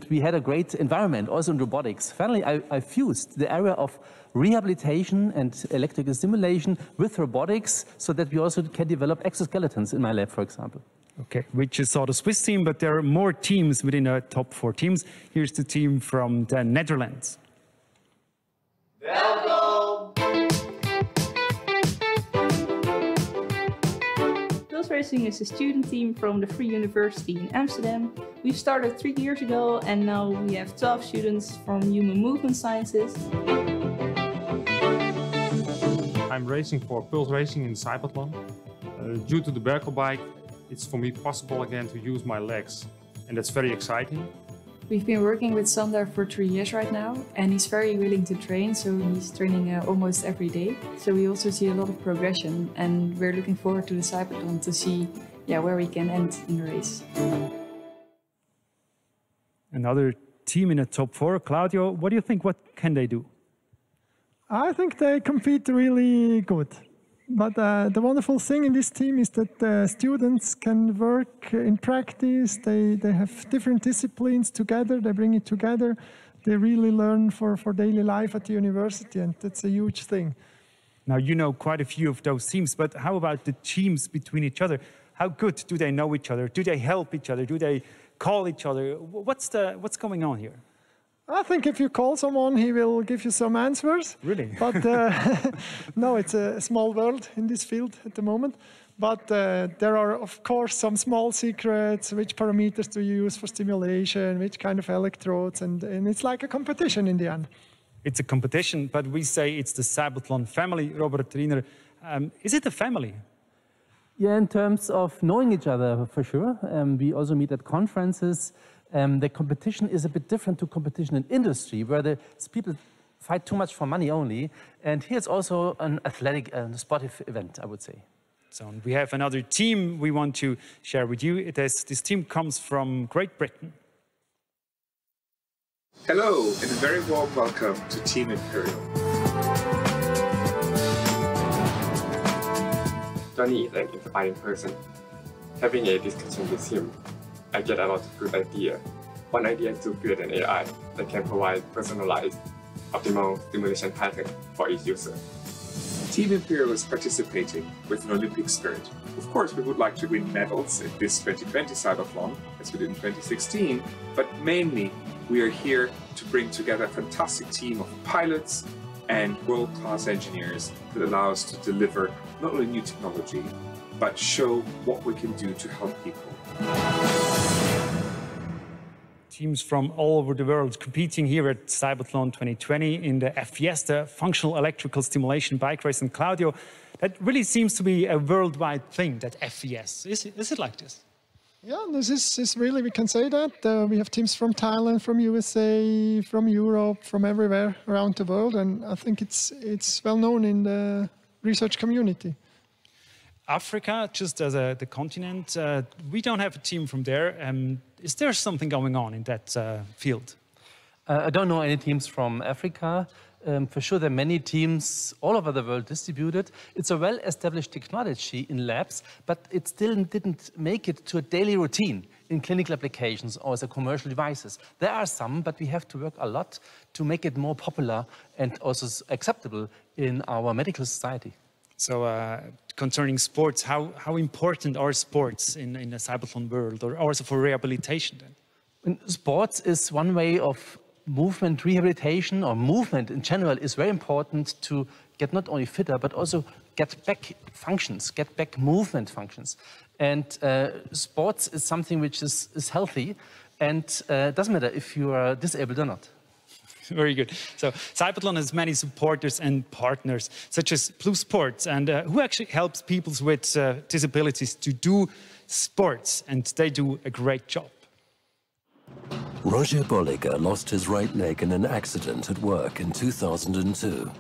we had a great environment also in robotics. Finally, I fused the area of rehabilitation and electrical stimulation with robotics so that we also can develop exoskeletons in my lab, for example. Okay, we just saw the Swiss team, but there are more teams within the top 4 teams. Here's the team from the Netherlands. Pulse Racing is a student team from the Free University in Amsterdam. We've started 3 years ago and now we have 12 students from Human Movement Sciences. I'm racing for Pulse Racing in CYBATHLON. Due to the Berkel bike, it's for me possible again to use my legs, and that's very exciting. We've been working with Sander for 3 years right now, and he's very willing to train, so he's training almost every day. So we also see a lot of progression, and we're looking forward to the CYBATHLON to see where we can end in the race. Another team in the top 4. Claudio, what do you think? What can they do? I think they compete really good. But the wonderful thing in this team is that the students can work in practice. They have different disciplines together. They bring it together. They really learn for daily life at the university, and that's a huge thing. Now, you know quite a few of those teams, but how about the teams between each other? How good do they know each other? Do they help each other? Do they call each other? What's going on here? I think if you call someone, he will give you some answers. Really? But no, it's a small world in this field at the moment. But there are, of course, some small secrets. Which parameters do you use for stimulation? Which kind of electrodes? And it's like a competition in the end. It's a competition, but we say it's the CYBATHLON family. Robert Riener, is it a family? Yeah, in terms of knowing each other, for sure. We also meet at conferences. The competition is a bit different to competition in industry, where the people fight too much for money only. And here it's also an athletic and sportive event, I would say. So we have another team we want to share with you. This team comes from Great Britain. Hello, and a very warm welcome to Team Imperial. Johnny is an inspiring person. Having a discussion with him, I get a lot of good ideas. One idea is to create an AI that can provide personalized, optimal stimulation pattern for each user. Team Imperial is participating with an Olympic spirit. Of course, we would like to win medals at this 2020 CYBATHLON, as we did in 2016, but mainly we are here to bring together a fantastic team of pilots and world-class engineers that allow us to deliver not only new technology, but show what we can do to help people. Teams from all over the world competing here at CYBATHLON 2020 in the FES, the Functional Electrical Stimulation Bike Race. And Claudio, that really seems to be a worldwide thing, that FES. Is it like this? Yeah, this is really, we can say that. We have teams from Thailand, from USA, from Europe, from everywhere around the world. And I think it's well known in the research community. Africa, just as the continent, we don't have a team from there. Is there something going on in that field? I don't know any teams from Africa. For sure, there are many teams all over the world distributed. It's a well-established technology in labs, but it still didn't make it to a daily routine in clinical applications or as a commercial devices. There are some, but we have to work a lot to make it more popular and also acceptable in our medical society. So concerning sports, how important are sports in the CYBATHLON world, or also for rehabilitation then? Sports is one way of movement rehabilitation, or movement in general is very important to get not only fitter, but also get back functions, get back movement functions. And sports is something which is healthy, and it doesn't matter if you are disabled or not. Very good. So CYBATHLON has many supporters and partners, such as Blue Sports, and who actually helps people with disabilities to do sports, and they do a great job. Roger Bolliger lost his right leg in an accident at work in 2002.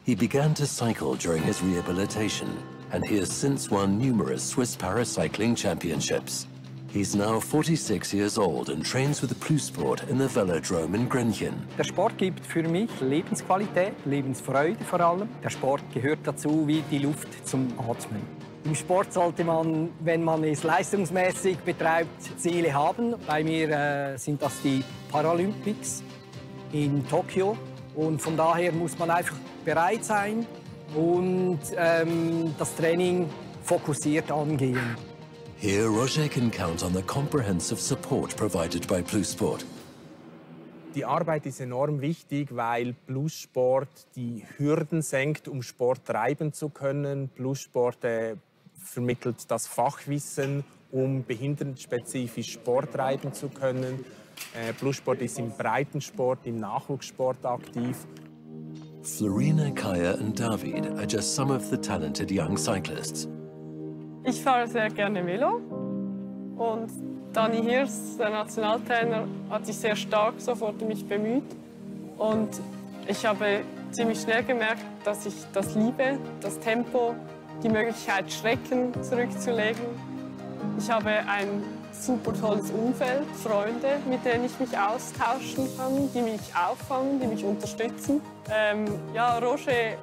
He began to cycle during his rehabilitation, and he has since won numerous Swiss paracycling championships. He's now 46 years old and trains with the Blue Sport in the Velodrome in Grenchen. Der Sport gibt für mich Lebensqualität, Lebensfreude vor allem. Der Sport gehört dazu wie die Luft zum Atmen. Im Sport sollte man, wenn man es leistungsmäßig betreibt, Ziele haben. Bei mir sind das die Paralympics in Tokio. Und von daher muss man einfach bereit sein und das Training fokussiert angehen. Here, Roger can count on the comprehensive support provided by Bluesport. Die Arbeit ist enorm wichtig, weil Bluesport die Hürden senkt, um Sport treiben zu können. Bluesport vermittelt das Fachwissen, um behindertenspezifisch Sport treiben zu können. Bluesport ist im Breitensport, im Nachwuchssport aktiv. Florina, Kaya and David are just some of the talented young cyclists. Ich fahre sehr gerne Velo und Dani Hirs, der Nationaltrainer, hat sich sehr stark sofort um mich bemüht. Und ich habe ziemlich schnell gemerkt, dass ich das liebe, das Tempo, die Möglichkeit, Strecken zurückzulegen. Ich habe ein super tolles Umfeld, Freunde, mit denen ich mich austauschen kann, die mich auffangen, die mich unterstützen. Ja, Roger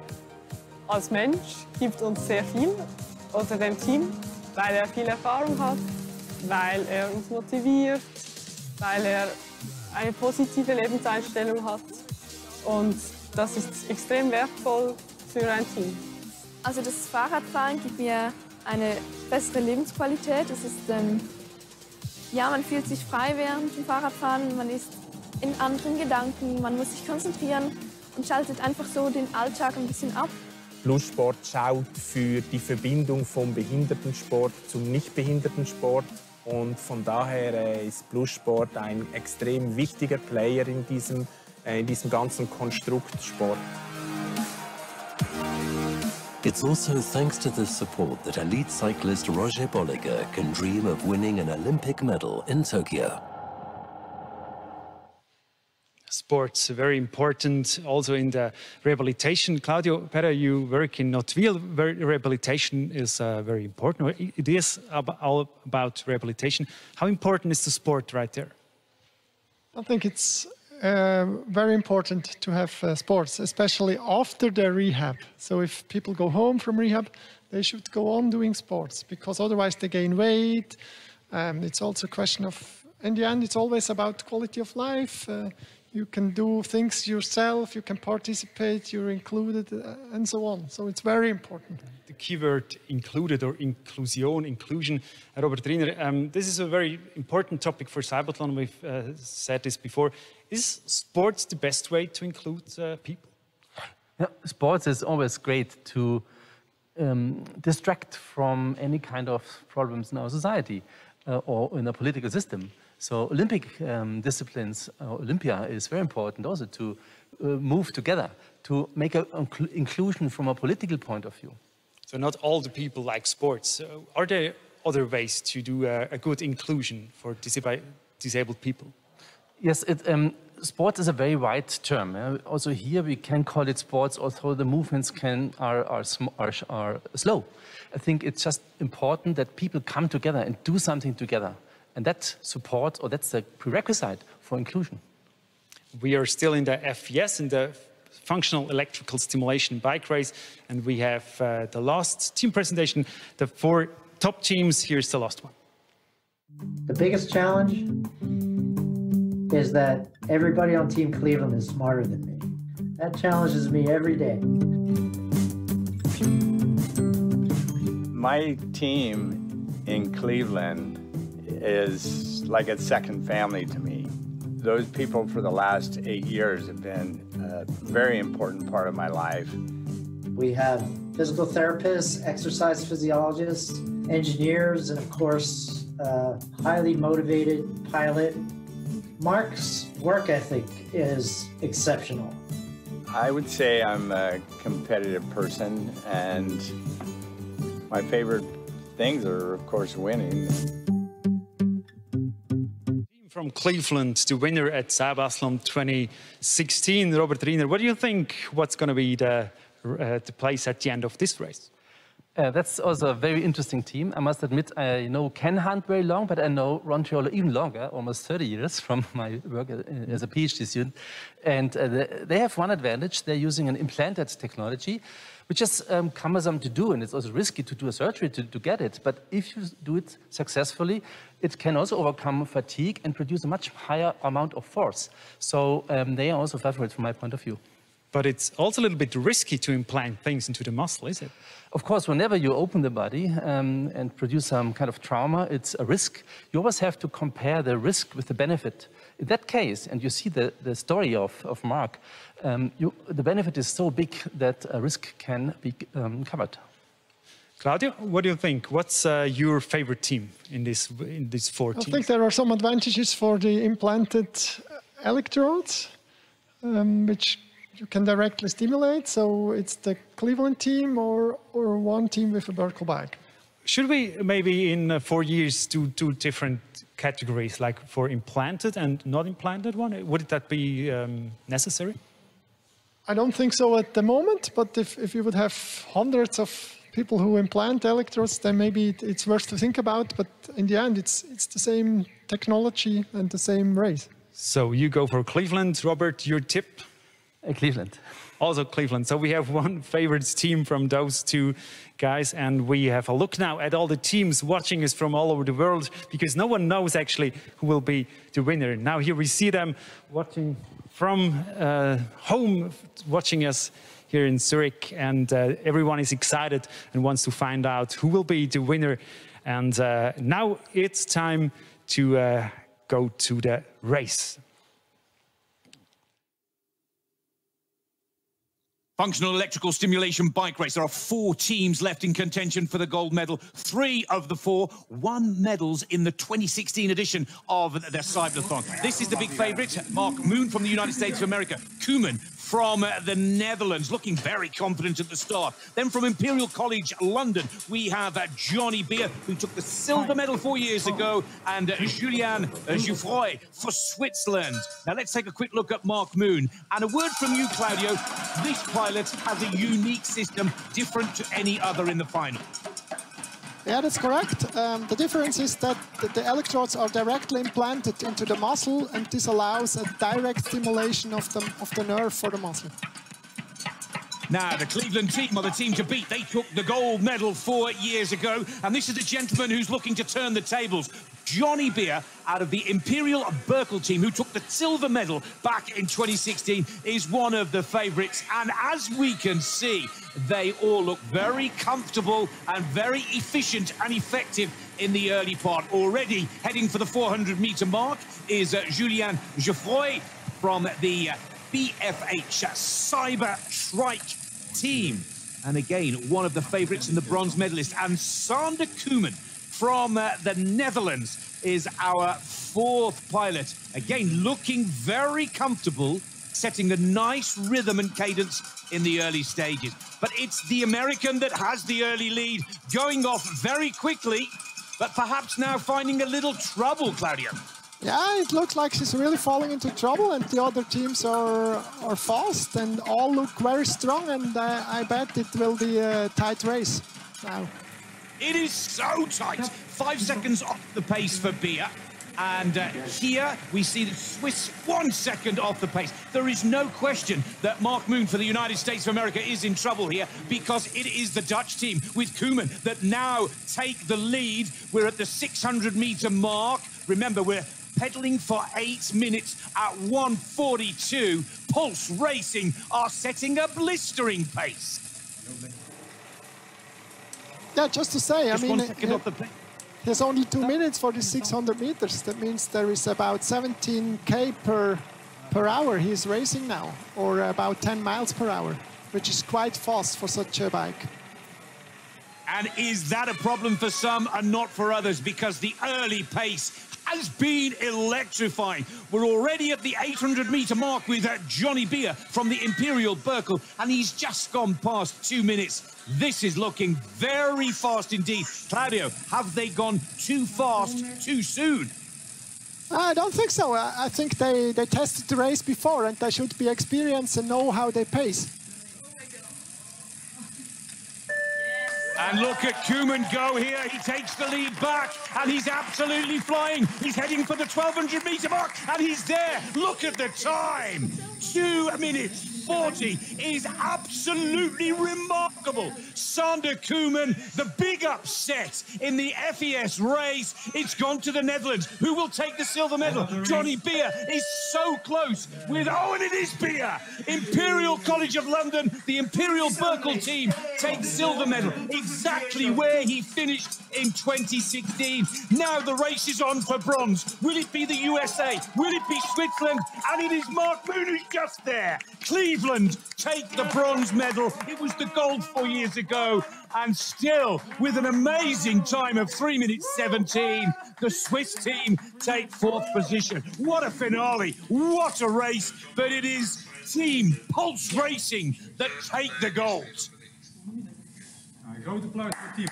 als Mensch gibt uns sehr viel, oder dem Team, weil er viel Erfahrung hat, weil er uns motiviert, weil er eine positive Lebenseinstellung hat. Und das ist extrem wertvoll für ein Team. Also das Fahrradfahren gibt mir eine bessere Lebensqualität. Es ist, ja, man fühlt sich frei während dem Fahrradfahren, man ist in anderen Gedanken, man muss sich konzentrieren und schaltet einfach so den Alltag ein bisschen ab. Bluesport schaut für die Verbindung vom Behindertensport zum Nichtbehindertensport. Und von daher ist Bluesport ein extrem wichtiger Player in diesem ganzen Konstrukt Sport. It's also thanks to this support that elite cyclist Roger Bolliger can dream of winning an Olympic medal in Tokyo. Sports are very important also in the rehabilitation. Claudio Pera, you work in Notville. Rehabilitation is very important. It is all about rehabilitation. How important is the sport right there? I think it's very important to have sports, especially after their rehab. So if people go home from rehab, they should go on doing sports, because otherwise they gain weight. It's also a question of, in the end, it's always about quality of life. You can do things yourself, you can participate, you're included, and so on. So it's very important. The keyword included, or inclusion. Robert Riener, this is a very important topic for CYBATHLON. We've said this before. Is sports the best way to include people? Yeah, sports is always great to distract from any kind of problems in our society or in a political system. So Olympic disciplines, Olympia is very important also to move together, to make an inclusion from a political point of view. So not all the people like sports. Are there other ways to do a good inclusion for disabled people? Yes, sports is a very wide term. Also here we can call it sports, although the movements are slow. I think it's just important that people come together and do something together. And that supports, or that's the prerequisite for inclusion. We are still in the FES, in the Functional Electrical Stimulation Bike Race, and we have the last team presentation, the 4 top teams. Here's the last one. The biggest challenge is that everybody on Team Cleveland is smarter than me. That challenges me every day. My team in Cleveland is like a second family to me. Those people for the last 8 years have been a very important part of my life. We have physical therapists, exercise physiologists, engineers, and of course, a highly motivated pilot. Mark's work ethic is exceptional. I would say I'm a competitive person, and my favorite things are, of course, winning. From Cleveland, the winner at CYBATHLON 2016, Robert Riener. What do you think? What's going to be the place at the end of this race? That's also a very interesting team. I must admit, I know Ken Hunt very long, but I know Ron Triolo even longer, almost 30 years from my work as a PhD student. And they have one advantage. They're using an implanted technology, which is cumbersome to do, and it's also risky to do a surgery to get it. But if you do it successfully, it can also overcome fatigue and produce a much higher amount of force. So they are also favorite from my point of view. But it's also a little bit risky to implant things into the muscle, is it? Of course, whenever you open the body and produce some kind of trauma, it's a risk. You always have to compare the risk with the benefit. In that case, and you see the story of Mark, the benefit is so big that a risk can be covered. Claudio, what do you think? What's your favorite team in these four teams? I think there are some advantages for the implanted electrodes, which you can directly stimulate. So it's the Cleveland team or one team with a Berkel bike. Should we maybe in 4 years do two different categories, like for implanted and not implanted one? Would that be necessary? I don't think so at the moment, but if you would have hundreds of people who implant electrodes, then maybe it's worth to think about. But in the end, it's the same technology and the same race. So you go for Cleveland. Robert, your tip? Cleveland. Also Cleveland. So we have one favorite team from those two guys, and we have a look now at all the teams watching us from all over the world, because no one knows actually who will be the winner. Now here we see them watching from home, watching us here in Zurich, and everyone is excited and wants to find out who will be the winner. And now it's time to go to the race. Functional electrical stimulation bike race. There are 4 teams left in contention for the gold medal. 3 of the 4 won medals in the 2016 edition of the CYBATHLON. This is the big favourite, Mark Moon from the United States of America. Koeman from the Netherlands, looking very confident at the start. Then from Imperial College London, we have Johnny Beer, who took the silver medal 4 years ago, and Julien Jouffroy for Switzerland. Now let's take a quick look at Mark Moon. And a word from you, Claudio. This pilot has a unique system, different to any other in the final. Yeah, that's correct. The difference is that the electrodes are directly implanted into the muscle, and this allows a direct stimulation of the nerve for the muscle. Now, the Cleveland team are the team to beat. They took the gold medal 4 years ago, and this is a gentleman who's looking to turn the tables. Johnny Beer, out of the Imperial Berkel team, who took the silver medal back in 2016, is one of the favourites. And as we can see, they all look very comfortable and very efficient and effective in the early part. Already heading for the 400-metre mark is Julien Jouffroy from the BFH Cyber team. And again, one of the favourites and the bronze medalist. And Sander Koeman from the Netherlands is our 4th pilot. Again, looking very comfortable, setting a nice rhythm and cadence in the early stages. But it's the American that has the early lead, going off very quickly, but perhaps now finding a little trouble, Claudio. Yeah, it looks like she's really falling into trouble, and the other teams are fast and all look very strong, and I bet it will be a tight race now. It is so tight. 5 seconds off the pace for Beer. And here we see the Swiss 1 second off the pace. There is no question that Mark Moon for the United States of America is in trouble here, because it is the Dutch team with Koeman that now take the lead. We're at the 600-metre mark. Remember, we're pedaling for 8 minutes at 1:42. Pulse Racing are setting a blistering pace. Yeah, just to say, Just I mean, 1 second off the pace. there's only 2 minutes for the 600 meters. That means there is about 17k per hour he's racing now, or about 10 miles per hour, which is quite fast for such a bike. And is that a problem for some and not for others? Because the early pace has been electrifying. We're already at the 800-metre mark with Johnny Beer from the Imperial Berkel, and he's just gone past 2 minutes. This is looking very fast indeed. Claudio, have they gone too fast too soon? I don't think so. I think they tested the race before, and they should be experienced and know how they pace. And look at Koeman go here. He takes the lead back, and he's absolutely flying. He's heading for the 1200-metre mark, and he's there. Look at the time. 2 minutes 40 is absolutely remarkable. Sander Koeman, the big upset in the FES race. It's gone to the Netherlands. Who will take the silver medal? Johnny Beer is so close with, oh, and it is Beer. Imperial College of London, the Imperial Berkel team takes silver medal, exactly where he finished in 2016. Now the race is on for bronze. Will it be the USA? Will it be Switzerland? And it is Mark Moon who's just there. Cleveland take the bronze medal. It was the gold 4 years ago. And still, with an amazing time of 3 minutes 17, the Swiss team take 4th position. What a finale. What a race. But it is Team Pulse Racing that take the gold. Groot applaus voor het team.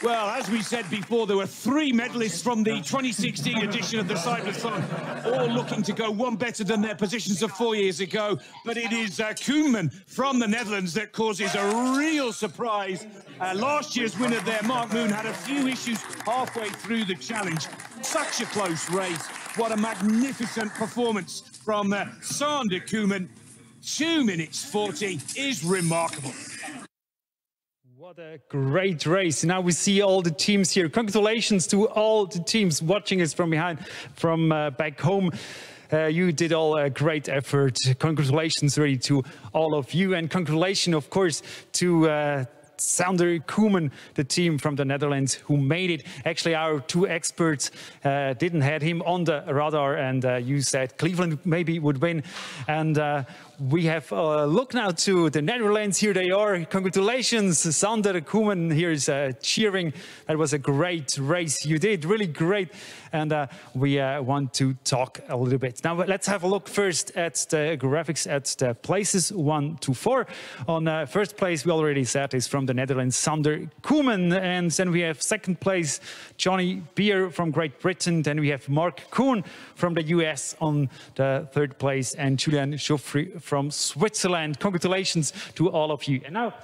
Well, as we said before, there were 3 medalists from the 2016 edition of the CYBATHLON, all looking to go one better than their positions of 4 years ago. But it is Koeman from the Netherlands that causes a real surprise. Last year's winner there, Mark Moon, had a few issues halfway through the challenge. Such a close race. What a magnificent performance from Sander Koeman. 2 minutes 40 is remarkable. What a great race. Now we see all the teams here. Congratulations to all the teams watching us from behind, from back home. You did all a great effort. Congratulations really to all of you. And congratulations, of course, to Sander Koeman, the team from the Netherlands who made it. Actually, our 2 experts didn't have him on the radar, and you said Cleveland maybe would win. And we have a look now to the Netherlands. Here they are. Congratulations, Sander Koeman. Here is cheering. That was a great race. You did really great. And we want to talk a little bit. Now, let's have a look first at the graphics at the places 1 to 4. On first place, we already said, is from the Netherlands, Sander Koeman. And then we have second place, Johnny Beer from Great Britain. Then we have Mark Kuhn from the US on the third place, and Julian Joffrey from Switzerland. Congratulations to all of you. And now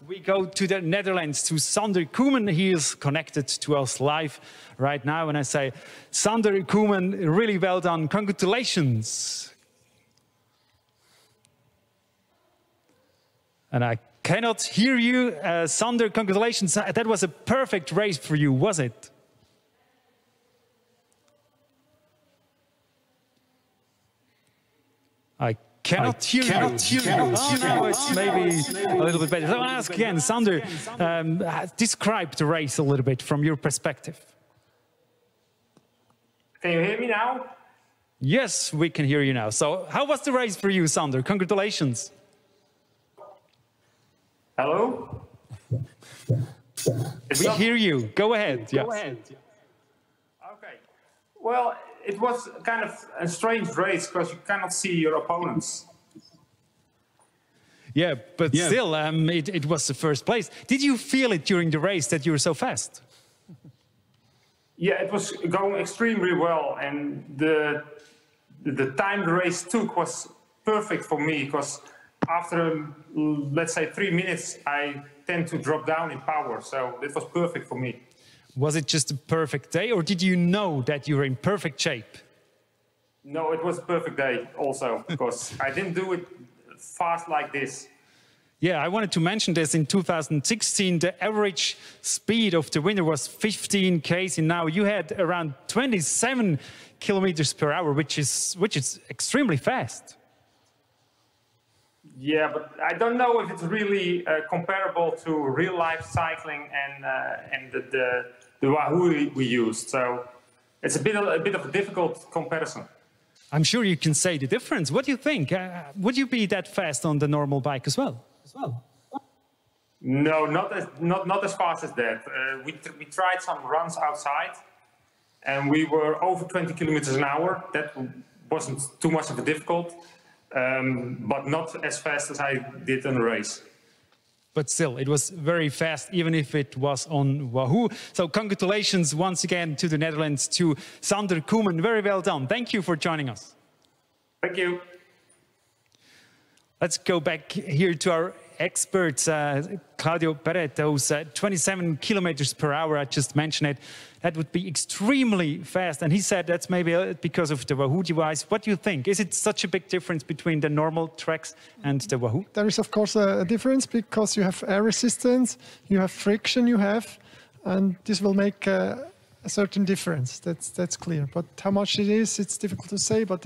we go to the Netherlands, to Sander Koeman. He is connected to us live right now. And I say, Sander Koeman, really well done. Congratulations. And I cannot hear you. Sander, congratulations. That was a perfect race for you, was it? I cannot hear you. Oh, now it's maybe a little bit better. So I'll ask again, Sander, describe the race a little bit from your perspective. Can you hear me now? Yes, we can hear you now. So how was the race for you, Sander? Congratulations. Hello? We hear you. Go ahead. Yes. Go ahead. Okay. Well, it was kind of a strange race because you cannot see your opponents. Yeah, but still, it was the first place. Did you feel it during the race that you were so fast? Yeah, it was going extremely well, and the time the race took was perfect for me because after, let's say, 3 minutes, I tend to drop down in power, so it was perfect for me. Was it just a perfect day, or did you know that you were in perfect shape? No, it was a perfect day also, because I didn't do it fast like this. Yeah, I wanted to mention this. In 2016, the average speed of the winner was 15 km, and now you had around 27 kilometers per hour, which is extremely fast. Yeah, but I don't know if it's really comparable to real-life cycling and the Wahoo we used. So it's a bit of a difficult comparison. I'm sure you can say the difference. What do you think? Would you be that fast on the normal bike as well? No, not as fast as that. We tried some runs outside, and we were over 20 kilometers an hour. That wasn't too much of a difficult, but not as fast as I did in a race. But still, it was very fast, even if it was on Wahoo. So congratulations once again to the Netherlands, to Sander Koeman. Very well done. Thank you for joining us. Thank you. Let's go back here to our experts. Claudio Perret, those 27 kilometers per hour, I just mentioned it, that would be extremely fast. And he said that's maybe because of the Wahoo device. What do you think? Is it such a big difference between the normal tracks and the Wahoo? There is, of course, a difference because you have air resistance, you have friction, and this will make a certain difference. That's clear. But how much it is, it's difficult to say. But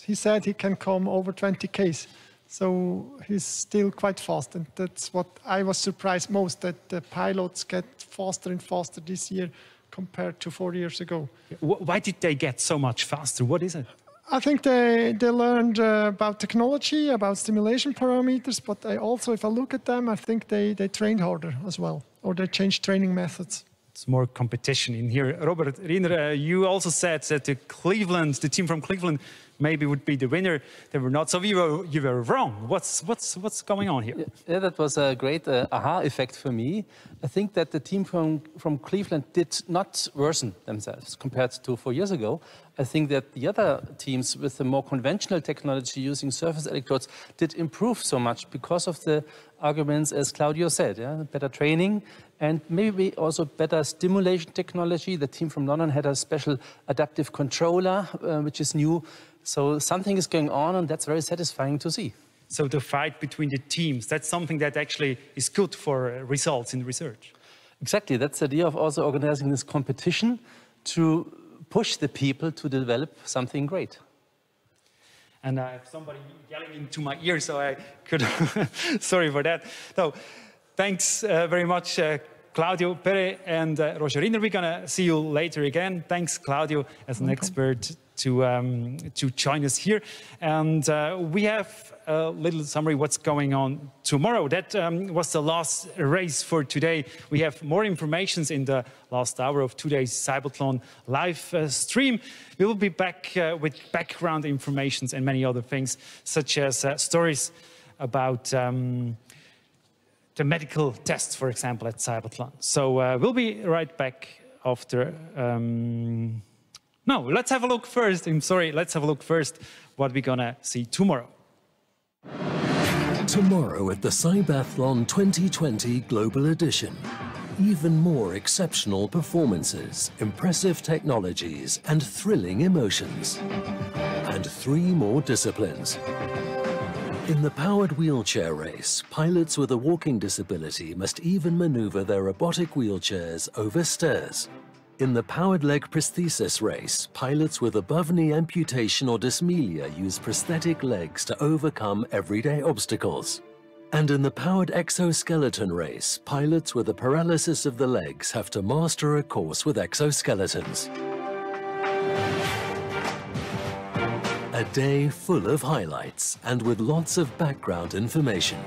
he said he can come over 20 k's. So he's still quite fast, and that's what I was surprised most, that the pilots get faster and faster this year compared to 4 years ago. Why did they get so much faster? What is it? I think they learned about technology, about stimulation parameters, but if I look at them, I think they trained harder as well, or they changed training methods. It's more competition in here. Robert Riener, you also said that the team from Cleveland maybe would be the winner. They were not, so you were wrong. What's going on here? Yeah, that was a great aha effect for me. I think that the team from Cleveland did not worsen themselves compared to 4 years ago. I think that the other teams with the more conventional technology using surface electrodes did improve so much because of the arguments, as Claudio said, better training and maybe also better stimulation technology. The team from London had a special adaptive controller, which is new. So something is going on, and that's very satisfying to see. So the fight between the teams, that's something that actually is good for results in research. Exactly, that's the idea of also organizing this competition to push the people to develop something great. And I have somebody yelling into my ear, so I could, sorry for that. So thanks very much, Claudio Perret and Roger Riener. We're gonna see you later again. Thanks, Claudio, as an expert to join us here. And we have a little summary what's going on tomorrow. That was the last race for today. We have more information in the last hour of today's CYBATHLON live stream. We will be back with background information and many other things, such as stories about the medical tests, for example, at CYBATHLON. So we'll be right back after... No, let's have a look first. I'm sorry, let's have a look first what we're gonna see tomorrow. Tomorrow at the CYBATHLON 2020 Global Edition. Even more exceptional performances, impressive technologies, and thrilling emotions. And 3 more disciplines. In the powered wheelchair race, pilots with a walking disability must even maneuver their robotic wheelchairs over stairs. In the powered leg prosthesis race, pilots with above-knee amputation or dysmelia use prosthetic legs to overcome everyday obstacles. And in the powered exoskeleton race, pilots with a paralysis of the legs have to master a course with exoskeletons. A day full of highlights and with lots of background information.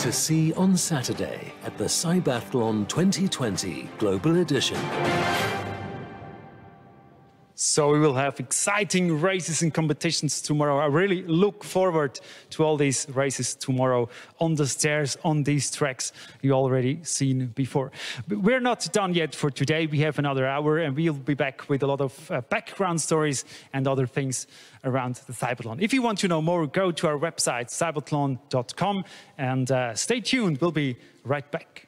To see on Saturday at the CYBATHLON 2020 Global Edition. So we will have exciting races and competitions tomorrow. I really look forward to all these races tomorrow on the stairs, on these tracks you already seen before. But we're not done yet for today. We have another hour and we'll be back with a lot of background stories and other things around the CYBATHLON. If you want to know more, go to our website, cybathlon.com, and stay tuned. We'll be right back.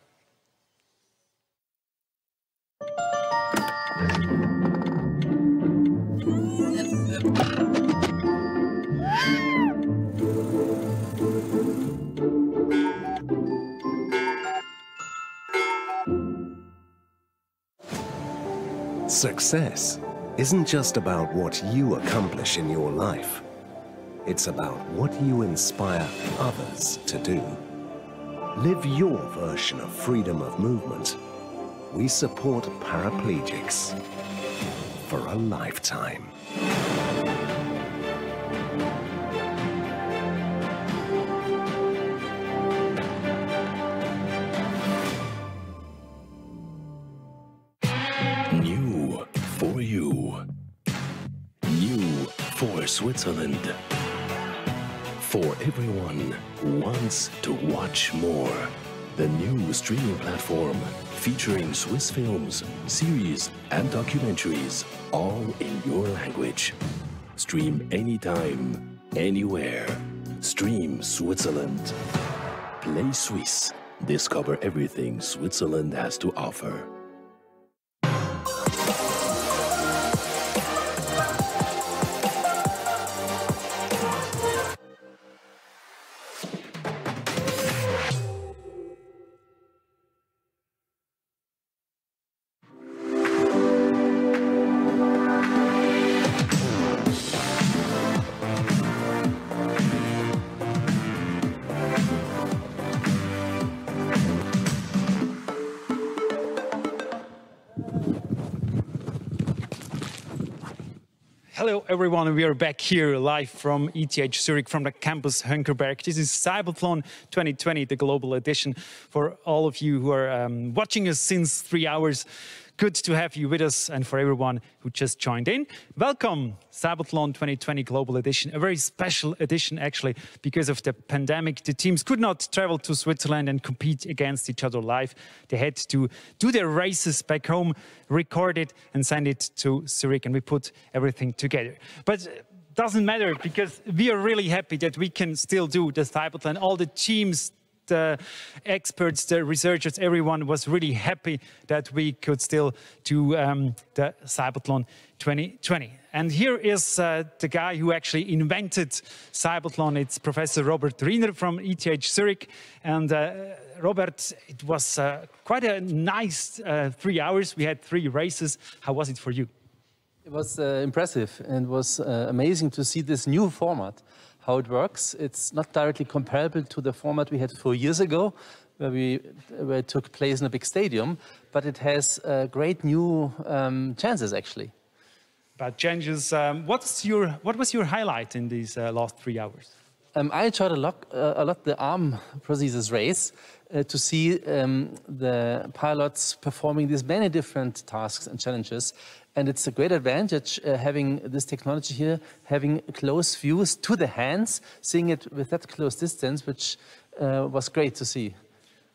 Success isn't just about what you accomplish in your life. It's about what you inspire others to do. Live your version of freedom of movement. We support paraplegics for a lifetime. New for you. New for Switzerland. For everyone who wants to watch more. The new streaming platform featuring Swiss films, series and documentaries, all in your language. Stream anytime, anywhere. Stream Switzerland. Play Swiss. Discover everything Switzerland has to offer. Hello everyone, we are back here live from ETH Zurich from the campus Hönkerberg. This is CYBATHLON 2020, the global edition. For all of you who are watching us since 3 hours, good to have you with us, and for everyone who just joined in, welcome. CYBATHLON 2020 Global Edition, a very special edition actually, because of the pandemic. The teams could not travel to Switzerland and compete against each other live. They had to do their races back home, record it and send it to Zurich, and we put everything together. But doesn't matter, because we are really happy that we can still do the CYBATHLON. All the teams, the experts, the researchers, everyone was really happy that we could still do the CYBATHLON 2020. And here is the guy who actually invented CYBATHLON. It's Professor Robert Riener from ETH Zurich. And Robert, it was quite a nice 3 hours. We had 3 races. How was it for you? It was impressive, and was amazing to see this new format. How it works. It's not directly comparable to the format we had 4 years ago, where it took place in a big stadium, but it has great new chances actually. But changes, what was your highlight in these last 3 hours? I enjoyed a lot the arm prosthesis race to see the pilots performing these many different tasks and challenges. And it's a great advantage having this technology here, having close views to the hands, seeing it with that close distance, which was great to see.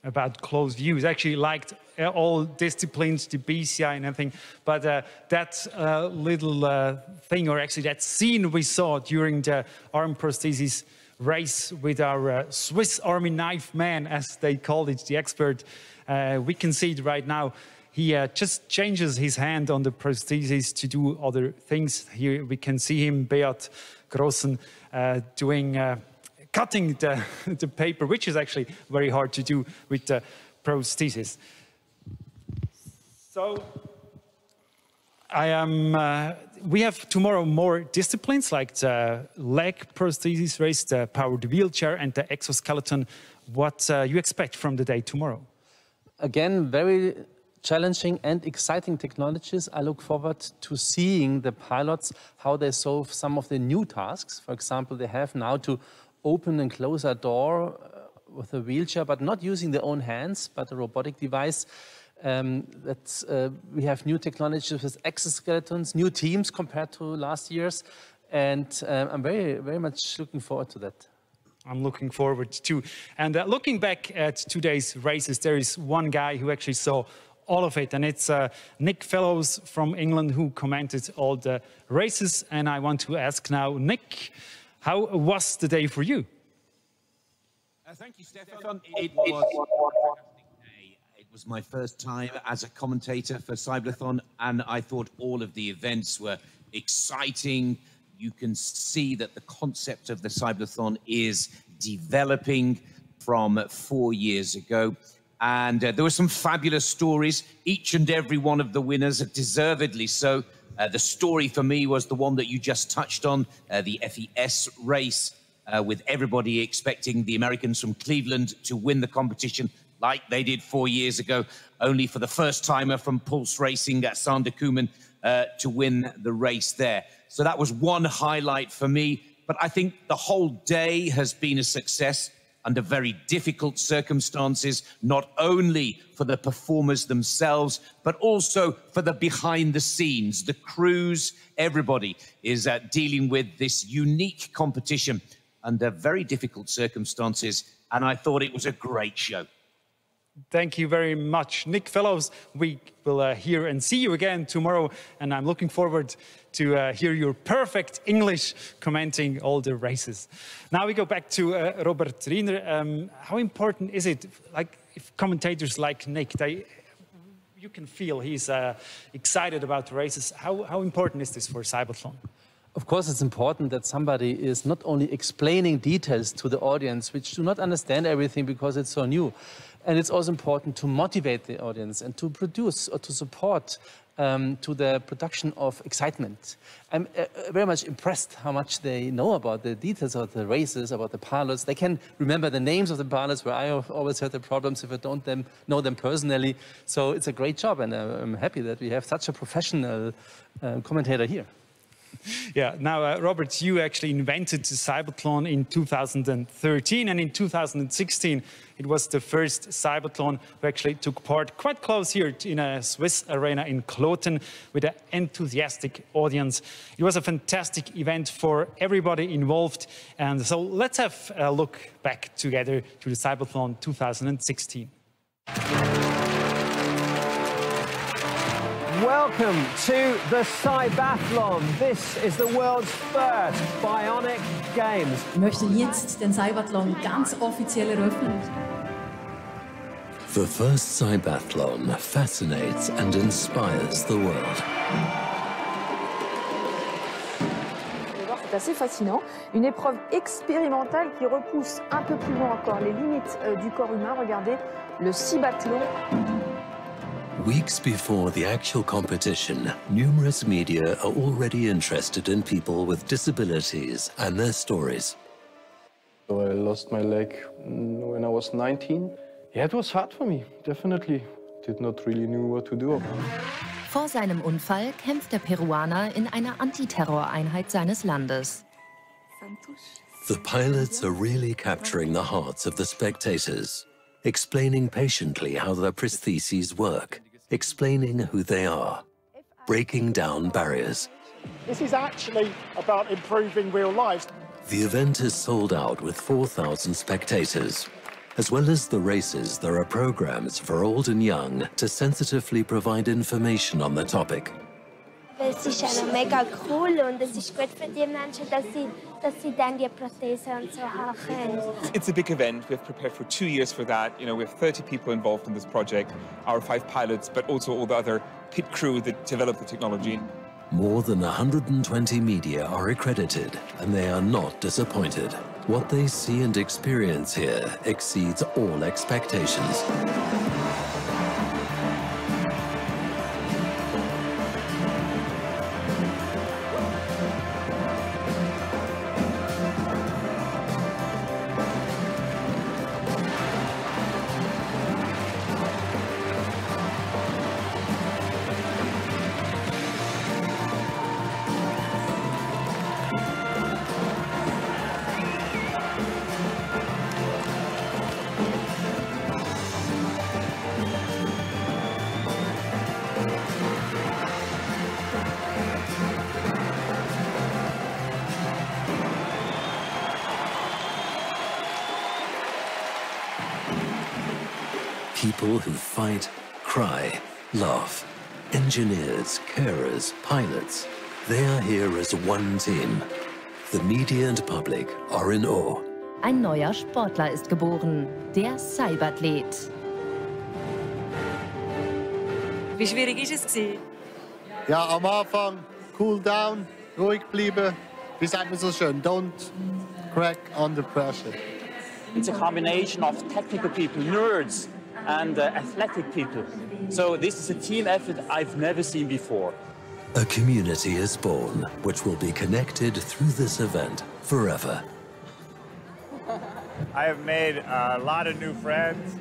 About close views, actually liked all disciplines, the BCI and everything, but that little thing, or actually that scene we saw during the arm prosthesis race with our Swiss Army knife man, as they called it, the expert, we can see it right now. He just changes his hand on the prosthesis to do other things. Here we can see him, Beat Grossen, cutting the paper, which is actually very hard to do with the prosthesis. So we have tomorrow more disciplines, like the leg prosthesis race, the powered wheelchair and the exoskeleton. What you expect from the day tomorrow? Again, very challenging and exciting technologies. I look forward to seeing the pilots, how they solve some of the new tasks. For example, they have now to open and close a door with a wheelchair, but not using their own hands, but a robotic device. We have new technologies with exoskeletons, new teams compared to last year's, and I'm very much looking forward to that. I'm looking forward too. And looking back at today's races, there is one guy who actually saw all of it, and it's Nick Fellows from England who commented all the races. And I want to ask now, Nick, how was the day for you? Thank you, Stefan. It was my first time as a commentator for CYBATHLON, and I thought all of the events were exciting. You can see that the concept of the CYBATHLON is developing from 4 years ago. And there were some fabulous stories. Each and every one of the winners, deservedly so. The story for me was the one that you just touched on, the FES race, with everybody expecting the Americans from Cleveland to win the competition like they did 4 years ago, only for the first-timer from Pulse Racing at Sander Koeman to win the race there. So that was one highlight for me. But I think the whole day has been a success under very difficult circumstances, not only for the performers themselves, but also for the behind the scenes, the crews. Everybody is dealing with this unique competition under very difficult circumstances, and I thought it was a great show. Thank you very much, Nick Fellows. We will hear and see you again tomorrow, and I'm looking forward to hear your perfect English commenting all the races. Now we go back to Robert Riener. How important is it, like, if commentators like Nick, you can feel he's excited about the races. How important is this for CYBATHLON? Of course, it's important that somebody is not only explaining details to the audience, which do not understand everything because it's so new. And it's also important to motivate the audience and to produce or to support to the production of excitement. I'm very much impressed how much they know about the details of the races, about the pilots. They can remember the names of the pilots, where I always had the problems if I don't know them personally. So it's a great job, and I'm happy that we have such a professional commentator here. Yeah, now, Robert, you actually invented the CYBATHLON in 2013, and in 2016, it was the first CYBATHLON who actually took part quite close here in a Swiss arena in Kloten with an enthusiastic audience. It was a fantastic event for everybody involved, and so let's have a look back together to the CYBATHLON 2016. Welcome to the CYBATHLON. This is the world's first bionic games. Ich möchte jetzt den CYBATHLON ganz offiziell eröffnen. The first CYBATHLON fascinates and inspires the world. C'est assez fascinant, une épreuve expérimentale qui repousse un peu plus loin encore les limites du corps humain. Regardez le CYBATHLON. Weeks before the actual competition, numerous media are already interested in people with disabilities and their stories. So I lost my leg when I was 19. Yeah, it was hard for me, definitely. Did not really know what to do. Vor seinem Unfall kämpft der Peruaner in einer Antiterroreinheit seines Landes. The pilots are really capturing the hearts of the spectators, explaining patiently how their prostheses work, explaining who they are, breaking down barriers. This is actually about improving real lives. The event is sold out with 4,000 spectators. As well as the races, there are programs for old and young to sensitively provide information on the topic. Es ist mega cool und es ist gut für die Menschen, dass sie dann die Prothese und so haben können. It's a big event. We've prepared for 2 years for that. You know, we have 30 people involved in this project, our 5 pilots, but also all the other pit crew that developed the technology. More than 120 media are accredited, and they are not disappointed. What they see and experience here exceeds all expectations. People who fight, cry, laugh. Engineers, carers, pilots. They are here as one team. The media and public are in awe. Ein neuer Sportler ist geboren, der Cybathlet. Wie schwierig ist es? Ja, am Anfang cool down, ruhig bleiben. Wie sagt man so schön? Don't crack under pressure. It's a combination of technical people, nerds, and athletic people. So this is a team effort I've never seen before. A community is born, which will be connected through this event forever. I have made a lot of new friends.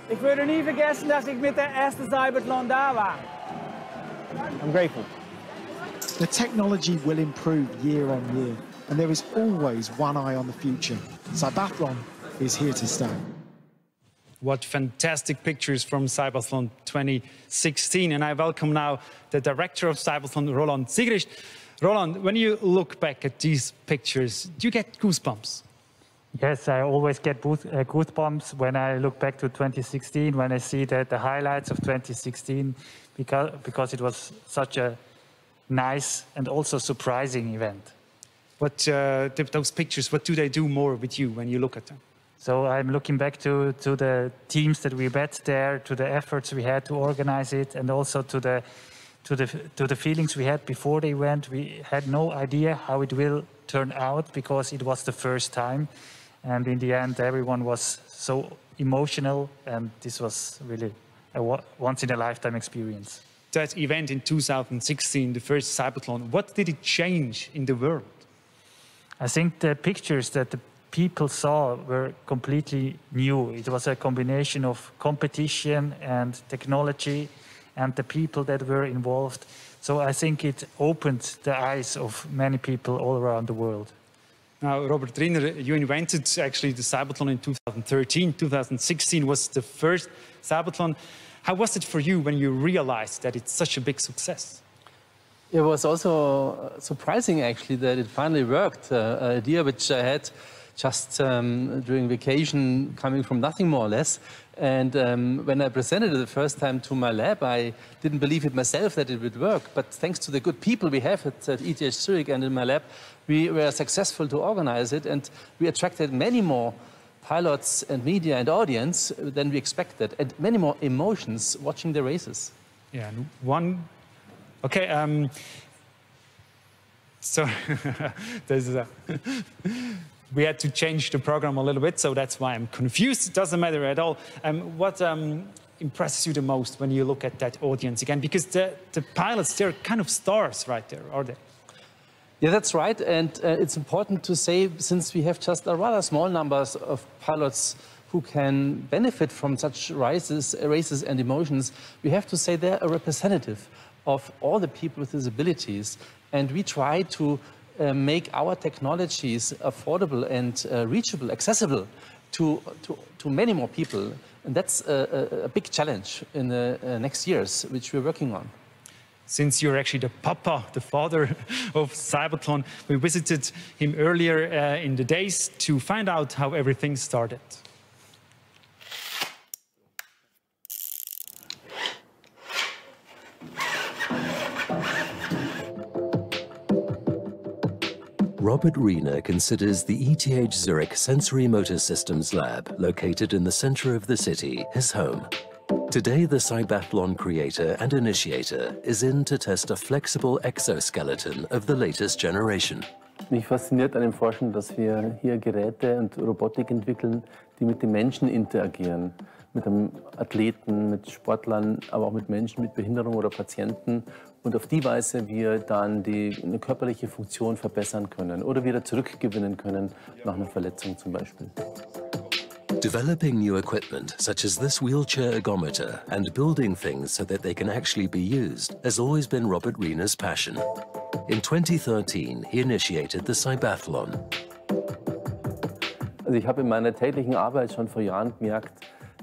Ich würde nie vergessen, dass ich mit der ersten CYBATHLON da war. I'm grateful. The technology will improve year on year, and there is always one eye on the future. CYBATHLON is here to stay. What fantastic pictures from CYBATHLON 2016. And I welcome now the director of CYBATHLON, Roland Sigrist. Roland, when you look back at these pictures, do you get goosebumps? Yes, I always get goosebumps when I look back to 2016, when I see the highlights of 2016, because it was such a nice and also surprising event. What those pictures, what do they do more with you when you look at them? So I'm looking back to the teams that we met there, to the efforts we had to organize it, and also to the feelings we had before the event. We had no idea how it will turn out because it was the first time. And in the end, everyone was so emotional, and this was really a once-in-a-lifetime experience. That event in 2016, the first CYBATHLON, what did it change in the world? I think the pictures that the people saw were completely new. It was a combination of competition and technology and the people that were involved. So I think it opened the eyes of many people all around the world. Now, Robert Riner, you invented actually the CYBATHLON in 2013. 2016 was the first CYBATHLON. How was it for you when you realized that it's such a big success? It was also surprising, actually, that it finally worked. An idea which I had just during vacation, coming from nothing more or less. And when I presented it the first time to my lab, I didn't believe it myself that it would work. But thanks to the good people we have at ETH Zurich and in my lab, we were successful to organize it. And we attracted many more pilots and media and audience than we expected, and many more emotions watching the races. Yeah, one. Okay, so there's we had to change the program a little bit, so that's why I'm confused. It doesn't matter at all. What impresses you the most when you look at that audience again? Because the pilots, they're kind of stars right there, are they? Yeah, that's right. And it's important to say, since we have just a rather small numbers of pilots who can benefit from such races and emotions, we have to say they're a representative of all the people with disabilities. And we try to make our technologies affordable and reachable, accessible to many more people. And that's a big challenge in the next years, which we're working on. Since you're actually the papa, the father of CYBATHLON, we visited him earlier in the days to find out how everything started. Robert Riner considers the ETH Zurich Sensory Motor Systems Lab, located in the center of the city, his home. Today, the CYBATHLON creator and initiator is in to test a flexible exoskeleton of the latest generation. Mich fasziniert an dem Forschen, dass wir hier Geräte und Robotik entwickeln, die mit den Menschen interagieren. Mit einem Athleten, mit Sportlern, aber auch mit Menschen mit Behinderung oder Patienten. Und auf die Weise wir dann eine körperliche Funktion verbessern können oder wieder zurückgewinnen können nach einer Verletzung zum Beispiel. Developing new equipment, such as this wheelchair ergometer, and building things so that they can actually be used, has always been Robert Riner's passion. In 2013, he initiated the CYBATHLON. Also ich habe in meiner täglichen Arbeit schon vor Jahren gemerkt,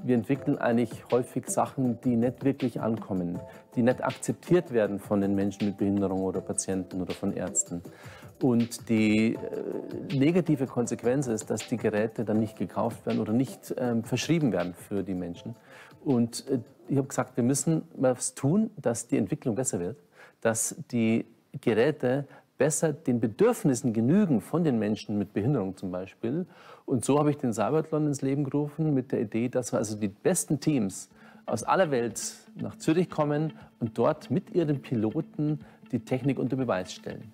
wir entwickeln eigentlich häufig Sachen, die nicht wirklich ankommen, die nicht akzeptiert werden von den Menschen mit Behinderung oder Patienten oder von Ärzten. Und die negative Konsequenz ist, dass die Geräte dann nicht gekauft werden oder nicht verschrieben werden für die Menschen. Und ich habe gesagt, wir müssen was tun, dass die Entwicklung besser wird, dass die Geräte besser den Bedürfnissen genügen von den Menschen mit Behinderung zum Beispiel. Und so habe ich den CYBATHLON ins Leben gerufen mit der Idee, dass wir also die besten Teams aus aller Welt nach Zürich kommen und dort mit ihren Piloten die Technik unter Beweis stellen.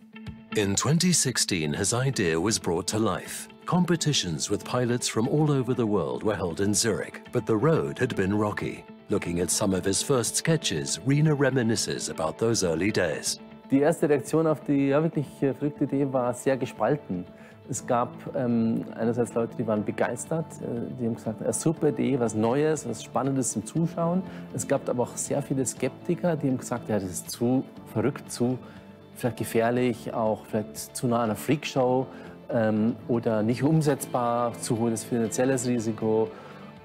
In 2016, his idea was brought to life. Competitions with pilots from all over the world were held in Zurich, but the road had been rocky. Looking at some of his first sketches, Riner reminisces about those early days. Die erste Reaktion auf die wirklich verrückte Idee war sehr gespalten. Es gab einerseits Leute, die waren begeistert, die haben gesagt, eine super Idee, was Neues, was Spannendes zum Zuschauen. Es gab aber auch sehr viele Skeptiker, die haben gesagt, ja, das ist zu verrückt, zu vielleicht gefährlich, auch vielleicht zu nah einer Freakshow oder nicht umsetzbar, zu hohes finanzielles Risiko.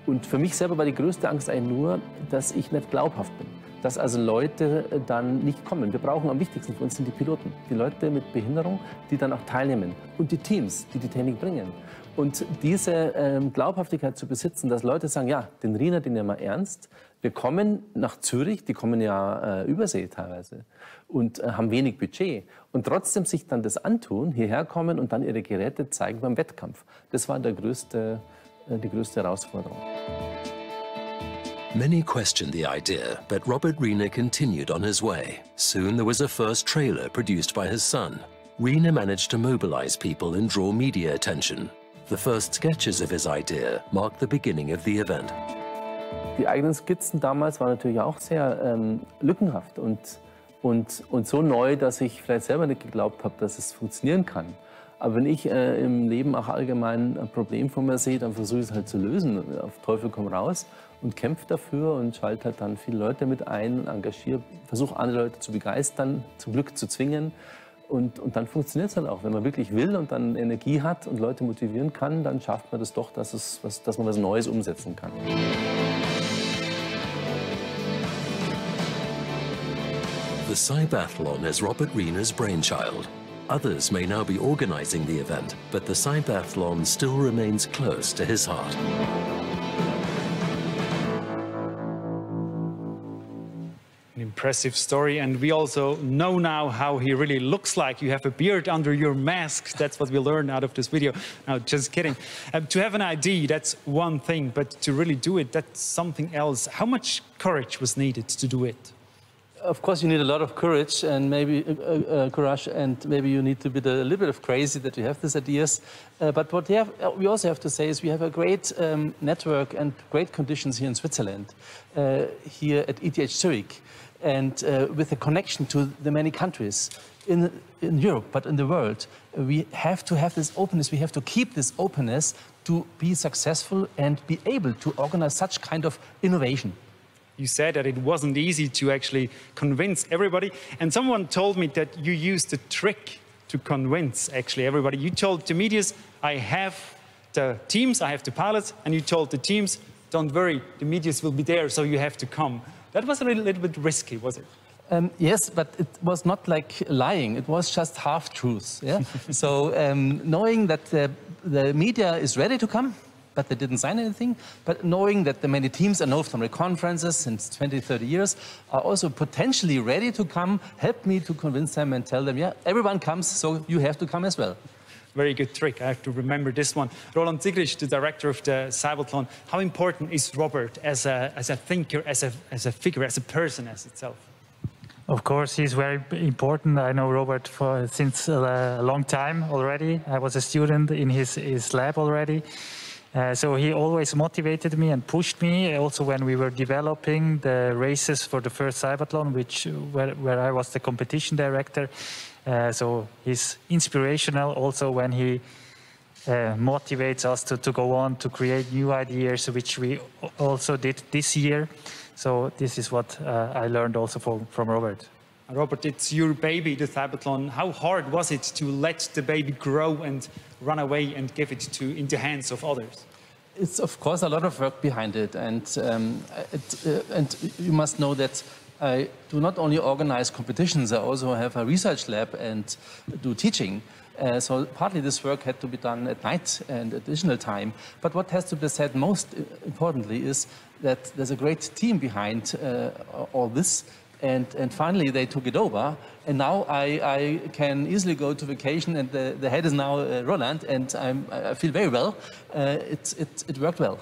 Und für mich selber war die größte Angst eigentlich nur, dass ich nicht glaubhaft bin. dass also Leute dann nicht kommen. Wir brauchen am wichtigsten für uns sind die Piloten, die Leute mit Behinderung, die dann auch teilnehmen und die Teams, die die Technik bringen. Und diese Glaubhaftigkeit zu besitzen, dass Leute sagen, ja, den Riener, den nehmen wir ernst, wir kommen nach Zürich, die kommen ja übersee teilweise und haben wenig Budget und trotzdem sich dann das antun, hierher kommen und dann ihre Geräte zeigen beim Wettkampf. Das war die größte Herausforderung. Many questioned the idea, but Robert Riener continued on his way. Soon there was a first trailer produced by his son. Riener managed to mobilize people and draw media attention. The first sketches of his idea marked the beginning of the event. Die eigenen Skizzen damals waren natürlich auch sehr lückenhaft und so neu, dass ich vielleicht selber nicht geglaubt habe, dass es funktionieren kann. Aber wenn ich im Leben auch allgemein ein Problem vor mir sehe, dann versuche ich es halt zu lösen. Auf Teufel komm raus und kämpfe dafür und schalte halt dann viele Leute mit ein, engagiere, versuche andere Leute zu begeistern, zum Glück zu zwingen. Und dann funktioniert es halt auch. Wenn man wirklich will und dann Energie hat und Leute motivieren kann, dann schafft man das doch, dass man was Neues umsetzen kann. The CYBATHLON is Robert Riener's brainchild. Others may now be organizing the event, but the CYBATHLON still remains close to his heart. An impressive story, and we also know now how he really looks like. You have a beard under your mask. That's what we learned out of this video. No, just kidding. To have an idea, that's one thing, but to really do it, that's something else. How much courage was needed to do it? Of course, you need a lot of courage and maybe maybe you need to be a little bit of crazy that you have these ideas. But what we also have to say is we have a great network and great conditions here in Switzerland, here at ETH Zurich, and with a connection to the many countries in Europe, but in the world. We have to have this openness. We have to keep this openness to be successful and be able to organize such kind of innovation. You said that it wasn't easy to actually convince everybody. And someone told me that you used a trick to convince actually everybody. You told the medias, I have the teams, I have the pilots, and you told the teams, don't worry, the medias will be there, so you have to come. That was a little bit risky, was it? Yes, but it was not like lying. It was just half-truths. Yeah? So knowing that the media is ready to come, but they didn't sign anything, but knowing that the many teams I know from the conferences since 20, 30 years are also potentially ready to come, helped me to convince them and tell them, yeah, everyone comes, so you have to come as well. Very good trick. I have to remember this one. Roland Zigrich, the director of the CYBATHLON, how important is Robert as a thinker, as a figure, as a person as itself? Of course, he's very important. I know Robert since a long time already. I was a student in his lab already. So he always motivated me and pushed me. Also, when we were developing the races for the first CYBATHLON, where I was the competition director. So he's inspirational also when he motivates us to go on to create new ideas, which we also did this year. So this is what I learned also from Robert. Robert, it's your baby, the CYBATHLON. How hard was it to let the baby grow and run away and give it in the hands of others? It's of course a lot of work behind it, and you must know that I do not only organize competitions, I also have a research lab and do teaching. So partly this work had to be done at night and additional time. But what has to be said most importantly is that there's a great team behind all this. And finally they took it over, and now I can easily go to vacation, and the head is now Roland, and I feel very well. It worked well.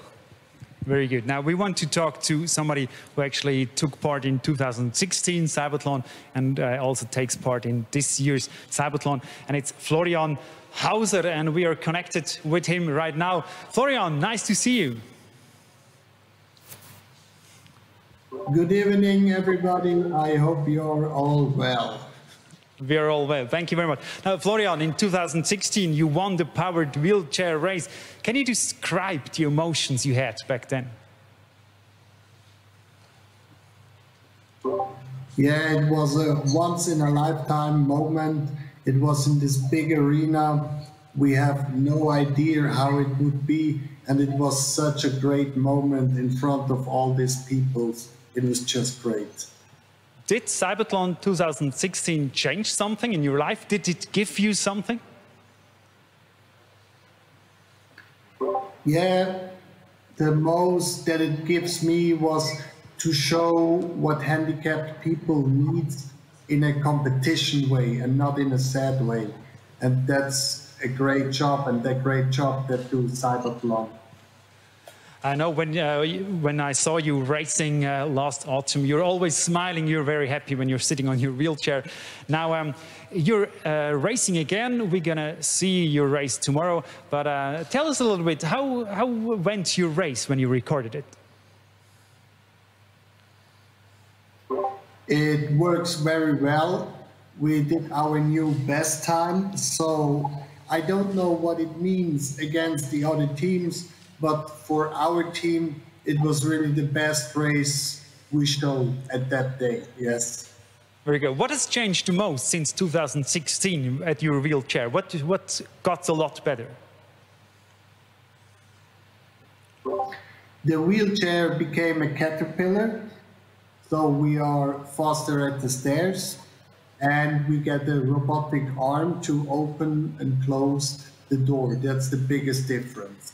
Very good. Now we want to talk to somebody who actually took part in 2016 CYBATHLON and also takes part in this year's CYBATHLON, and it's Florian Hauser, and we are connected with him right now. Florian, nice to see you. Good evening, everybody. I hope you're all well. We are all well. Thank you very much. Now, Florian, in 2016, you won the powered wheelchair race. Can you describe the emotions you had back then? Yeah, it was a once-in-a-lifetime moment. It was in this big arena. We have no idea how it would be, and it was such a great moment in front of all these people. It was just great. Did CYBATHLON 2016 change something in your life? Did it give you something? Yeah, the most that it gives me was to show what handicapped people need in a competition way and not in a sad way. And that's a great job, and that great job that do CYBATHLON. I know when I saw you racing last autumn, you're always smiling, you're very happy when you're sitting on your wheelchair. Now, you're racing again. We're going to see your race tomorrow. But tell us a little bit, how went your race when you recorded it? It works very well. We did our new best time. So I don't know what it means against the other teams, but for our team, it was really the best race we showed at that day, yes. Very good. What has changed the most since 2016 at your wheelchair? What got a lot better? The wheelchair became a caterpillar, so we are faster at the stairs, and we get a robotic arm to open and close the door. That's the biggest difference.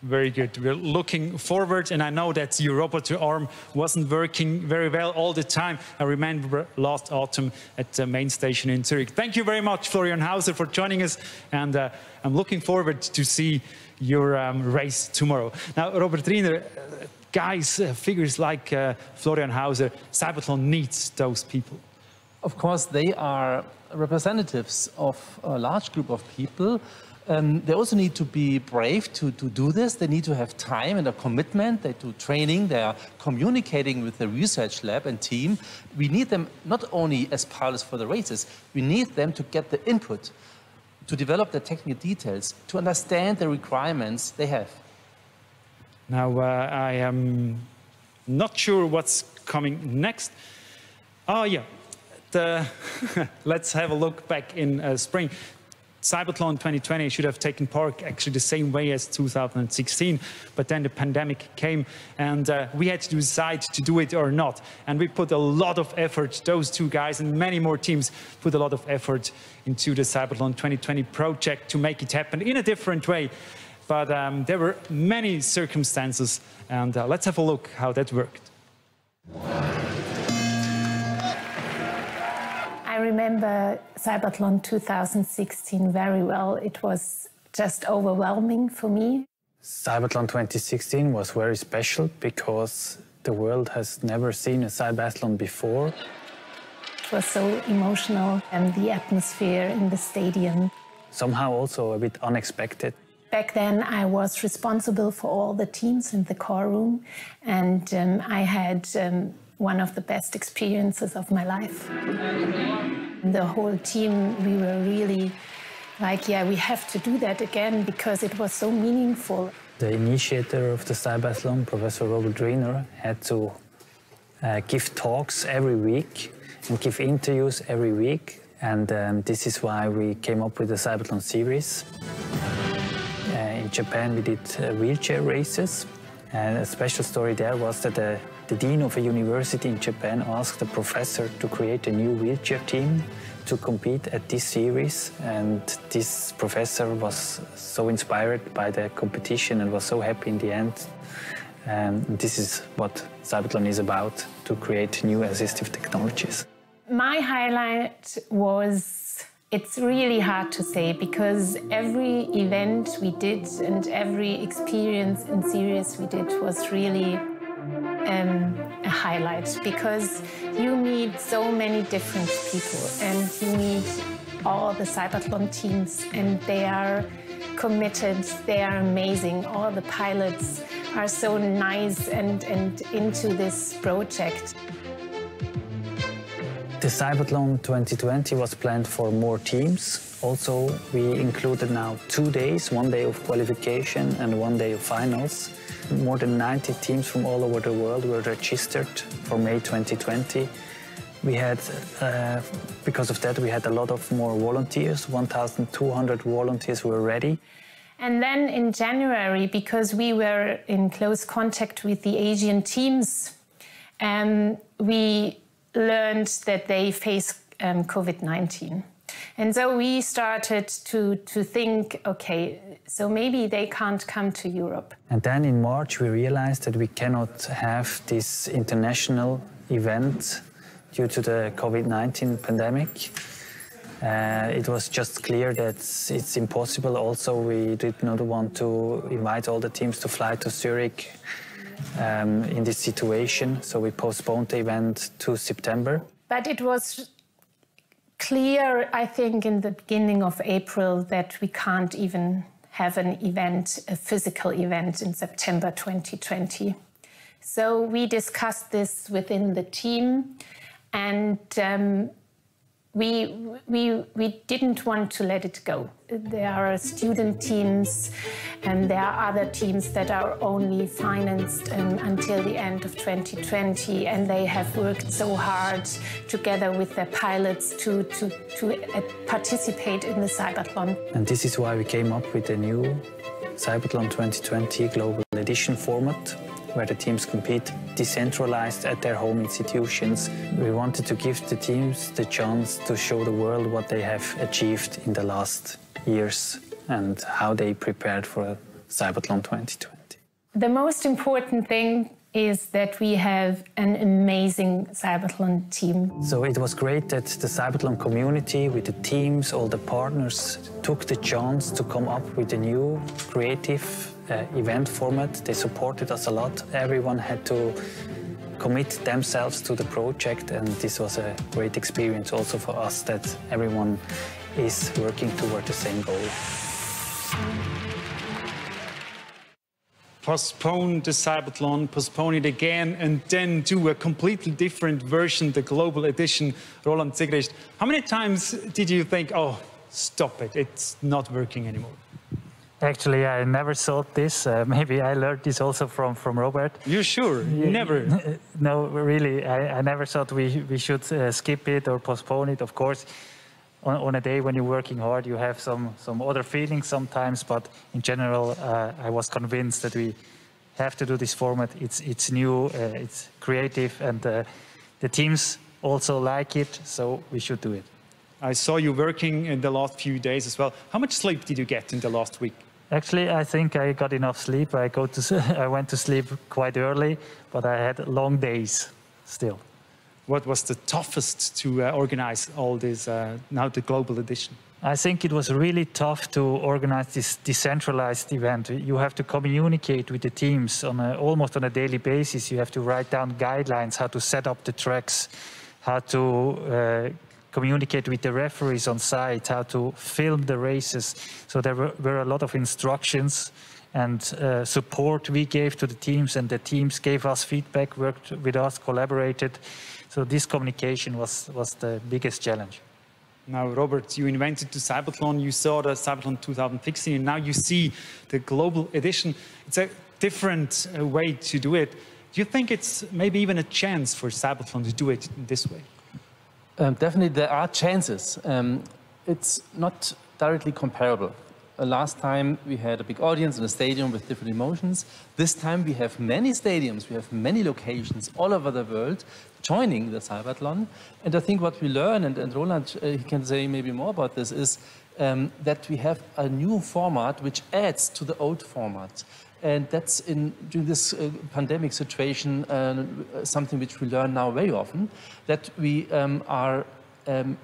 Very good. We're looking forward, and I know that your robotic arm wasn't working very well all the time. I remember last autumn at the main station in Zurich. Thank you very much, Florian Hauser, for joining us, and I'm looking forward to see your race tomorrow. Now, Robert Riener, guys, figures like Florian Hauser, CYBATHLON needs those people. Of course, they are representatives of a large group of people. They also need to be brave to do this. They need to have time and a commitment. They do training. They are communicating with the research lab and team. We need them not only as pilots for the races, we need them to get the input, to develop the technical details, to understand the requirements they have. Now, I am not sure what's coming next. Oh, yeah. Let's have a look back in spring. CYBATHLON 2020 should have taken part actually the same way as 2016, but then the pandemic came and we had to decide to do it or not. And we put a lot of effort, those two guys and many more teams put a lot of effort into the CYBATHLON 2020 project to make it happen in a different way. But there were many circumstances, and let's have a look how that worked. I remember CYBATHLON 2016 very well. It was just overwhelming for me. CYBATHLON 2016 was very special because the world has never seen a CYBATHLON before. It was so emotional, and the atmosphere in the stadium. Somehow also a bit unexpected. Back then I was responsible for all the teams in the core room, and I had one of the best experiences of my life. The whole team, we were really like, yeah, we have to do that again because it was so meaningful. The initiator of the CYBATHLON, Professor Robert Riener, had to give talks every week and give interviews every week. And this is why we came up with the CYBATHLON series. In Japan, we did wheelchair races. And a special story there was that the dean of a university in Japan asked the professor to create a new wheelchair team to compete at this series. And this professor was so inspired by the competition and was so happy in the end. And this is what CYBATHLON is about, to create new assistive technologies. My highlight was, it's really hard to say because every event we did and every experience in series we did was really a highlight because you meet so many different people and you meet all the CYBATHLON teams and they are committed, they are amazing. All the pilots are so nice and into this project. The CYBATHLON 2020 was planned for more teams. Also, we included now 2 days, 1 day of qualification and 1 day of finals. More than 90 teams from all over the world were registered for May 2020. We had, because of that, we had a lot of more volunteers. 1,200 volunteers were ready. And then in January, because we were in close contact with the Asian teams, we learned that they face COVID-19. And so we started to think, okay, so maybe they can't come to Europe. And then in March we realized that we cannot have this international event due to the COVID-19 pandemic. It was just clear that it's impossible. Also, we did not want to invite all the teams to fly to Zurich in this situation, so we postponed the event to September. But it was clear, I think, in the beginning of April that we can't even have an event, a physical event in September 2020. So we discussed this within the team, and we didn't want to let it go. There are student teams and there are other teams that are only financed until the end of 2020, and they have worked so hard together with their pilots to participate in the CYBATHLON. And this is why we came up with the new CYBATHLON 2020 Global Edition format, where the teams compete decentralized at their home institutions. We wanted to give the teams the chance to show the world what they have achieved in the last years and how they prepared for CYBATHLON 2020. The most important thing is that we have an amazing CYBATHLON team. So it was great that the CYBATHLON community, with the teams, all the partners, took the chance to come up with a new creative event format. They supported us a lot. Everyone had to commit themselves to the project, and this was a great experience also for us, that everyone is working toward the same goal. Postpone the CYBATHLON, postpone it again, and then do a completely different version, the global edition. Roland Sigrist, how many times did you think, oh, stop it, it's not working anymore? Actually, I never thought this. Maybe I learned this also from Robert. You sure? Never? No, really, I never thought we should skip it or postpone it. Of course, on a day when you're working hard, you have some other feelings sometimes, but in general, I was convinced that we have to do this format. It's new, it's creative, and the teams also like it, so we should do it. I saw you working in the last few days as well. How much sleep did you get in the last week? Actually, I think I got enough sleep. I went to sleep quite early, but I had long days still. What was the toughest to organize all this, now the global edition? I think it was really tough to organize this decentralized event. You have to communicate with the teams almost on a daily basis. You have to write down guidelines, how to set up the tracks, how to communicate with the referees on site, how to film the races. So there were a lot of instructions and support we gave to the teams, and the teams gave us feedback, worked with us, collaborated. So this communication was the biggest challenge. Now, Robert, you invented the CYBATHLON, you saw the CYBATHLON 2016, and now you see the global edition. It's a different way to do it. Do you think it's maybe even a chance for CYBATHLON to do it this way? Definitely there are chances. It's not directly comparable. Last time we had a big audience in a stadium with different emotions. This time we have many stadiums, we have many locations all over the world joining the CYBATHLON. And I think what we learn, and Roland he can say maybe more about this, is that we have a new format which adds to the old format. And that's during this pandemic situation something which we learn now very often, that we are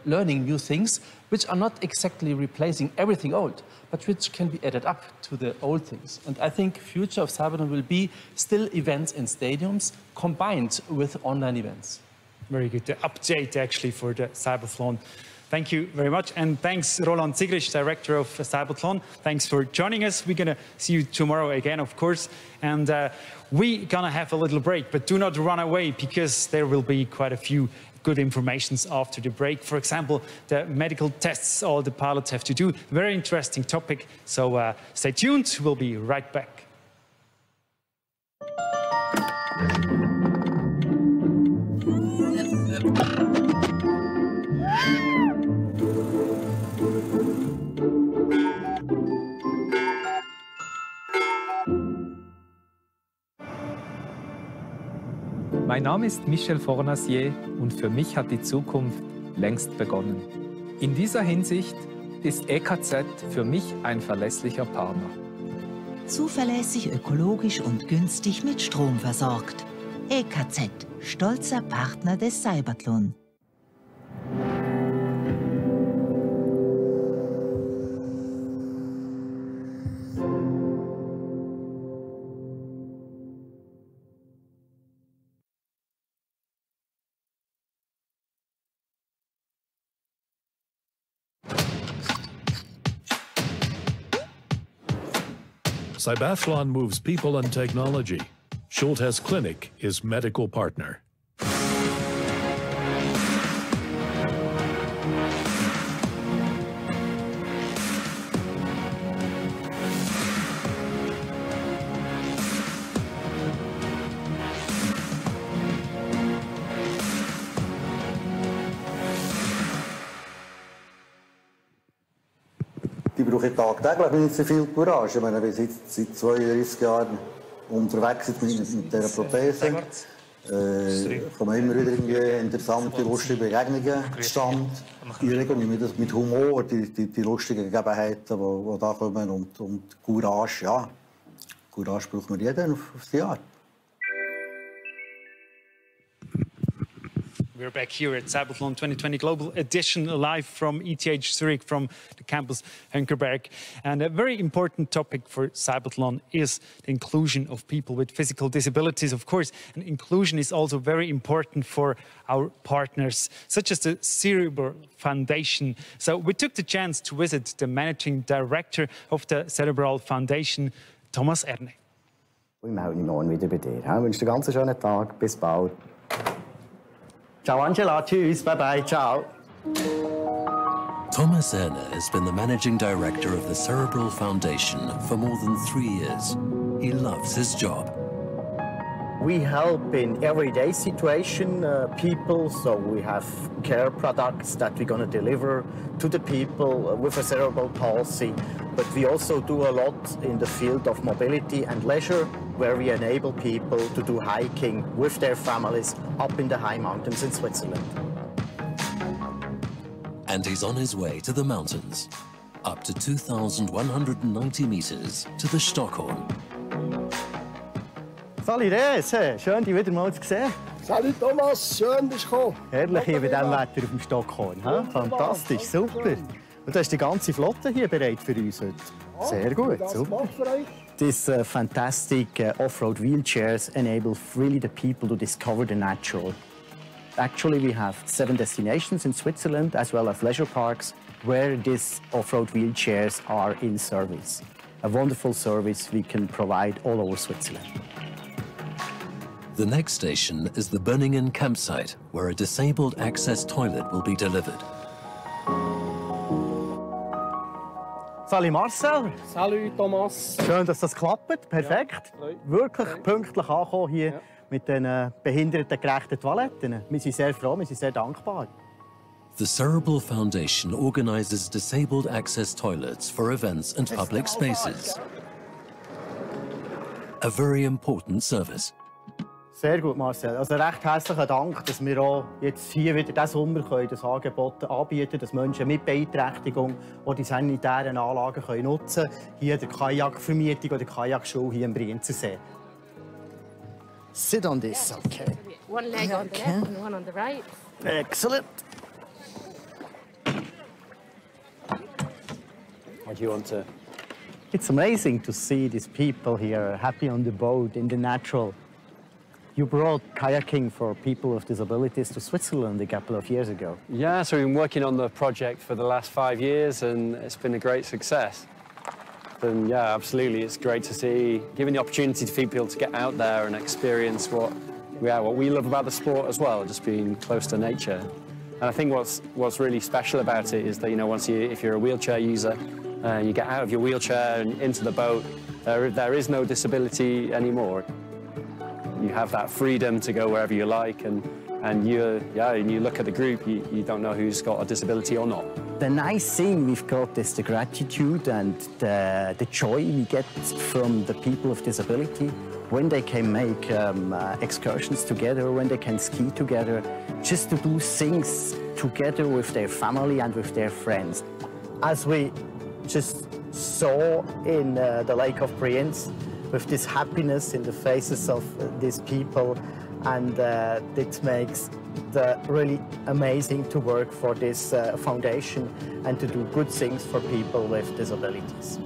learning new things which are not exactly replacing everything old, but which can be added up to the old things. And I think future of CYBATHLON will be still events in stadiums combined with online events. Very good. The update actually for the CYBATHLON. Thank you very much. And thanks, Roland Sigrist, Director of CYBATHLON. Thanks for joining us. We're going to see you tomorrow again, of course. And we're going to have a little break, but do not run away, because there will be quite a few good informations after the break. For example, the medical tests all the pilots have to do. Very interesting topic. So stay tuned. We'll be right back. Mein Name ist Michel Fornacier und für mich hat die Zukunft längst begonnen. In dieser Hinsicht ist EKZ für mich ein verlässlicher Partner. Zuverlässig, ökologisch und günstig mit Strom versorgt. EKZ, stolzer Partner des CYBATHLON. CYBATHLON moves people and technology. Schultes Clinic is medical partner. Die brauche ich tagtäglich nicht so viel Courage. Ich meine, ich bin seit 32 Jahren unterwegs mit dieser Prothese. Ich komme immer wieder irgendwie interessante, lustige Begegnungen zustande. Ich regle mich das mit Humor, die lustigen Gegebenheiten, die da kommen. Und Courage, ja. Courage braucht man jeden auf die Art. We're back here at CYBATHLON 2020 Global Edition, live from ETH Zurich, from the campus Henkerberg. And a very important topic for CYBATHLON is the inclusion of people with physical disabilities, of course. And inclusion is also very important for our partners, such as the Cerebral Foundation. So we took the chance to visit the managing director of the Cerebral Foundation, Thomas Erne. Ich melde mich morgen wieder bei dir. Ich wünsche dir einen ganz schönen Tag. Bis bald. Ciao Angela, tschüss, bye bye, ciao. Thomas Erne has been the managing director of the Cerebral Foundation for more than 3 years. He loves his job. We help in everyday situation people, so we have care products that we're going to deliver to the people with a cerebral palsy. But we also do a lot in the field of mobility and leisure, where we enable people to do hiking with their families up in the high mountains in Switzerland. And he's on his way to the mountains, up to 2,190 meters to the Stockhorn. Salut Res, schön dich wieder mal zu sehen. Salut Thomas, schön bist du gekommen. Herrlich hier bei diesem Wetter auf dem Stockhorn. Fantastisch, super. Und du hast die ganze Flotte hier bereit für uns heute. Sehr gut, super. These fantastic off-road wheelchairs enable really the people to discover the natural. Actually, we have 7 destinations in Switzerland, as well as leisure parks, where these off-road wheelchairs are in service. A wonderful service we can provide all over Switzerland. The next station is the Bönningen campsite, where a disabled access toilet will be delivered. Salut Marcel. Salut Thomas. Schön, dass das klappt. Perfekt. Ja, wirklich pünktlich angekommen hier mit den behindertengerechten Toiletten. Wir sind sehr froh, wir sind sehr dankbar. The Cerebral Foundation organizes disabled access toilets for events and public spaces. A very important service. Sehr gut, Marcel. Also recht herzlichen Dank, dass wir auch jetzt hier wieder diesen Sommer das Angebot anbieten können, dass Menschen mit Beeinträchtigung auch die sanitären Anlagen nutzen können. Hier die Kajakvermietung oder Kajakschule hier im Brienzersee. Sit on this, okay. One leg on the left and one on the right. Excellent. What do you want to? It's amazing to see these people here happy on the boat in the natural. You brought kayaking for people with disabilities to Switzerland a couple of years ago. Yeah, so we've been working on the project for the last 5 years and it's been a great success. And yeah, absolutely, it's great to see, giving the opportunity to people to get out there and experience what we love about the sport as well, just being close to nature. And I think what's really special about it is that, you know, if you're a wheelchair user, you get out of your wheelchair and into the boat, there is no disability anymore. You have that freedom to go wherever you like, and you look at the group, you don't know who's got a disability or not. The nice thing we've got is the gratitude and the joy we get from the people with disability when they can make excursions together, when they can ski together, just to do things together with their family and with their friends. As we just saw in the Lake of Brienz, with this happiness in the faces of these people, and it makes it really amazing to work for this foundation and to do good things for people with disabilities.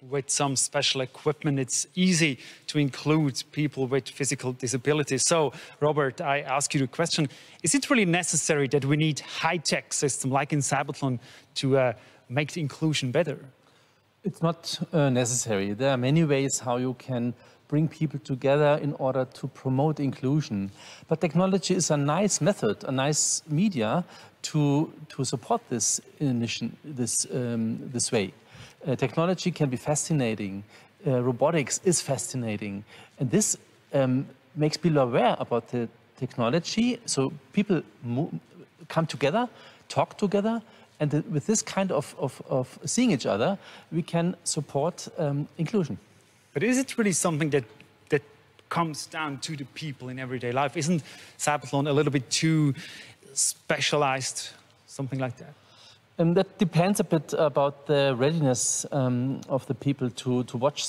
With some special equipment, it's easy to include people with physical disabilities. So, Robert, I ask you the question, is it really necessary that we need high-tech system like in CYBATHLON to make the inclusion better? It's not necessary. There are many ways how you can bring people together in order to promote inclusion. But technology is a nice method, a nice media to support this this way. Technology can be fascinating. Robotics is fascinating. And this makes people aware about the technology. So people come together, talk together, and with this kind of seeing each other, we can support inclusion. But is it really something that comes down to the people in everyday life? Isn't CYBATHLON a little bit too specialized, something like that? That depends a bit about the readiness of the people to watch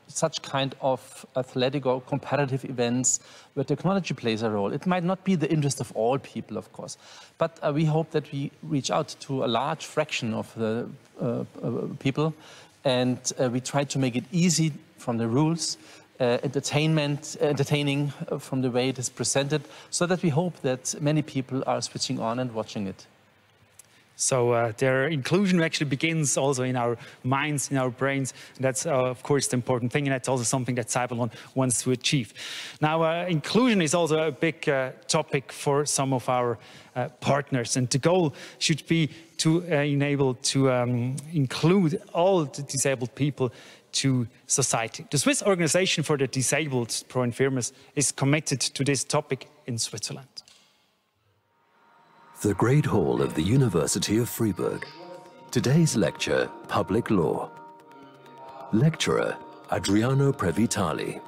such kind of athletic or competitive events where technology plays a role. It might not be the interest of all people, of course, but we hope that we reach out to a large fraction of the people, and we try to make it easy from the rules, entertaining from the way it is presented, so that we hope that many people are switching on and watching it. So their inclusion actually begins also in our minds, in our brains. And that's, of course, the important thing. And that's also something that CYBATHLON wants to achieve. Now, inclusion is also a big topic for some of our partners. And the goal should be to enable to include all the disabled people to society. The Swiss Organization for the Disabled, Pro Infirmis, is committed to this topic in Switzerland. The Great Hall of the University of Freiburg. Today's lecture, Public Law. Lecturer, Adriano Previtali.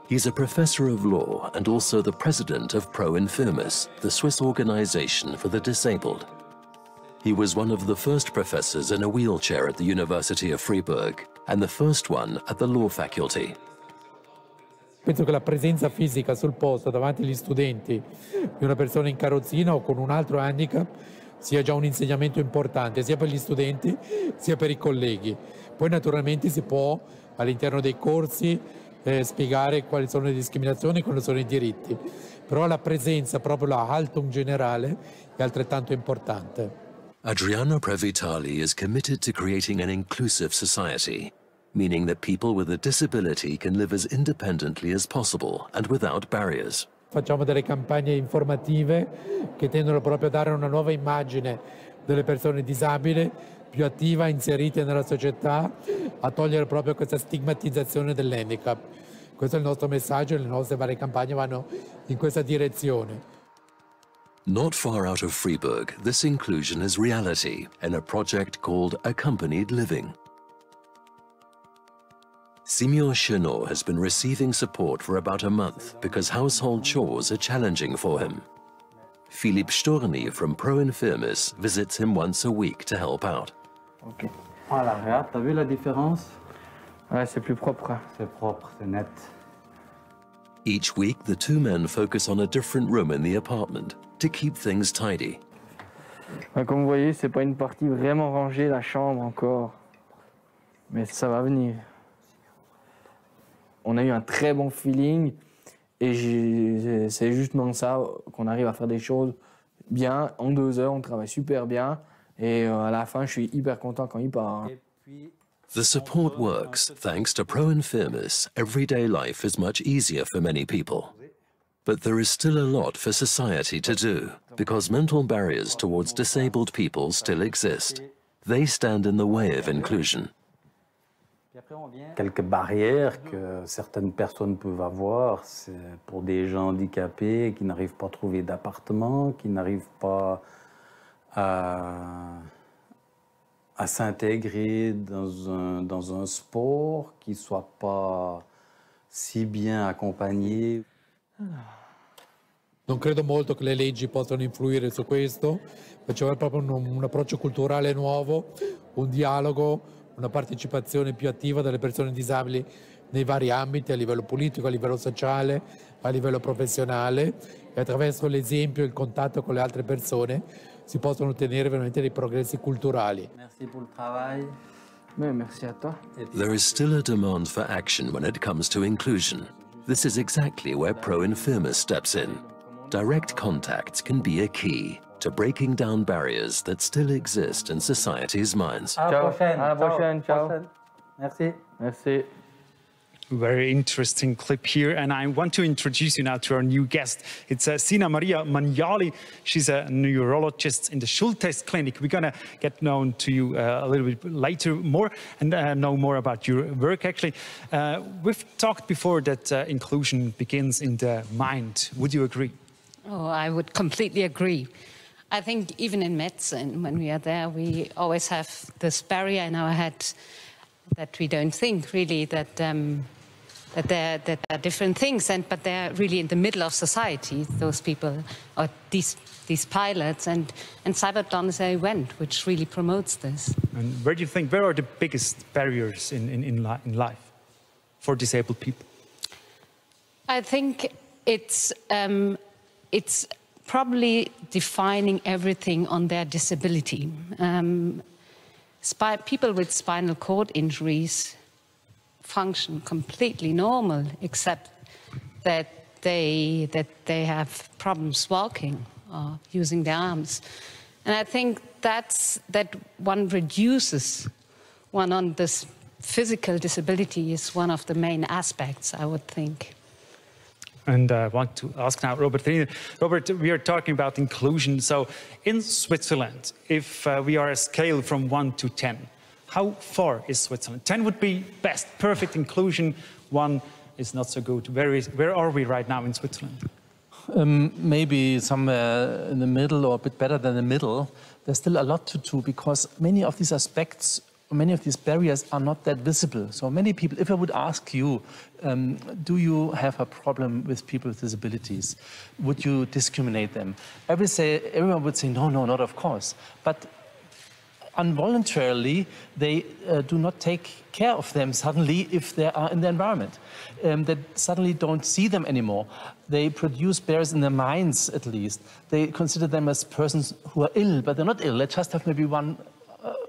He's a professor of law and also the president of Pro Infirmis, the Swiss Organization for the Disabled. He was one of the first professors in a wheelchair at the University of Freiburg and the first one at the law faculty. Penso che la presenza fisica sul posto davanti agli studenti di una persona in carrozzina o con un altro handicap sia già un insegnamento importante sia per gli studenti sia per i colleghi. Poi naturalmente si può all'interno dei corsi spiegare quali sono le discriminazioni e quali sono i diritti, però la presenza, proprio la Haltung generale, è altrettanto importante. Adriano Previtali is committed to creating an inclusive society, meaning that people with a disability can live as independently as possible and without barriers. Facciamo delle campagne informative che tendono proprio a dare una nuova immagine delle persone disabili, più attiva, inserite nella società, a togliere proprio questa stigmatizzazione dell'handicap. Questo è il nostro messaggio e le nostre varie campagne vanno in questa direzione. Not far out of Freiburg, this inclusion is reality in a project called Accompanied Living. Simeon Chenot has been receiving support for about a month because household chores are challenging for him. Philippe Storny from Pro Infirmis visits him once a week to help out. Ok. Voilà, regarde, t'as vu la différence? Ouais, c'est plus propre. C'est propre, c'est net. Each week, the two men focus on a different room in the apartment to keep things tidy. Ouais, comme vous voyez, c'est pas une partie vraiment rangée, la chambre encore. Mais ça va venir. On a eu un très bon feeling et c'est justement ça qu'on arrive à faire des choses bien. En 2 heures, on travaille super bien et à la fin, je suis hyper content quand il part. The support works thanks to Pro Infirmis. Everyday life is much easier for many people. But there is still a lot for society to do because mental barriers towards disabled people still exist. They stand in the way of inclusion. Quelques barrières que certaines personnes peuvent avoir, c'est pour des gens handicapés qui n'arrivent pas à trouver d'appartement, qui n'arrivent pas à s'intégrer dans un sport, qui ne soit pas si bien accompagnés. Non credo molto che le leggi possano influire su questo, ma c'è proprio un approccio culturale nuovo, un dialogo, una partecipazione più attiva delle persone disabili nei vari ambiti, a livello politico, a livello sociale, a livello professionale, e attraverso l'esempio e il contatto con le altre persone si possono ottenere veramente dei progressi culturali. Merci pour le travail. Merci à toi. There is still a demand for action when it comes to inclusion. This is exactly where Pro Infirma steps in. Direct contact can be a key to breaking down barriers that still exist in society's minds. À la prochaine. Ciao. Merci. Merci. Very interesting clip here, and I want to introduce you now to our new guest. It's Sina Maria Magnali. She's a neurologist in the Schultes Clinic. We're gonna get known to you a little bit later more and know more about your work. Actually, we've talked before that inclusion begins in the mind. Would you agree? Oh, I would completely agree. I think even in medicine, when we are there, we always have this barrier in our head that we don't think really that there are different things, but they're really in the middle of society, those people, or these pilots, and CYBATHLON is an event which really promotes this. And where do you think, where are the biggest barriers in life for disabled people? I think it's probably defining everything on their disability. People with spinal cord injuries function completely normal, except that they have problems walking or using their arms. And I think that one reduces one on this physical disability is one of the main aspects, I would think. And I want to ask now Robert. Robert, we are talking about inclusion. So in Switzerland, if we are a scale from 1 to 10, how far is Switzerland? 10 would be best, perfect inclusion. 1 is not so good. Where are we right now in Switzerland? Maybe somewhere in the middle or a bit better than the middle. There's still a lot to do because many of these aspects, many of these barriers are not that visible. So many people, if I would ask you, do you have a problem with people with disabilities? Would you discriminate them? Everyone would say, no, not of course. But involuntarily, they do not take care of them suddenly if they are in the environment. They suddenly don't see them anymore. They produce barriers in their minds, at least. They consider them as persons who are ill, but they're not ill. They just have maybe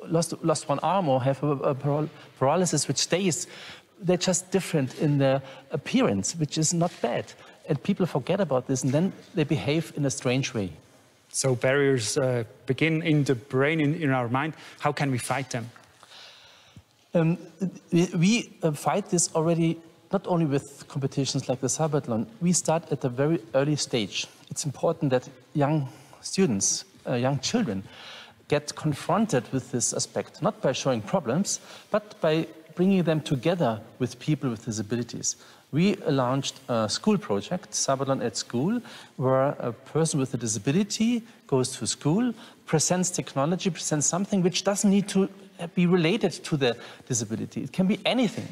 lost one arm or have a paralysis which stays. They're just different in their appearance, which is not bad. And people forget about this, and then they behave in a strange way. So barriers begin in the brain, in our mind. How can we fight them? We fight this already not only with competitions like the CYBATHLON. We start at a very early stage. It's important that young students, young children, get confronted with this aspect, not by showing problems, but by bringing them together with people with disabilities. We launched a school project, CYBATHLON at School, where a person with a disability goes to school, presents technology, presents something which doesn't need to be related to the disability. It can be anything.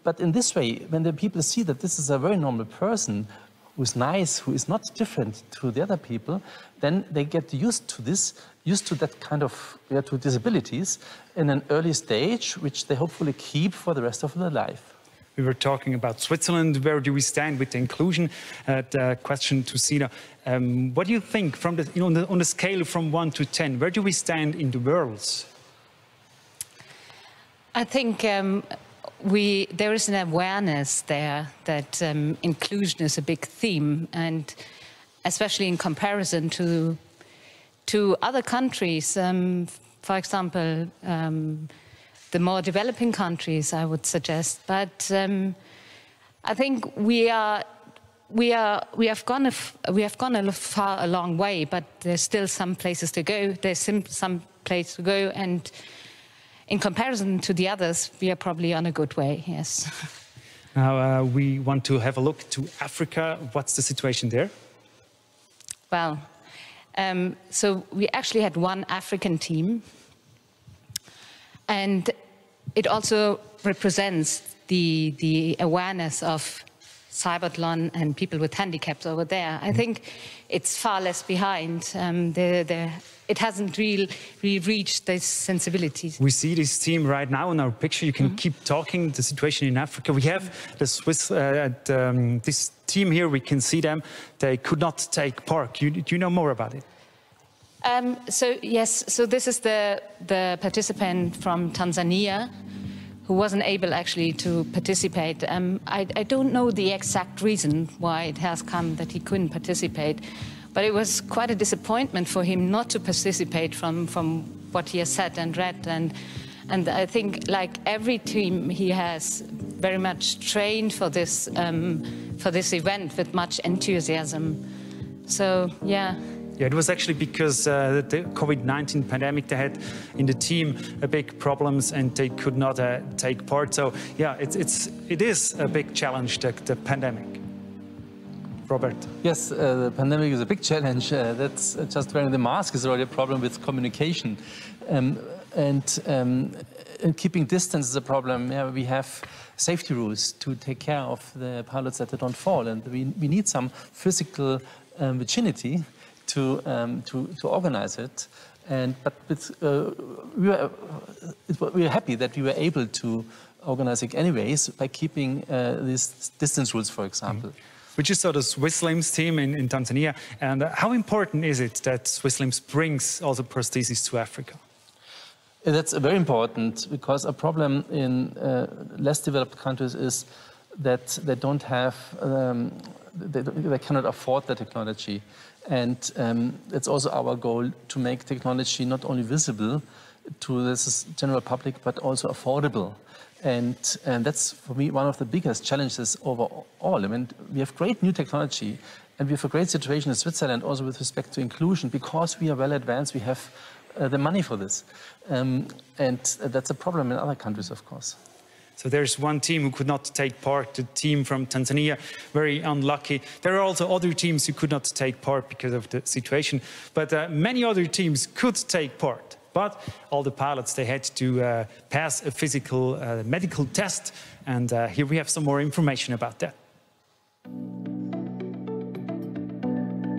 But in this way, when the people see that this is a very normal person who's nice, who is not different to the other people, then they get used to this, used to that kind of, to disabilities in an early stage, which they hopefully keep for the rest of their life. We were talking about Switzerland. Where do we stand with the inclusion? Question to Sina. What do you think from the, on the scale from 1 to 10? Where do we stand in the world? I think there is an awareness there that inclusion is a big theme, and especially in comparison to other countries. For example, the more developing countries, I would suggest. But I think we have gone a long way, but there's still some places to go. There's some place to go, and in comparison to the others, we are probably on a good way. Yes. Now we want to have a look to Africa. What's the situation there? Well, so we actually had one African team. And it also represents the awareness of CYBATHLON and people with handicaps over there. I think it's far less behind. It hasn't really reached those sensibilities. We see this team right now in our picture. You can keep talking the situation in Africa. We have the Swiss, this team here. We can see them. They could not take part. Do you know more about it? So yes, so this is the participant from Tanzania who wasn't able actually to participate. I don't know the exact reason why it has come that he couldn't participate, but it was quite a disappointment for him not to participate from what he has said and read. And I think, like every team, he has very much trained for this event with much enthusiasm. So, yeah. Yeah, it was actually because the COVID-19 pandemic, they had in the team a big problems and they could not take part. So yeah, it is a big challenge, the pandemic. Robert. Yes, the pandemic is a big challenge. That's just wearing the mask is already a problem with communication. And keeping distance is a problem. Yeah, we have safety rules to take care of the pilots that they don't fall. And we need some physical virginity to organize it, but we are happy that we were able to organize it anyways by keeping these distance rules, for example. We just saw the Swiss Limbs team in Tanzania, and how important is it that Swiss Limbs brings also prosthesis to Africa? That's very important, because a problem in less developed countries is that they don't have, they cannot afford the technology. And it's also our goal to make technology not only visible to the general public, but also affordable. And that's, for me, one of the biggest challenges overall. I mean, we have great new technology, and we have a great situation in Switzerland also with respect to inclusion, because we are well advanced, we have the money for this. And that's a problem in other countries, of course. So there's one team who could not take part, the team from Tanzania, very unlucky. There are also other teams who could not take part because of the situation, but many other teams could take part. But all the pilots, they had to pass a physical medical test, and here we have some more information about that.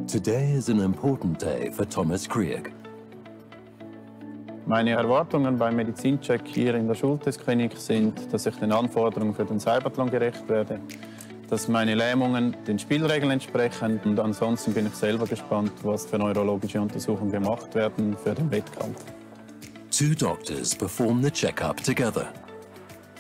Today is an important day for Thomas Krieg. Meine Erwartungen beim Medizincheck hier in der Schultesklinik sind, dass ich den Anforderungen für den CYBATHLON gerecht werde, dass meine Lähmungen den Spielregeln entsprechen, und ansonsten bin ich selber gespannt, was für neurologische Untersuchungen gemacht werden für den Wettkampf. Two doctors perform the checkup together.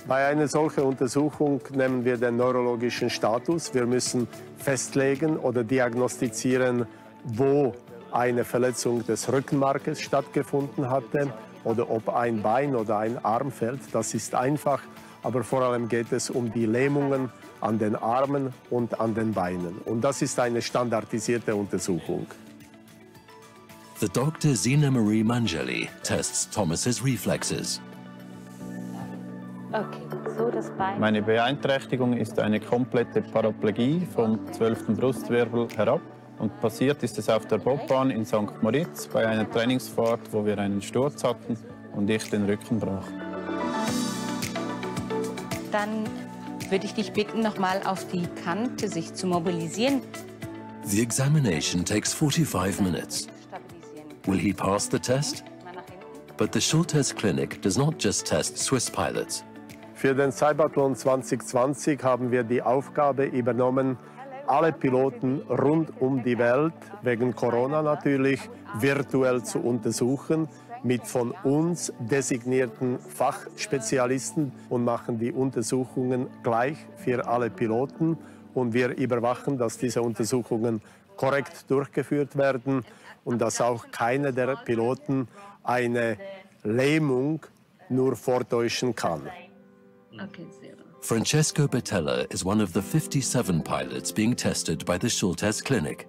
Bei einer solchen Untersuchung nehmen wir den neurologischen Status. Wir müssen festlegen oder diagnostizieren, wo eine Verletzung des Rückenmarkes stattgefunden hatte oder ob ein Bein oder ein Arm fällt. Das ist einfach, aber vor allem geht es um die Lähmungen an den Armen und an den Beinen. Und das ist eine standardisierte Untersuchung. The doctor Zina Marie Manjali tests Thomas's reflexes. Okay, so das Bein. Meine Beeinträchtigung ist eine komplette Paraplegie vom 12. Brustwirbel herab. Und passiert ist es auf der Bobbahn in St. Moritz bei einer Trainingsfahrt, wo wir einen Sturz hatten und ich den Rücken brach. Dann würde ich dich bitten, nochmal auf die Kante sich zu mobilisieren. The examination takes 45 minutes. Will he pass the test? But the Schultes Clinic does not just test Swiss pilots. Für den CYBATHLON 2020 haben wir die Aufgabe übernommen, alle Piloten rund um die Welt, wegen Corona natürlich, virtuell zu untersuchen, mit von uns designierten Fachspezialisten, und machen die Untersuchungen gleich für alle Piloten. Und wir überwachen, dass diese Untersuchungen korrekt durchgeführt werden und dass auch keiner der Piloten eine Lähmung nur vortäuschen kann. Okay, Francesco Bettella is one of the 57 pilots being tested by the Schultes Clinic.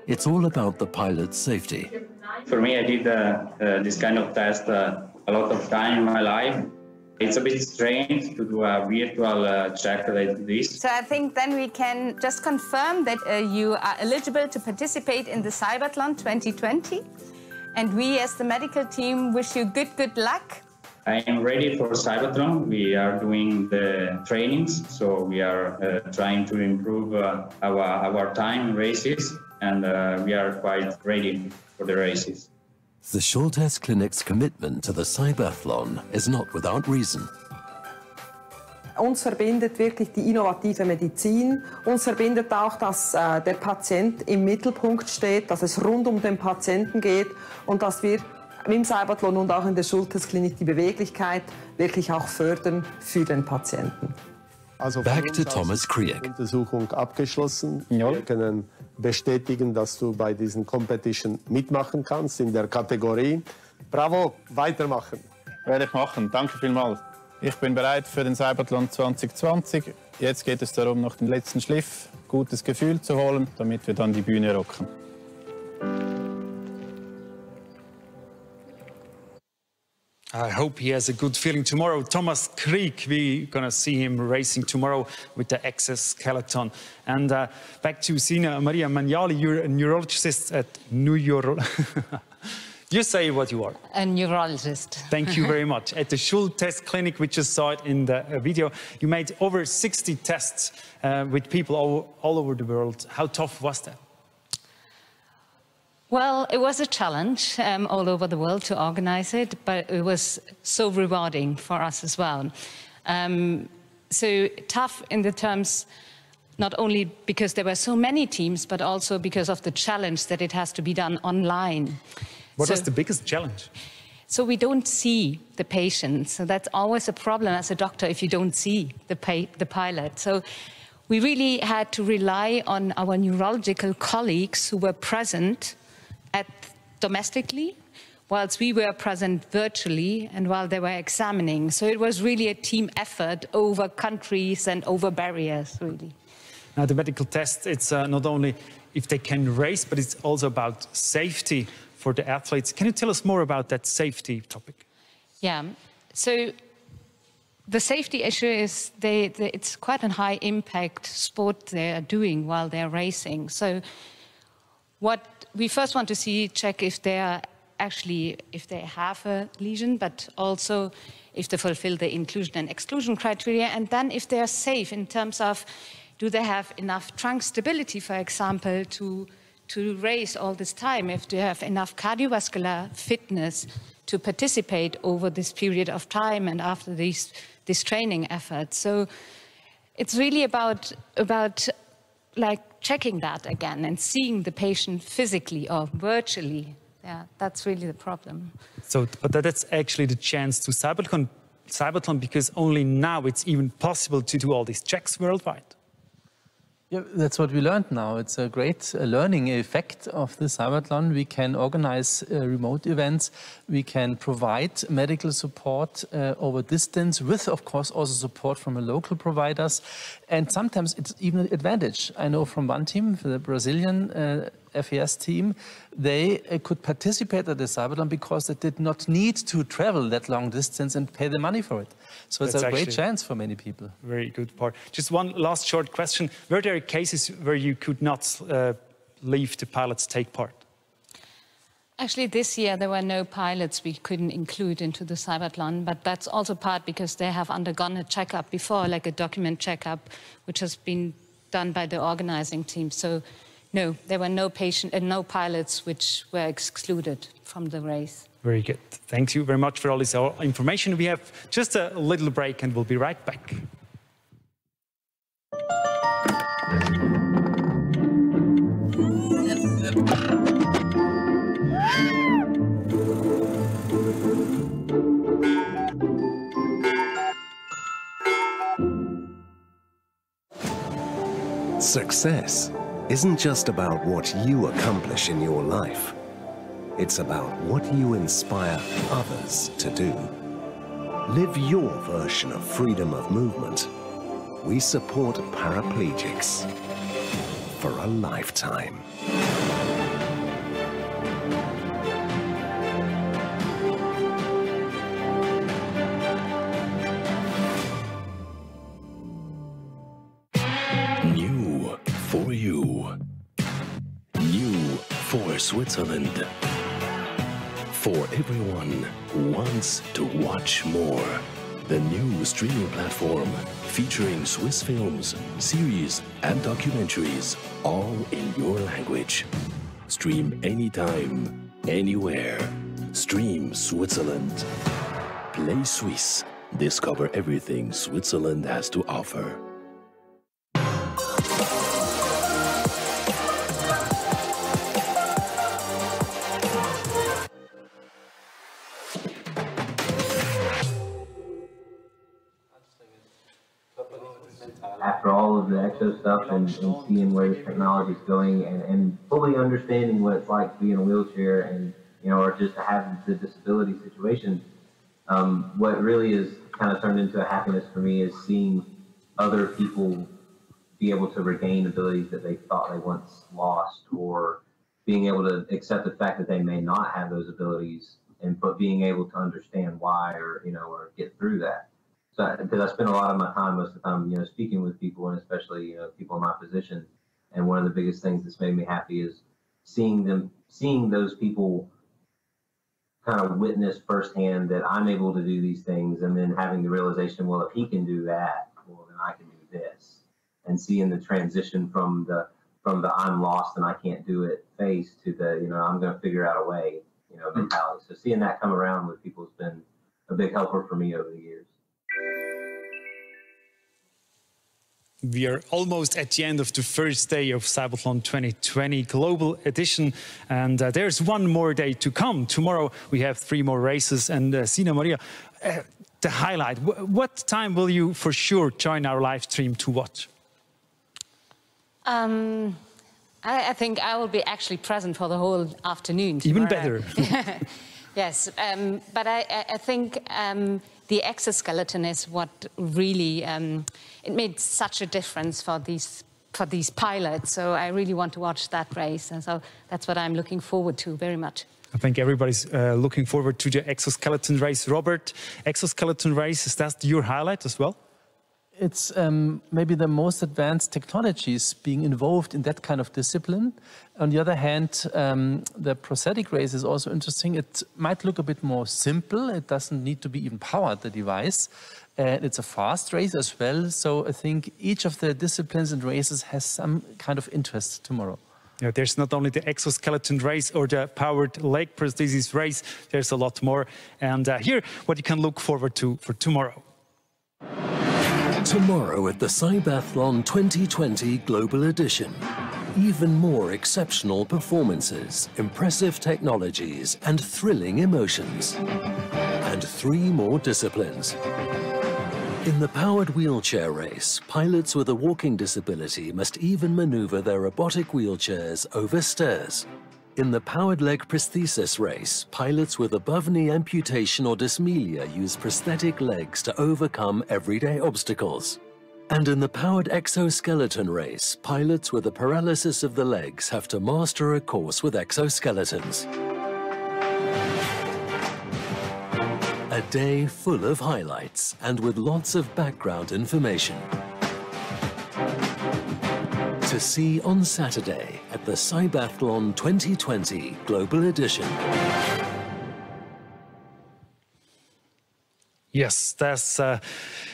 It's all about the pilot's safety. For me, I did this kind of test a lot of time in my life. It's a bit strange to do a virtual check like this. So I think then we can just confirm that you are eligible to participate in the CYBATHLON 2020. And we, as the medical team, wish you good luck. I am ready for CYBATHLON. We are doing the trainings, so we are trying to improve our time in races, and we are quite ready for the races. The Schultes Clinic's commitment to the CYBATHLON is not without reason. Uns verbindet wirklich die innovative Medizin. Uns verbindet auch, dass der Patient im Mittelpunkt steht, dass es rund um den Patienten geht und dass wir im CYBATHLON und auch in der Schultes Klinik die Beweglichkeit wirklich auch fördern für den Patienten. Also Back to Thomas Krieg. Untersuchung abgeschlossen. Wir können bestätigen, dass du bei diesen Competition mitmachen kannst in der Kategorie. Bravo, weitermachen. Werde ich machen. Danke vielmals. Ich bin bereit für den CYBATHLON 2020. Jetzt geht es darum, noch den letzten Schliff, gutes Gefühl zu holen, damit wir dann die Bühne rocken. I hope he has a good feeling tomorrow. Thomas Krieg, we're going to see him racing tomorrow with the exoskeleton. And back to Sina Maria Magnali, you're a neurologist at New York. You say what you are. A neurologist. Thank you very much. At the Schultes Clinic, we just saw it in the video, you made over 60 tests with people all over the world. How tough was that? Well, it was a challenge all over the world to organize it, but it was so rewarding for us as well. So tough in the terms, not only because there were so many teams, but also because of the challenge that it has to be done online. What was the biggest challenge? So we don't see the patient. So that's always a problem as a doctor if you don't see the pilot. So we really had to rely on our neurological colleagues who were present domestically, whilst we were present virtually and while they were examining. So it was really a team effort over countries and over barriers, really. Now, the medical test, it's not only if they can race, but it's also about safety for the athletes. Can you tell us more about that safety topic? Yeah, so the safety issue is it's quite a high impact sport they are doing while they're racing. So what we first want to check if they are actually, if they have a lesion, but also if they fulfill the inclusion and exclusion criteria, and then if they are safe in terms of, do they have enough trunk stability, for example, to race all this time, if they have enough cardiovascular fitness to participate over this period of time and after this training effort. So it's really about like checking that again and seeing the patient physically or virtually. Yeah, that's really the problem. So, but that's actually the chance to CYBATHLON, because only now it's even possible to do all these checks worldwide. Yeah, that's what we learned now. It's a great learning effect of the CYBATHLON. We can organize remote events. We can provide medical support over distance with, of course, also support from the local providers. And sometimes it's even an advantage. I know from one team, the Brazilian FES team, they could participate at the CYBATHLON because they did not need to travel that long distance and pay the money for it. So it's a great chance for many people. Very good part. Just one last short question. Were there cases where you could not leave the pilots take part? Actually, this year there were no pilots we couldn't include into the CYBATHLON, but that's also part because they have undergone a checkup before, like a document checkup, which has been done by the organizing team. So no, there were no pilots which were excluded from the race. Very good. Thank you very much for all this information. We have just a little break and we'll be right back. Success isn't just about what you accomplish in your life. It's about what you inspire others to do. Live your version of freedom of movement. We support paraplegics for a lifetime. New for you. New for Switzerland. For everyone who wants to watch more. The new streaming platform featuring Swiss films, series and documentaries, all in your language. Stream anytime, anywhere. Stream Switzerland. Play Swiss. Discover everything Switzerland has to offer. After all of the exo stuff and seeing where this technology is going and fully understanding what it's like to be in a wheelchair and, you know, or just to have the disability situation, what really is kind of turned into a happiness for me is seeing other people be able to regain abilities that they thought they once lost, or being able to accept the fact that they may not have those abilities, but being able to understand why, or, you know, or get through that. So, because I spend a lot of my time, most of the time, you know, speaking with people, and especially, you know, people in my position. And one of the biggest things that's made me happy is seeing those people kind of witness firsthand that I'm able to do these things, and then having the realization, well, if he can do that, well, then I can do this. And seeing the transition from the I'm lost and I can't do it phase to the, you know, I'm going to figure out a way, you know, mentality. So seeing that come around with people has been a big helper for me over the years. We are almost at the end of the first day of CYBATHLON 2020 Global Edition, and there's one more day to come. Tomorrow we have 3 more races, and Sina Maria, the highlight. What time will you for sure join our live stream to watch? I think I will be actually present for the whole afternoon tomorrow. Even better. Yes, but I think the exoskeleton is what really it made such a difference for these pilots. So I really want to watch that race, and so that's what I'm looking forward to very much. I think everybody's looking forward to the exoskeleton race. Robert, exoskeleton race, is that your highlight as well? It's maybe the most advanced technologies being involved in that kind of discipline. On the other hand, the prosthetic race is also interesting. It might look a bit more simple. It doesn't need to be even powered, the device. And it's a fast race as well. So I think each of the disciplines and races has some kind of interest tomorrow. Yeah, there's not only the exoskeleton race or the powered leg prosthesis race, there's a lot more. And here, what you can look forward to for tomorrow. Tomorrow at the CYBATHLON 2020 Global Edition. Even more exceptional performances, impressive technologies, and thrilling emotions. And 3 more disciplines. In the powered wheelchair race, pilots with a walking disability must even maneuver their robotic wheelchairs over stairs. In the powered leg prosthesis race, pilots with above-knee amputation or dysmelia use prosthetic legs to overcome everyday obstacles. And in the powered exoskeleton race, pilots with a paralysis of the legs have to master a course with exoskeletons. A day full of highlights and with lots of background information. To see on Saturday at the CYBATHLON 2020 Global Edition. Yes,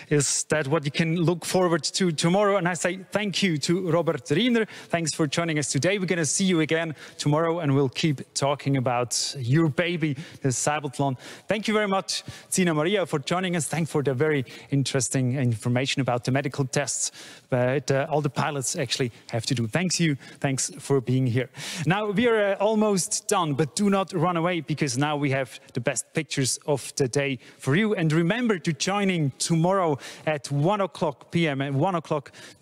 is that what you can look forward to tomorrow? And I say thank you to Robert Riener. Thanks for joining us today. We're going to see you again tomorrow, and we'll keep talking about your baby, the CYBATHLON. Thank you very much, Sina Maria, for joining us. Thanks for the very interesting information about the medical tests that all the pilots actually have to do. Thanks for being here. Now, we are almost done, but do not run away, because now we have the best pictures of the day for you. And remember to join in tomorrow at 1 p.m. At 1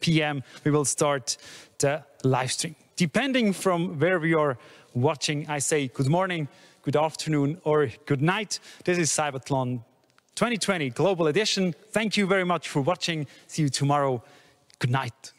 p.m. we will start the live stream. Depending from where we are watching, I say good morning, good afternoon, or good night. This is CYBATHLON 2020 Global Edition. Thank you very much for watching. See you tomorrow. Good night.